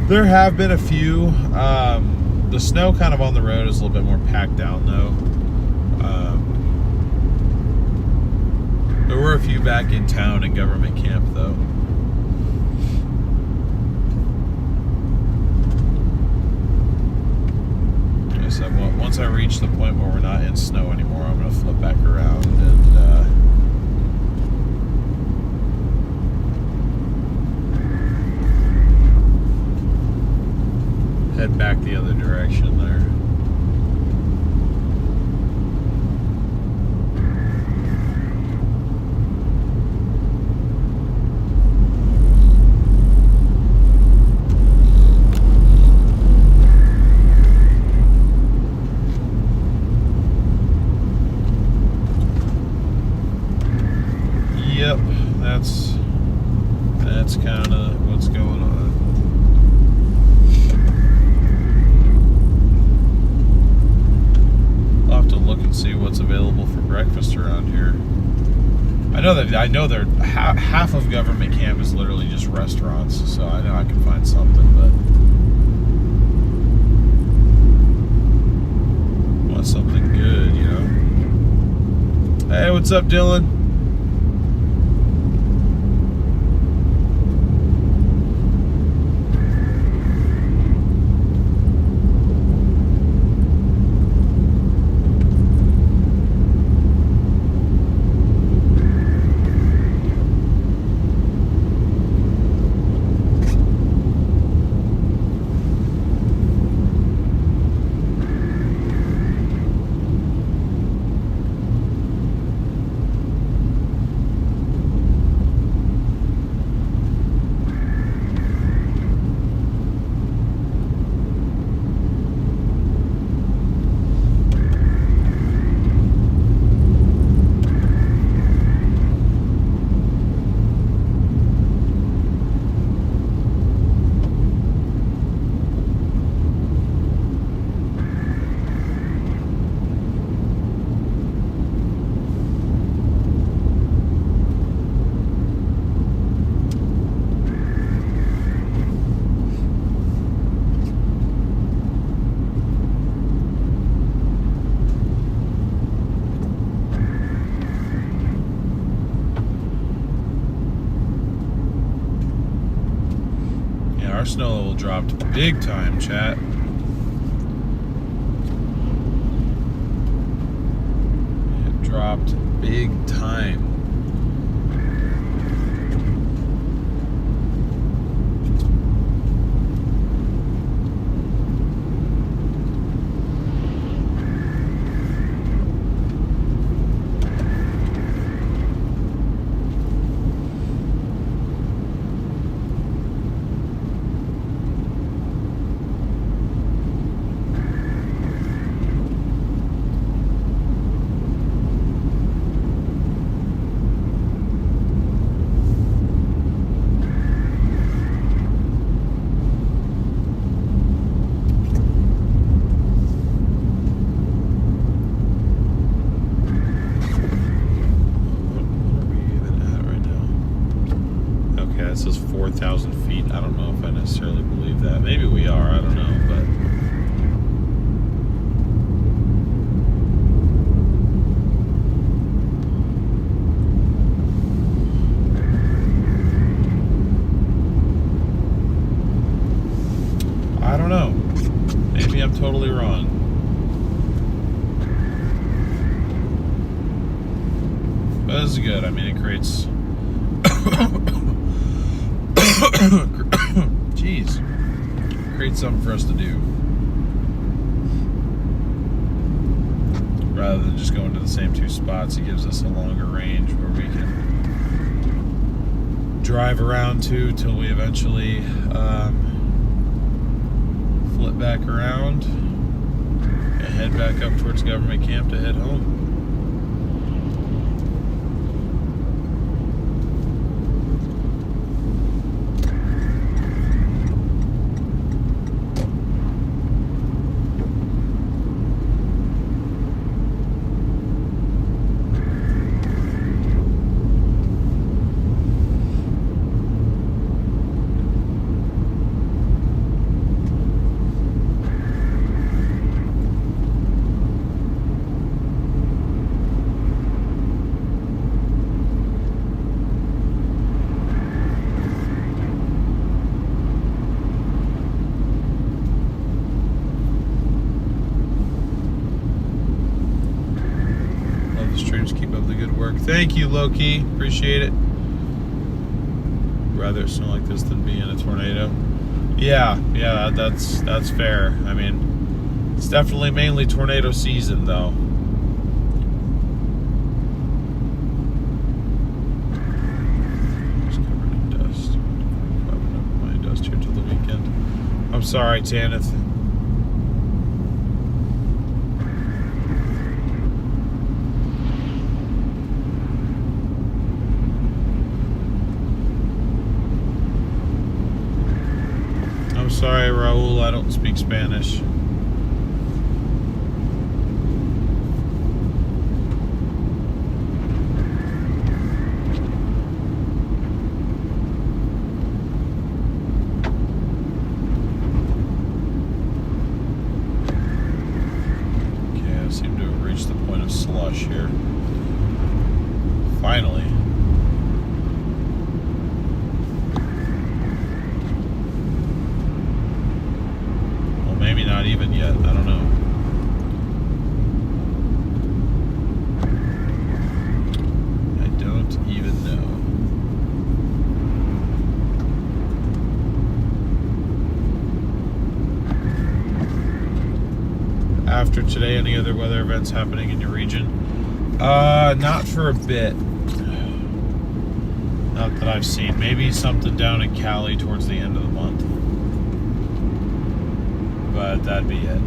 There have been a few. The snow kind of on the road is a little bit more packed down though. There were a few back in town at government camp though. Like I said, once I reach the point where we're not in snow anymore, I'm going to flip back around and head back the other direction there. Yep, that's kind of what's going on. See what's available for breakfast around here. I know that half of government camp is literally just restaurants, so I know I can find something, but want something good, you know. Hey, what's up, Dylan? our snow level dropped big time, chat. It dropped big time. It says 4,000 feet. I don't know if I necessarily believe that. Maybe we are. I don't know, but I don't know. Maybe I'm totally wrong. But this is good. I mean, it creates jeez, create something for us to do rather than just going to the same two spots. It gives us a longer range where we can drive around to till we eventually flip back around and head back up towards government camp to head home. Thank you, Loki. Appreciate it. Rather it snow like this than be in a tornado. Yeah, that's fair. I mean, it's definitely mainly tornado season, though. It's covered in dust. Probably not my dust here till the weekend. I'm sorry, Tanith. Sorry, Raul, I don't speak Spanish. Okay, I seem to have reached the point of slush here. Finally. Maybe not even yet. I don't know. I don't even know. After today, any other weather events happening in your region? Not for a bit. Not that I've seen. Maybe something down in Cali towards the end of the month. But that'd be it.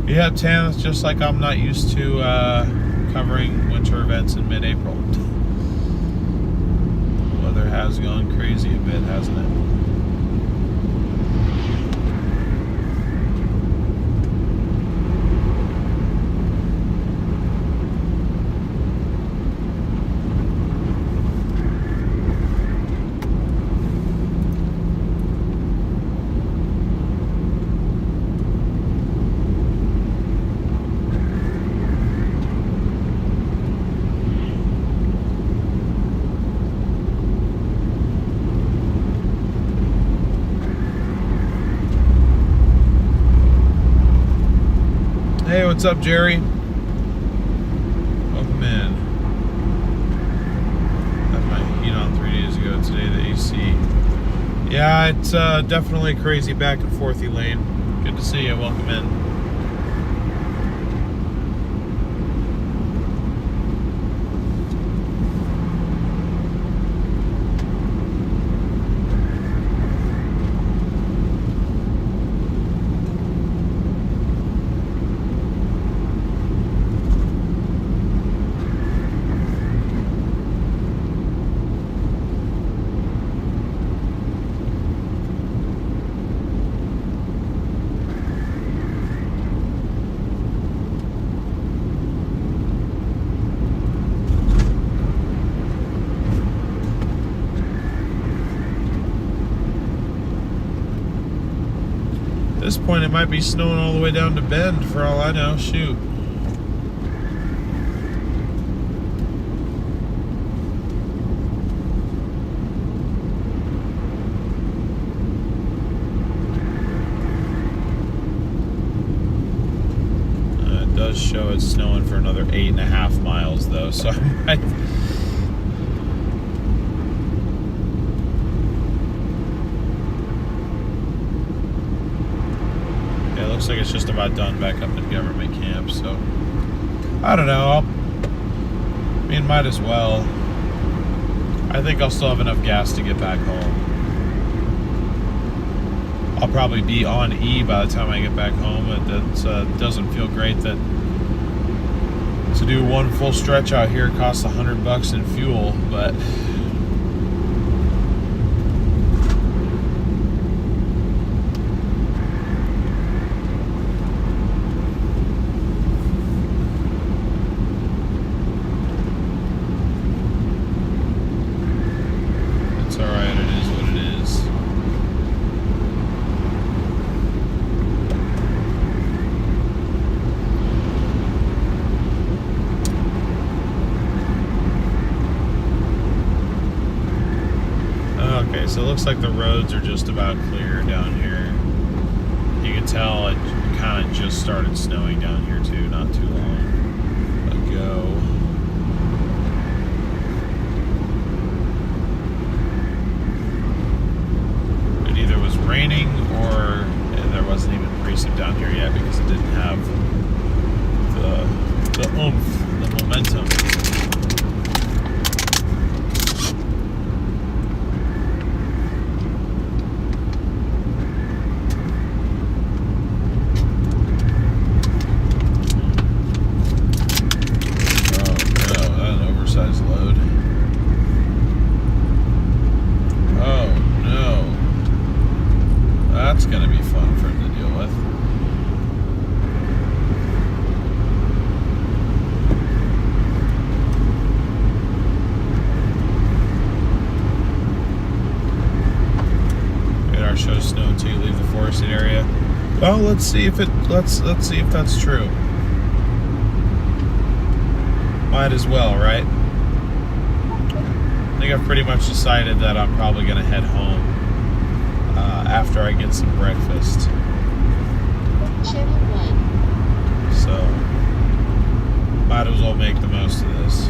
Yeah, Tan, it's just like I'm not used to covering winter events in mid-April. The weather has gone crazy a bit, hasn't it? what's up, Jerry? Welcome in. Had my heat on 3 days ago. Today the AC. Yeah, it's definitely crazy back and forth, Elaine. Good to see you. Welcome in. At this point, it might be snowing all the way down to Bend, for all I know. Shoot. It does show it's snowing for another 8.5 miles, though, so I might... Looks like it's just about done back up in government camp, so I don't know. I mean, might as well. I think I'll still have enough gas to get back home. I'll probably be on E by the time I get back home. It doesn't feel great that to do one full stretch out here costs $100 in fuel, but so it looks like the roads are just about clear down here. You can tell it kind of just started snowing down here too, not too long ago. It either was raining or there wasn't even precip down here yet because it didn't have the oomph, the momentum. Shows snow until you leave the forested area. Well, let's see if that's true. Might as well, right? I think I've pretty much decided that I'm probably going to head home after I get some breakfast. Channel 1. So, might as well make the most of this.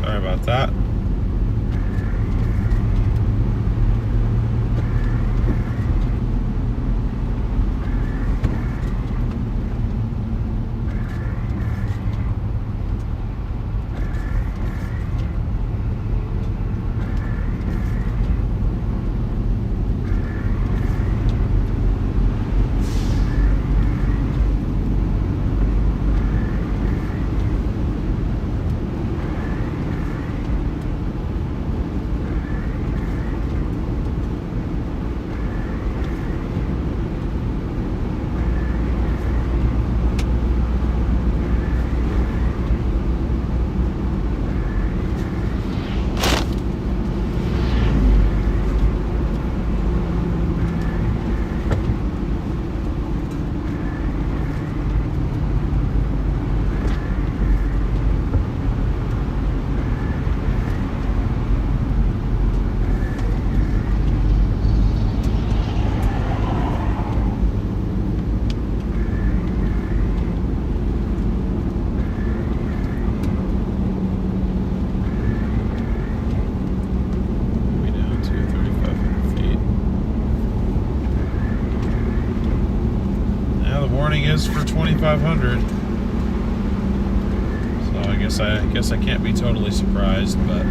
Sorry about that. Is for 2,500, so I guess I can't be totally surprised, but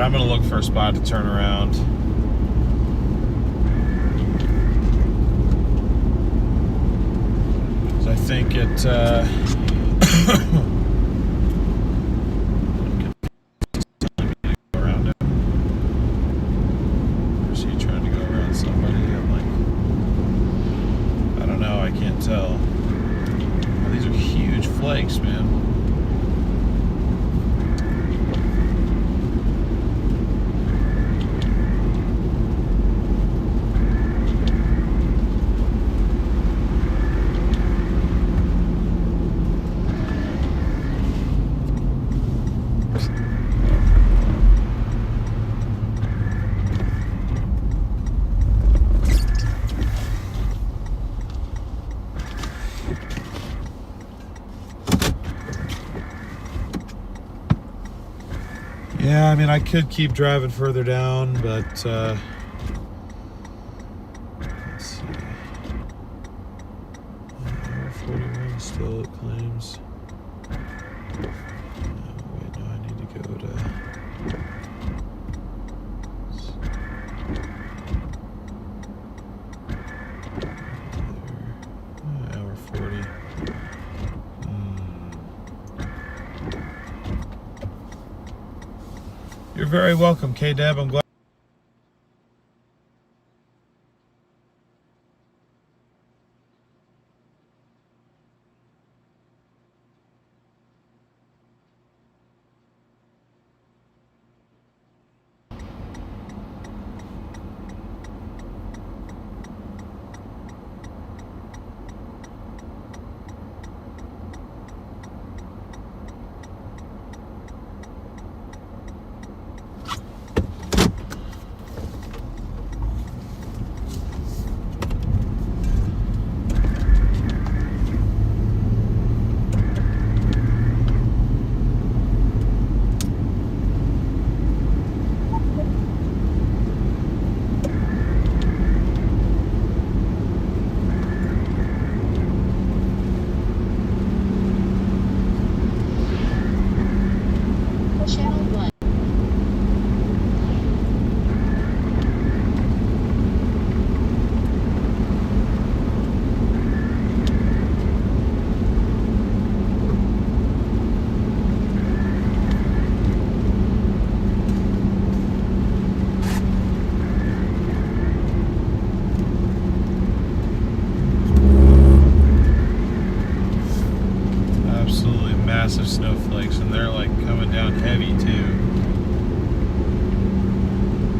I'm gonna look for a spot to turn around. I think it around him. Or is he trying to go around somebody? I'm like, I don't know, I can't tell. Oh, these are huge flakes, man. Yeah, I mean, I could keep driving further down, but let's see. Hour 41 still, it claims. Wait, no, I need to go to... Hour 40. You're very welcome, K-Deb. I'm glad.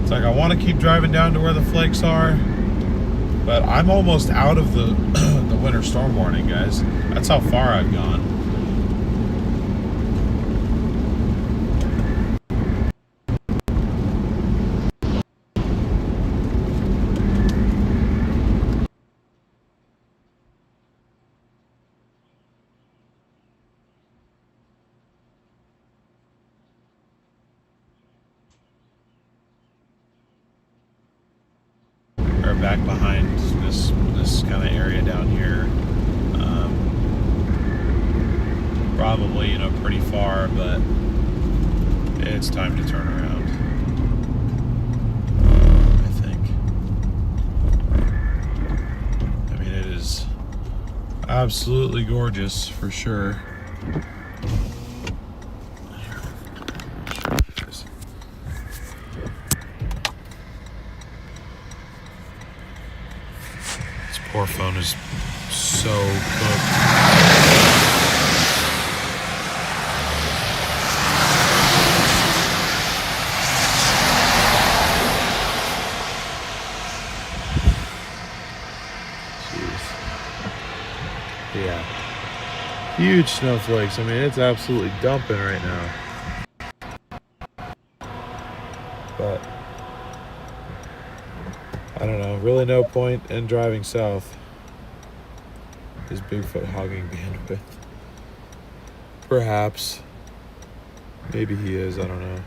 It's like I want to keep driving down to where the flakes are, but I'm almost out of the the winter storm warning, guys. That's how far I've gone. We're back behind this kind of area down here. Probably, you know, pretty far, but it's time to turn around, I think. I mean, it is absolutely gorgeous for sure. This poor phone is so cooked. Yeah. Huge snowflakes. I mean, it's absolutely dumping right now. But I don't know. Really no point in driving south. Is Bigfoot hogging bandwidth? Perhaps. Maybe he is. I don't know.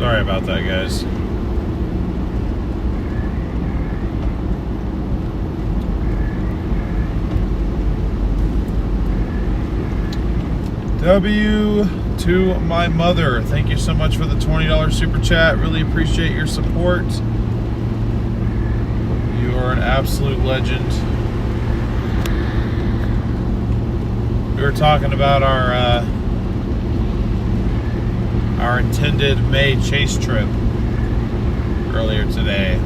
Sorry about that, guys. W to my mother. Thank you so much for the $20 super chat. Really appreciate your support. You are an absolute legend. We were talking about our intended May chase trip earlier today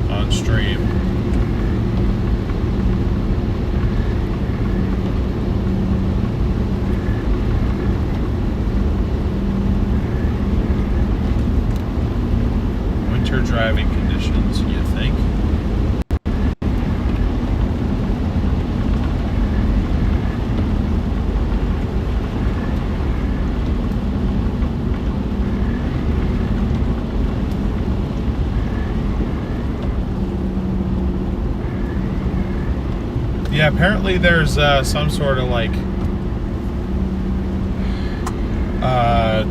on stream. Winter driving conditions, you think? Yeah, apparently there's some sort of like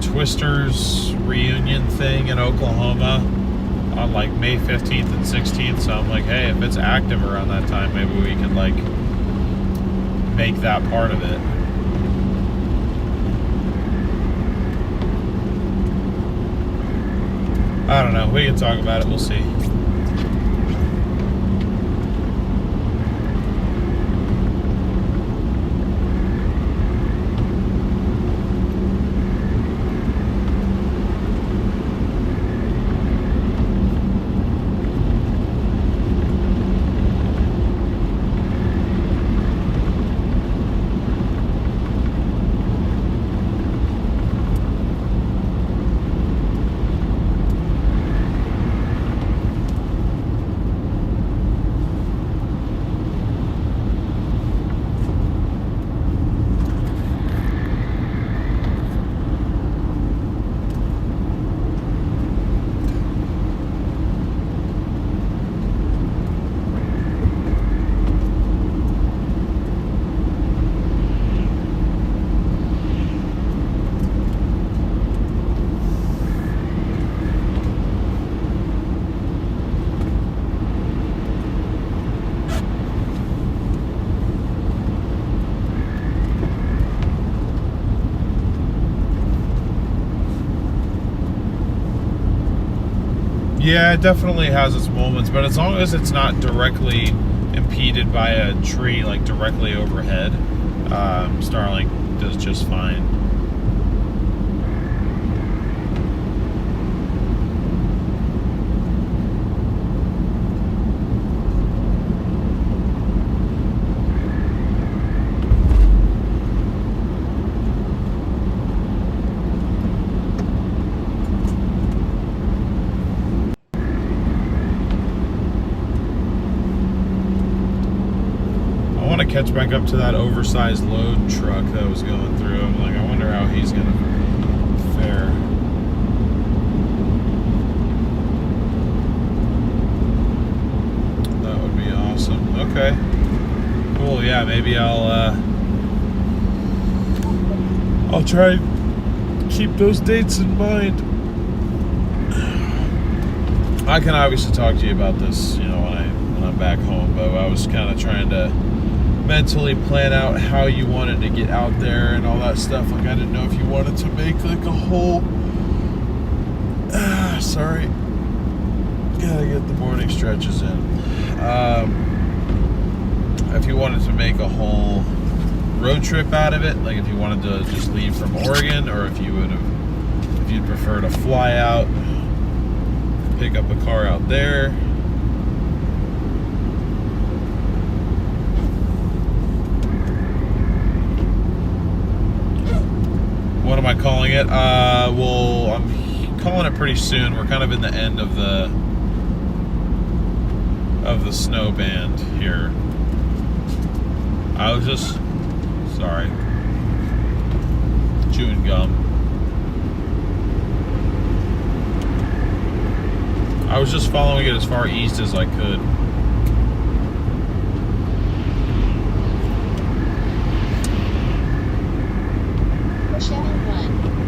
Twisters reunion thing in Oklahoma on like May 15th and 16th. So I'm like, hey, if it's active around that time, maybe we could like make that part of it. I don't know. We can talk about it. We'll see. Yeah, it definitely has its moments, but as long as it's not directly impeded by a tree, like directly overhead, Starlink does just fine. Catch back up to that oversized load truck that was going through. I'm like, I wonder how he's gonna fare. That would be awesome. Okay, cool. Yeah, maybe I'll try and keep those dates in mind. I can obviously talk to you about this, you know, when I'm back home, but I was kind of trying to mentally plan out how you wanted to get out there and all that stuff. Like, I didn't know if you wanted to make like a whole sorry, gotta get the morning stretches in. If you wanted to make a whole road trip out of it, like if you wanted to just leave from Oregon, or if you'd prefer to fly out, pick up a car out there. What am I calling it? Well, I'm calling it pretty soon. We're kind of in the end of the snow band here. I was just sorry, chewing gum. I was just following it as far east as I could. Channel 1.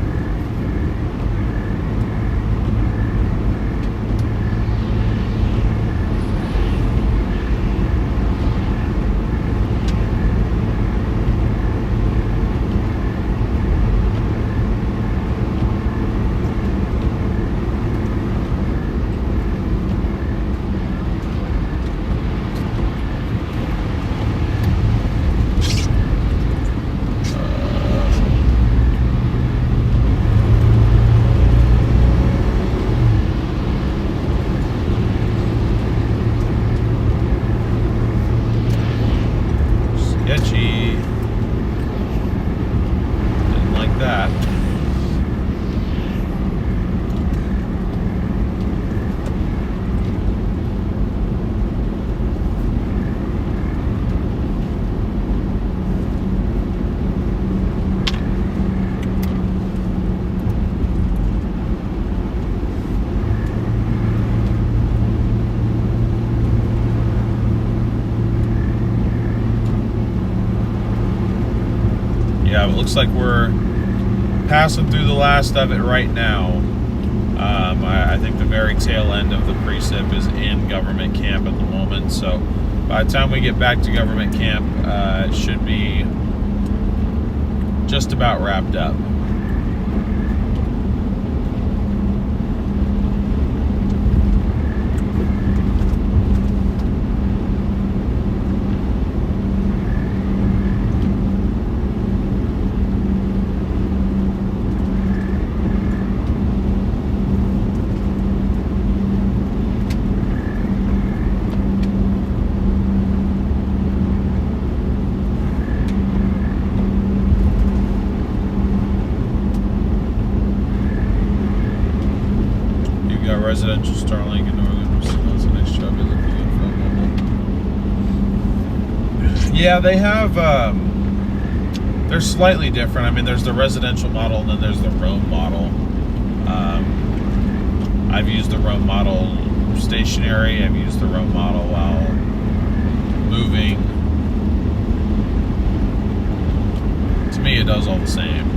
looks like we're passing through the last of it right now. I think the very tail end of the precip is in government camp at the moment, so by the time we get back to government camp, it should be just about wrapped up. Residential Starlink in Northern. That's a nice job you're looking at for mobile. Yeah, they have. They're slightly different. I mean, there's the residential model and then there's the roam model. I've used the roam model stationary. I've used the roam model while moving. To me, it does all the same.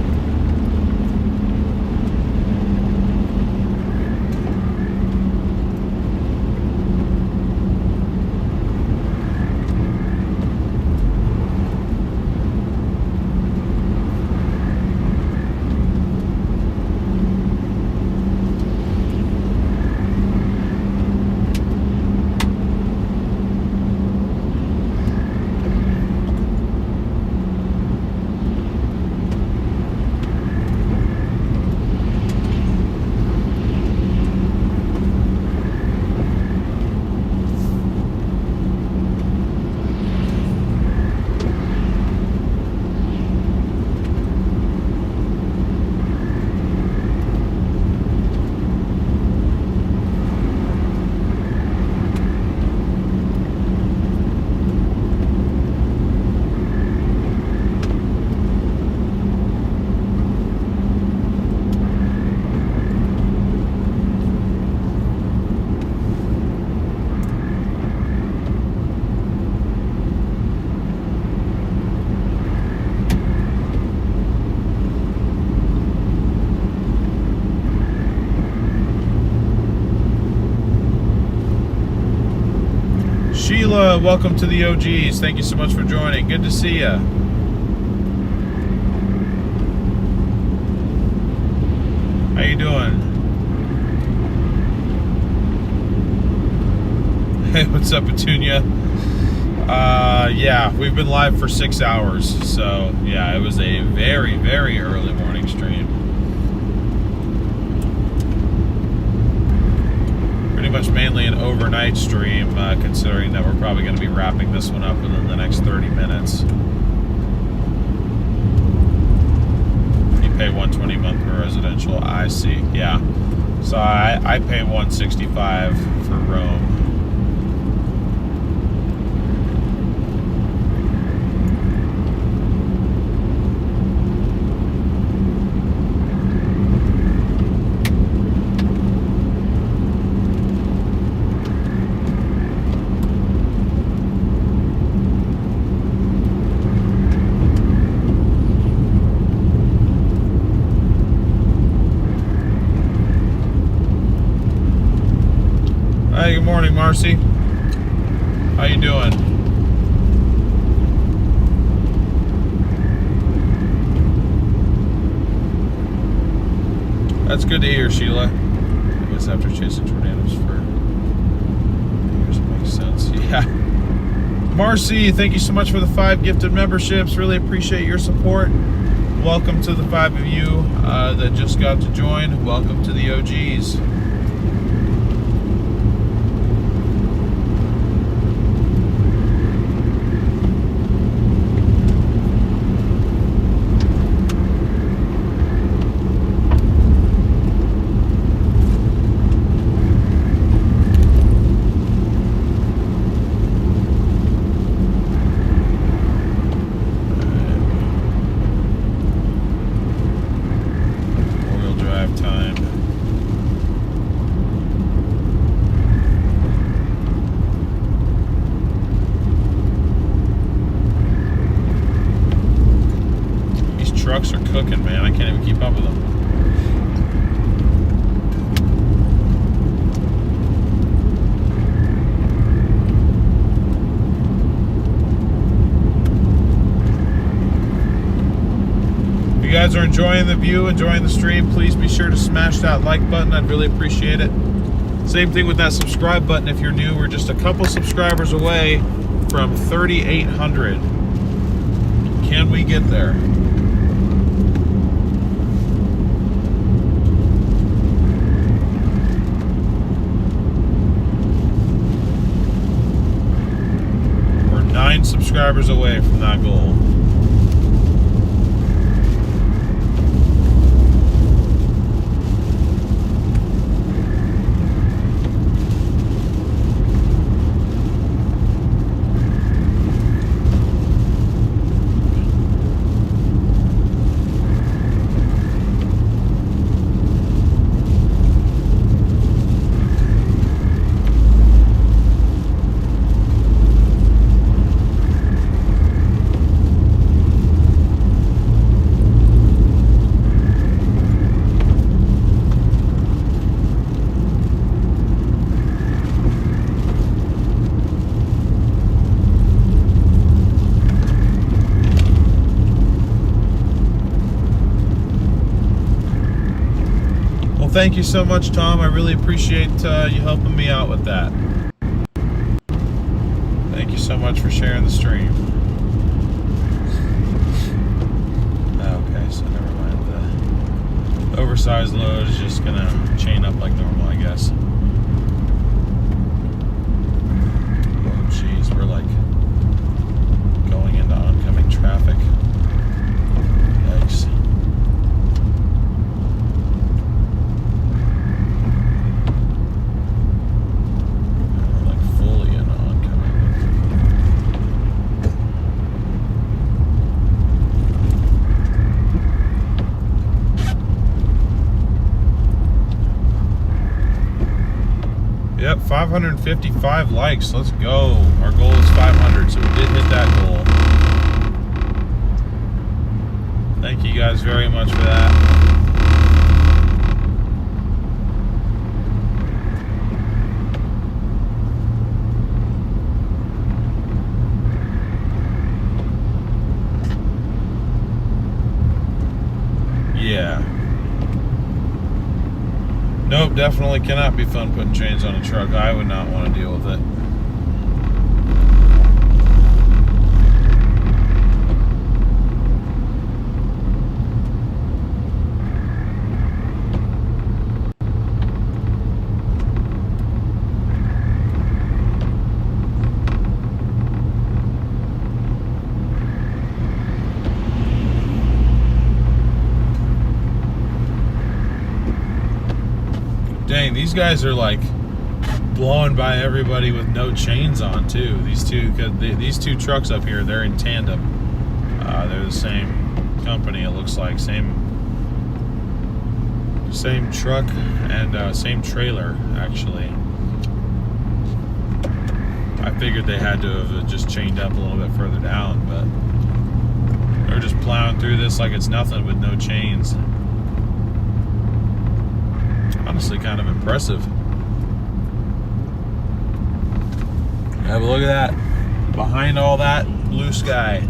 Sheila, welcome to the OGs. Thank you so much for joining. Good to see ya. How you doing? Hey, what's up, Petunia? Yeah, we've been live for 6 hours. So, yeah, it was a very, very early morning stream. Pretty much mainly an overnight stream, considering that we're probably going to be wrapping this one up within the next 30 minutes. You pay $120 a month for residential. I see. Yeah. So I pay $165 for roam. Hey, good morning, Marcy. How you doing? That's good to hear, Sheila. I guess after chasing tornadoes for years, it makes sense. Yeah. Marcy, thank you so much for the 5 gifted memberships. Really appreciate your support. Welcome to the 5 of you that just got to join. Welcome to the OGs. cooking, man. I can't even keep up with them. If you guys are enjoying the view, enjoying the stream, please be sure to smash that like button. I'd really appreciate it. Same thing with that subscribe button if you're new. We're just a couple subscribers away from 3,800. Can we get there? We're 9 subscribers away from that goal. Thank you so much, Tom. I really appreciate you helping me out with that. Thank you so much for sharing the stream. Okay, so never mind. The oversized load is just gonna chain up like normal, I guess. Oh, jeez, we're like going into oncoming traffic. Yikes. Yep, 555 likes. Let's go. Our goal is 500, so we did hit that goal. Thank you guys very much for that. Yeah. Nope, definitely cannot be fun putting chains on a truck. I would not want to deal with it. Dang, these guys are like blowing by everybody with no chains on too. These two trucks up here, they're in tandem. They're the same company, it looks like. Same truck and same trailer, actually. I figured they had to have just chained up a little bit further down, but they're just plowing through this like it's nothing with no chains. Honestly, kind of impressive. Have a look at that. Behind all that blue sky.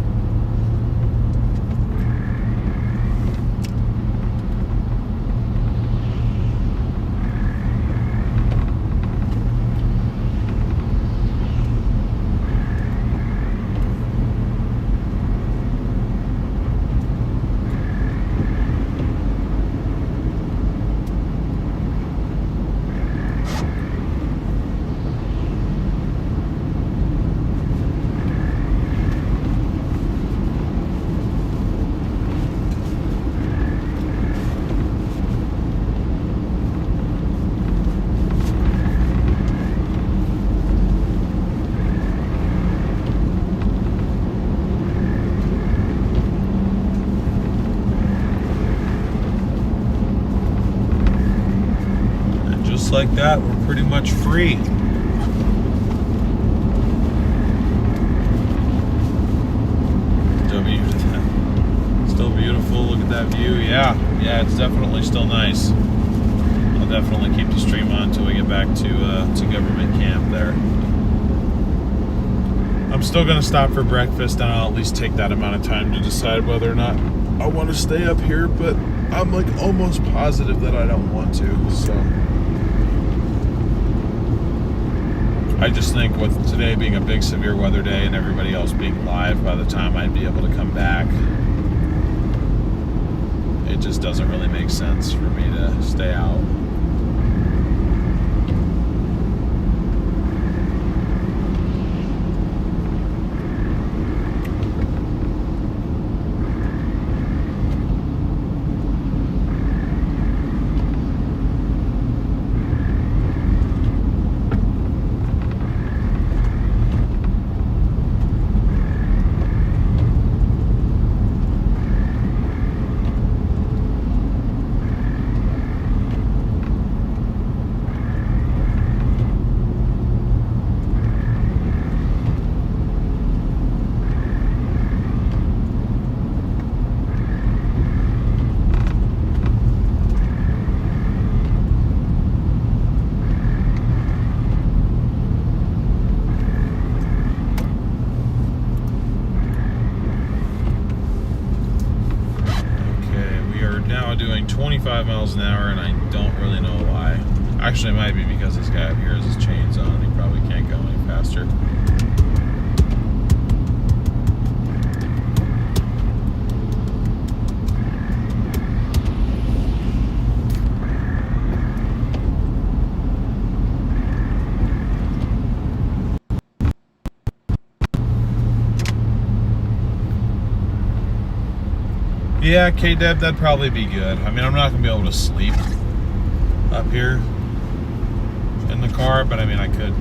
Like that, we're pretty much free. W to 10. Still beautiful. Look at that view. Yeah, it's definitely still nice. I'll definitely keep the stream on until we get back to government camp there. I'm still gonna stop for breakfast, and I'll at least take that amount of time to decide whether or not I want to stay up here, but I'm like almost positive that I don't want to, so. I just think with today being a big severe weather day and everybody else being live by the time I'd be able to come back, it just doesn't really make sense for me to stay out. Doing 25 miles an hour, and I don't really know why. Actually, it might be because this guy up here has his chains on. He probably can't go any faster. Yeah, K-Deb, that'd probably be good. I mean, I'm not going to be able to sleep up here in the car, but I mean, I could.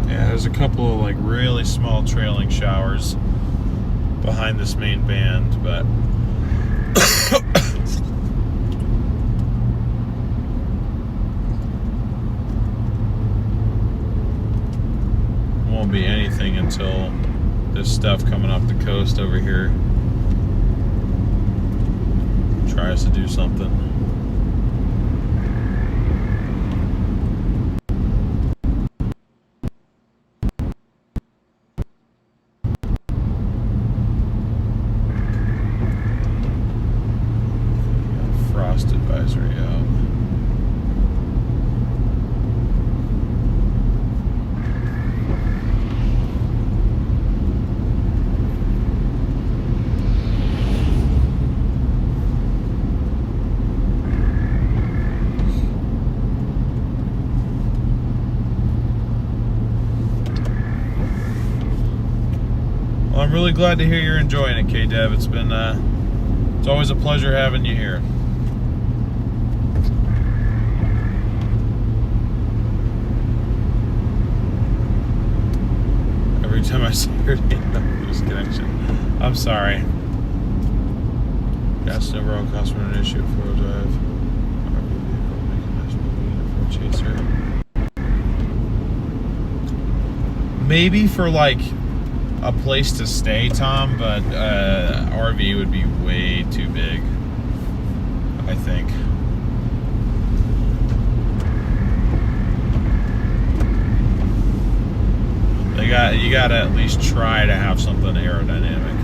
There's a couple of like really small trailing showers behind this main band, but won't be anything until this stuff coming off the coast over here tries to do something. Advisory out. Well, I'm really glad to hear you're enjoying it, K-Dev. It's been it's always a pleasure having you here. Every time I see your name, lose connection. I'm sorry. Gas and overall cost for an issue, 4-wheel drive. RV vehicle making national unit for a chaser. maybe for like a place to stay, Tom, but RV would be way too big, I think. You gotta at least try to have something aerodynamic.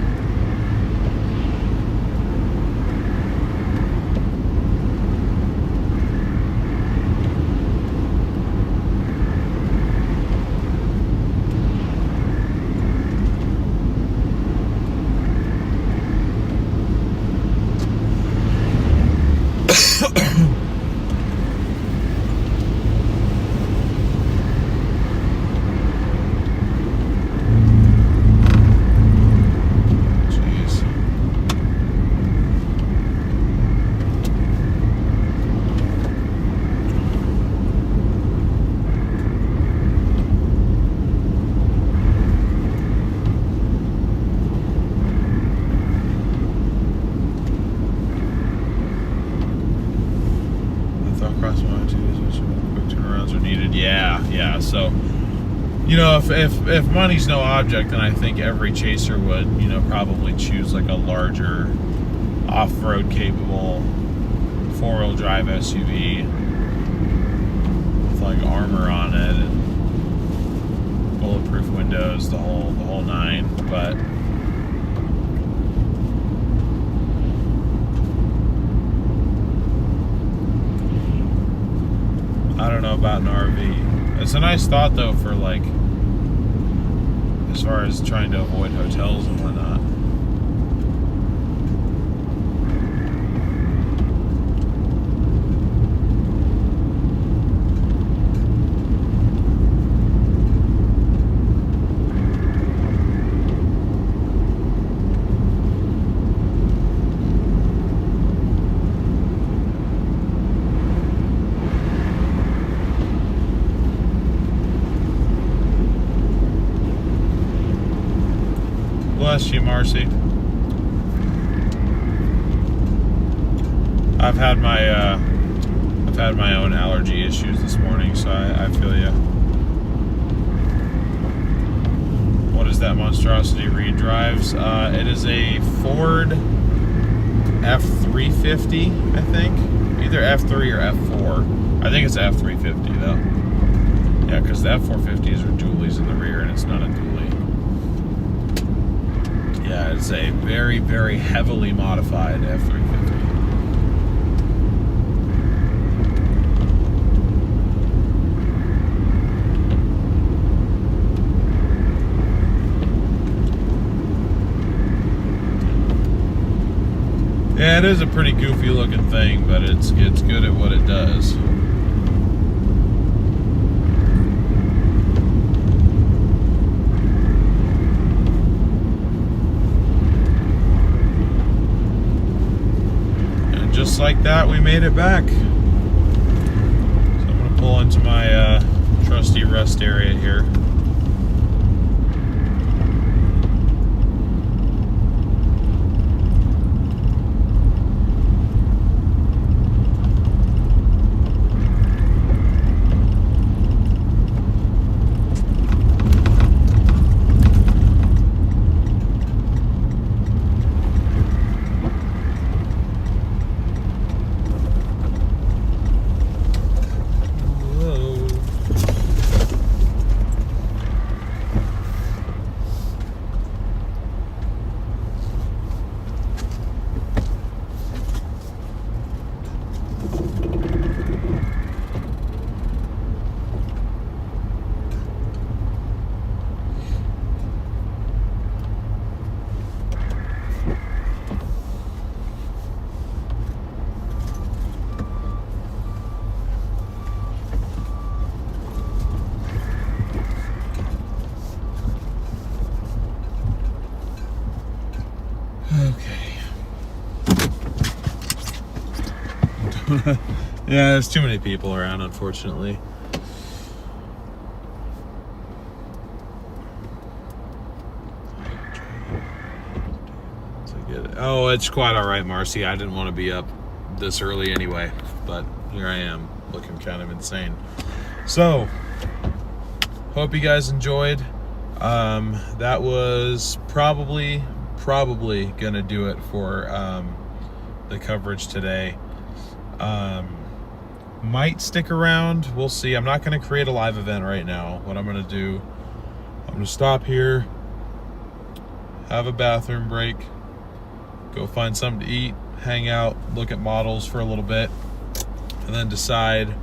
So, you know, if money's no object, then I think every chaser would, you know, probably choose like a larger off-road capable 4-wheel drive SUV with like armor on it and bulletproof windows, the whole nine. But I don't know about an RV. It's a nice thought though for like, as far as trying to avoid hotels and whatnot. Bless you, Marcy. I've had my own allergy issues this morning, so I feel you. What is that monstrosity Reed drives? It is a Ford F350, I think. Either F3 or F4. I think it's F350 though. Yeah, because the F450s are dualies in the rear, and it's not a dually. Yeah, it's a very, very heavily modified F350. Yeah, it is a pretty goofy looking thing, but it's good at what it does. Just like that, we made it back. So I'm going to pull into my trusty rest area here. Yeah, there's too many people around, unfortunately. Oh, it's quite all right, Marcy. I didn't want to be up this early anyway, but here I am, looking kind of insane. So, hope you guys enjoyed. That was probably gonna do it for the coverage today. Might stick around, we'll see. I'm not gonna create a live event right now. What I'm gonna do, I'm gonna stop here, have a bathroom break, go find something to eat, hang out, look at models for a little bit, and then decide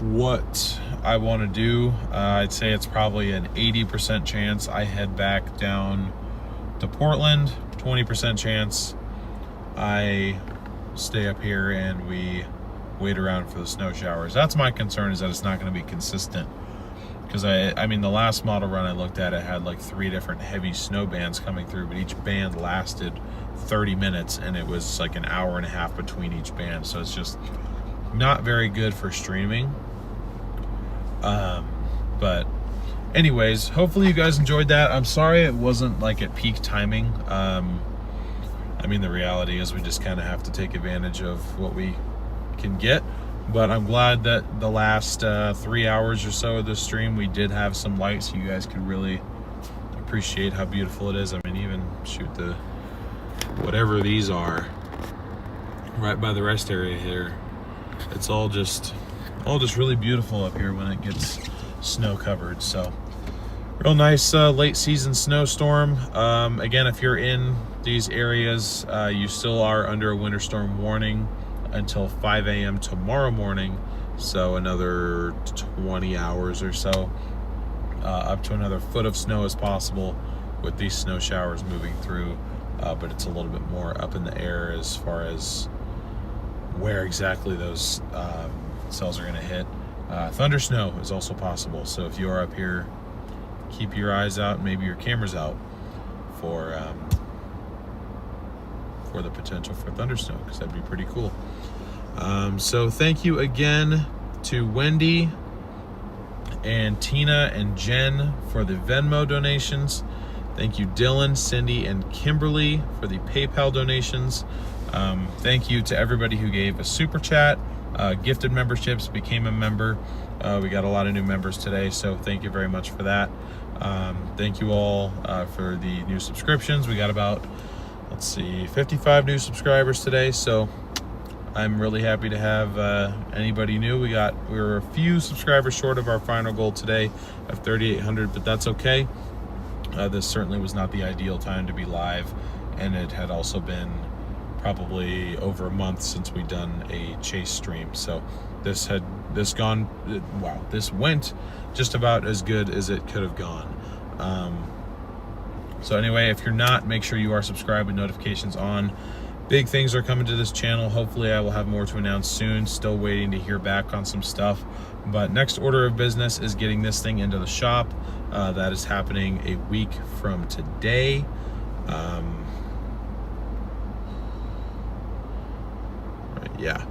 what I want to do. I'd say it's probably an 80% chance I head back down to Portland, 20% chance I stay up here and we wait around for the snow showers. That's my concern, is that it's not going to be consistent. Because I mean, the last model run I looked at, it had like 3 different heavy snow bands coming through, but each band lasted 30 minutes and it was like an hour and a half between each band. So it's just not very good for streaming. But anyways, hopefully you guys enjoyed that. I'm sorry it wasn't like at peak timing. I mean, the reality is we just kind of have to take advantage of what we can get. But I'm glad that the last 3 hours or so of this stream, we did have some light so you guys could really appreciate how beautiful it is. I mean, even shoot, the whatever these are right by the rest area here, it's all just really beautiful up here when it gets snow covered. So real nice late season snowstorm. Again, if you're in these areas, you still are under a winter storm warning until 5 a.m. tomorrow morning, so another 20 hours or so, up to another foot of snow is possible with these snow showers moving through, but it's a little bit more up in the air as far as where exactly those cells are going to hit. Thundersnow is also possible, so if you are up here, keep your eyes out, maybe your cameras out for the potential for thundersnow, because that'd be pretty cool. So thank you again to Wendy and Tina and Jen for the Venmo donations. Thank you Dylan, Cindy, and Kimberly for the PayPal donations. Thank you to everybody who gave a super chat, gifted memberships, became a member. We got a lot of new members today, so thank you very much for that. Thank you all for the new subscriptions. We got about, let's see, 55 new subscribers today, so I'm really happy to have anybody new. We were a few subscribers short of our final goal today of 3,800, but that's okay. This certainly was not the ideal time to be live, and it had also been probably over a month since we'd done a chase stream. So this went just about as good as it could have gone. So anyway, if you're not, make sure you are subscribed with notifications on. Big things are coming to this channel. Hopefully I will have more to announce soon. Still waiting to hear back on some stuff. But next order of business is getting this thing into the shop. That is happening a week from today. Yeah,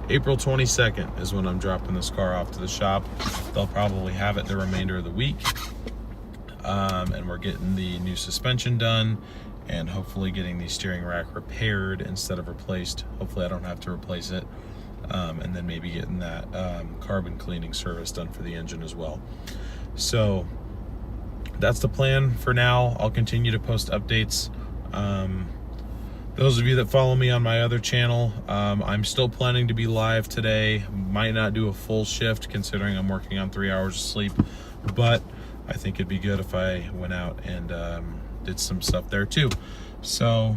April 22nd is when I'm dropping this car off to the shop. They'll probably have it the remainder of the week. And we're getting the new suspension done, and hopefully getting the steering rack repaired instead of replaced. Hopefully I don't have to replace it. And then maybe getting that carbon cleaning service done for the engine as well. So that's the plan for now. I'll continue to post updates. Those of you that follow me on my other channel, I'm still planning to be live today. Might not do a full shift considering I'm working on 3 hours of sleep, but I think it'd be good if I went out and did some stuff there too. So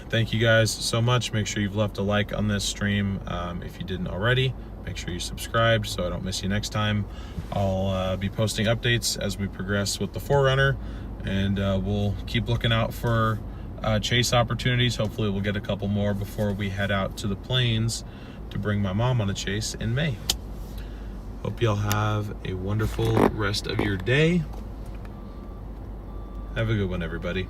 thank you guys so much. Make sure you've left a like on this stream. If you didn't already, make sure you subscribed so I don't miss you next time. I'll be posting updates as we progress with the 4Runner, and we'll keep looking out for chase opportunities. Hopefully we'll get a couple more before we head out to the plains to bring my mom on a chase in May. Hope y'all have a wonderful rest of your day. Have a good one, everybody.